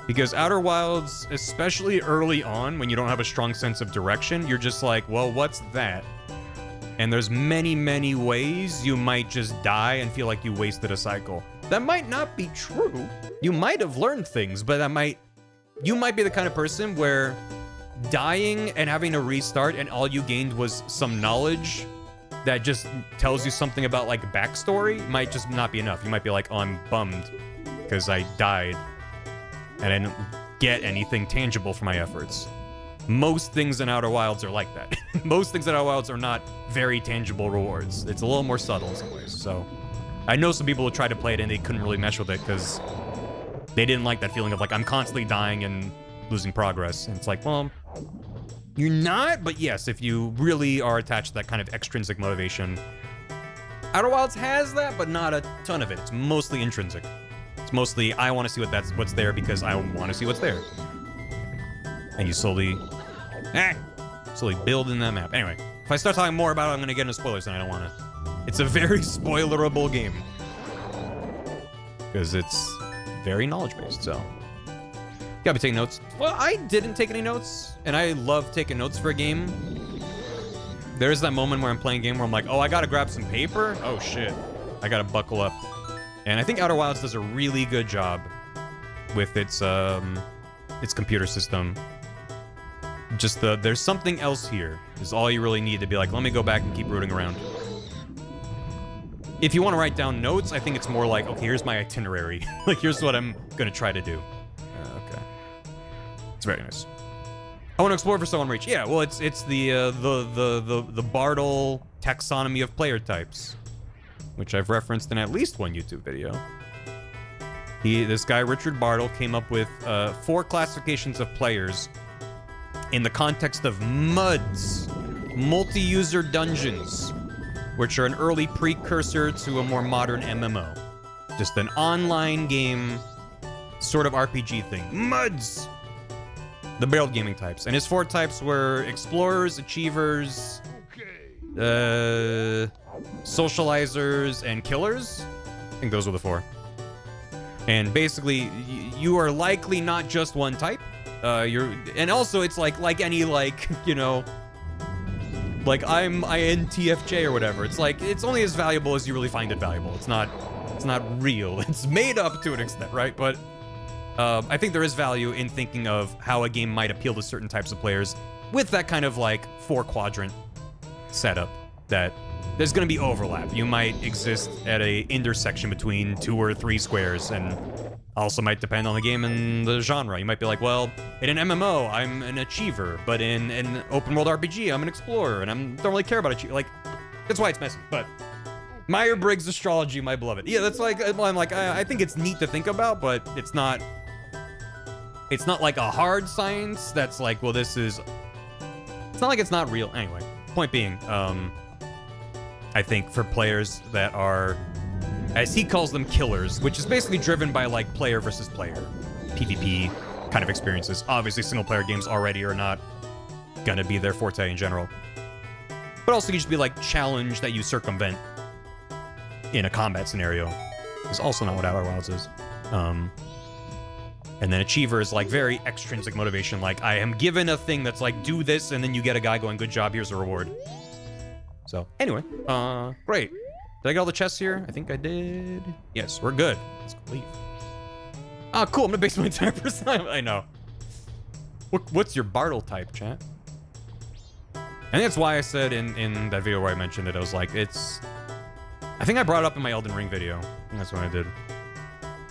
Because Outer Wilds, especially early on, when you don't have a strong sense of direction, you're just like, well, what's that? And there's many, many ways you might just die and feel like you wasted a cycle. That might not be true. You might have learned things, but you might be the kind of person where dying and having to restart and all you gained was some knowledge that just tells you something about like backstory might just not be enough. You might be like, oh, I'm bummed because I died and I didn't get anything tangible for my efforts. Most things in Outer Wilds are like that. Most things in Outer Wilds are not very tangible rewards. It's a little more subtle in some ways. So I know some people who tried to play it and they couldn't really mesh with it because they didn't like that feeling of like, I'm constantly dying and losing progress. And it's like, well, you're not, but yes, if you really are attached to that kind of extrinsic motivation, Outer Wilds has that, but not a ton of it. It's mostly intrinsic. It's mostly, I want to see what's there because I want to see what's there. And you slowly build in that map. Anyway, if I start talking more about it, I'm going to get into spoilers, and I don't want to. It's a very spoilerable game. Because it's very knowledge-based, so. Gotta be taking notes. Well, I didn't take any notes, and I love taking notes for a game. There's that moment where I'm playing a game where I'm like, oh, I gotta grab some paper? Oh, shit. I gotta buckle up. And I think Outer Wilds does a really good job with its computer system. Just there's something else here is all you really need to be like, let me go back and keep rooting around. If you want to write down notes, I think it's more like, okay, here's my itinerary. Like, here's what I'm gonna try to do. Okay. It's very nice. I want to explore for someone reach. Yeah, well, it's the Bartle taxonomy of player types, which I've referenced in at least one YouTube video. This guy, Richard Bartle, came up with 4 classifications of players in the context of MUDs, multi-user dungeons, which are an early precursor to a more modern MMO. Just an online game, sort of RPG thing. MUDs! The barreled gaming types. And his 4 types were explorers, achievers, socializers, and killers. I think those were the 4. And basically, you are likely not just one type. And also it's like any, like, you know, like I'm INTFJ or whatever. It's like, it's only as valuable as you really find it valuable. It's not real. It's made up to an extent, right? But I think there is value in thinking of how a game might appeal to certain types of players with that kind of like 4-quadrant setup that there's going to be overlap. You might exist at a intersection between 2 or 3 squares, and also might depend on the game and the genre. You might be like, well, in an MMO, I'm an achiever, but in an open world RPG, I'm an explorer, and I don't really care about achievement. Like, that's why it's messy. But Myers-Briggs astrology, my beloved. Yeah, that's like, well, I'm like, I think it's neat to think about, but it's not like a hard science that's like, well, this is, it's not like it's not real. Anyway, point being, I think for players that are as he calls them, killers, which is basically driven by like player versus player, PvP kind of experiences. Obviously, single player games already are not gonna be their forte in general. But also, you just be like challenge that you circumvent in a combat scenario is also not what Outer Wilds is. And then Achiever is like very extrinsic motivation. Like, I am given a thing that's like, do this, and then you get a guy going, good job, here's a reward. So, anyway, great. Did I get all the chests here? I think I did. Yes, we're good. Let's leave. Ah, cool, I'm gonna base my entire persona. I know. What's your Bartle type, chat? I think that's why I said in that video where I mentioned it, I was like, it's... I think I brought it up in my Elden Ring video. I think that's what I did.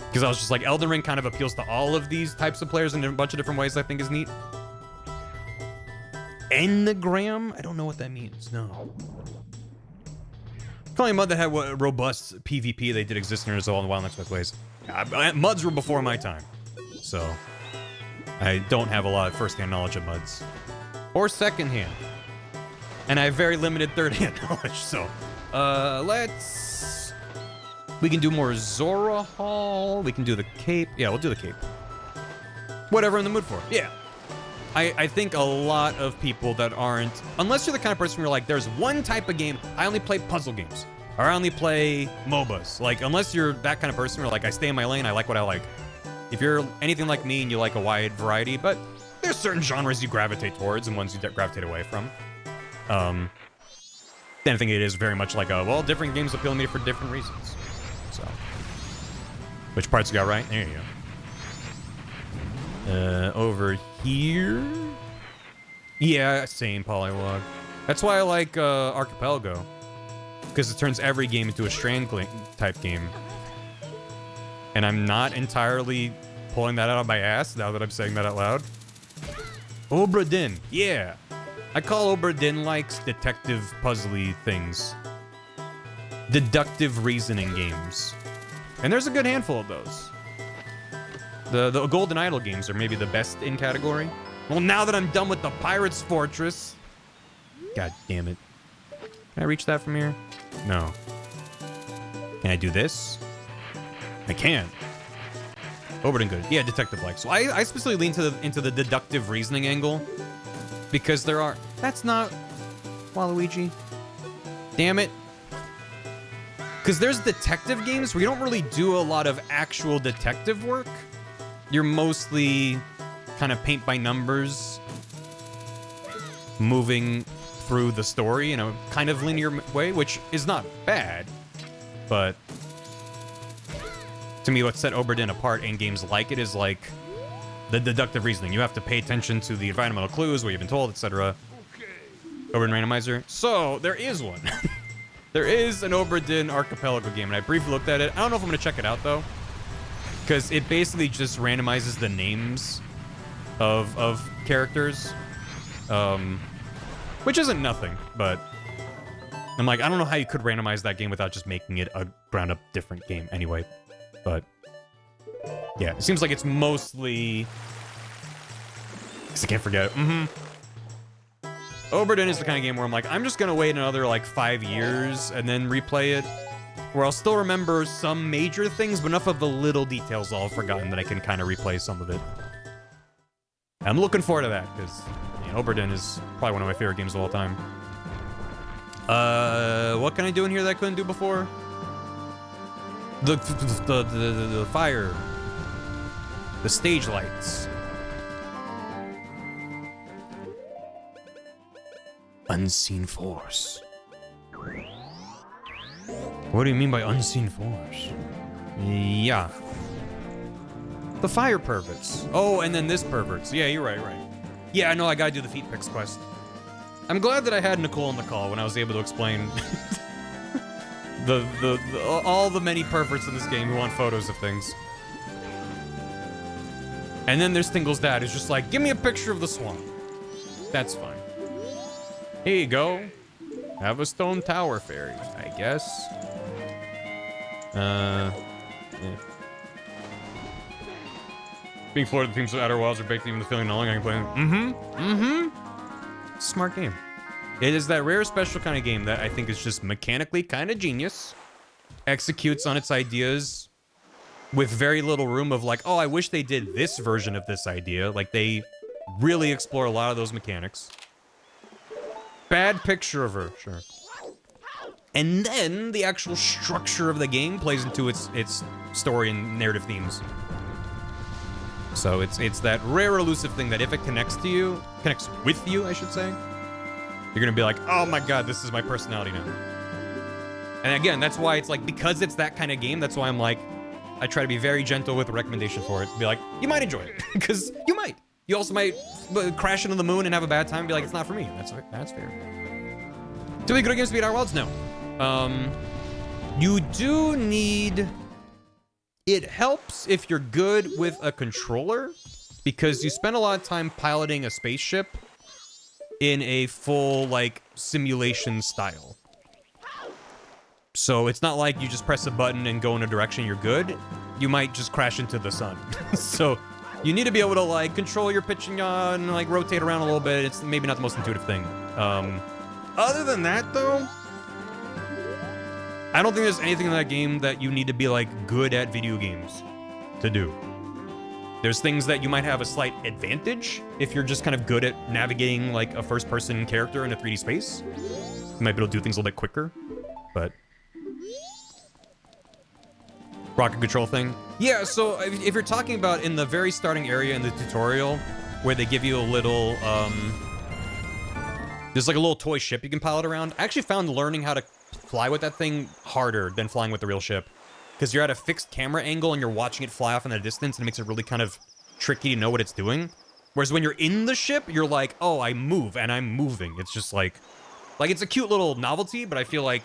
Because I was just like, Elden Ring kind of appeals to all of these types of players in a bunch of different ways, I think is neat. Enneagram? I don't know what that means, no. Calling a MUD that had what robust PvP they did exist in all in the wild and unexpected ways. MUDs were before my time. So, I don't have a lot of first-hand knowledge of MUDs. Or second-hand. And I have very limited third-hand knowledge, so... let's... We can do more Zora Hall. We can do the Cape. Yeah, we'll do the Cape. Whatever I'm in the mood for. Yeah. I think a lot of people that aren't... Unless you're the kind of person where you're like, there's one type of game, I only play puzzle games. Or I only play MOBAs. Like, unless you're that kind of person where like, I stay in my lane, I like what I like. If you're anything like me and you like a wide variety, but there's certain genres you gravitate towards and ones you gravitate away from. Then I think it is very much like a, well, different games appeal to me for different reasons. So, which parts you got right? There you go. Over here? Yeah, same polywog. That's why I like Archipelago. Because it turns every game into a Strand type game. And I'm not entirely pulling that out of my ass now that I'm saying that out loud. Obra Dinn, yeah. I call Obra Dinn likes detective puzzly things. Deductive reasoning games. And there's a good handful of those. The Golden Idol games are maybe the best in category. Well, now that I'm done with the Pirate's Fortress. God damn it. Can I reach that from here? No. Can I do this? I can. Obra Dinn good. Yeah, detective-like. So I specifically lean into the deductive reasoning angle. Because there are... That's not... Waluigi. Damn it. Because there's detective games where you don't really do a lot of actual detective work. You're mostly kind of paint by numbers, moving through the story in a kind of linear way, which is not bad. But to me, what set Obra Dinn apart in games like it is like the deductive reasoning. You have to pay attention to the environmental clues, what you've been told, etc. Obra Dinn Randomizer. So there is one. There is an Obra Dinn Archipelago game, and I briefly looked at it. I don't know if I'm gonna check it out though, because it basically just randomizes the names of characters, which isn't nothing. But I'm like, I don't know how you could randomize that game without just making it a ground-up different game anyway. But yeah, it seems like it's mostly... I can't forget it. Obra Dinn is the kind of game where I'm like, I'm just gonna wait another like 5 years and then replay it, where I'll still remember some major things, but enough of the little details all forgotten that I can kind of replay some of it. I'm looking forward to that, because Obra Dinn is probably one of my favorite games of all time. What can I do in here that I couldn't do before? The fire. The stage lights. Unseen force. What do you mean by unseen force? Yeah. The fire perverts. Oh, and then this perverts. Yeah, you're right. Yeah, I know I gotta do the feet pics quest. I'm glad that I had Nicole on the call when I was able to explain all the many perverts in this game who want photos of things. And then there's Tingle's dad who's just like, give me a picture of the swan. That's fine. Here you go. Have a stone tower fairy, I guess. Yeah. Being floored at the themes of Outer Wilds are baked even the feeling no longer I can play. Smart game. It is that rare special kind of game that I think is just mechanically kind of genius. executes on its ideas with very little room of like, oh, I wish they did this version of this idea. Like, they really explore a lot of those mechanics. Bad picture of her, sure. And then the actual structure of the game plays into its story and narrative themes. So it's that rare elusive thing that if it connects with you, I should say, you're gonna be like, oh my god, this is my personality now. And again, that's why it's like, because it's that kind of game, that's why I'm like, I try to be very gentle with the recommendation for it. Be like, you might enjoy it, because you might. You also might crash into the moon and have a bad time and be like, it's not for me. That's fair. Do we go to games to beat our worlds? No. You do need... It helps if you're good with a controller, because you spend a lot of time piloting a spaceship in a full, like, simulation style. So it's not like you just press a button and go in a direction, you're good. You might just crash into the sun. So you need to be able to, like, control your pitching and, like, rotate around a little bit. It's maybe not the most intuitive thing. Other than that, though, I don't think there's anything in that game that you need to be, like, good at video games to do. There's things that you might have a slight advantage if you're just kind of good at navigating, like, a first-person character in a 3D space. You might be able to do things a little bit quicker, but... Rocket control thing? Yeah, so if you're talking about in the very starting area in the tutorial, where they give you a little, there's like a little toy ship you can pilot around. I actually found learning how to fly with that thing harder than flying with the real ship. Because you're at a fixed camera angle and you're watching it fly off in the distance, and it makes it really kind of tricky to know what it's doing. Whereas when you're in the ship, you're like, oh, I move, and I'm moving. It's just like it's a cute little novelty, but I feel like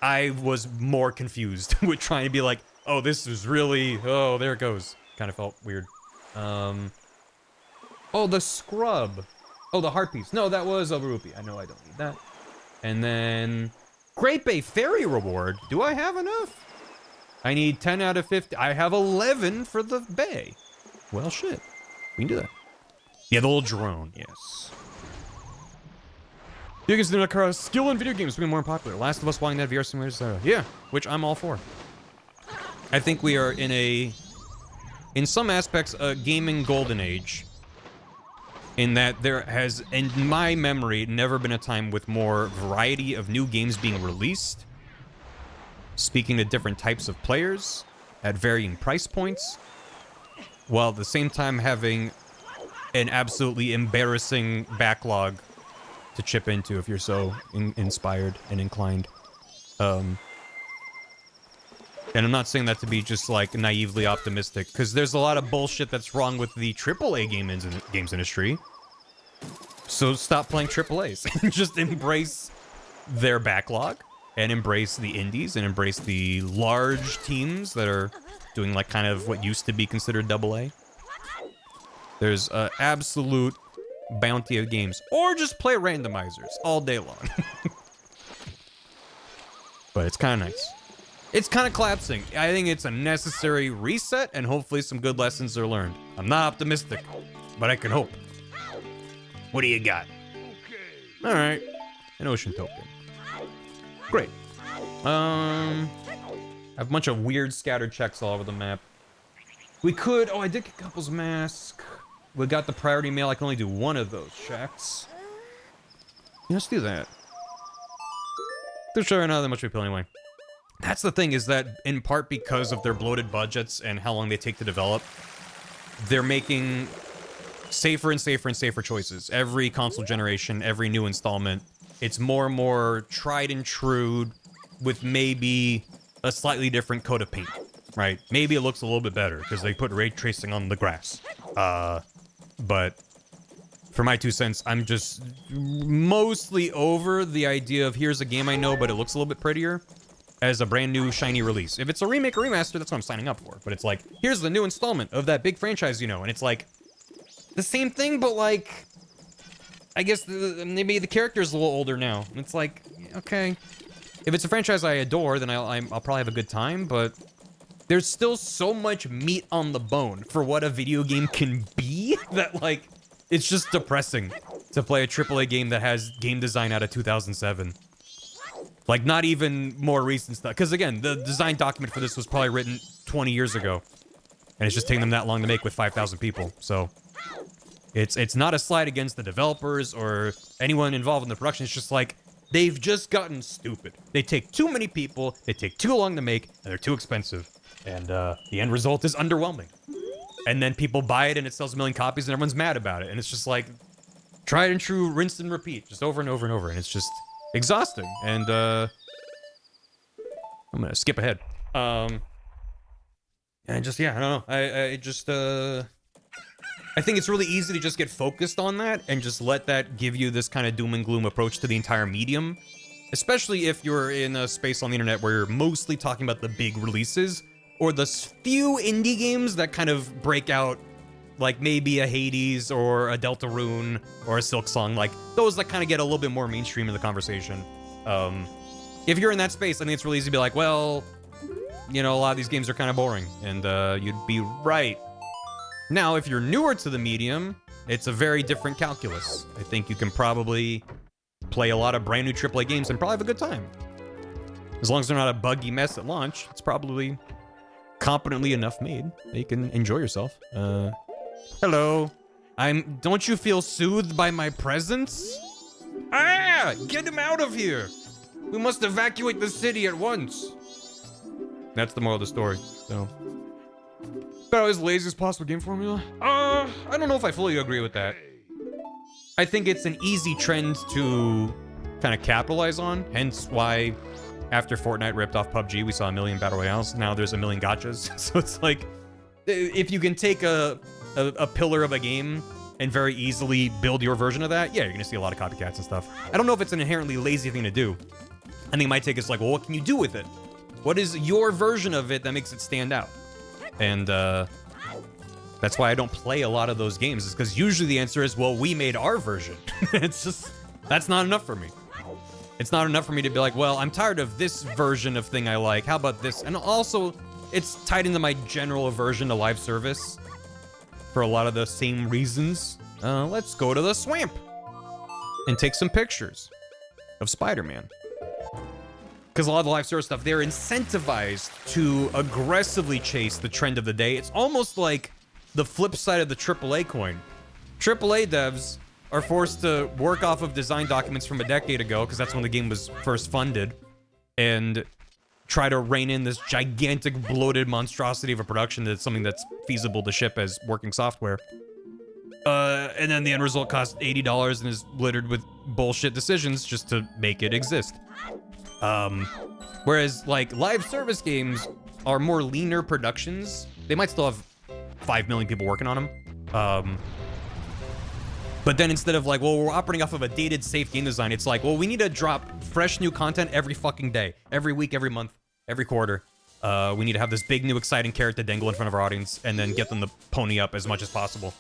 I was more confused with trying to be like, oh, this is really, oh, there it goes. Kind of felt weird. Oh, the scrub. Oh, the heart piece. No, that was a rupee. I know I don't need that. And then Great Bay Ferry reward. Do I have enough? I need 10 out of 50. I have 11 for the bay. Well, shit. We can do that. Yeah, the little drone. Yes. You guys do skill in video games becoming more popular. Last of Us wanting that VR simulator. Yeah, which I'm all for. I think we are in some aspects, a gaming golden age. In that there has, in my memory, never been a time with more variety of new games being released, speaking to different types of players at varying price points, while at the same time having an absolutely embarrassing backlog to chip into if you're so inspired and inclined. And I'm not saying that to be just like naively optimistic, because there's a lot of bullshit that's wrong with the AAA games industry. So stop playing AAAs and just embrace their backlog and embrace the indies and embrace the large teams that are doing like kind of what used to be considered AA. There's an absolute bounty of games, or just play randomizers all day long. But it's kind of nice. It's kind of collapsing. I think it's a necessary reset, and hopefully some good lessons are learned. I'm not optimistic, but I can hope. What do you got? All right, an ocean token. Great. I have a bunch of weird scattered checks all over the map. We could, oh, I did get Couple's Mask. We got the priority mail. I can only do one of those checks. Yeah, let's do that. They're sure not that much appeal anyway. That's the thing, is that in part because of their bloated budgets and how long they take to develop, they're making safer and safer and safer choices. Every console generation, every new installment, it's more and more tried and true with maybe a slightly different coat of paint, right? Maybe it looks a little bit better because they put ray tracing on the grass. But for my 2 cents, I'm just mostly over the idea of here's a game I know, but it looks a little bit prettier as a brand new shiny release. If it's a remake or remaster, that's what I'm signing up for. But it's like, here's the new installment of that big franchise, you know, and it's like the same thing, but like, I guess maybe the character's a little older now. And it's like, okay, if it's a franchise I adore, then I'll probably have a good time, but there's still so much meat on the bone for what a video game can be that, like, it's just depressing to play a AAA game that has game design out of 2007. Like, not even more recent stuff. Because, again, the design document for this was probably written 20 years ago. And it's just taking them that long to make with 5,000 people. So, it's not a slight against the developers or anyone involved in the production. It's just like, they've just gotten stupid. They take too many people, they take too long to make, and they're too expensive. And the end result is underwhelming. And then people buy it and it sells 1 million copies and everyone's mad about it. And it's just like, tried and true, rinse and repeat, just over and over and over. And it's just exhausting. And I'm gonna skip ahead. And just, yeah, I don't know. I think it's really easy to just get focused on that and just let that give you this kind of doom and gloom approach to the entire medium. Especially if you're in a space on the internet where you're mostly talking about the big releases or the few indie games that kind of break out, like maybe a Hades or a Deltarune or a Silksong, like those that kind of get a little bit more mainstream in the conversation. If you're in that space, I think it's really easy to be like, well, you know, a lot of these games are kind of boring, and you'd be right. Now, if you're newer to the medium, it's a very different calculus. I think you can probably play a lot of brand new AAA games and probably have a good time. As long as they're not a buggy mess at launch, it's probably competently enough made that you can enjoy yourself. Hello. Don't you feel soothed by my presence? Ah! Get him out of here! We must evacuate the city at once. That's the moral of the story, so. About as lazy as possible game formula? I don't know if I fully agree with that. I think it's an easy trend to kind of capitalize on, hence why after Fortnite ripped off PUBG, we saw 1 million Battle Royales. Now there's 1 million gachas. So it's like, if you can take a pillar of a game and very easily build your version of that, yeah, you're gonna see a lot of copycats and stuff. I don't know if it's an inherently lazy thing to do. I think my take is like, well, what can you do with it? What is your version of it that makes it stand out? And that's why I don't play a lot of those games, is because usually the answer is, well, we made our version. It's just, that's not enough for me. It's not enough for me to be like, well, I'm tired of this version of thing I like. How about this? And also, it's tied into my general aversion to live service for a lot of the same reasons. Let's go to the swamp and take some pictures of Spider-Man. Because a lot of the live service stuff, they're incentivized to aggressively chase the trend of the day. It's almost like the flip side of the AAA coin. AAA devs are forced to work off of design documents from a decade ago, because that's when the game was first funded, and try to rein in this gigantic, bloated monstrosity of a production that's something that's feasible to ship as working software. And then the end result costs $80 and is littered with bullshit decisions just to make it exist. Whereas, like, live service games are more leaner productions. They might still have 5 million people working on them. But then instead of like, well, we're operating off of a dated, safe game design, it's like, well, we need to drop fresh new content every fucking day, every week, every month, every quarter. We need to have this big, new, exciting carrot to dangle in front of our audience and then get them to pony up as much as possible.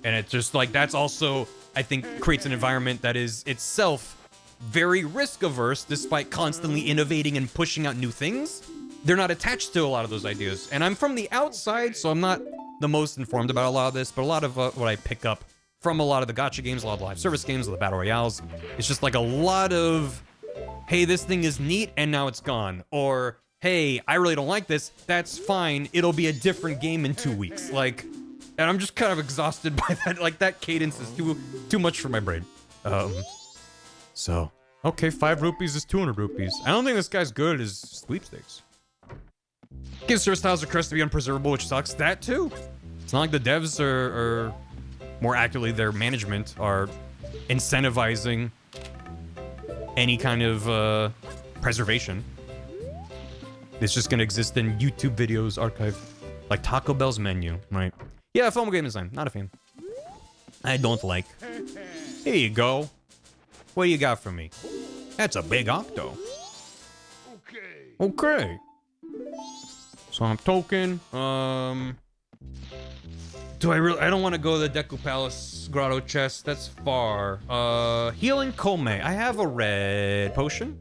And it's just like, that's also, I think, creates an environment that is itself very risk averse, despite constantly innovating and pushing out new things. They're not attached to a lot of those ideas. And I'm from the outside, so I'm not the most informed about a lot of this, but a lot of what I pick up from a lot of the gacha games, a lot of the live service games, the battle royales, it's just like a lot of, hey, this thing is neat and now it's gone. Or, hey, I really don't like this, that's fine, it'll be a different game in 2 weeks. Like, and I'm just kind of exhausted by that. Like, that cadence is too much for my brain. So, okay, 5 rupees is 200 rupees. I don't think this guy's good at his sweepstakes. Gives service styles a crest to be unpreservable, which sucks. That too. It's not like the devs are more accurately, their management are incentivizing any kind of preservation. It's just gonna exist in YouTube videos archive, like Taco Bell's menu, right? Yeah, film game design, not a fan. I don't like. Here you go. What do you got for me? That's a big octo. Okay. So I'm token. Do I really? I don't want to go to the Deku Palace Grotto chest. That's far. Healing Kome. I have a red potion.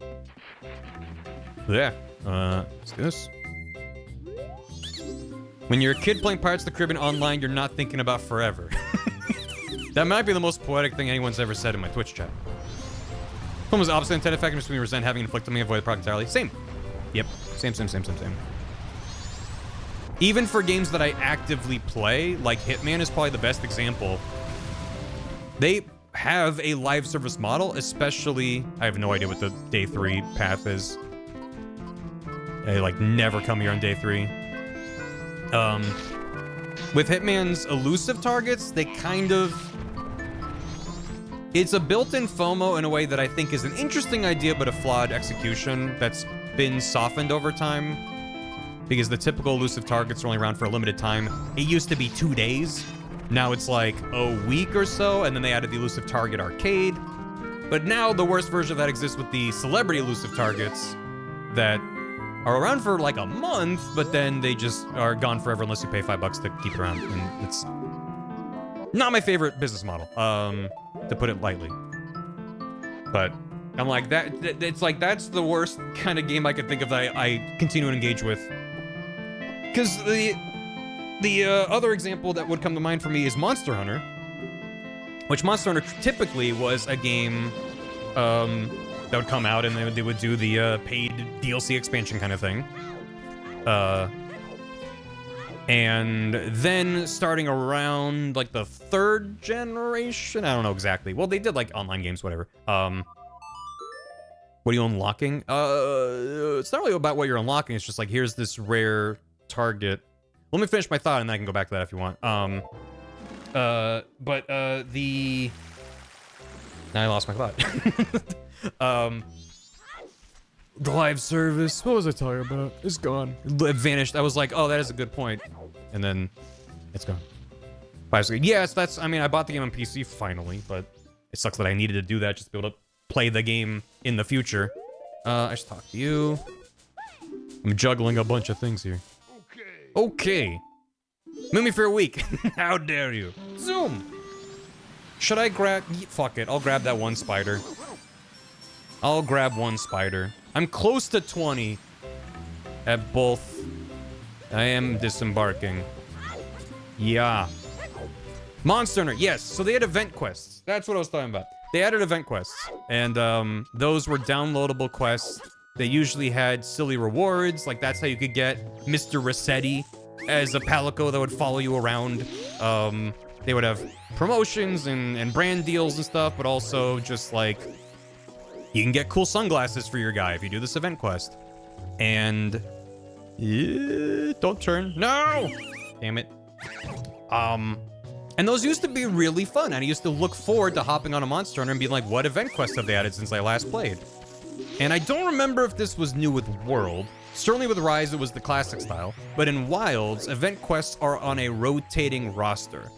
Yeah. Let's do this. When you're a kid playing Pirates of the Caribbean online, you're not thinking about forever. That might be the most poetic thing anyone's ever said in my Twitch chat. Film was opposite intended effect, just me resent having inflicted me, avoid the product entirely. Same. Yep. Same. Even for games that I actively play, like Hitman is probably the best example. They have a live service model, especially, I have no idea what the day 3 path is. They like never come here on day 3. With Hitman's elusive targets, they kind of... It's a built-in FOMO in a way that I think is an interesting idea, but a flawed execution that's been softened over time. Because the typical elusive targets are only around for a limited time. It used to be 2 days. Now it's like a week or so, and then they added the elusive target arcade. But now the worst version of that exists with the celebrity elusive targets that are around for like a month, but then they just are gone forever unless you pay $5 to keep it around. And it's not my favorite business model, to put it lightly. But I'm like, it's like, that's the worst kind of game I could think of that I continue to engage with. Because the other example that would come to mind for me is Monster Hunter, which Monster Hunter typically was a game that would come out and they would do the paid DLC expansion kind of thing. And then starting around like the 3rd generation, I don't know exactly. Well, they did like online games, whatever. What are you unlocking? It's not really about what you're unlocking. It's just like, here's this rare target. Let me finish my thought and then I can go back to that if you want. Now I lost my thought. The live service. What was I talking about? It's gone. It vanished. I was like, oh, that is a good point. And then it's gone. Yes, that's, I mean, I bought the game on PC finally, but it sucks that I needed to do that just to be able to play the game in the future. I should talk to you. I'm juggling a bunch of things here. Okay. Move me for a week. How dare you? Zoom. Should I grab... Fuck it. I'll grab that one spider. I'll grab one spider. I'm close to 20 at both. I am disembarking. Yeah. Monster Hunter. Yes. So they had event quests. That's what I was talking about. They added event quests. And those were downloadable quests. They usually had silly rewards. Like, that's how you could get Mr. Rossetti as a palico that would follow you around. They would have promotions and brand deals and stuff, but also just like, you can get cool sunglasses for your guy if you do this event quest. And don't turn. No! Damn it. And those used to be really fun. And I used to look forward to hopping on a Monster Hunter and being like, what event quests have they added since I last played? And I don't remember if this was new with World. Certainly with Rise, it was the classic style. But in Wilds, event quests are on a rotating roster.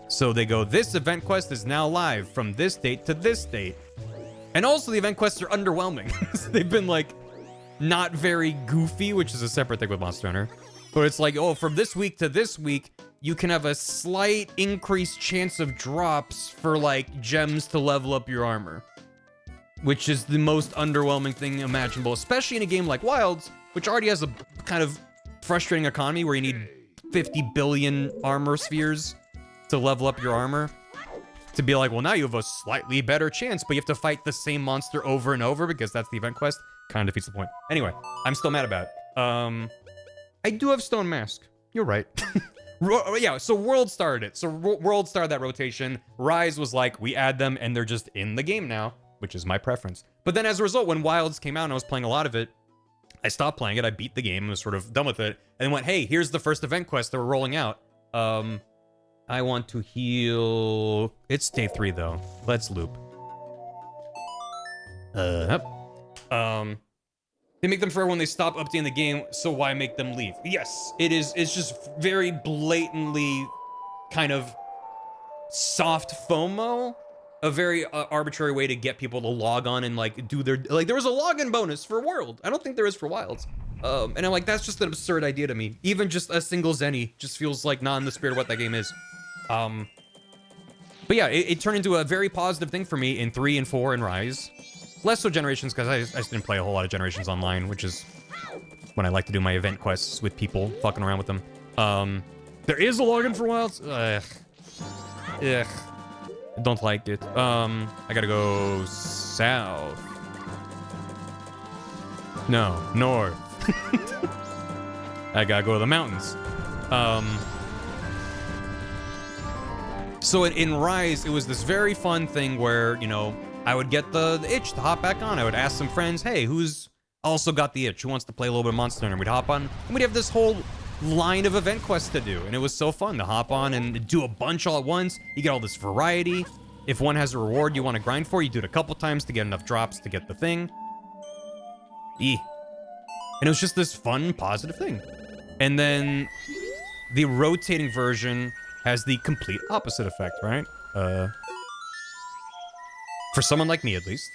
So they go, this event quest is now live from this date to this date. And also the event quests are underwhelming. They've been like, not very goofy, which is a separate thing with Monster Hunter. But it's like, oh, from this week to this week, you can have a slight increased chance of drops for like gems to level up your armor. Which is the most underwhelming thing imaginable, especially in a game like Wilds, which already has a kind of frustrating economy where you need 50 billion armor spheres to level up your armor. To be like, well, now you have a slightly better chance, but you have to fight the same monster over and over because that's the event quest. Kind of defeats the point. Anyway, I'm still mad about it. I do have Stone Mask. You're right. Yeah, so World started it. So World started that rotation. Rise was like, we add them and they're just in the game now, which is my preference. But then as a result, when Wilds came out and I was playing a lot of it, I stopped playing it. I beat the game and was sort of done with it. And went, hey, here's the first event quest that we're rolling out. I want to heal... It's day 3, though. Let's loop. They make them forever when they stop updating the game, so why make them leave? Yes, it is. It's just very blatantly kind of soft FOMO. A very arbitrary way to get people to log on and like do their... Like, there was a login bonus for World. I don't think there is for Wilds. And I'm like, that's just an absurd idea to me. Even just a single Zenny just feels like not in the spirit of what that game is. But yeah, it turned into a very positive thing for me in 3 and 4 and Rise. Less so Generations, because I just didn't play a whole lot of Generations online, which is when I like to do my event quests with people, fucking around with them. There is a login for Wilds? Ugh. I don't like it. I gotta go south. No, north. I gotta go to the mountains. So in Rise, it was this very fun thing where, you know, I would get the itch to hop back on. I would ask some friends, hey, who's also got the itch? Who wants to play a little bit of Monster Hunter? We'd hop on, and we'd have this whole line of event quests to do. And it was so fun to hop on and do a bunch all at once. You get all this variety. If one has a reward you want to grind for, you do it a couple times to get enough drops to get the thing. And it was just this fun, positive thing. And then the rotating version has the complete opposite effect, right? For someone like me, at least.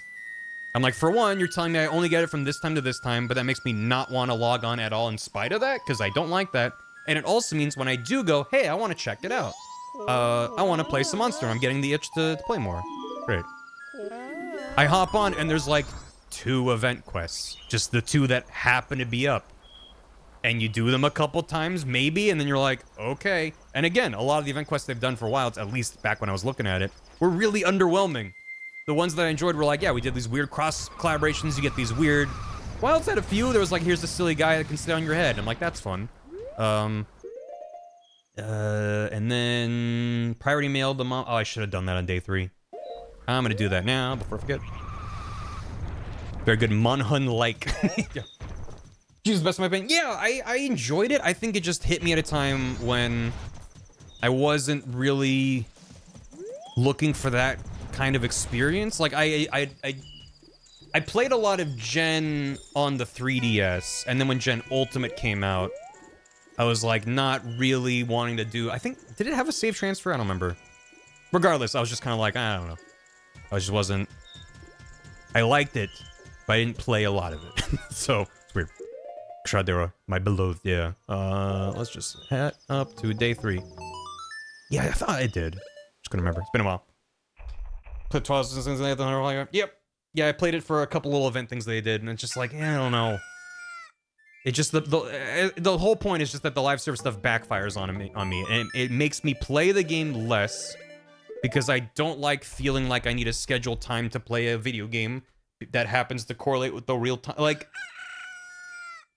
I'm like, for one, you're telling me I only get it from this time to this time, but that makes me not want to log on at all in spite of that, because I don't like that. And it also means when I do go, hey, I want to check it out. I want to play some Monster. I'm getting the itch to play more. Great. I hop on, and there's like 2 event quests. Just the 2 that happen to be up. And you do them a couple times, maybe, and then you're like, okay. And again, a lot of the event quests they've done for a while, at least back when I was looking at it, were really underwhelming. The ones that I enjoyed were like, yeah, we did these weird cross collaborations. You get these weird. Wilds had a few. There was like, here's a silly guy that can sit on your head. I'm like, that's fun. And then priority mail the mom. Oh, I should have done that on day 3. I'm gonna do that now before I forget. Very good Monhun-like. Yeah. She's the best in my opinion. Yeah, I enjoyed it. I think it just hit me at a time when I wasn't really looking for that kind of experience. Like I played a lot of Gen on the 3DS, and then when Gen Ultimate came out, I was like not really wanting to do. I think, did it have a save transfer? I don't remember. Regardless, I was just kind of like, I don't know. I just wasn't. I liked it, but I didn't play a lot of it. So it's weird. Shradera, my beloved, yeah. Let's just head up to day 3. Yeah, I thought I did. Just couldn't remember. It's been a while. Played 12 since yep. Yeah, I played it for a couple little event things they did, and it's just like, I don't know. It just, the whole point is just that the live service stuff backfires on me, and it makes me play the game less, because I don't like feeling like I need to schedule time to play a video game that happens to correlate with the real time. Like,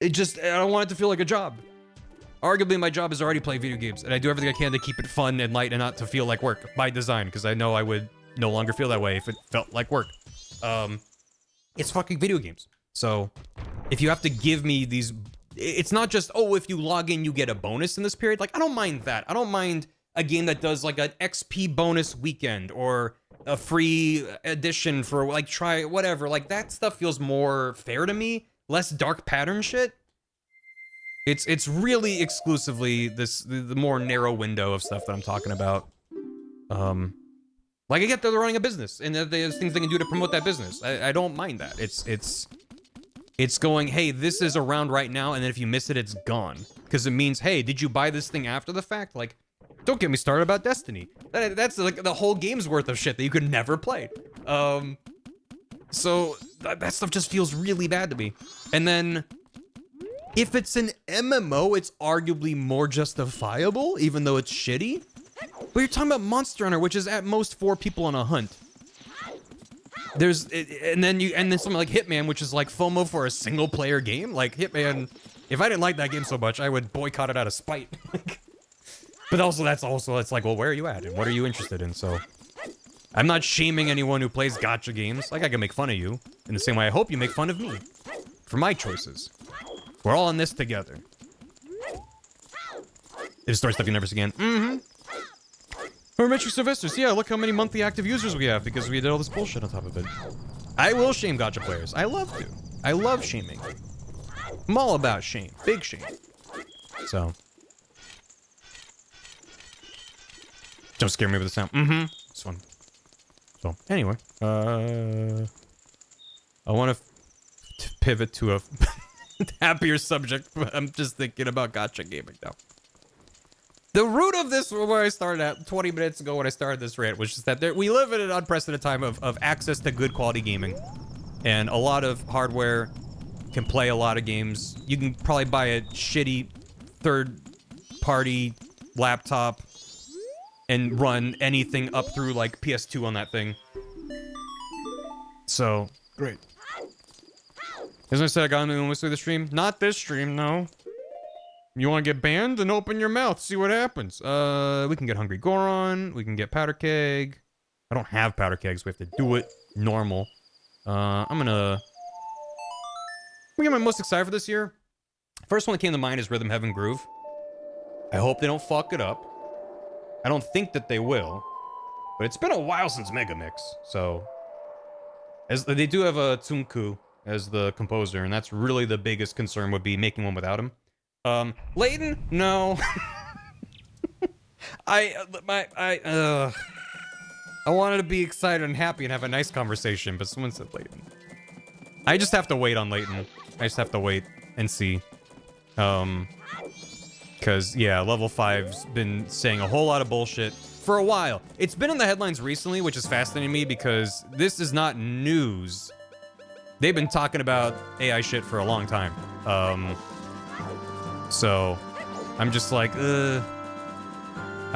it just, I don't want it to feel like a job. Arguably, my job is already play video games, and I do everything I can to keep it fun and light and not to feel like work by design, because I know I would no longer feel that way if it felt like work. It's fucking video games. So, if you have to give me these, it's not just, oh, if you log in, you get a bonus in this period. Like, I don't mind that. I don't mind a game that does like an XP bonus weekend or a free edition for like try whatever. Like, that stuff feels more fair to me. Less dark pattern shit. It's really exclusively the more narrow window of stuff that I'm talking about. Like, I get that they're running a business and there's things they can do to promote that business. I don't mind that. It's going, hey, this is around right now, and then if you miss it, it's gone. Because it means, hey, did you buy this thing after the fact? Like, don't get me started about Destiny. That's like the whole game's worth of shit that you could never play. So that stuff just feels really bad to me. And then, if it's an MMO, it's arguably more justifiable, even though it's shitty. But you're talking about Monster Hunter, which is at most 4 people on a hunt. And then something like Hitman, which is like FOMO for a single player game. Like Hitman, if I didn't like that game so much, I would boycott it out of spite. But also, it's like, well, where are you at? And what are you interested in? So, I'm not shaming anyone who plays gacha games. Like, I can make fun of you. In the same way, I hope you make fun of me. For my choices. We're all in this together. Is story stuff you never see again? Mm-hmm. Metric Sylvesters, yeah, look how many monthly active users we have because we did all this bullshit on top of it. I will shame gacha players. I love to. I love shaming. I'm all about shame. Big shame. So. Don't scare me with the sound. Mm-hmm. It's fun. So, anyway. I want to pivot to a happier subject, but I'm just thinking about gacha gaming now. The root of this, where I started at 20 minutes ago when I started this rant, was just that we live in an unprecedented time of access to good quality gaming. And a lot of hardware can play a lot of games. You can probably buy a shitty third-party laptop and run anything up through like PS2 on that thing. So, great. As I said, I got into the stream. Not this stream, no. You want to get banned? Then open your mouth, see what happens. We can get Hungry Goron. We can get Powder Keg. I don't have Powder Kegs. We have to do it normal. I'm gonna get my most excited for this year. First one that came to mind is Rhythm Heaven Groove. I hope they don't fuck it up. I don't think that they will. But it's been a while since Megamix, so... As they do have a Tsunku as the composer, and that's really the biggest concern would be making one without him. Layton? No. I wanted to be excited and happy and have a nice conversation, but someone said Layton. I just have to wait on Layton. I just have to wait and see. Because, yeah, level 5's been saying a whole lot of bullshit for a while. It's been in the headlines recently, which is fascinating to me because this is not news. They've been talking about AI shit for a long time. So, I'm just like, I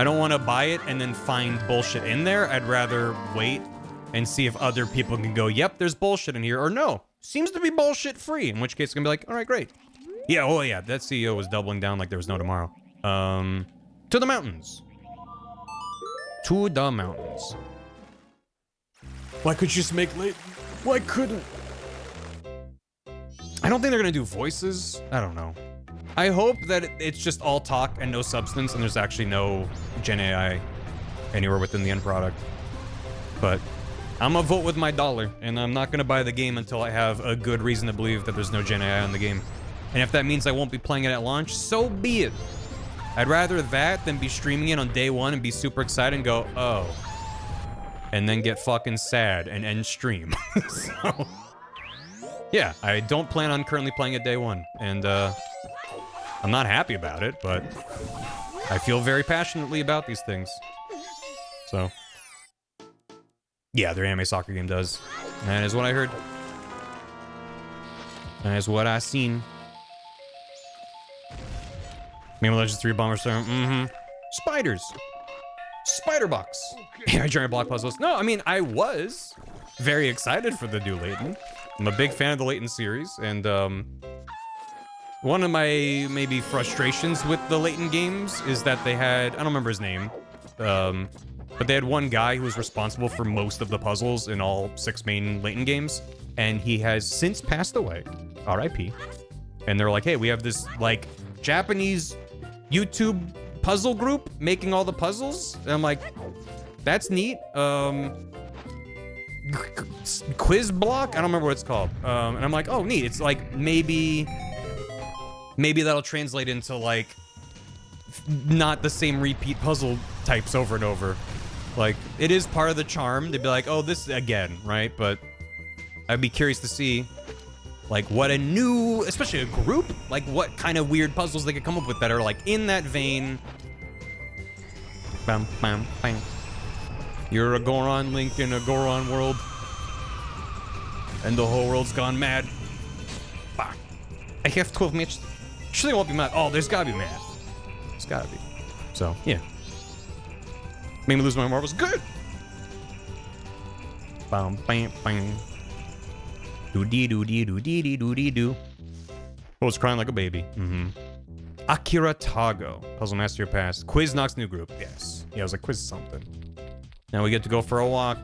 don't want to buy it and then find bullshit in there. I'd rather wait and see if other people can go, yep, there's bullshit in here, or no, seems to be bullshit free, in which case it's gonna be like, all right, great. Yeah, oh yeah, that CEO was doubling down like there was no tomorrow. To the mountains. To the mountains. Why could you just make late? Why couldn't? I don't think they're gonna do voices. I don't know. I hope that it's just all talk and no substance, and there's actually no Gen AI anywhere within the end product. But I'm gonna vote with my dollar, and I'm not gonna buy the game until I have a good reason to believe that there's no Gen AI on the game. And if that means I won't be playing it at launch, so be it. I'd rather that than be streaming it on day one and be super excited and go, oh. And then get fucking sad and end stream. So, yeah, I don't plan on currently playing it day one. And, I'm not happy about it, but I feel very passionately about these things. So, yeah, their anime soccer game does. That is what I heard. That is what I seen. Maybe Legends 3 Bomber Storm. Spiders. Spider box. Yeah, giant block puzzles. No, I mean, I was very excited for the new Layton. I'm a big fan of the Layton series, and one of my maybe frustrations with the Layton games is that they had, I don't remember his name, but they had one guy who was responsible for most of the puzzles in all 6 main Layton games, and he has since passed away. R.I.P. And they're like, hey, we have this like Japanese YouTube puzzle group making all the puzzles. And I'm like, that's neat. Quiz block? I don't remember what it's called. And I'm like, oh, neat. It's like maybe that'll translate into like not the same repeat puzzle types over and over. Like, it is part of the charm to be like, oh, this again, right? But I'd be curious to see like what a new, especially a group, like what kind of weird puzzles they could come up with that are like in that vein. Bam, bam, bam. You're a Goron Link in a Goron world, and the whole world's gone mad. Bah. I have 12 matches. Surely I won't be mad. Oh, there's gotta be mad. There's gotta be. So, yeah. Made me lose my marbles. Good! Bam, bam, bam. Do-dee-do-dee-do-dee-dee-do-dee-do. Oh, it's crying like a baby. Akira Tago. Puzzle Master Pass. Quiz Nox new group. Yes. Yeah, I was like, quiz something. Now we get to go for a walk.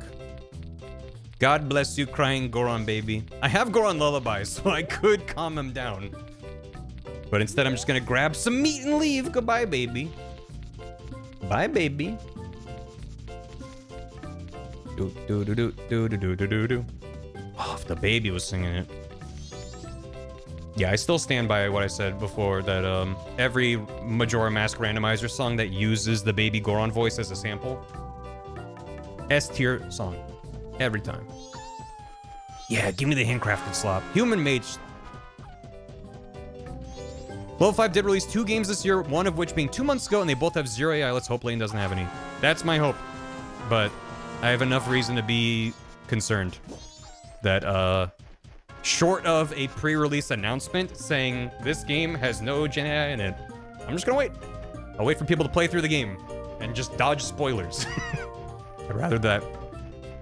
God bless you, crying Goron baby. I have Goron Lullaby, so I could calm him down. But instead, I'm just gonna grab some meat and leave. Goodbye, baby. Bye, baby. Do-do-do-do-do-do-do-do-do. Oh, if the baby was singing it. Yeah, I still stand by what I said before, that every Majora Mask Randomizer song that uses the baby Goron voice as a sample, S-tier song. Every time. Yeah, give me the handcrafted slop. Human Mage. Level 5 did release 2 games this year, one of which being 2 months ago, and they both have 0 AI. Let's hope Lane doesn't have any. That's my hope. But I have enough reason to be concerned that, short of a pre-release announcement saying this game has no Gen AI in it, I'm just gonna wait. I'll wait for people to play through the game and just dodge spoilers. I'd rather that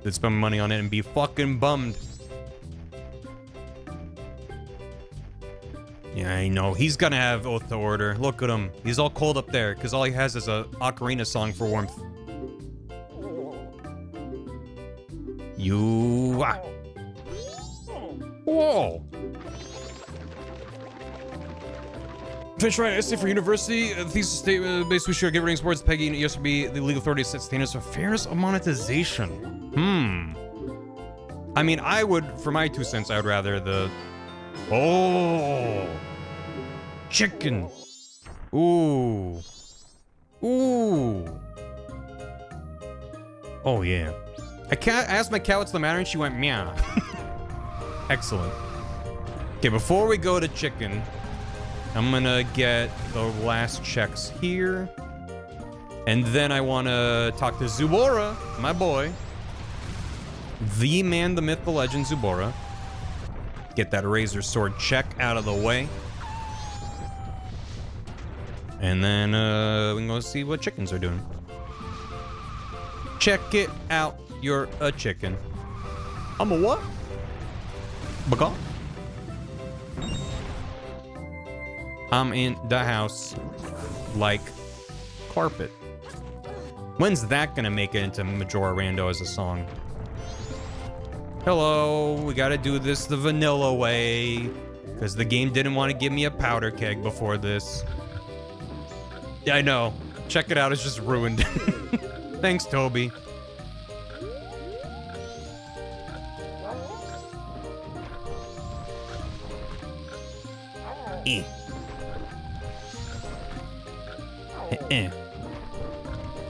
than spend money on it and be fucking bummed Yeah, I know. He's gonna have Oath to Order. Look at him. He's all cold up there because all he has is a ocarina song for warmth. You. Ah. Whoa. Finish right essay for university. Thesis statement basically should give ratings boards. Peggy and it used to be the legal authority set standards for fairness of monetization. I mean, I would, for my 2 cents, I would rather the. Oh. Chicken. Ooh. Ooh. Oh, yeah. I asked my cat what's the matter, and she went meow. Excellent. Okay, before we go to chicken, I'm gonna get the last checks here. And then I wanna talk to Zubora, my boy. The man, the myth, the legend, Zubora. Get that razor sword check out of the way. And then we can go see what chickens are doing. Check it out. You're a chicken. I'm a what? Baga? I'm in the house like carpet. When's that gonna make it into Majora Rando as a song? Hello, we gotta do this the vanilla way. Because the game didn't want to give me a powder keg before this. Yeah, I know. Check it out, it's just ruined. Thanks, Toby.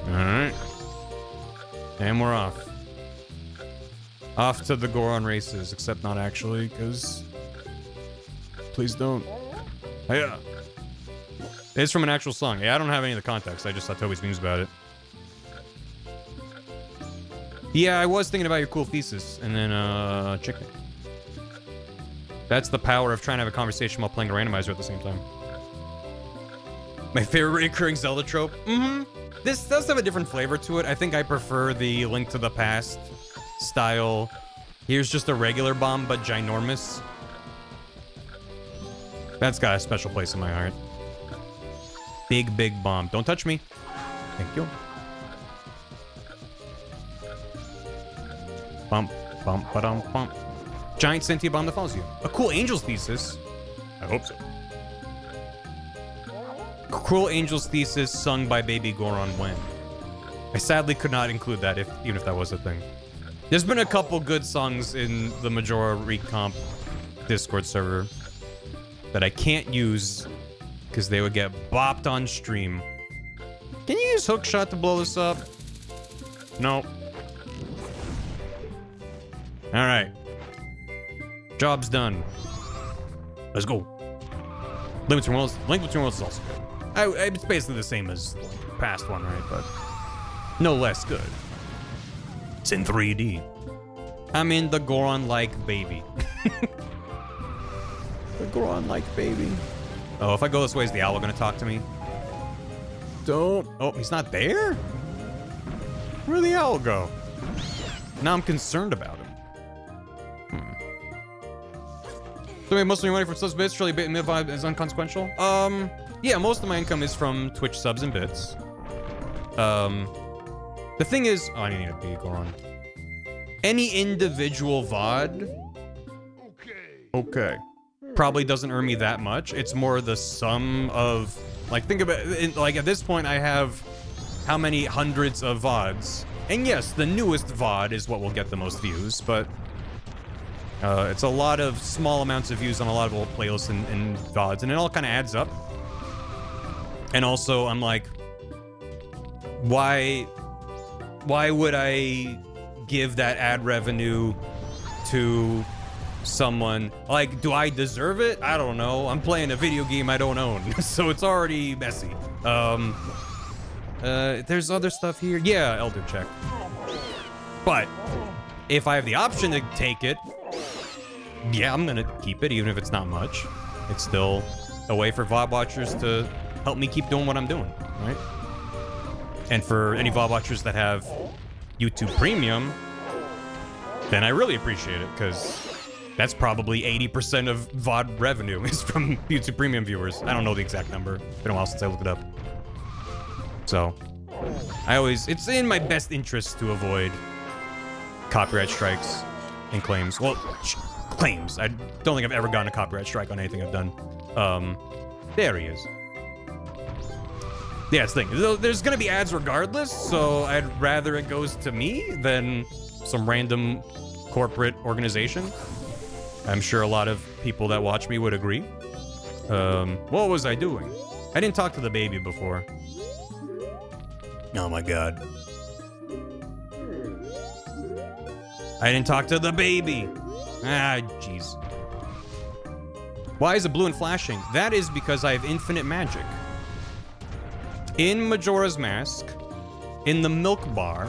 Alright. And we're off. Off to the Goron races, except not actually, because... Please don't. Yeah. It's from an actual song. Yeah, I don't have any of the context. I just saw Toby's memes about it. Yeah, I was thinking about your cool thesis, and then, chicken. That's the power of trying to have a conversation while playing a randomizer at the same time. My favorite recurring Zelda trope? This does have a different flavor to it. I think I prefer the Link to the Past style. Here's just a regular bomb, but ginormous. That's got a special place in my heart. Big, big bomb. Don't touch me. Thank you. Bump, bump, ba-dum, bump. Giant sentient bomb that follows you. A cool Angel's Thesis. I hope so. Cruel Angel's Thesis sung by Baby Goron when. I sadly could not include that even if that was a thing. There's been a couple good songs in the Majora Recomp Discord server that I can't use because they would get bopped on stream. Can you use Hookshot to blow this up? No. Alright. Job's done. Let's go. Link Between Worlds is also good. It's basically the same as the past one, right? But no less good. It's in 3D. I'm in the Goron-like baby. The Goron-like baby. Oh, if I go this way, is the owl gonna talk to me? Don't. Oh, he's not there? Where'd the owl go? Now I'm concerned about him. So I made most of your money from subs bits. Surely bit mid vibe is unconsequential. Yeah, most of my income is from Twitch subs and bits. The thing is, oh, I need to be Goron. Any individual VOD, okay, probably doesn't earn me that much. It's more the sum of, like, think about it, like at this point I have how many hundreds of VODs, and yes, the newest VOD is what will get the most views, but it's a lot of small amounts of views on a lot of old playlists and VODs, and it all kind of adds up. And also, I'm like, why would I give that ad revenue to someone? Like, do I deserve it? I don't know. I'm playing a video game I don't own, so it's already messy. There's other stuff here. Yeah, Elder Check. But if I have the option to take it, yeah, I'm gonna keep it, even if it's not much. It's still a way for VOD watchers to help me keep doing what I'm doing, right? And for any VOD watchers that have YouTube Premium, then I really appreciate it, because That's probably 80% of VOD revenue is from YouTube Premium viewers. I don't know the exact number. It's been a while since I looked it up. So, it's in my best interest to avoid copyright strikes and claims. Well, claims. I don't think I've ever gotten a copyright strike on anything I've done. There he is. Yeah, it's the thing. There's gonna be ads regardless, so I'd rather it goes to me than some random corporate organization. I'm sure a lot of people that watch me would agree. What was I doing? I didn't talk to the baby before. Oh my god. I didn't talk to the baby. Ah, jeez. Why is it blue and flashing? That is because I have infinite magic. In Majora's Mask, in the milk bar,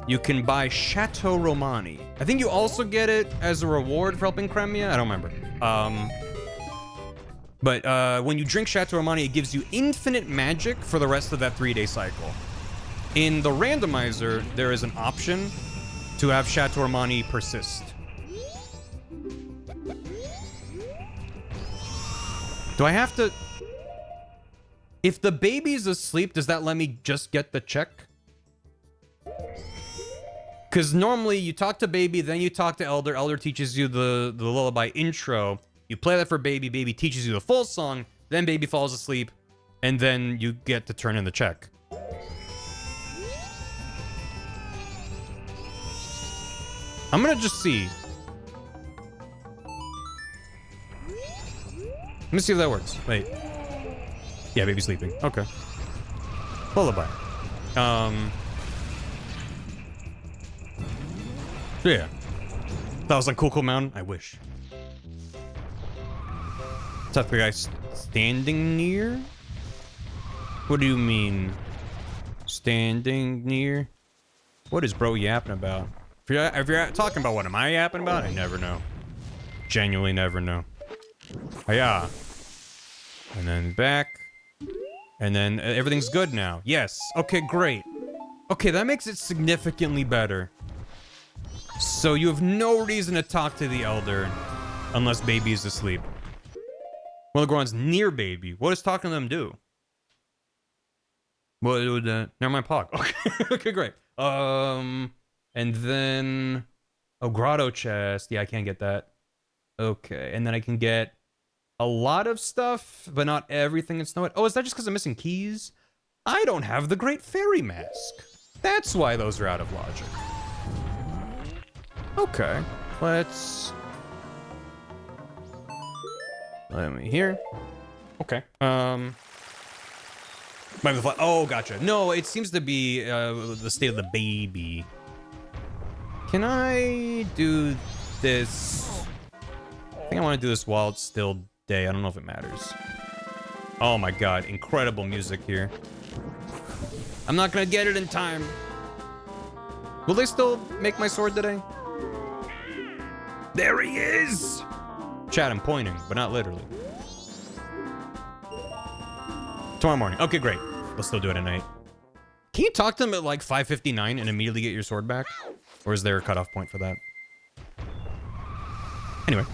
you can buy Chateau Romani. I think you also get it as a reward for helping Cremia. I don't remember. But when you drink Chateau Romani, it gives you infinite magic for the rest of that 3-day cycle. In the randomizer, there is an option to have Chateau Romani persist. Do I have to... If the baby's asleep, does that let me just get the check? Because normally you talk to baby, then you talk to elder. Elder teaches you the lullaby intro. You play that for baby. Baby teaches you the full song. Then baby falls asleep. And then you get to turn in the check. I'm gonna just see. Let me see if that works. Wait. Yeah, baby's sleeping. Okay. Lullaby. Yeah. That was like Cool Mountain. I wish. Is that the guy standing near? What do you mean? Standing near? What is bro yapping about? If you're talking about what am I yapping about, I never know. Genuinely never know. Hiya. And then back. And then everything's good now. Yes. Okay, great. Okay, that makes it significantly better. So you have no reason to talk to the elder unless baby is asleep. Well, the Goron's near baby. What does talking to them do? Well, it would, never mind, Pog. Okay, okay, great. And then... Oh, Grotto Chest. Yeah, I can't get that. Okay, and then I can get a lot of stuff, but not everything in Snow White. Oh, is that just because I'm missing keys? I don't have the Great Fairy Mask. That's why those are out of logic. Okay, let's... Let me here. Okay. Oh, gotcha. No, it seems to be the state of the baby. Can I do this? I think I want to do this while it's still day. I don't know if it matters. Oh my god, incredible music here. I'm not gonna get it in time. Will they still make my sword today? There he is! Chat, I'm pointing, but not literally. Tomorrow morning. Okay, great. We'll still do it at night. Can you talk to them at like 5:59 and immediately get your sword back? Or is there a cutoff point for that? Anyway.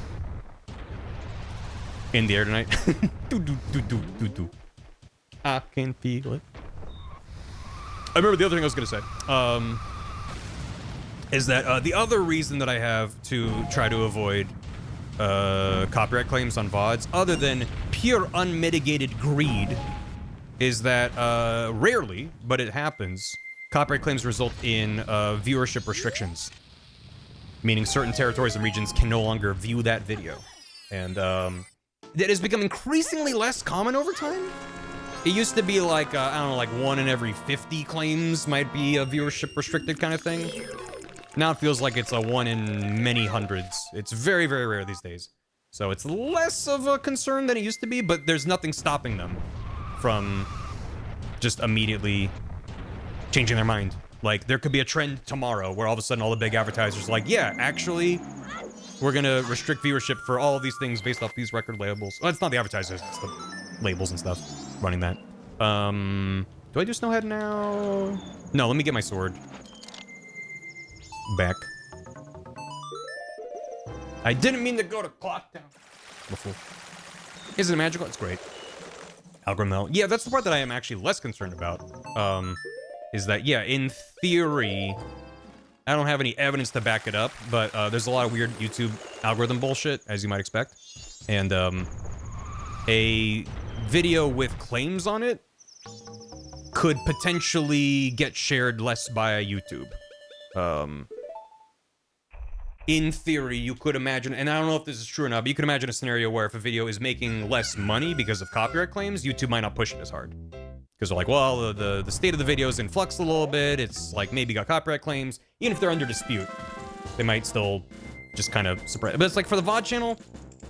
In the air tonight. I can feel it. I remember the other thing I was going to say. Is that the other reason that I have to try to avoid copyright claims on VODs, other than pure unmitigated greed, is that rarely, but it happens, copyright claims result in viewership restrictions. Meaning certain territories and regions can no longer view that video. And that has become increasingly less common over time. It used to be like, I don't know, like 1 in every 50 claims might be a viewership restricted kind of thing. Now it feels like it's a 1 in many hundreds. It's very, very rare these days. So it's less of a concern than it used to be, but there's nothing stopping them from just immediately changing their mind. Like, there could be a trend tomorrow where all of a sudden all the big advertisers are like, yeah, actually, we're gonna restrict viewership for all of these things based off these record labels. Well, it's not the advertisers, it's the labels and stuff running that. Do I do Snowhead now? No, let me get my sword back. I didn't mean to go to Clock Town. Before. Isn't it magical? It's great. Algorithm. Yeah, that's the part that I am actually less concerned about. Is that, yeah, in theory, I don't have any evidence to back it up, but there's a lot of weird YouTube algorithm bullshit, as you might expect. And a video with claims on it could potentially get shared less by YouTube. In theory, you could imagine, and I don't know if this is true or not, but you could imagine a scenario where if a video is making less money because of copyright claims, YouTube might not push it as hard. Because they're like, well, the state of the video is in flux a little bit, it's like maybe got copyright claims. Even if they're under dispute, they might still just kind of suppress. But it's like for the VOD channel,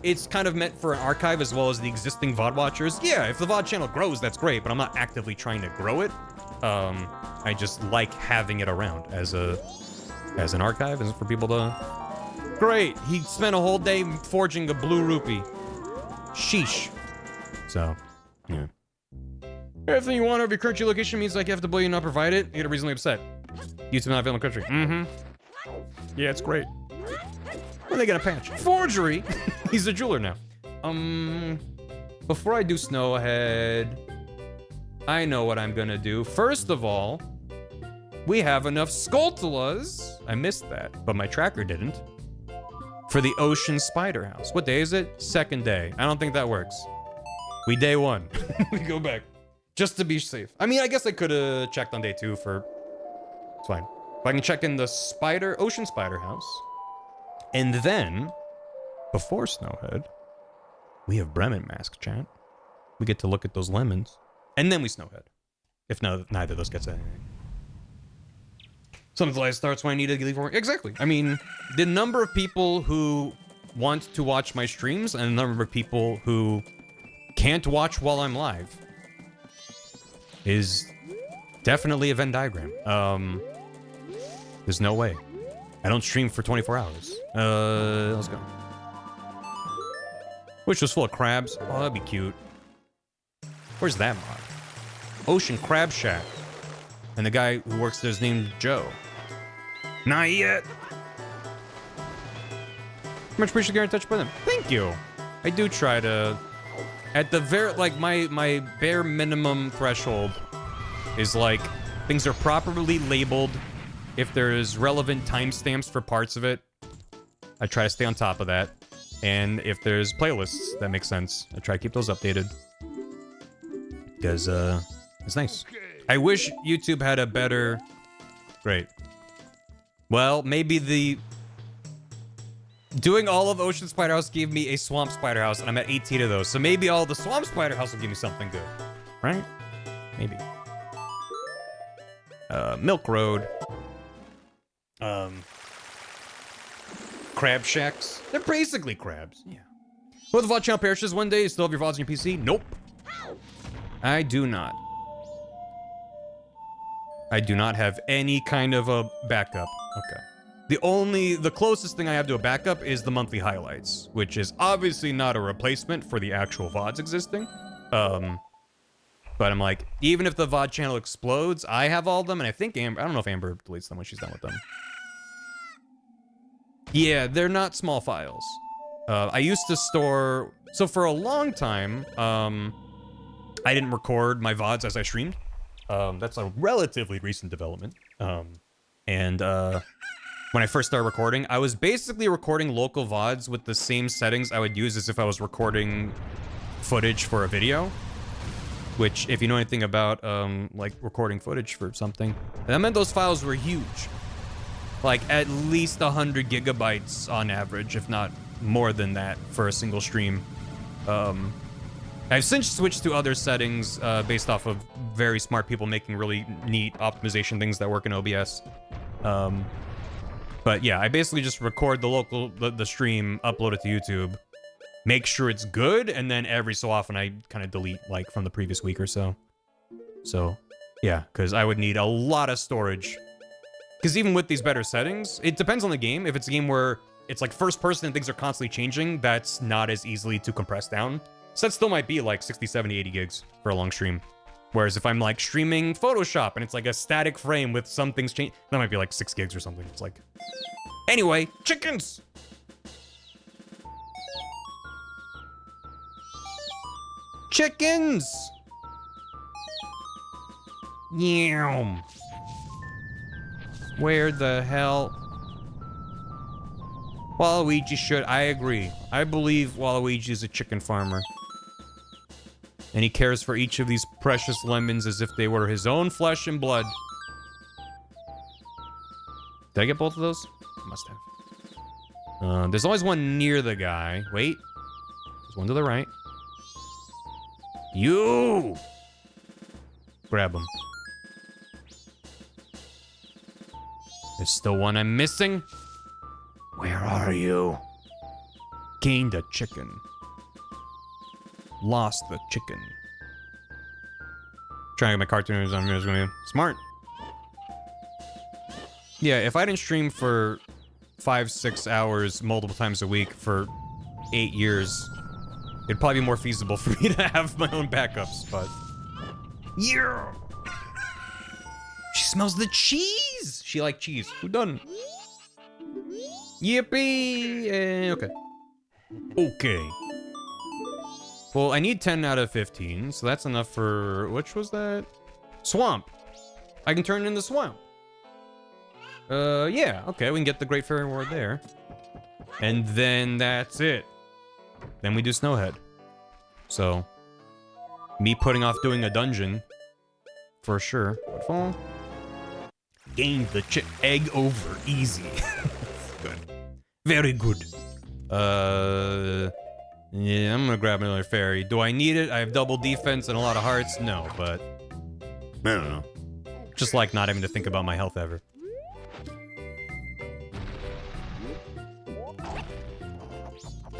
it's kind of meant for an archive as well as the existing VOD watchers. Yeah, if the VOD channel grows, that's great, but I'm not actively trying to grow it. I just like having it around as an archive and for people to... Great, he spent a whole day forging a blue rupee. Sheesh. So, yeah. Everything you want over your current location means like you have to not provide it. You get reasonably upset. YouTube not available in the country. Mm-hmm. Yeah, it's great. When they get a patch. Forgery! He's a jeweler now. Before I do snow ahead, I know what I'm gonna do. First of all, we have enough Skulltulas. I missed that, but my tracker didn't. For the Ocean Spider House. What day is it? Second day. I don't think that works. We day one. We go back. Just to be safe. I mean, I guess I could have checked on day 2 for... It's fine. If I can check in the Ocean Spider House. And then, before Snowhead, we have Bremen Mask, chat. We get to look at those lemons. And then we Snowhead. If no, neither of those gets anything. Something like starts when I need to leave work. Exactly. I mean, the number of people who want to watch my streams and the number of people who can't watch while I'm live is definitely a Venn diagram. There's no way. I don't stream for 24 hours. Let's go. Which was full of crabs. Oh, that'd be cute. Where's that mod? Ocean Crab Shack. And the guy who works there is named Joe. Not yet. Much appreciated getting in touch with him. Thank you. I do try to... At the very... Like, my bare minimum threshold is, like, things are properly labeled. If there's relevant timestamps for parts of it, I try to stay on top of that. And if there's playlists that make sense, I try to keep those updated. Because, it's nice. I wish YouTube had a better... Great. Well, maybe the... Doing all of Ocean Spider House gave me a Swamp Spider House, and I'm at 18 of those. So maybe all the Swamp Spider House will give me something good. Right? Maybe. Milk Road. Crab Shacks. They're basically crabs. Yeah. Well, the VOD channel perishes one day. You still have your VODs on your PC? Nope. I do not. I do not have any kind of a backup. Okay. The closest thing I have to a backup is the monthly highlights, which is obviously not a replacement for the actual VODs existing. But I'm like, even if the VOD channel explodes, I have all of them, and I think Amber, I don't know if Amber deletes them when she's done with them. Yeah, they're not small files. I used to store, so for a long time, I didn't record my VODs as I streamed. That's a relatively recent development. When I first started recording, I was basically recording local VODs with the same settings I would use as if I was recording footage for a video. Which, if you know anything about, like, recording footage for something, that meant those files were huge. Like, at least 100 gigabytes on average, if not more than that, for a single stream. I've since switched to other settings based off of very smart people making really neat optimization things that work in OBS. But yeah, I basically just record the stream, upload it to YouTube, make sure it's good, and then every so often I kind of delete, like, from the previous week or so. So, yeah, because I would need a lot of storage. Because even with these better settings, it depends on the game. If it's a game where it's, like, first person and things are constantly changing, that's not as easily to compress down. So that still might be, like, 60, 70, 80 gigs for a long stream. Whereas if I'm, like, streaming Photoshop and it's, like, a static frame with some things change, that might be, like, 6 gigs or something. It's like... Anyway, chickens! chickens! Yum. Where the hell? Waluigi should. I agree. I believe Waluigi is a chicken farmer. And he cares for each of these precious lemons as if they were his own flesh and blood. Did I get both of those? Must have. There's always one near the guy. Wait. There's one to the right. You! Grab him. There's still one I'm missing. Where are you? Gained a chicken. Lost the chicken. Trying to get my cartoons on here. Smart. Yeah, if I didn't stream for 5-6 hours multiple times a week for 8 years, it'd probably be more feasible for me to have my own backups, but... Yeah! She smells the cheese! She liked cheese. Who done? Yippee! Okay. Okay. Well, I need 10 out of 15, so that's enough for... Which was that? Swamp. I can turn it into Swamp. Yeah. Okay, we can get the Great Fairy Reward there. And then that's it. Then we do Snowhead. So, me putting off doing a dungeon, for sure. Fall. Gained the egg over. Easy. Good. Very good. Yeah, I'm gonna grab another fairy. Do I need it? I have double defense and a lot of hearts? No, but... I don't know. Just like not having to think about my health ever.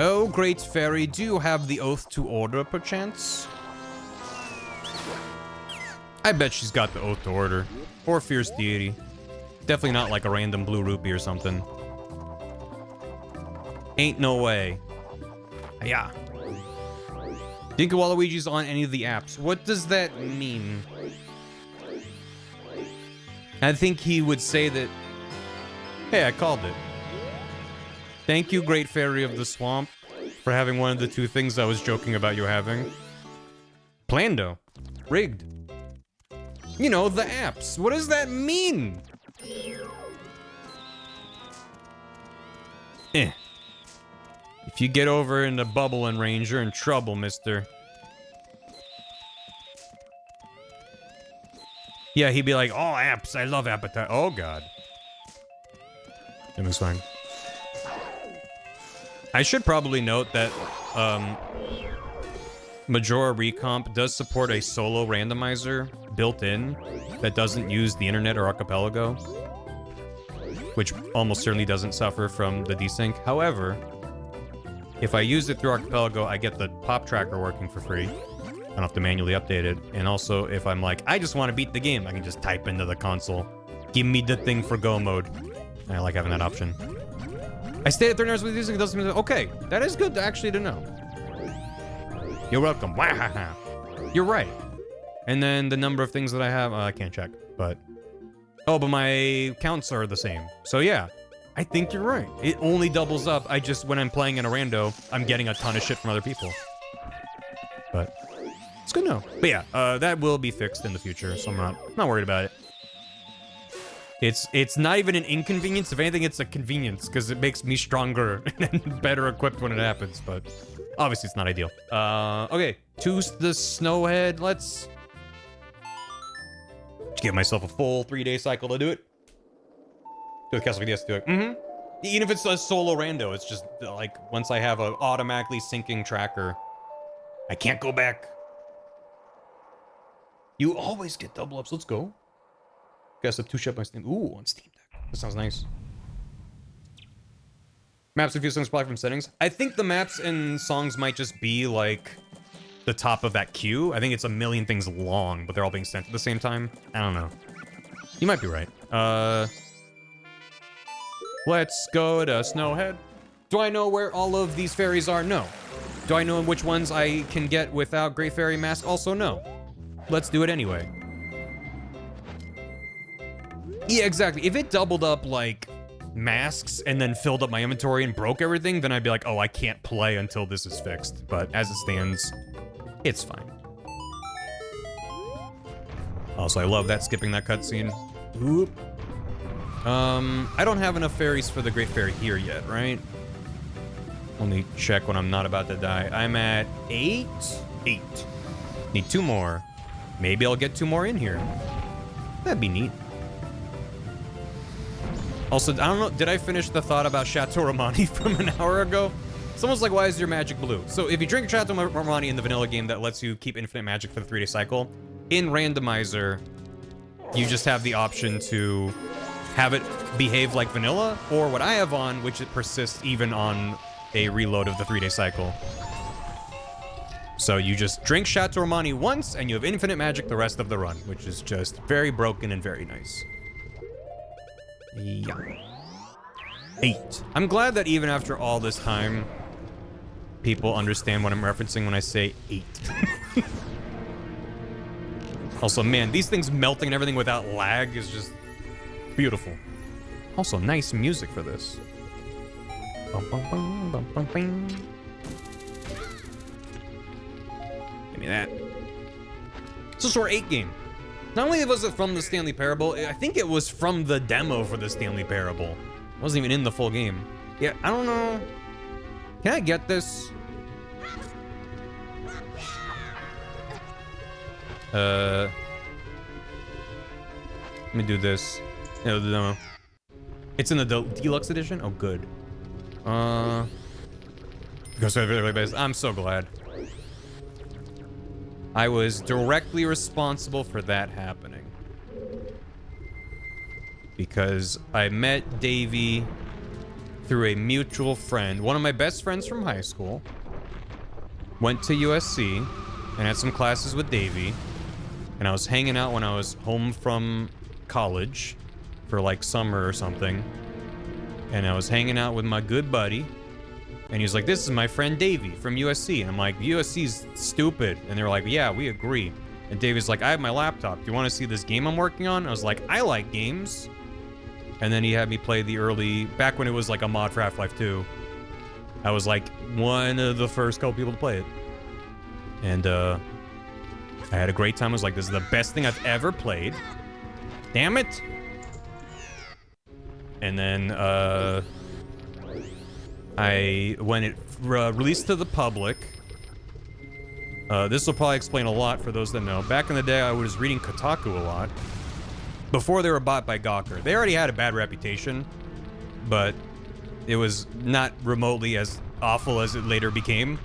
Oh, great fairy, do you have the oath to order, perchance? I bet she's got the oath to order. Or fierce deity. Definitely not like a random blue rupee or something. Ain't no way. Yeah. Think Waluigi's on any of the apps. What does that mean? I think he would say that... Hey, I called it. Thank you, Great Fairy of the Swamp, for having one of the two things I was joking about you having. Plando. Rigged. You know, the apps. What does that mean? Eh. If you get over in the bubbling range, you're in trouble, mister. Yeah, he'd be like, oh, apps, I love appetite. Oh, God. It was fine. I should probably note that, Majora Recomp does support a solo randomizer built in that doesn't use the internet or Archipelago, which almost certainly doesn't suffer from the desync. However, if I use it through Archipelago, I get the pop tracker working for free. I don't have to manually update it. And also, if I'm like, I just want to beat the game, I can just type into the console, give me the thing for go mode. And I like having that option. I stayed at 30 hours with using it doesn't mean okay, that is good actually to know. You're welcome. You're right. And then the number of things that I have, I can't check, but... Oh, but my counts are the same. So yeah, I think you're right. It only doubles up. I just, when I'm playing in a rando, I'm getting a ton of shit from other people. But it's good to know. But yeah, that will be fixed in the future, so I'm not worried about it. It's not even an inconvenience. If anything, it's a convenience because it makes me stronger and better equipped when it happens. But obviously, it's not ideal. Okay, to the Snowhead. Let's give myself a full 3-day cycle to do it. Do the Castle VDS, do it. Even if it's a solo rando, it's just like once I have a automatically syncing tracker, I can't go back. You always get double ups. Let's go. Guess a 2-shot by Steam. Ooh, on Steam Deck. That sounds nice. Maps and few songs probably from settings. I think the maps and songs might just be like the top of that queue. I think it's a million things long, but they're all being sent at the same time. I don't know. You might be right. Let's go to Snowhead. Do I know where all of these fairies are? No. Do I know which ones I can get without Great Fairy Mask? Also, no. Let's do it anyway. Yeah, exactly. If it doubled up, like, masks and then filled up my inventory and broke everything, then I'd be like, oh, I can't play until this is fixed. But as it stands, It's fine. Also, I love that, skipping that cutscene. Oop. I don't have enough fairies for the Great Fairy here yet, right? Let me check when I'm not about to die. I'm at 8? 8. Need 2 more. Maybe I'll get 2 more in here. That'd be neat. Also, I don't know, did I finish the thought about Chateau Romani from an hour ago? Someone's like, why is your magic blue? So if you drink Chateau Romani in the vanilla game that lets you keep infinite magic for the 3-day cycle, in Randomizer, you just have the option to have it behave like vanilla, or what I have on, which it persists even on a reload of the 3-day cycle. So you just drink Chateau Romani once, and you have infinite magic the rest of the run, which is just very broken and very nice. Yeah. 8. I'm glad that even after all this time, people understand what I'm referencing when I say 8. Also, man, these things melting and everything without lag is just beautiful. Also, nice music for this. Bum, bum, bum, bum, bum, bum. Give me that. It's a short 8 game. Not only was it from the Stanley Parable, I think it was from the demo for the Stanley Parable. It wasn't even in the full game. Yeah, I don't know. Can I get this? Let me do this. No, the demo. It's in the deluxe edition? Oh, good. I'm so glad. I was directly responsible for that happening. Because I met Davey through a mutual friend. One of my best friends from high school went to USC and had some classes with Davey. And I was hanging out when I was home from college for like summer or something. And I was hanging out with my good buddy. And he was like, this is my friend Davey from USC. And I'm like, USC's stupid. And they were like, yeah, we agree. And Davey's like, I have my laptop. Do you want to see this game I'm working on? I was like, I like games. And then he had me play the early, back when it was like a mod for Half-Life 2. I was like one of the first couple people to play it. And I had a great time. I was like, this is the best thing I've ever played. Damn it. And then when it released to the public, this will probably explain a lot for those that know. Back in the day, I was reading Kotaku a lot. Before they were bought by Gawker. They already had a bad reputation, but it was not remotely as awful as it later became,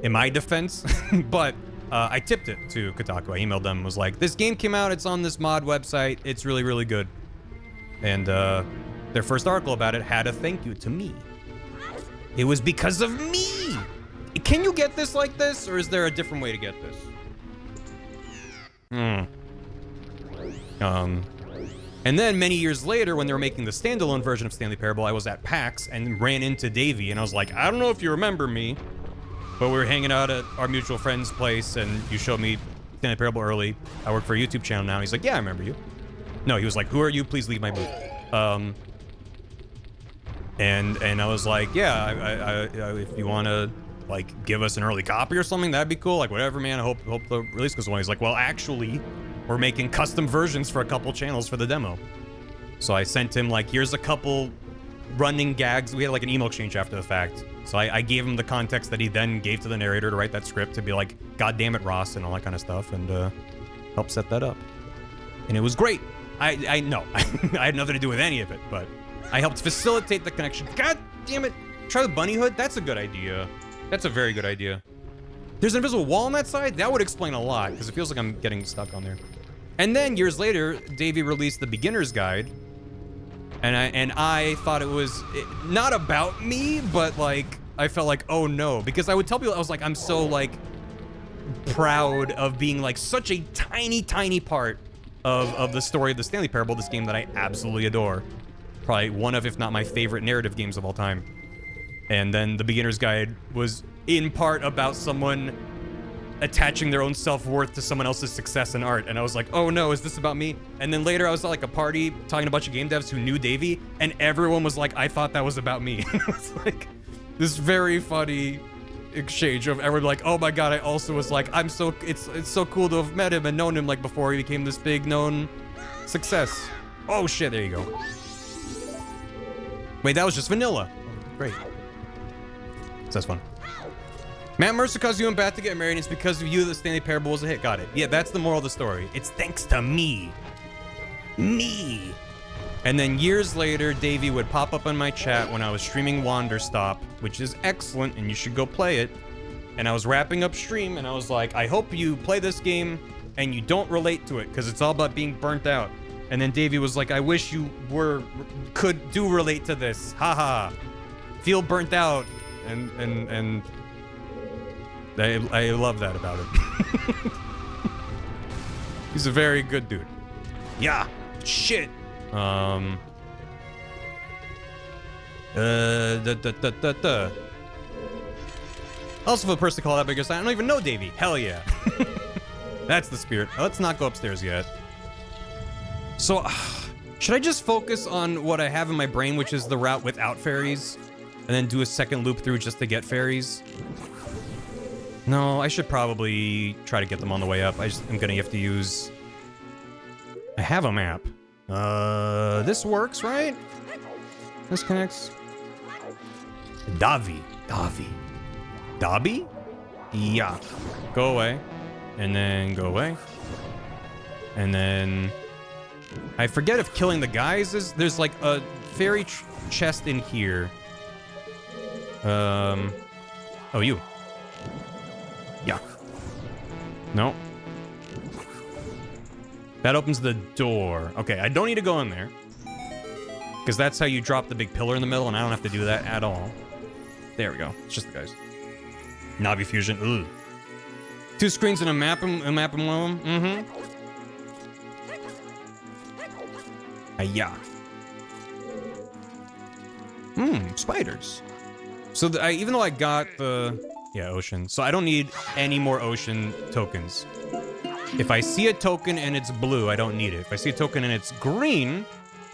in my defense. But I tipped it to Kotaku. I emailed them, was like, this game came out, it's on this mod website, it's really, really good. And their first article about it had a thank you to me. It was because of me! Can you get this like this, or is there a different way to get this? And then many years later, when they were making the standalone version of Stanley Parable, I was at PAX and ran into Davey, and I was like, I don't know if you remember me, but we were hanging out at our mutual friend's place, and you showed me Stanley Parable early. I work for a YouTube channel now. And he's like, yeah, I remember you. No, he was like, who are you? Please leave my booth. And I was like, yeah, if you want to, like, give us an early copy or something, that'd be cool. Like, whatever, man. I hope the release goes well. He's like, well, actually, we're making custom versions for a couple channels for the demo. So I sent him, like, here's a couple running gags. We had, like, an email exchange after the fact. So I gave him the context that he then gave to the narrator to write that script to be like, God damn it, Ross, and all that kind of stuff, and help set that up. And it was great. I know, I had nothing to do with any of it, but I helped facilitate the connection. God damn it. Try the bunny hood? That's a good idea. That's a very good idea. There's an invisible wall on that side? That would explain a lot, because it feels like I'm getting stuck on there. And then, years later, Davey released the beginner's guide. And I thought it was not about me, but, like, I felt like, oh no. Because I would tell people, I was like, I'm so, like, proud of being, like, such a tiny, tiny part of the story of the Stanley Parable, this game that I absolutely adore. Probably one of, if not my favorite narrative games of all time. And then the beginner's guide was in part about someone attaching their own self-worth to someone else's success in art. And I was like, oh no, is this about me? And then later I was at like a party talking to a bunch of game devs who knew Davey, and everyone was like, I thought that was about me. It was like this very funny exchange of everyone like, oh my god, I also was like, it's so cool to have met him and known him like before he became this big known success. Oh shit, there you go. Wait, that was just vanilla. Great. So that's fun. Matt Mercer caused you and Bat to get married, and it's because of you that Stanley Parable was a hit. Got it. Yeah, that's the moral of the story. It's thanks to me. Me. And then years later, Davey would pop up in my chat when I was streaming Wander Stop, which is excellent, and you should go play it. And I was wrapping up stream, and I was like, I hope you play this game and you don't relate to it, because it's all about being burnt out. And then Davey was like, I wish you could relate to this. Haha. Feel burnt out. And I love that about him. He's a very good dude. Yeah. Shit. Also for the person to call that because I don't even know Davey. Hell yeah. That's the spirit. Let's not go upstairs yet. So, should I just focus on what I have in my brain, which is the route without fairies, and then do a second loop through just to get fairies? No, I should probably try to get them on the way up. I'm gonna have to use... I have a map. This works, right? This connects. Davi. Dobby? Yeah. Go away. And then go away. And then... I forget if killing the guys is... There's like a fairy chest in here. Oh, you. Yeah. No. That opens the door. Okay, I don't need to go in there. Because that's how you drop the big pillar in the middle, and I don't have to do that at all. There we go. It's just the guys. Navi fusion. Ugh. 2 screens and a map and one of them. Mm-hmm. Yeah. Spiders. So even though I got the... Yeah, ocean. So I don't need any more ocean tokens. If I see a token and it's blue, I don't need it. If I see a token and it's green,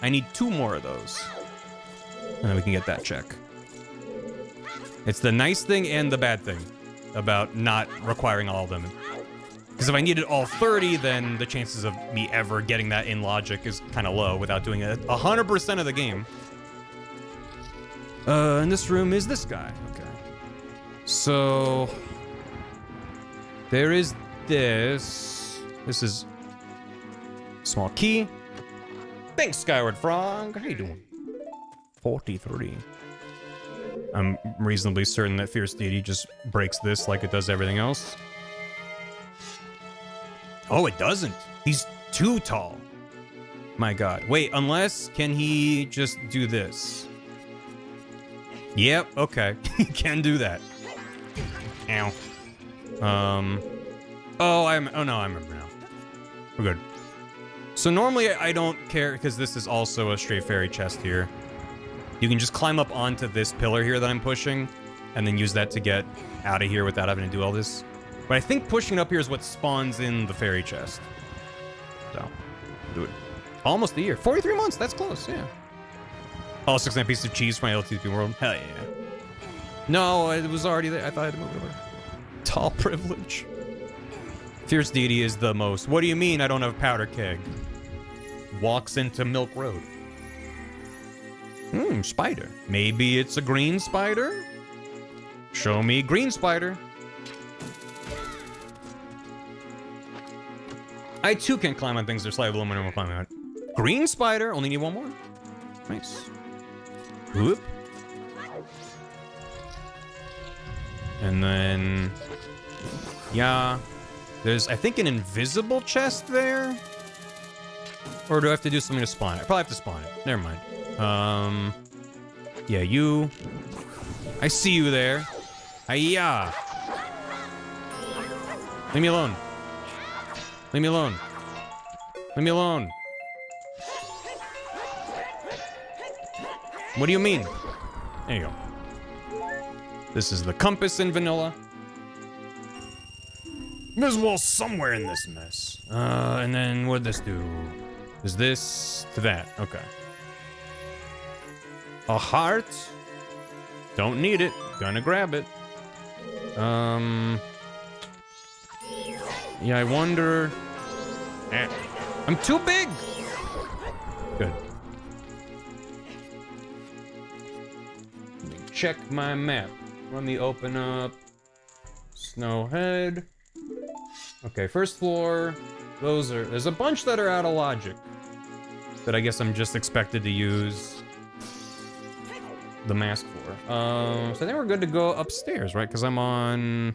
I need 2 more of those. And then we can get that check. It's the nice thing and the bad thing about not requiring all of them. Because if I needed all 30, then the chances of me ever getting that in logic is kind of low without doing it 100% of the game. And this room is this guy. Okay. So... There is this. This is... Small key. Thanks, Skyward Frog. How you doing? 43. I'm reasonably certain that Fierce Deity just breaks this like it does everything else. Oh, it doesn't. He's too tall. My god. Wait, unless... Can he just do this? Yep, okay. He can do that. Ow. Oh, I remember now. We're good. So normally I don't care because this is also a straight fairy chest here. You can just climb up onto this pillar here that I'm pushing and then use that to get out of here without having to do all this. But I think pushing up here is what spawns in the fairy chest. So, do it. Almost a year. 43 months, that's close, yeah. Oh, 69 pieces of cheese from my LTP world. Hell yeah. No, it was already there. I thought I had to move it over. Tall privilege. Fierce Deity is the most. What do you mean I don't have powder keg? Walks into Milk Road. Spider. Maybe it's a green spider? Show me green spider. I too can climb on things that are slightly below my normal climbing height. Green spider. Only need 1 more. Nice. Whoop. And then... Yeah. There's, I think, an invisible chest there? Or do I have to do something to spawn it? I probably have to spawn it. Never mind. Yeah, you... I see you there. Hiya! Leave me alone. Leave me alone. Leave me alone. What do you mean? There you go. This is the compass in vanilla. There's a wall somewhere in this mess. And then what did this do? Is this to that? Okay. A heart. Don't need it. Gonna grab it. Yeah, I wonder... I'm too big! Good. Let me check my map. Let me open up... Snowhead. Okay, first floor. Those are... There's a bunch that are out of logic. That I guess I'm just expected to use... the mask for. So I think we're good to go upstairs, right? Because I'm on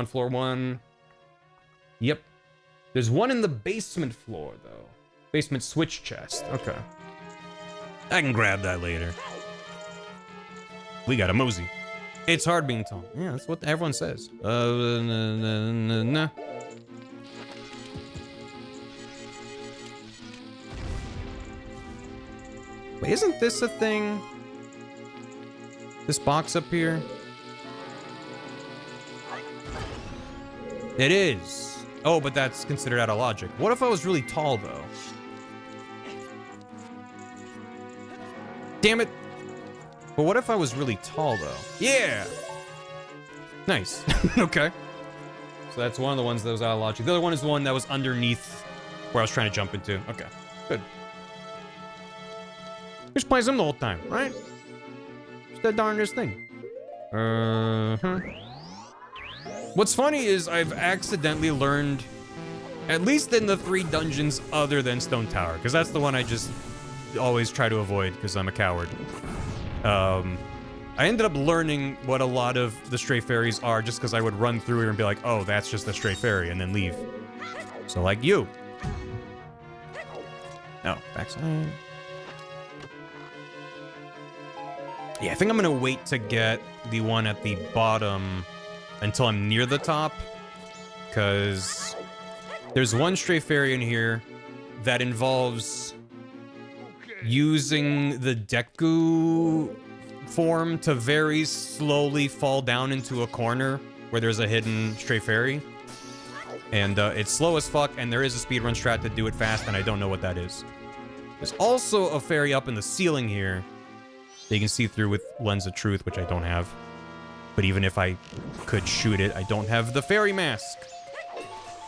floor 1. Yep. There's one in the basement floor, though. Basement switch chest. Okay. I can grab that later. We got a mosey. It's hard being tall. Yeah, that's what everyone says. Nah. Wait, isn't this a thing? This box up here? It is. Oh, but that's considered out of logic. What if I was really tall, though? Damn it. But what if I was really tall, though? Yeah! Nice. Okay. So that's one of the ones that was out of logic. The other one is the one that was underneath where I was trying to jump into. Okay, good. Just plays them the whole time, right? It's the darndest thing. What's funny is I've accidentally learned, at least in the 3 dungeons other than Stone Tower, because that's the one I just always try to avoid because I'm a coward. I ended up learning what a lot of the stray fairies are just because I would run through here and be like, oh, that's just a stray fairy, and then leave. So like you. Oh, backside. Yeah, I think I'm gonna wait to get the one at the bottom until I'm near the top, because there's one stray fairy in here that involves using the Deku form to very slowly fall down into a corner where there's a hidden stray fairy. And it's slow as fuck, and there is a speedrun strat to do it fast, and I don't know what that is. There's also a fairy up in the ceiling here that you can see through with Lens of Truth, which I don't have. But even if I could shoot it, I don't have the fairy mask.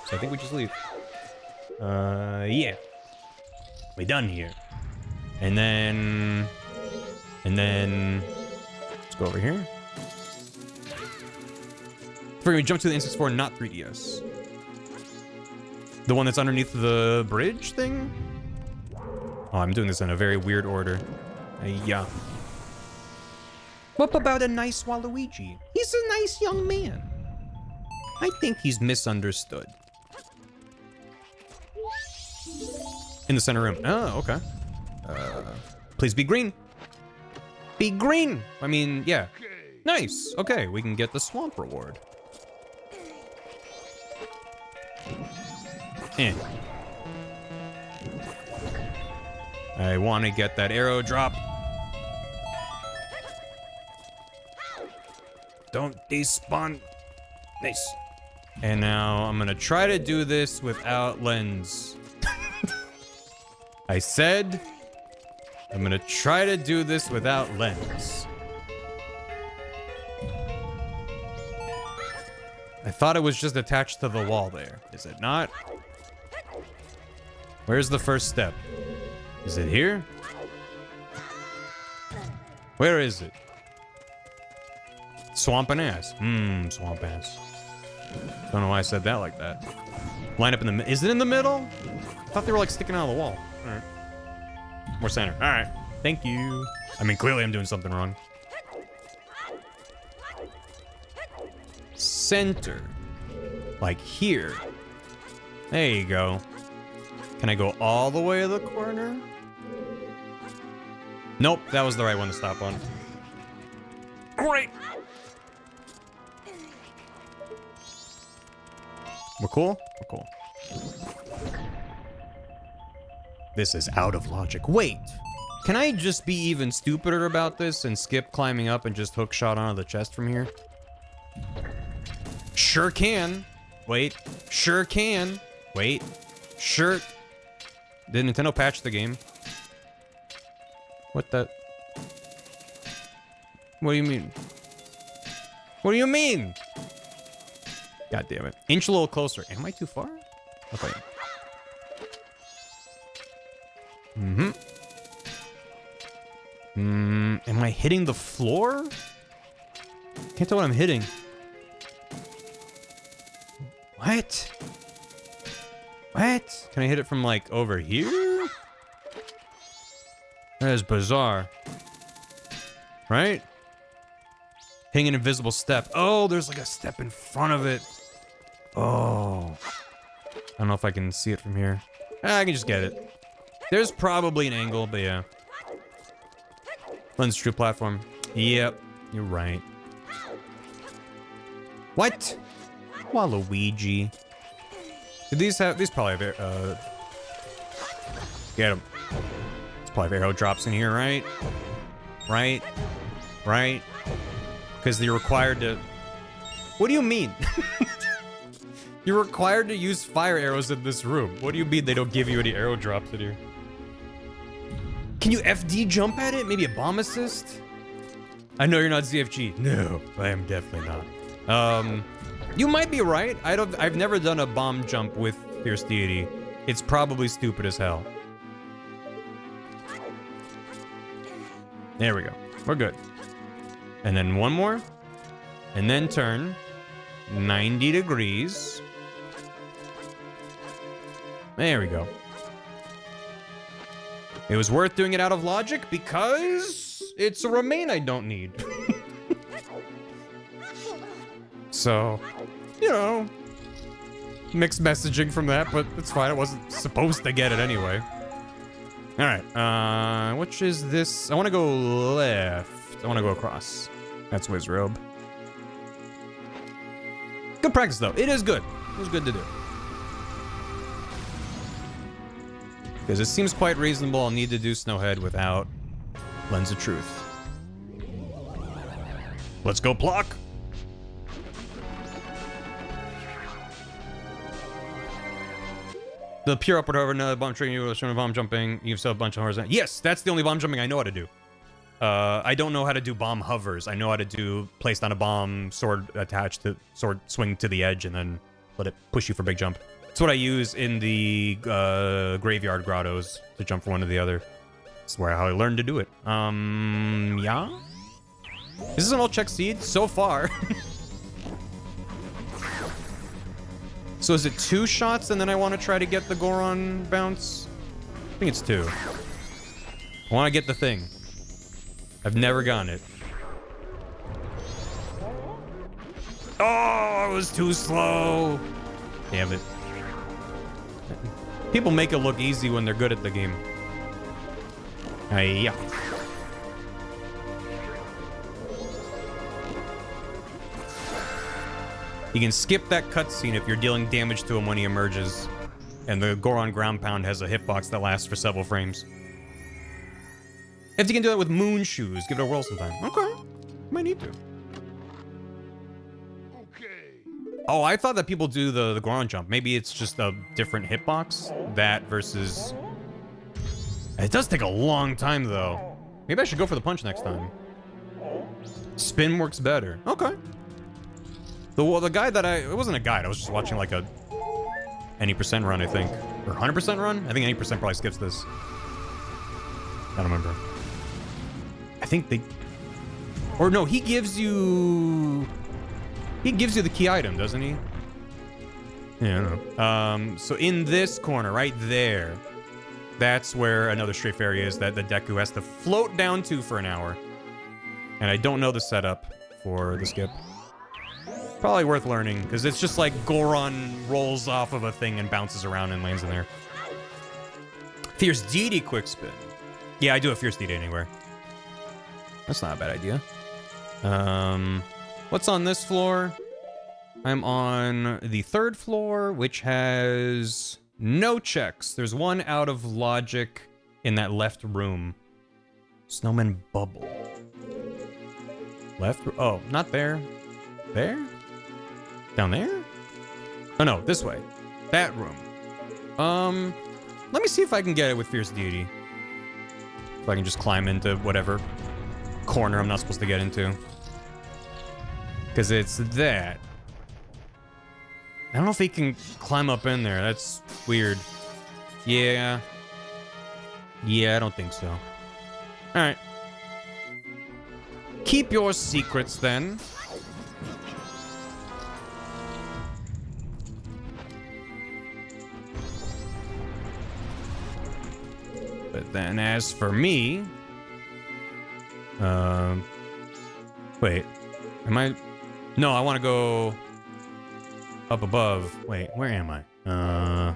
So I think we just leave. Yeah. We're done here. And then... Let's go over here. We're gonna jump to the N64, not 3DS. The one that's underneath the bridge thing? Oh, I'm doing this in a very weird order. Yeah. What about a nice Waluigi? He's a nice young man. I think he's misunderstood. In the center room. Oh, okay. Please be green. Be green! I mean, yeah. Nice. Okay, we can get the swamp reward. I want to get that arrow drop. Don't despawn. Nice. And now I'm gonna try to do this without lens. I said I'm gonna try to do this without lens. I thought it was just attached to the wall there. Is it not? Where's the first step? Is it here? Where is it? Swamp and ass. Swamp ass. Don't know why I said that like that. Line up in the... Is it in the middle? I thought they were like sticking out of the wall. All right. More center. All right. Thank you. I mean, clearly I'm doing something wrong. Center. Like here. There you go. Can I go all the way to the corner? Nope, that was the right one to stop on. Great. We're cool? We're cool. This is out of logic. Wait, can I just be even stupider about this and skip climbing up and just hook shot onto the chest from here? Sure can. Wait, sure can. Wait, sure. Did Nintendo patch the game? What the? What do you mean? What do you mean? God damn it. Inch a little closer. Am I too far? Okay. Am I hitting the floor? Can't tell what I'm hitting. What? What? Can I hit it from, like, over here? That is bizarre. Right? Hitting an invisible step. Oh, there's like a step in front of it. Oh. I don't know if I can see it from here. I can just get it. There's probably an angle, but yeah. Lens true platform. Yep, you're right. What? Waluigi. Did these have... These probably have... Get them. It's probably arrow drops in here, right? Right? Right? Because you're required to... What do you mean? You're required to use fire arrows in this room. What do you mean they don't give you any arrow drops in here? Can you FD jump at it? Maybe a bomb assist? I know you're not ZFG. No, I am definitely not. You might be right. I've never done a bomb jump with Fierce Deity. It's probably stupid as hell. There we go. We're good. And then one more. And then turn 90 degrees. There we go. It was worth doing it out of logic because it's a remain I don't need. So, you know, mixed messaging from that, but it's fine. I wasn't supposed to get it anyway. All right, which is this? I want to go left. I want to go across. That's Wizrobe. Good practice, though. It is good. It was good to do. Because it seems quite reasonable I'll need to do Snowhead without Lens of Truth. Let's go block. The pure upward hover, no bomb training, you will bomb jumping, you've still a bunch of horizontal. Yes, that's the only bomb jumping I know how to do. I don't know how to do bomb hovers. I know how to do placed on a bomb, sword attached to sword, swing to the edge, and then let it push you for big jump. It's what I use in the graveyard grottos to jump from one to the other. That's where how I learned to do it. Yeah. This is an all check seed so far. So is it 2 shots and then I want to try to get the Goron bounce? I think it's 2. I want to get the thing. I've never gotten it. Oh, I was too slow. Damn it. People make it look easy when they're good at the game. Yeah. You can skip that cutscene if you're dealing damage to him when he emerges. And the Goron ground pound has a hitbox that lasts for several frames. If you can do that with moon shoes, give it a whirl sometime. Okay. Might need to. Oh, I thought that people do the Goron jump. Maybe it's just a different hitbox. That versus... It does take a long time, though. Maybe I should go for the punch next time. Spin works better. Okay. The guide that it wasn't a guide. I was just watching like a any percent run, I think. Or 100% run? I think any percent probably skips this. I don't remember. I think they... Or no, he gives you... He gives you the key item, doesn't he? Yeah, I don't know. So in this corner, right there, that's where another strafe area is that the Deku has to float down to for an hour. And I don't know the setup for the skip. Probably worth learning, because it's just like Goron rolls off of a thing and bounces around and lands in there. Fierce Deity quick spin. Yeah, I do a Fierce Deity anywhere. That's not a bad idea. What's on this floor? I'm on the 3rd floor, which has no checks. There's one out of logic in that left room. Snowman bubble. Left? Oh, not there. There? Down there? Oh no, this way. That room. Let me see if I can get it with Fierce Deity. If I can just climb into whatever corner I'm not supposed to get into. Because it's that. I don't know if he can climb up in there. That's weird. Yeah. Yeah, I don't think so. Alright. Keep your secrets, then. But then, as for me... Wait. Am I... No, I want to go... up above. Wait, where am I? I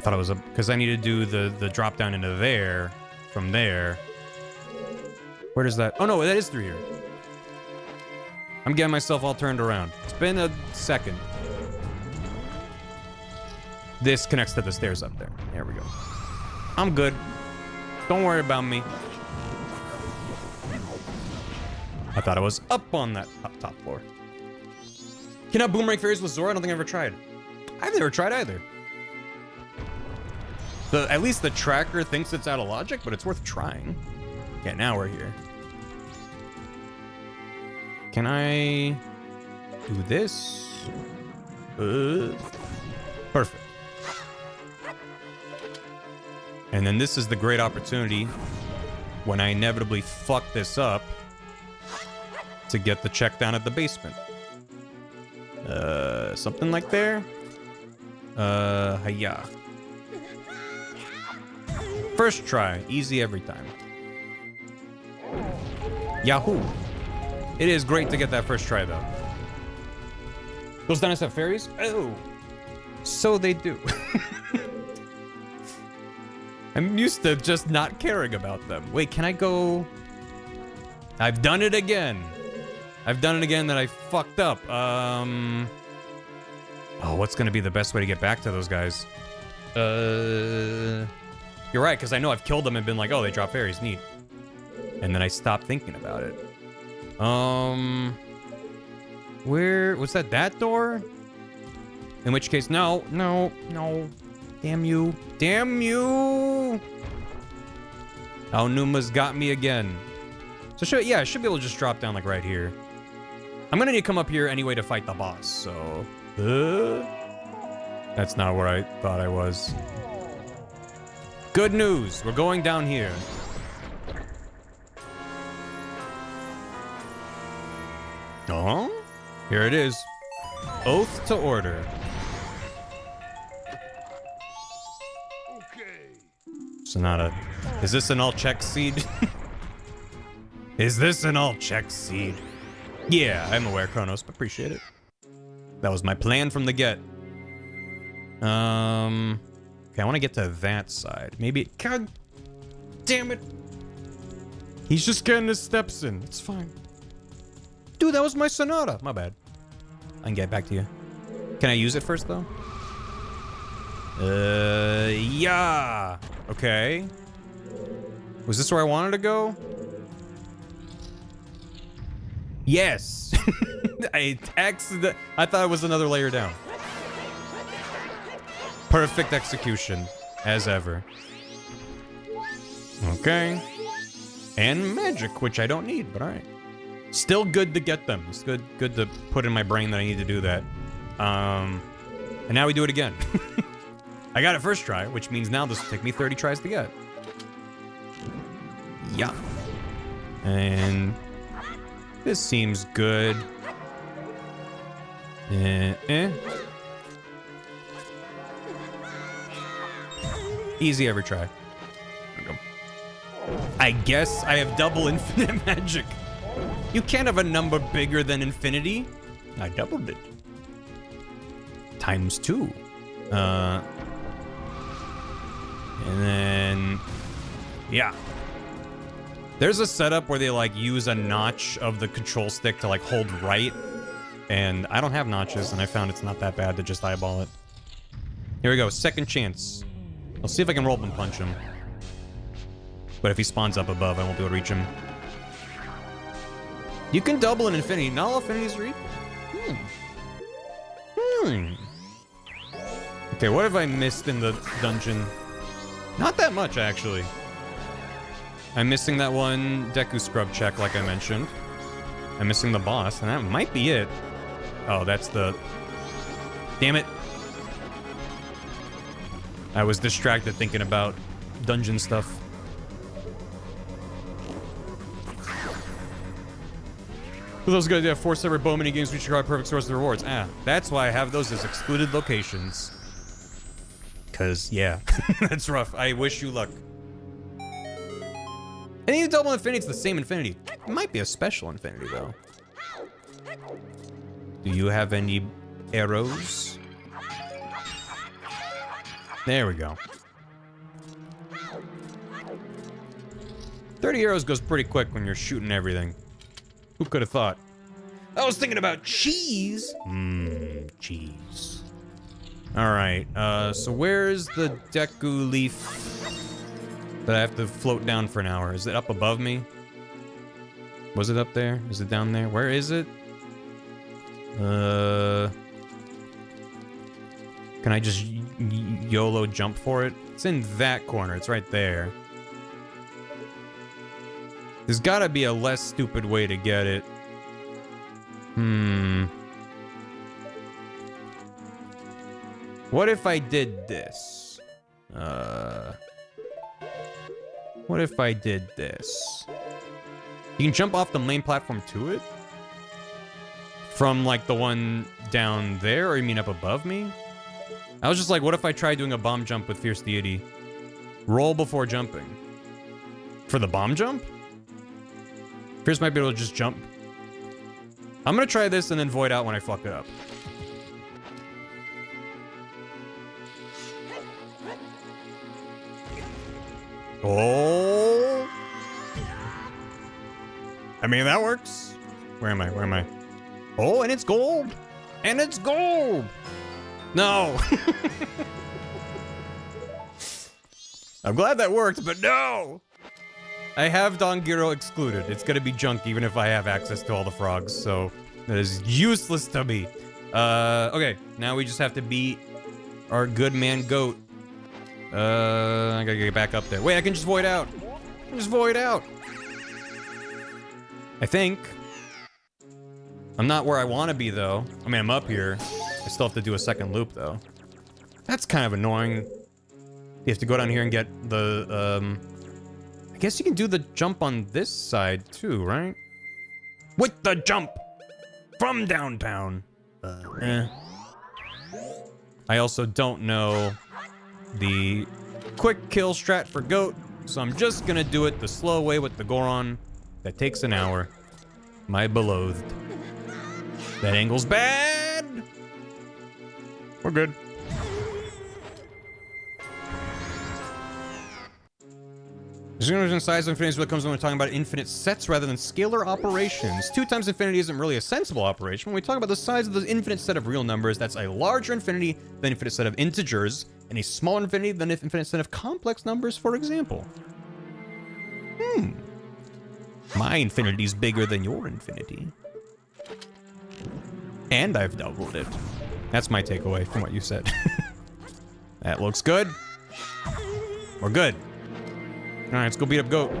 thought it was up... Because I need to do the drop down into there. From there. Where does that... Oh, no, that is through here. I'm getting myself all turned around. It's been a second. This connects to the stairs up there. There we go. I'm good. Don't worry about me. I thought I was up on that top floor. Can I boomerang fairies with Zora? I don't think I've ever tried. I've never tried either. At least the tracker thinks it's out of logic, but it's worth trying. Okay, now we're here. Can I do this? Perfect. And then this is the great opportunity when I inevitably fuck this up to get the check down at the basement. Something like there? Hiya. First try, easy every time. Yahoo! It is great to get that first try, though. Those dinosaurs have fairies? Oh, so they do. I'm used to just not caring about them. Wait, can I go? I've done it again. I've done it again that I fucked up. Oh, what's gonna be the best way to get back to those guys? You're right, because I know I've killed them and been like, oh, they drop fairies, neat. And then I stopped thinking about it. Where was that door? In which case, no. Damn you. Damn you! Numa's got me again. So I should be able to just drop down like right here. I'm gonna need to come up here anyway to fight the boss, so... That's not where I thought I was. Good news, we're going down here. Oh, here it is. Oath to order. Sonata. Is this an all check seed? Is this an all check seed? Yeah, I'm aware, Kronos, but appreciate it. That was my plan from the get. Okay, I want to get to that side. Maybe. God damn it. He's just getting his steps in. It's fine. Dude, that was my Sonata. My bad. I can get back to you. Can I use it first, though? Yeah. Okay. Was this where I wanted to go? Yes. I thought it was another layer down. Perfect execution, as ever. Okay. And magic, which I don't need, but all right. Still good to get them. It's good to put in my brain that I need to do that. And now we do it again. I got it first try, which means now this will take me 30 tries to get. Yeah. And this seems good. Easy every try. There we go. I guess I have double infinite magic. You can't have a number bigger than infinity. I doubled it. Times 2. And then... yeah. There's a setup where they, like, use a notch of the control stick to, like, hold right. And I don't have notches, and I found it's not that bad to just eyeball it. Here we go, second chance. I'll see if I can roll up and punch him. But if he spawns up above, I won't be able to reach him. You can double an infinity. Not all infinities are equal. Okay, what have I missed in the dungeon? Not that much, actually. I'm missing that one Deku Scrub check, like I mentioned. I'm missing the boss, and that might be it. Oh, that's the... Damn it. I was distracted thinking about dungeon stuff. For those guys that have 4 separate bow mini games, which are a perfect source of rewards. Ah, that's why I have those as excluded locations. Cause yeah, that's rough. I wish you luck. Any double infinity, it's the same infinity. It might be a special infinity though. Do you have any arrows? There we go. 30 arrows goes pretty quick when you're shooting everything. Who could have thought? I was thinking about cheese. Mmm, cheese. All right, so where's the Deku leaf that I have to float down for an hour? Is it up above me? Was it up there? Is it down there? Where is it? Can I just YOLO jump for it? It's in that corner. It's right there. There's gotta be a less stupid way to get it. What if I did this? What if I did this? You can jump off the main platform to it? From, like, the one down there? Or you mean up above me? I was just like, what if I tried doing a bomb jump with Fierce Deity? Roll before jumping. For the bomb jump? Fierce might be able to just jump. I'm gonna try this and then void out when I fuck it up. Oh! I mean, that works. Where am I? Where am I? Oh, and it's gold! And it's gold! No! I'm glad that worked, but no! I have Dongiro excluded. It's gonna be junk even if I have access to all the frogs, so that is useless to me. Okay, now we just have to beat our good man Goat. I gotta get back up there. Wait, I can just void out. I can just void out. I think. I'm not where I want to be, though. I mean, I'm up here. I still have to do a second loop, though. That's kind of annoying. You have to go down here and get the, I guess you can do the jump on this side, too, right? With the jump! From downtown. I also don't know the quick kill strat for Goat, so I'm just gonna do it the slow way with the Goron. That takes an hour. My beloved. That angle's bad! We're good. The size of infinity is what comes when we're talking about infinite sets rather than scalar operations. 2 times infinity isn't really a sensible operation. When we talk about the size of the infinite set of real numbers, that's a larger infinity than infinite set of integers, and a smaller infinity than an infinite set of complex numbers, for example. My infinity's bigger than your infinity. And I've doubled it. That's my takeaway from what you said. That looks good. We're good. Alright, let's go beat up Goat.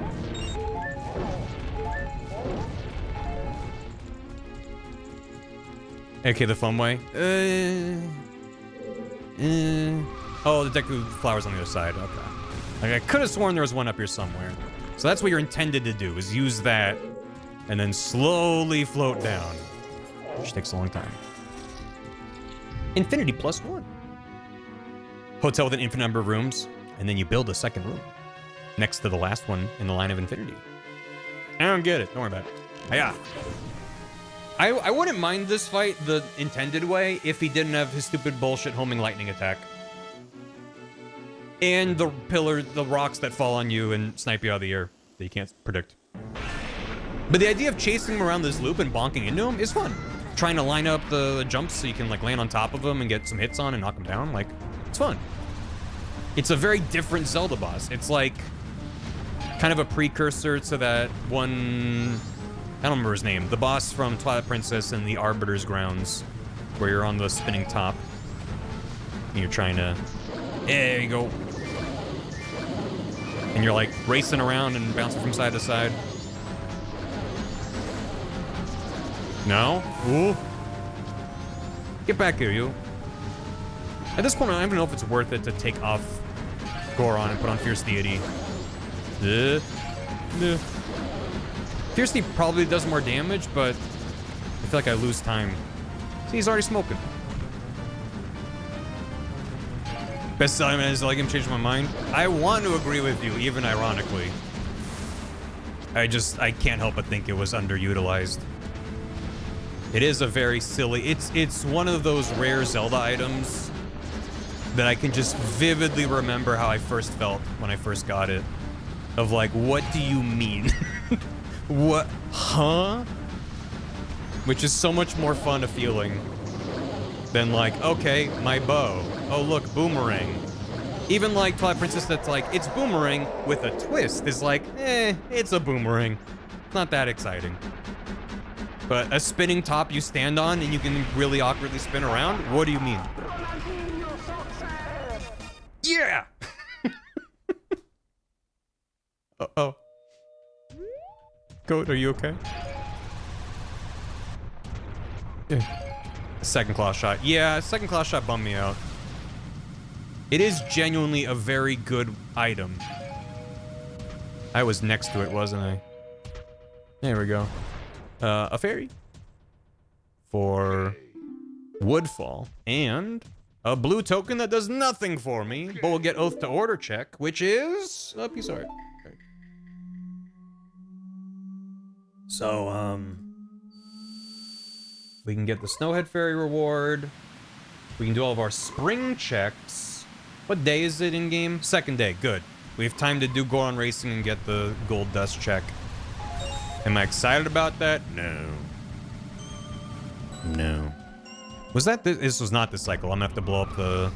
Okay, the fun way. Oh, the Deku flower's on the other side. Okay. Like, I could have sworn there was one up here somewhere. So that's what you're intended to do, is use that and then slowly float down. Which takes a long time. Infinity +1. Hotel with an infinite number of rooms, and then you build a second room next to the last one in the line of infinity. I don't get it. Don't worry about it. Hiya. I wouldn't mind this fight the intended way if he didn't have his stupid bullshit homing lightning attack. And the rocks that fall on you and snipe you out of the air that you can't predict. But the idea of chasing him around this loop and bonking into him is fun. Trying to line up the jumps so you can like land on top of him and get some hits on and knock him down, like, it's fun. It's a very different Zelda boss. It's like kind of a precursor to that one, I don't remember his name, the boss from Twilight Princess and the Arbiter's Grounds, where you're on the spinning top and you're trying to, there you go. And you're like racing around and bouncing from side to side. No? Ooh. Get back here, you. At this point, I don't even know if it's worth it to take off Goron and put on Fierce Deity. Fierce Deity probably does more damage, but I feel like I lose time. See, he's already smoking. Best selling man is like him changed my mind. I want to agree with you, even ironically. I can't help but think it was underutilized. It is a very silly, it's one of those rare Zelda items that I can just vividly remember how I first felt when I first got it. Of like, what do you mean? What, huh? Which is so much more fun a feeling than like, okay, my bow. Oh look, boomerang. Even like Twilight Princess that's like, it's boomerang with a twist is like, it's a boomerang. Not that exciting. But a spinning top you stand on and you can really awkwardly spin around? What do you mean? Yeah! Uh-oh. Goat, are you okay? Yeah. Second claw shot. Yeah, second claw shot bummed me out. It is genuinely a very good item. I was next to it, wasn't I? There we go. A fairy. For Woodfall. And a blue token that does nothing for me, but will get Oath to Order check, which is a piece of art. Okay. So, we can get the Snowhead Fairy reward. We can do all of our spring checks. What day is it in game? Second day, good. We have time to do Goron Racing and get the gold dust check. Am I excited about that? No. No. Was that this was not this cycle. I'm gonna have to blow up the...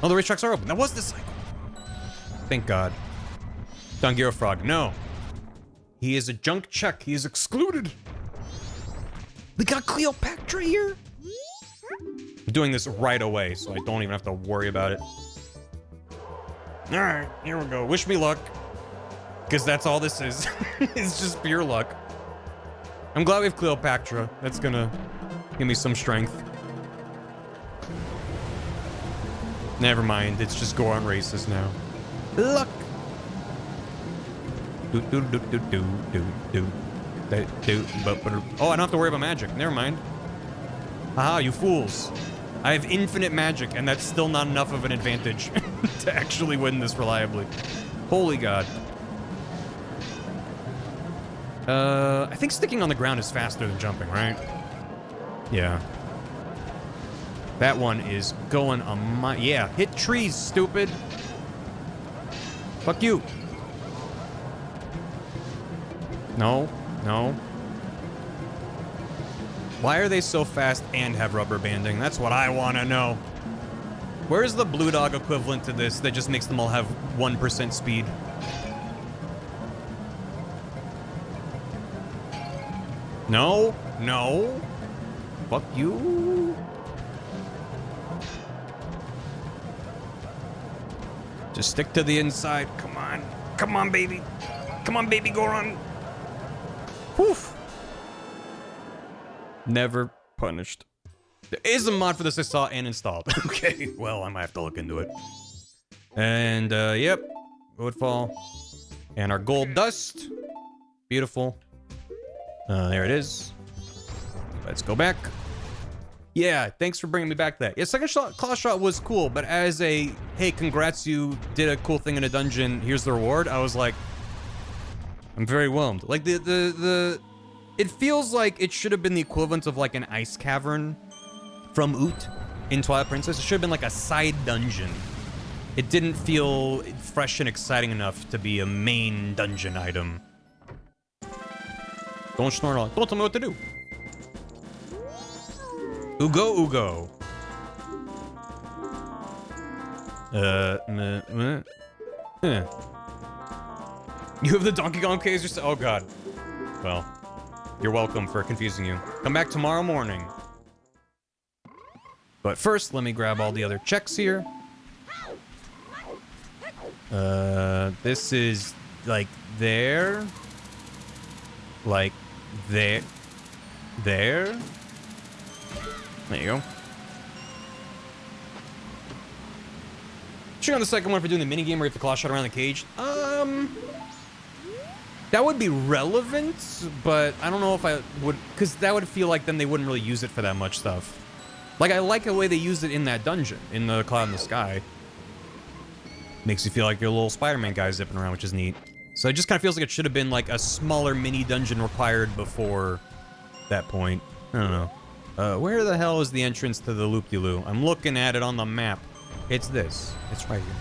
Oh, the racetracks are open. That was this cycle. Thank God. Dongiro Frog, no. He is a junk check. He is excluded. We got Cleopatra here? I'm doing this right away, so I don't even have to worry about it. Alright, here we go. Wish me luck. Because that's all this is. It's just pure luck. I'm glad we have Cleopatra. That's gonna give me some strength. Never mind, it's just Goron races now. Luck! Oh, I don't have to worry about magic. Never mind. Haha, you fools. I have infinite magic, and that's still not enough of an advantage to actually win this reliably. Holy God. I think sticking on the ground is faster than jumping, right? Yeah. That one is going a mile. Yeah, hit trees, stupid. Fuck you. No, no. Why are they so fast and have rubber banding? That's what I want to know. Where's the Blue Dog equivalent to this that just makes them all have 1% speed? No, no. Fuck you. Just stick to the inside. Come on. Come on, baby. Come on, baby, Goron. Woof. Never punished. There is a mod for this I saw and installed. Okay, well, I might have to look into it. And, yep. Woodfall. And our gold dust. Beautiful. There it is. Let's go back. Yeah, thanks for bringing me back to that. Yeah, second claw shot was cool, but as a, hey, congrats, you did a cool thing in a dungeon, here's the reward, I was like, I'm very whelmed. Like, it feels like it should have been the equivalent of, like, an ice cavern from Oot in Twilight Princess. It should have been, like, a side dungeon. It didn't feel fresh and exciting enough to be a main dungeon item. Don't snort on. Don't tell me what to do. Ugo, Ugo. You have the Donkey Kong case yourself? Oh God. Well, you're welcome for confusing you. Come back tomorrow morning. But first, let me grab all the other checks here. This is like there. Like there. There you go. Check on the second one for doing the minigame where you have to claw shot around the cage. That would be relevant, but I don't know if I would, because that would feel like then they wouldn't really use it for that much stuff. Like, I like the way they used it in that dungeon, in the cloud in the sky. Makes you feel like you're a little Spider-Man guy zipping around, which is neat. So it just kind of feels like it should have been like a smaller mini dungeon required before that point. I don't know. Where the hell is the entrance to the loop-de-loo? I'm looking at it on the map. It's this. It's right here.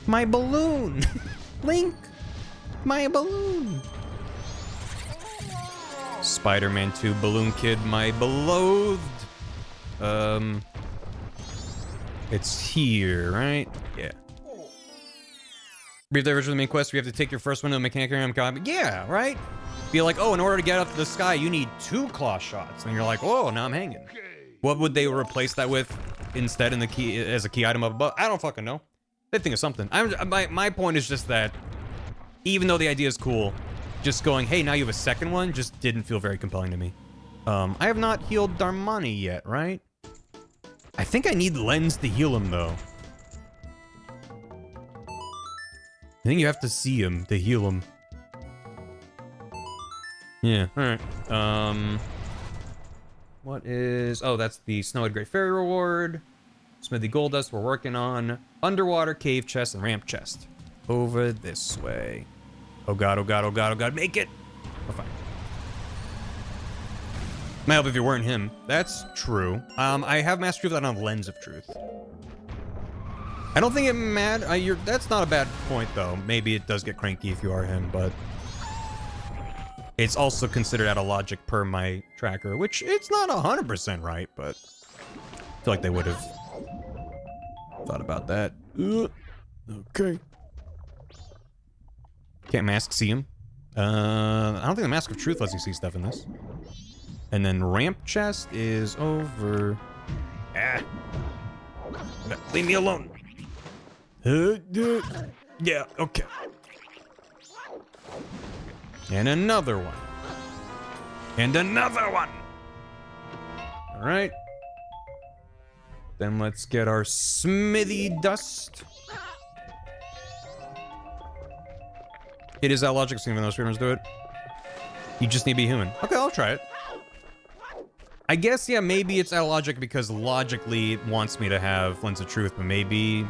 My balloon! Link! My balloon! Spider-Man 2 Balloon Kid, my beloved. It's here, right? Yeah. Brief diversion of the main quest, we have to take your first one to a mechanic area. Yeah, right? Be like, oh, in order to get up to the sky, you need 2 claw shots. And you're like, oh, now I'm hanging. What would they replace that with instead in the key as a key item up above? I don't fucking know. They think of something. My point is just that even though the idea is cool, just going, hey, now you have a second one, just didn't feel very compelling to me. I have not healed Darmani yet, right? I think I need Lens to heal him, though. I think you have to see him to heal him. Yeah, alright. What is... Oh, that's the Snowhead Great Fairy reward. Smithy Gold Dust we're working on. Underwater Cave Chest and Ramp Chest. Over this way. Oh god, oh god, oh god, oh god, make it! We're fine. Might help if you weren't him. That's true. I have Master Truth, I don't have Lens of Truth. I don't think it that's not a bad point, though. Maybe it does get cranky if you are him, but... It's also considered out of logic per my tracker, which it's not 100% right, but... I feel like they would have thought about that. Okay. Can't Mask see him? I don't think the Mask of Truth lets you see stuff in this. And then Ramp Chest is over... Ah. Leave me alone. Yeah, okay. And another one. And another one! Alright. Then let's get our Smithy Dust. It is that logic, so even though streamers do it. You just need to be human. Okay, I'll try it. I guess, yeah, maybe it's out of logic because logically it wants me to have Lens of Truth, but maybe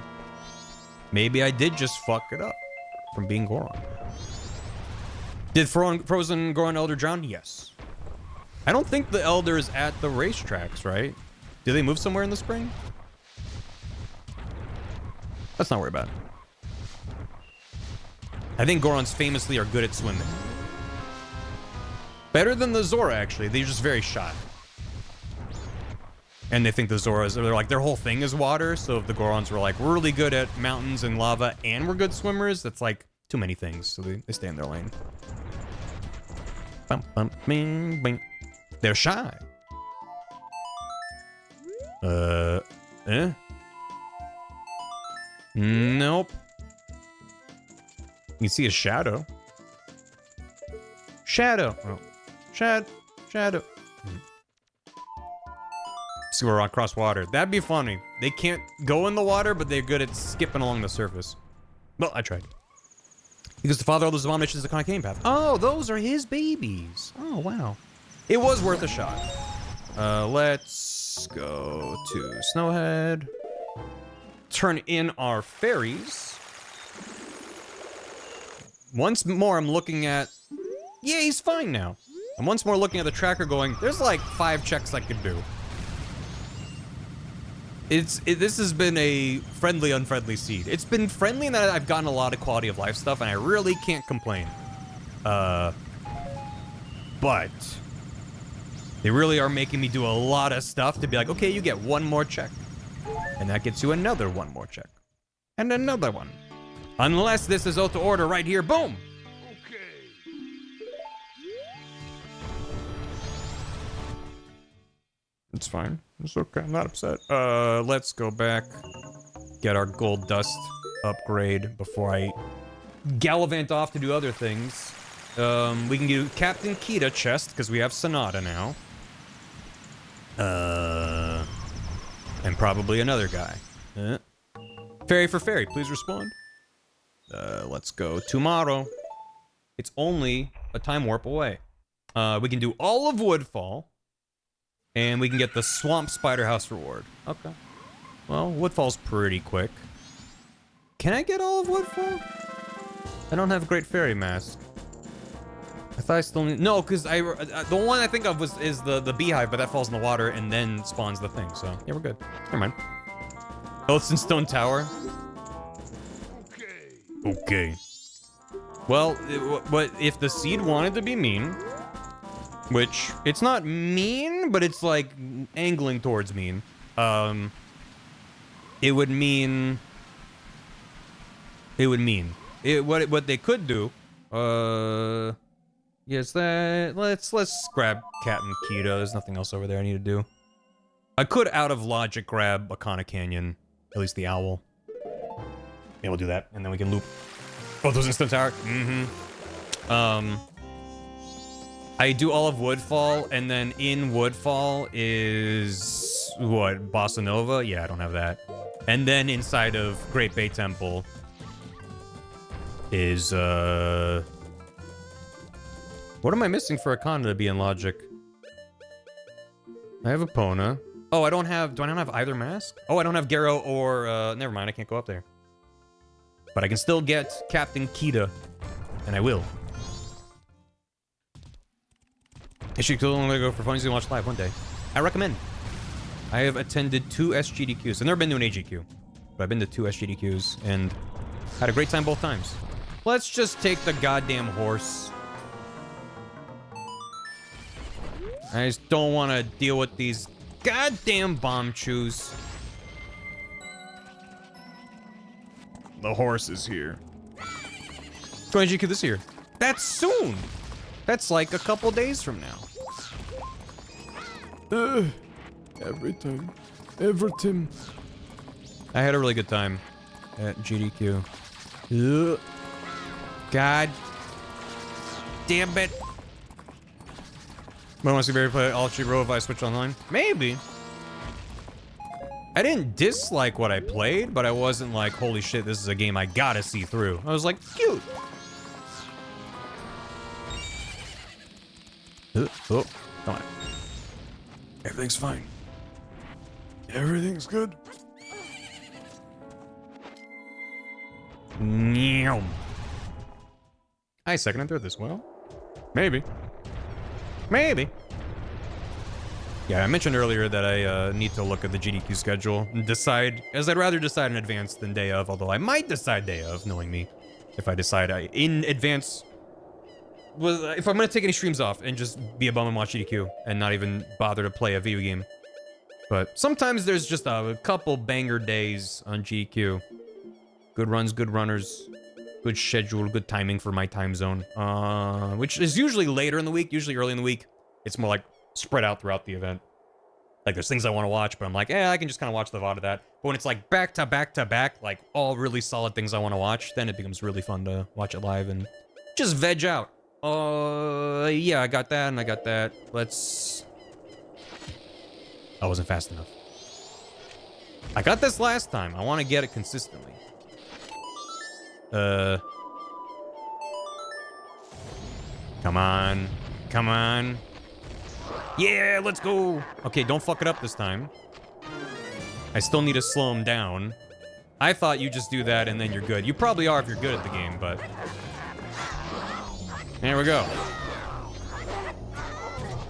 I did just fuck it up from being Goron. Did Frozen Goron Elder drown? Yes. I don't think the Elder is at the racetracks, right? Did they move somewhere in the spring? Let's not worry about it. I think Gorons famously are good at swimming. Better than the Zora, actually. They're just very shy. And they think the Zoras, they're like, their whole thing is water, so if the Gorons were like, we're really good at mountains and lava, and we're good swimmers, that's like too many things, so they stay in their lane. Bum, bum, bing, bing. They're shy. Nope. You can see a shadow. Shadow. Oh. Shadow. See, we're across water. That'd be funny. They can't go in the water, but they're good at skipping along the surface. Well, I tried. Because the father of those abominations is the Conacane path. Oh, those are his babies. Oh, wow. It was worth a shot. Let's go to Snowhead. Turn in our fairies. Once more, I'm looking at... Yeah, he's fine now. And once more looking at the tracker going, there's like 5 checks I could do. This has been a friendly, unfriendly seed. It's been friendly in that I've gotten a lot of quality of life stuff, and I really can't complain. But they really are making me do a lot of stuff to be like, okay, you get 1 more check. And that gets you another 1 more check. And another one. Unless this is out to order right here. Boom! It's fine. It's okay. I'm not upset. Let's go back. Get our gold dust upgrade before I gallivant off to do other things. We can do Captain Kita chest, because we have Sonata now. And probably another guy. Fairy for fairy, please respond. Let's go tomorrow. It's only a time warp away. We can do all of Woodfall, and we can get the Swamp Spider House reward. Okay. Well, Woodfall's pretty quick. Can I get all of Woodfall? I don't have a Great Fairy Mask. I thought I still need... No, because the one I think of is the beehive, but that falls in the water and then spawns the thing, so yeah, we're good. Never mind. Oaths and Stone Tower. Okay. Well, but if the seed wanted to be mean, which it's not mean, but it's like angling towards mean, it would mean what they could do. Yes, that let's grab Cat and Kita. There's nothing else over there I need to do. I could out of logic grab Akana Canyon, at least the owl. Yeah, we'll do that, and then we can loop. Oh, those instant tower. I do all of Woodfall, and then in Woodfall is what, Bossa Nova? Yeah, I don't have that. And then inside of Great Bay Temple is what am I missing for Akana to be in logic? I have Epona. Oh, I don't have. Do I not have either mask? Oh, I don't have Garo or never mind. I can't go up there. But I can still get Captain Kita, and I will. It should only go for fun. You can watch live one day. I recommend. I have attended 2 SGDQs. I've never been to an AGQ, but I've been to 2 SGDQs and had a great time both times. Let's just take the goddamn horse. I just don't want to deal with these goddamn bomb chews. The horse is here. 20 GQ this year. That's soon. That's like a couple days from now. Every time. I had a really good time at GDQ. God damn it. I want to see Barry play All Cheat Row if I switch online? Maybe. I didn't dislike what I played, but I wasn't like, holy shit, this is a game I gotta see through. I was like, cute. Oh, come on. Everything's fine. Everything's good. Meow. I second and third this. Well, maybe. Maybe. Yeah, I mentioned earlier that I need to look at the GDQ schedule and decide, as I'd rather decide in advance than day of, although I might decide day of, knowing me, if I decide in advance. If I'm gonna take any streams off and just be a bum and watch GDQ and not even bother to play a video game. But sometimes there's just a couple banger days on GDQ. Good runs, good runners, good schedule, good timing for my time zone. Which is usually later in the week, usually early in the week. It's more like spread out throughout the event. Like there's things I want to watch, but I'm like, I can just kind of watch the VOD of that. But when it's like back to back to back, like all really solid things I want to watch, then it becomes really fun to watch it live and just veg out. Yeah, I got that and I got that. I wasn't fast enough. I got this last time. I want to get it consistently. Come on. Come on. Yeah, let's go. Okay, don't fuck it up this time. I still need to slow him down. I thought you just do that and then you're good. You probably are if you're good at the game, but... There we go.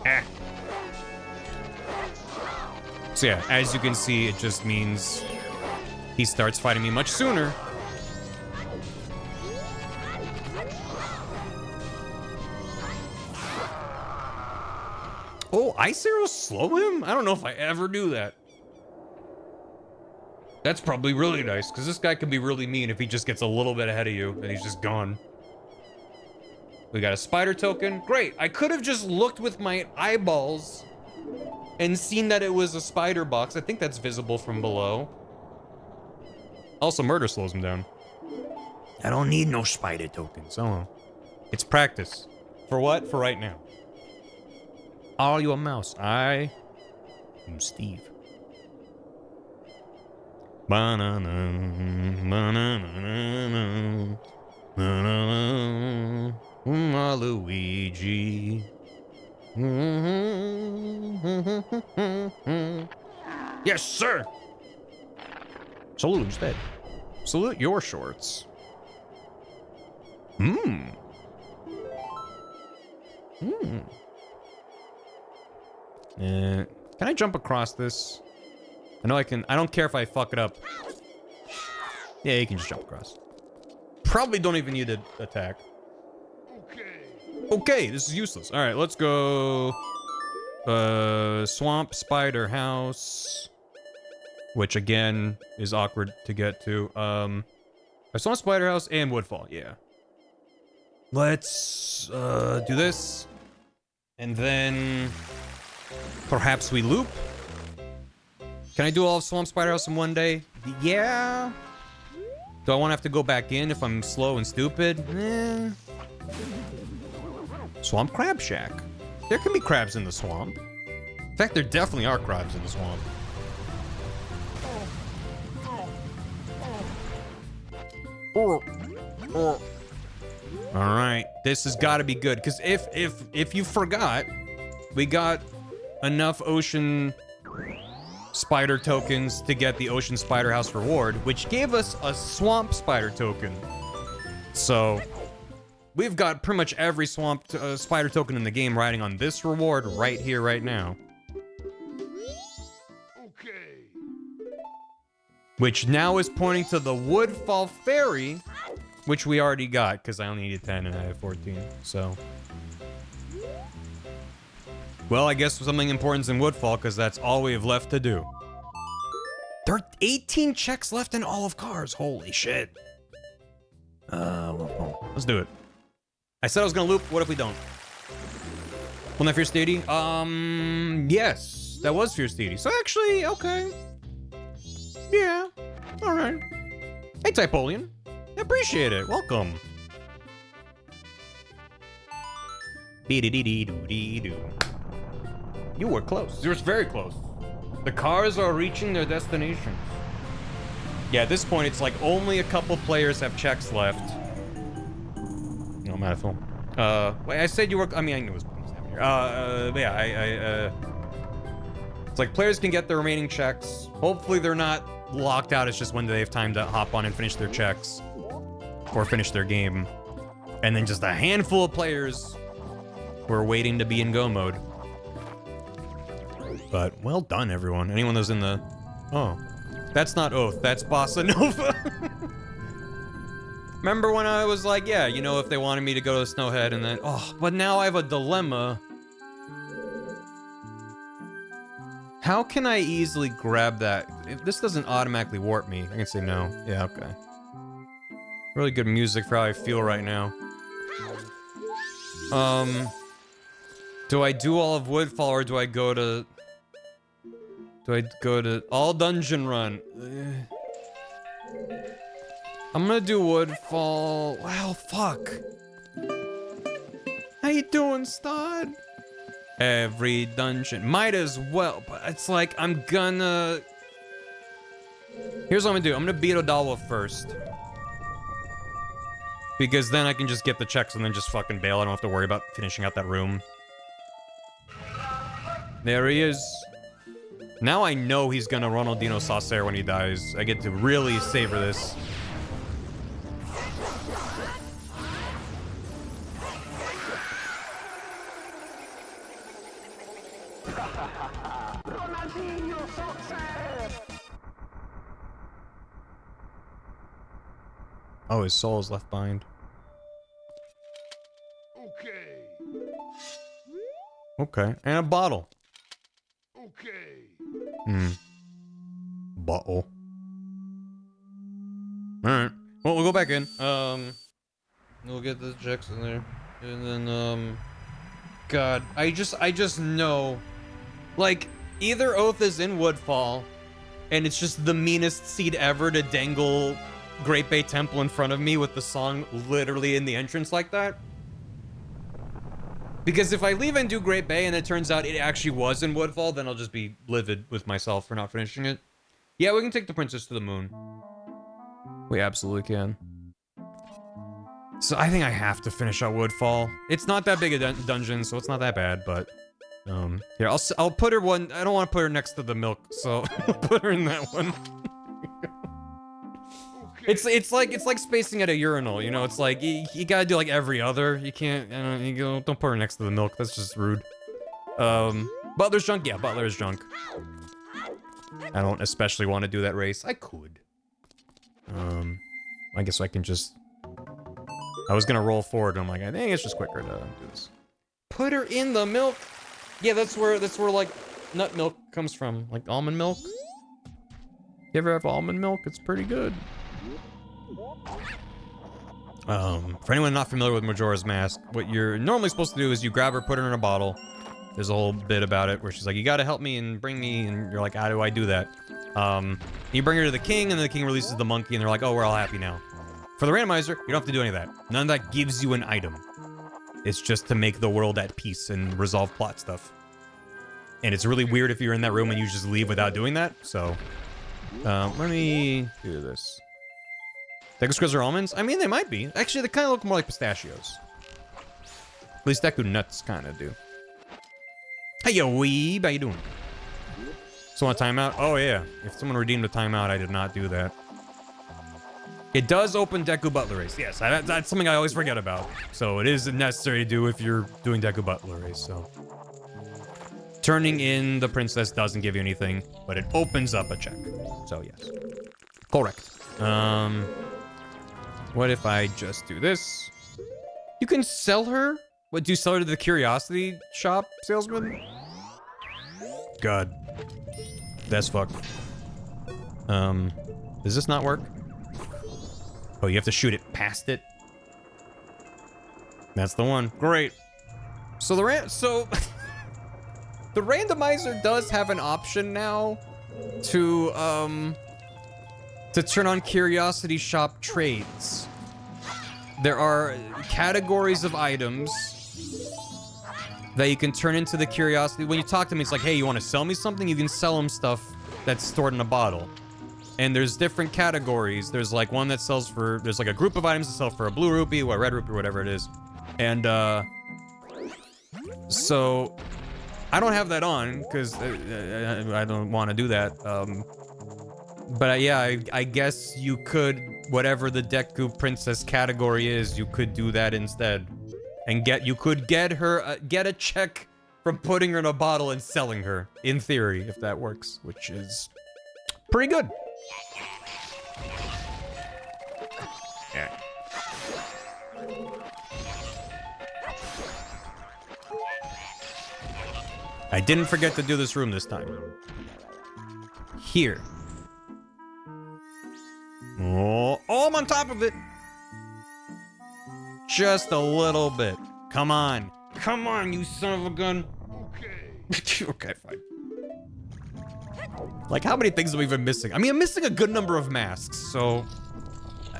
Ah. So yeah, as you can see, it just means he starts fighting me much sooner. Oh, Ice Arrow slow him? I don't know if I ever do that. That's probably really nice, because this guy can be really mean if he just gets a little bit ahead of you and he's just gone. We got a spider token. Great. I could have just looked with my eyeballs and seen that it was a spider box. I think that's visible from below. Also, murder slows him down. I don't need no spider tokens. Oh, it's practice. For what? For right now. Are you a mouse? I am Steve. Banana, banana, banana, waluigi. Yes, sir. Salute instead. Salute your shorts. Can I jump across this? I know I can. I don't care if I fuck it up. Yeah, you can just jump across. Probably don't even need to attack. Okay, this is useless. All right, let's go. Swamp Spider House, which again is awkward to get to. A Swamp Spider House and Woodfall. Yeah. Let's do this, and then perhaps we loop. Can I do all of Swamp Spider House in one day? Yeah. Do I want to have to go back in if I'm slow and stupid? Eh. Swamp Crab Shack. There can be crabs in the swamp. In fact, there definitely are crabs in the swamp. All right, this has got to be good because if you forgot, we got enough ocean spider tokens to get the ocean spider house reward, which gave us a swamp spider token. So we've got pretty much every swamp spider token in the game riding on this reward right here, right now. Okay. Which now is pointing to the Woodfall Ferry, which we already got because I only needed 10 and I have 14. So, well, I guess something important's in Woodfall because that's all we have left to do. There are 18 checks left in all of Cars. Holy shit. Let's do it. I said I was gonna loop. What if we don't? Wasn't that Fierce Deity? Yes, that was Fierce Deity. So actually, okay. Yeah. All right. Hey, Typolian. Appreciate it. Welcome. Be-de-dee-dee-doo-dee-doo. You were close. You were very close. The cars are reaching their destinations. Yeah, at this point, it's like only a couple players have checks left. No, I'm out of film. Wait, I said you were. I mean, I knew it was here. But yeah, it's like players can get their remaining checks. Hopefully, they're not locked out. It's just when they have time to hop on and finish their checks or finish their game. And then just a handful of players who are waiting to be in go mode. But well done, everyone. Anyone that's in the... Oh. That's not Oath. That's Bossa Nova. Remember when I was like, yeah, you know, if they wanted me to go to the Snowhead and then... Oh, but now I have a dilemma. How can I easily grab that? If this doesn't automatically warp me, I can say no. Yeah, okay. Really good music for how I feel right now. Do I do all of Woodfall or do I go to... Do I go to all dungeon run? I'm gonna do Woodfall. Wow, fuck. How you doing, stud? Every dungeon. Might as well, but it's like I'm gonna... Here's what I'm gonna do. I'm gonna beat Odawa first. Because then I can just get the checks and then just fucking bail. I don't have to worry about finishing out that room. There he is. Now I know he's gonna Ronaldinho Saucer when he dies. I get to really savor this. Oh, his soul is left behind. Okay, and a bottle. Bottle. Alright. Well, we'll go back in. We'll get the checks in there. And then, God, I just know. Like, either Oath is in Woodfall, and it's just the meanest seed ever to dangle Great Bay Temple in front of me with the song literally in the entrance like that. Because if I leave and do Great Bay and it turns out it actually was in Woodfall, then I'll just be livid with myself for not finishing it. Yeah, we can take the princess to the moon. We absolutely can. So I think I have to finish out Woodfall. It's not that big a dungeon, so it's not that bad, but... here, I'll put her one... I don't want to put her next to the milk, so I'll put her in that one. It's like spacing at a urinal, you know? It's like, you gotta do like every other. You can't... don't put her next to the milk, that's just rude. Butler's junk? Yeah, Butler's junk. I don't especially want to do that race. I could. I guess I can just... I was gonna roll forward, and I'm like, I think it's just quicker to do this. Put her in the milk! Yeah, that's where like, nut milk comes from. Like, almond milk. You ever have almond milk? It's pretty good. For anyone not familiar with Majora's Mask, what you're normally supposed to do is you grab her, put her in a bottle. There's a whole bit about it where she's like, you gotta help me and bring me, and you're like, how do I do that? You bring her to the king, and the king releases the monkey, and they're like, oh, we're all happy now. For the randomizer, you don't have to do any of that. None of that gives you an item. It's just to make the world at peace and resolve plot stuff. And it's really weird if you're in that room and you just leave without doing that, so... let me do this. Deku Squirrels are almonds? I mean, they might be. Actually, they kind of look more like pistachios. At least Deku Nuts kind of do. Hey, yo, weeb, how you doing? So want a timeout? Oh, yeah. If someone redeemed a timeout, I did not do that. It does open Deku Butler Race. Yes, that's something I always forget about. So it is necessary to do if you're doing Deku Butler Race, so. Turning in the princess doesn't give you anything, but it opens up a check. So, yes. Correct. What if I just do this? You can sell her? What, do you sell her to the curiosity shop salesman? God. That's fucked. Does this not work? Oh, you have to shoot it past it? That's the one. Great. So the the randomizer does have an option now to turn on curiosity shop trades. There are categories of items that you can turn into the curiosity. When you talk to them, it's like, hey, you want to sell me something? You can sell them stuff that's stored in a bottle. And there's different categories. There's like one that sells for, there's like a group of items that sell for a blue rupee or a red rupee, whatever it is. And so I don't have that on because I don't want to do that. But yeah, I guess you could, whatever the Deku Princess category is, you could do that instead. And you could get her, get a check from putting her in a bottle and selling her, in theory, if that works, which is pretty good. Yeah. I didn't forget to do this room this time. Here. Oh, I'm on top of it. Just a little bit. Come on. Come on, you son of a gun. Okay. Okay, fine. Like, how many things are we even missing? I mean, I'm missing a good number of masks, so...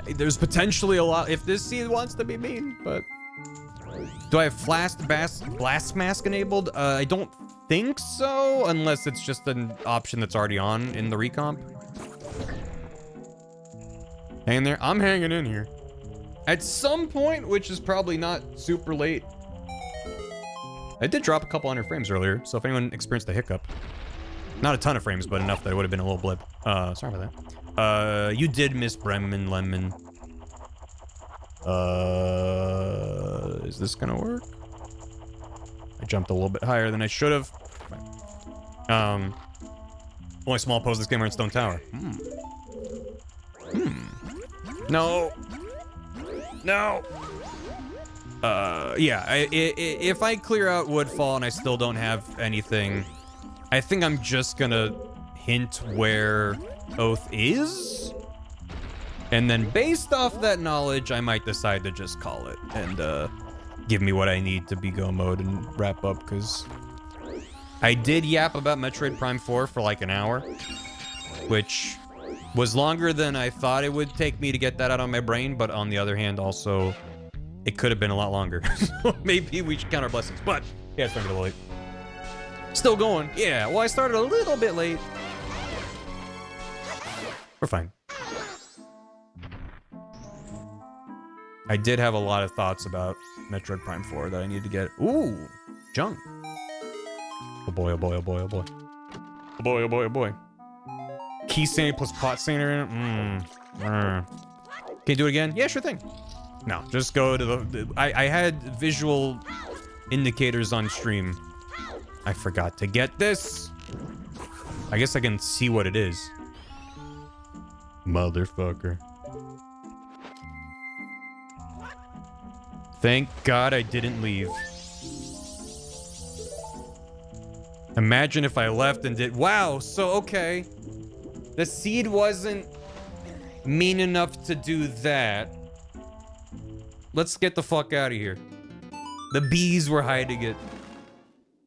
there's potentially a lot if this scene wants to be mean, but... Do I have blast mask enabled? I don't think so, unless it's just an option that's already on in the recomp. Hang in there. I'm hanging in here. At some point, which is probably not super late. I did drop a couple hundred frames earlier, so if anyone experienced a hiccup. Not a ton of frames, but enough that it would have been a little blip. Sorry about that. You did miss Bremen Lemon. Is this gonna work? I jumped a little bit higher than I should have. Only small pose this game are in Stone Tower. No. No. Yeah, if I clear out Woodfall and I still don't have anything, I think I'm just gonna hint where Oath is. And then based off that knowledge, I might decide to just call it and give me what I need to be go mode and wrap up, because I did yap about Metroid Prime 4 for like an hour, which was longer than I thought it would take me to get that out of my brain, but on the other hand, also, it could have been a lot longer. So maybe we should count our blessings, but yeah, it's starting to late. Still going. Yeah, well, I started a little bit late. We're fine. I did have a lot of thoughts about Metroid Prime 4 that I need to get. Ooh, junk. Oh boy, oh boy, oh boy, oh boy. Oh boy, oh boy, oh boy. Key saner plus pot saner. Can you do it again? Yeah, sure thing. No, just go to the... I had visual indicators on stream. I forgot to get this. I guess I can see what it is. Motherfucker. Thank God I didn't leave. Imagine if I left and did... Wow, so okay. The seed wasn't mean enough to do that. Let's get the fuck out of here. The bees were hiding it.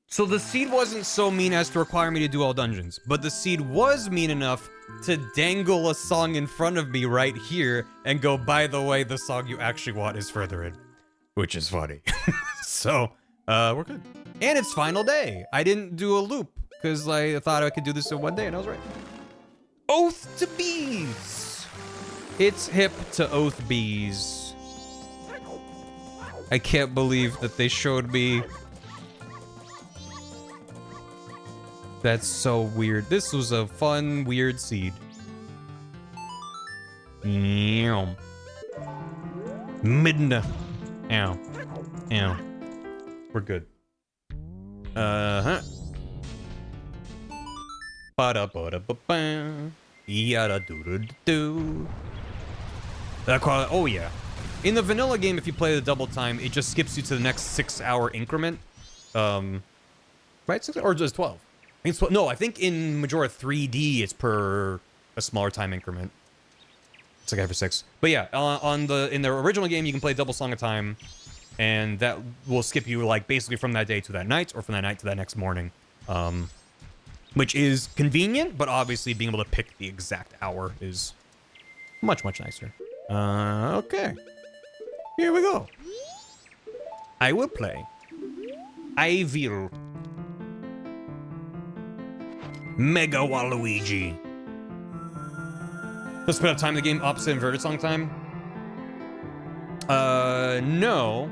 So the seed wasn't so mean as to require me to do all dungeons, but the seed was mean enough to dangle a song in front of me right here and go, by the way, the song you actually want is further in. Which is funny. So, we're good. And it's final day. I didn't do a loop because I thought I could do this in one day, and I was right. Oath to bees. It's hip to oath bees. I can't believe that they showed me. That's so weird. This was a fun, weird seed. Midna. Ow. Ow. We're good. Uh-huh. Ba-da-ba-da-ba-ba. Yada-doo-doo-doo. Oh, yeah. In the vanilla game, if you play the double time, it just skips you to the next 6-hour increment. Right? 6, or just 12? I think it's 12. No, I think in Majora 3D, it's per a smaller time increment. It's like every 6. But yeah, in the original game, you can play double song at a time, and that will skip you like basically from that day to that night, or from that night to that next morning, which is convenient. But obviously, being able to pick the exact hour is much nicer. Okay, here we go. I will play. I will. Mega Waluigi. Let's put up time of the game opposite inverted song time. No.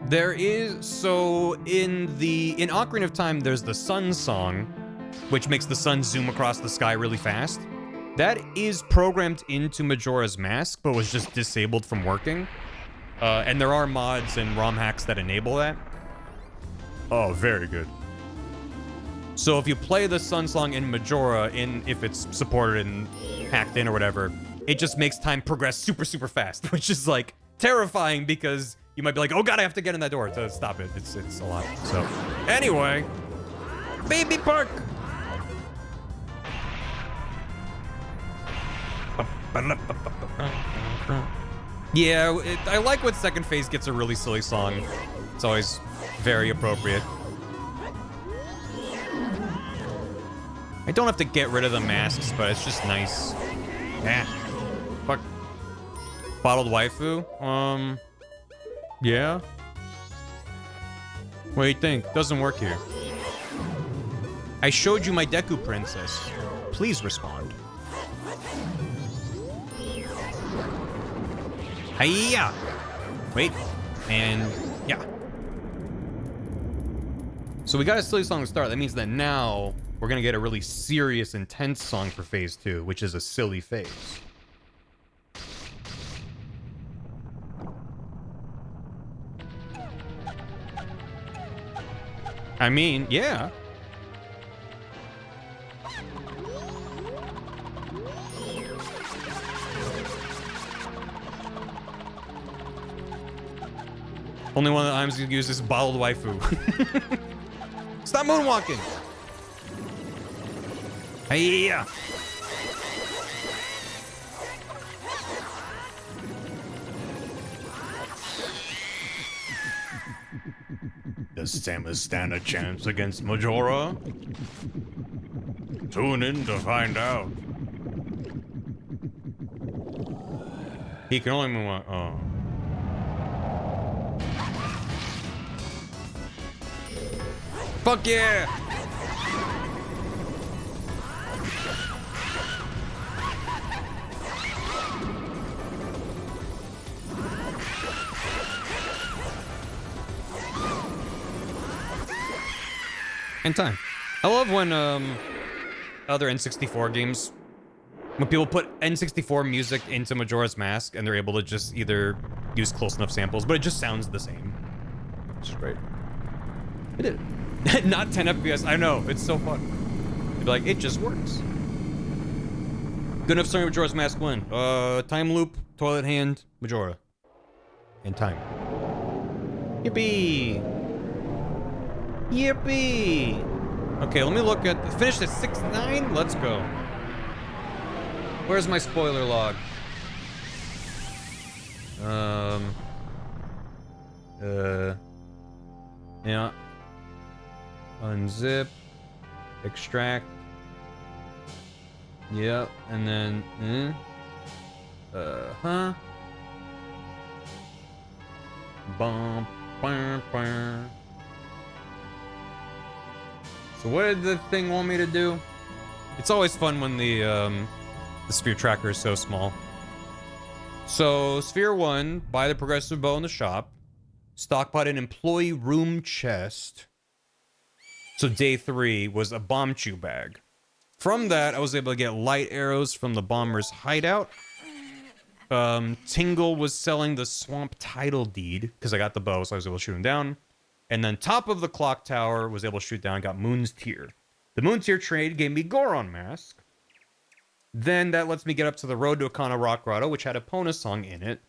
There is, so in Ocarina of Time, there's the sun song, which makes the sun zoom across the sky really fast. That is programmed into Majora's Mask, but was just disabled from working. And there are mods and ROM hacks that enable that. Oh, very good. So if you play the sun song in Majora, if it's supported and hacked in or whatever, it just makes time progress super fast, which is like terrifying because you might be like, oh god, I have to get in that door to stop it. It's a lot. So anyway, Baby Park. Yeah, I like when second phase gets a really silly song. It's always very appropriate. I don't have to get rid of the masks, but it's just nice. Yeah. Fuck. Bottled waifu? Yeah? What do you think? Doesn't work here. I showed you my Deku princess. Please respond. Hiya! Wait. And yeah. So we got a silly song to start. That means that now we're gonna get a really serious, intense song for phase 2, which is a silly phase. I mean, yeah. Only one that I'm gonna use is bottled waifu. Stop moonwalking! Hiya! Does Samus stand a chance against Majora? Tune in to find out. He can only move on. Oh. Fuck yeah! And time. I love when other N64 games, when people put N64 music into Majora's Mask and they're able to just either use close enough samples, but it just sounds the same. Which is great. It did. Not 10 FPS. I know. It's so fun. You'd be like, it just works. Good enough starting Majora's Mask 1. Time loop, toilet hand, Majora. And time. Yippee! Yippee! Okay, let me look at... Finished at 6-9? Let's go. Where's my spoiler log? Yeah. Unzip. Extract. Yep, and then... Bum, bum, bum. So what did the thing want me to do? It's always fun when the sphere tracker is so small. So, Sphere 1, buy the progressive bow in the shop. Stockpot an employee room chest. So day 3 was a bomb chew bag. From that, I was able to get light arrows from the bomber's hideout. Tingle was selling the swamp title deed, because I got the bow, so I was able to shoot him down. And then top of the clock tower, was able to shoot down, got Moon's Tear. The Moon's Tear trade gave me Goron Mask. Then that lets me get up to the road to Akana Rock Grotto, which had a Pona song in it.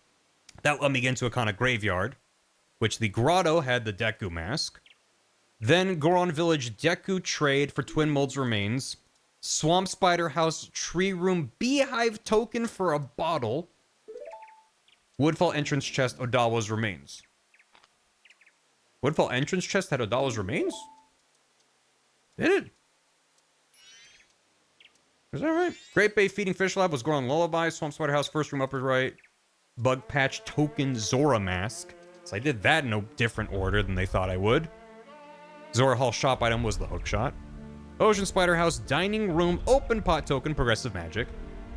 That let me get into Akana Graveyard, which the grotto had the Deku Mask. Then Goron Village Deku trade for Twin Mold's remains. Swamp Spider House Tree Room Beehive token for a bottle. Woodfall Entrance Chest Odawa's remains. Woodfall Entrance Chest had Odawa's remains? Did it? Is that right? Great Bay Feeding Fish Lab was Goron Lullaby. Swamp Spider House First Room upper right. Bug Patch Token Zora Mask. So I did that in a different order than they thought I would. Zora Hall shop item was the hook shot. Ocean Spider House Dining Room Open Pot Token Progressive Magic.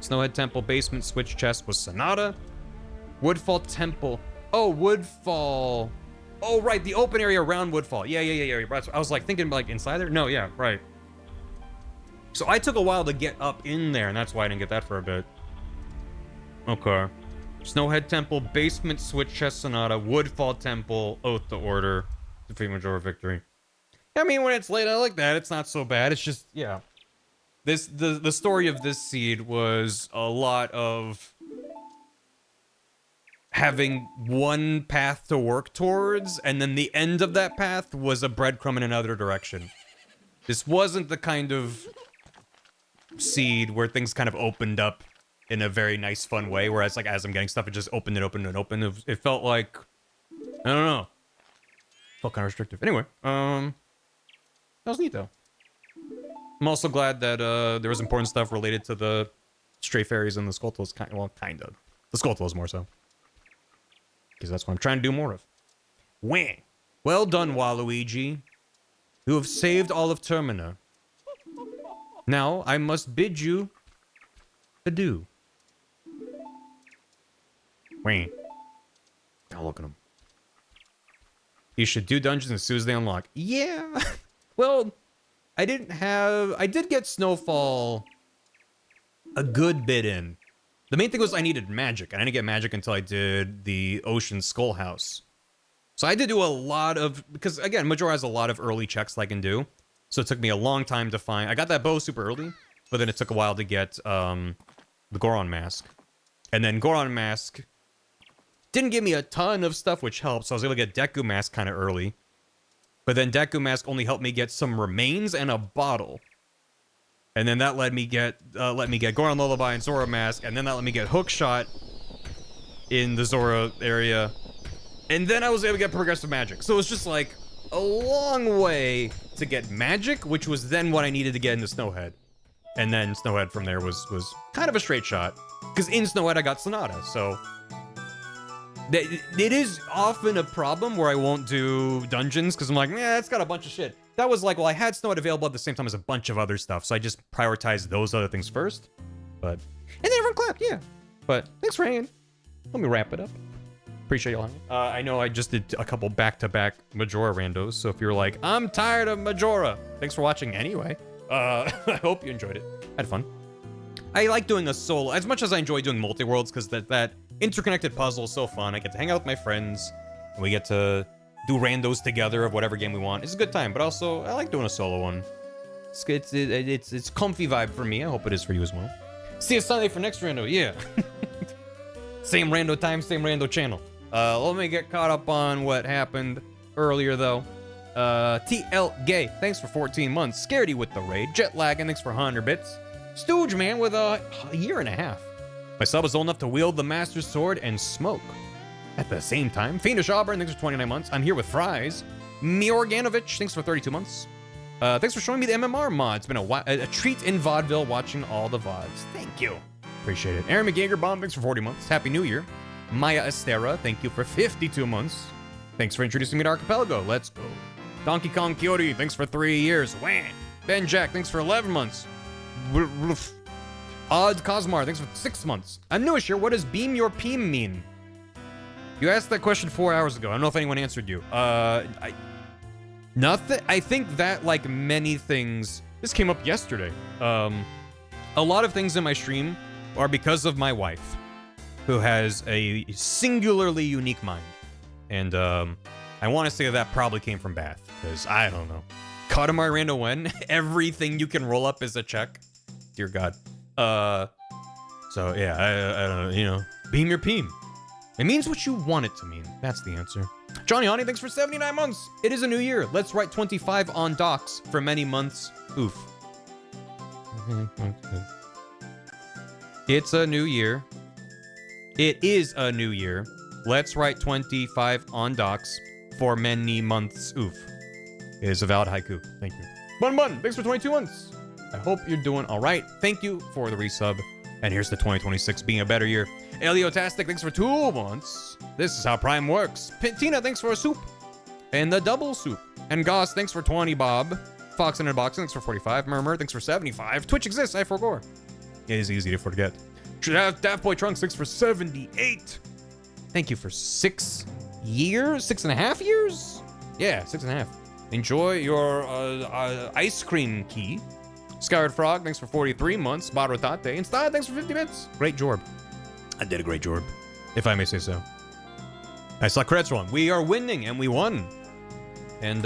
Snowhead Temple Basement Switch Chest was Sonata. Woodfall Temple. Oh, Woodfall. Oh, right. The open area around Woodfall. Yeah. I was like thinking like inside there. No, yeah, right. So I took a while to get up in there, and that's why I didn't get that for a bit. Okay. Snowhead Temple, Basement Switch Chest Sonata, Woodfall Temple, Oath to Order, defeat Majora victory. I mean, when it's laid out like that, it's not so bad. It's just, yeah. The story of this seed was a lot of having one path to work towards, and then the end of that path was a breadcrumb in another direction. This wasn't the kind of seed where things kind of opened up in a very nice, fun way, whereas, like, as I'm getting stuff, it just opened. It felt like, I don't know. Felt kind of restrictive. Anyway, that was neat, though. I'm also glad that there was important stuff related to the stray fairies and the Skulltulas. Kind of. The Skulltulas more so. Because that's what I'm trying to do more of. Wah! Well done, Waluigi. You have saved all of Termina. Now, I must bid you adieu. Wait. Now look at him. You should do dungeons as soon as they unlock. Yeah. Well, I did get Snowfall a good bit in. The main thing was I needed magic. And I didn't get magic until I did the Ocean Skull House. So I did do a lot of, because again, Majora has a lot of early checks I can do. So it took me a long time to find, I got that bow super early, but then it took a while to get the Goron Mask. And then Goron Mask didn't give me a ton of stuff, which helped. So I was able to get Deku Mask kind of early. But then Deku Mask only helped me get some remains and a bottle. And then that let me get Goron Lullaby and Zora Mask, and then that let me get Hookshot in the Zora area. And then I was able to get Progressive Magic. So it was just like a long way to get Magic, which was then what I needed to get into Snowhead. And then Snowhead from there was kind of a straight shot. Because in Snowhead I got Sonata, so... It is often a problem where I won't do dungeons, because I'm like, it's got a bunch of shit. That was like, well, I had Snowhead available at the same time as a bunch of other stuff, so I just prioritized those other things first. But... And then everyone clapped, yeah. But, thanks, Rain. Let me wrap it up. Appreciate y'all. I know I just did a couple back-to-back Majora randos, so if you're like, I'm tired of Majora, thanks for watching anyway. I hope you enjoyed it. I had fun. I like doing a solo, as much as I enjoy doing multi-worlds, because that interconnected puzzle is so fun. I get to hang out with my friends, and we get to do randos together of whatever game we want. It's a good time, but also, I like doing a solo one. It's comfy vibe for me. I hope it is for you as well. See you Sunday for next rando, yeah. Same rando time, same rando channel. Let me get caught up on what happened earlier, though. TL Gay, thanks for 14 months. Scaredy with the raid. Jet Lagging, thanks for 100 bits. Stooge Man with a year and a half. My sub is old enough to wield the Master Sword and smoke. At the same time, Fiendish Auburn, thanks for 29 months. I'm here with Fries. Miorganovich, thanks for 32 months. Thanks for showing me the MMR mod. It's been a treat in vaudeville watching all the VODs. Thank you. Appreciate it. Aaron McGager Bomb, thanks for 40 months. Happy New Year. Maya Estera, thank you for 52 months. Thanks for introducing me to Archipelago. Let's go. Donkey Kong Kyoto, thanks for 3 years. Wham. Ben Jack, thanks for 11 months. Odd Cosmar, thanks for 6 months. I'm newish here. What does beam your peem mean? You asked that question 4 hours ago. I don't know if anyone answered you. Nothing. I think that, like many things, this came up yesterday. A lot of things in my stream are because of my wife, who has a singularly unique mind. And I want to say that probably came from Bath, because I don't know. Katamari Rando when everything you can roll up is a check. Dear God. So yeah, I don't know, you know, beam your peem. It means what you want it to mean. That's the answer. Johnny Honey, thanks for 79 months. It is a new year. Let's write 25 on docs for many months. Oof. It's a new year. It is a new year. Let's write 25 on docs for many months. Oof. It is a valid haiku. Thank you. Bun Bun, thanks for 22 months. I hope you're doing all right. Thank you for the resub. And here's the 2026 being a better year. Eliotastic, thanks for 2 months. This is how Prime works. Tina, thanks for a soup. And the double soup. And Goss, thanks for 20, Bob. Fox in Unboxing, thanks for 45. Murmur, thanks for 75. Twitch exists, I forgot. It is easy to forget. Daft Boy Trunks, thanks for 78. Thank you for 6 years? 6.5 years? Yeah, 6.5. Enjoy your ice cream key. Skyward Frog, thanks for 43 months. Barotate. And Stad, thanks for 50 bits. Great jorb. I did a great jorb, if I may say so. I saw credits rolling. We are winning, and we won. And,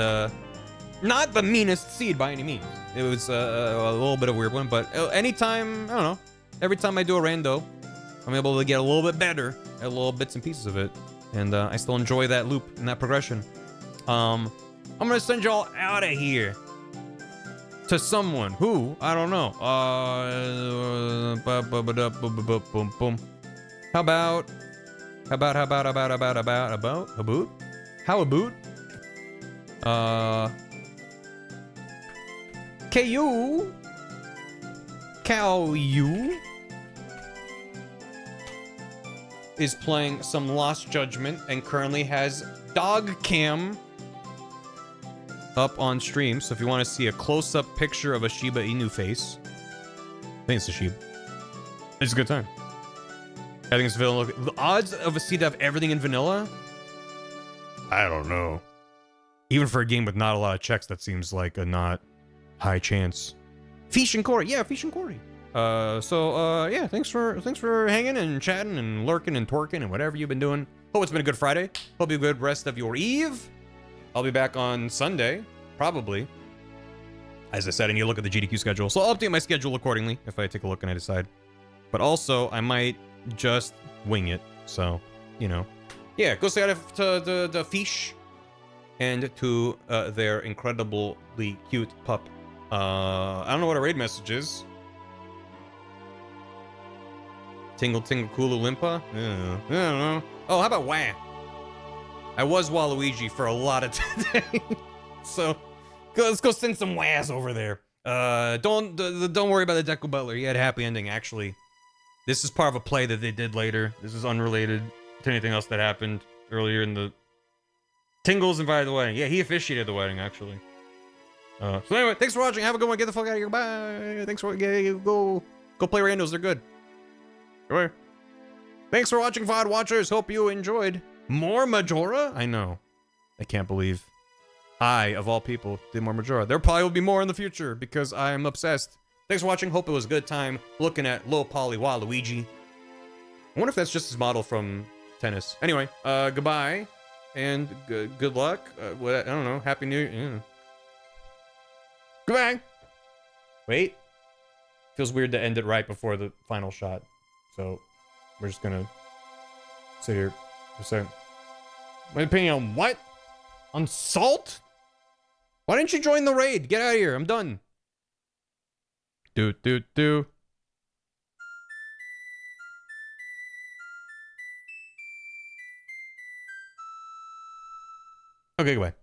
not the meanest seed by any means. It was a little bit of a weird one, but anytime, I don't know, every time I do a rando, I'm able to get a little bit better at little bits and pieces of it. And I still enjoy that loop and that progression. I'm gonna send y'all out of here to someone who, I don't know. How about? Caillou is playing some Lost Judgment and currently has dog cam up on stream. So if you want to see a close-up picture of a Shiba Inu face, I think it's a sheep. It's a good time. I think it's vanilla. The odds of a seed to have everything in vanilla? I don't know. Even for a game with not a lot of checks, that seems like a not high chance. Fish and Corey. Yeah, Fish and Corey. Yeah, thanks for hanging and chatting and lurking and twerking and whatever you've been doing. Hope it's been a good Friday. Hope you have a good rest of your eve. I'll be back on Sunday, probably. As I said, I need to look at the GDQ schedule, so I'll update my schedule accordingly if I take a look and I decide. But also, I might just wing it, so, you know. Yeah, go say hi to the fish and to their incredibly cute pup. I don't know what a raid message is. Tingle Tingle Kulu Limpa? I don't know. Oh, how about Wah? I was Waluigi for a lot of today. So, let's go send some Wahs over there. Don't worry about the Deku Butler. He had a happy ending, actually. This is part of a play that they did later. This is unrelated to anything else that happened earlier in the... Tingles invited the wedding. Yeah, he officiated the wedding, actually. So anyway, thanks for watching. Have a good one. Get the fuck out of here. Bye. Thanks for... Go play randos. They're good. Go here. Thanks for watching, VOD watchers. Hope you enjoyed. More Majora? I know. I can't believe I, of all people, did more Majora. There probably will be more in the future because I am obsessed. Thanks for watching. Hope it was a good time looking at low poly waluigi. I wonder if that's just his model from tennis. Anyway, goodbye and good luck. What, I don't know. Happy New Year. Yeah. Goodbye. Wait. Feels weird to end it right before the final shot. So we're just gonna sit here for a second. My opinion on what? On Salt? Why didn't you join the raid? Get out of here. I'm done. Do. Okay, goodbye.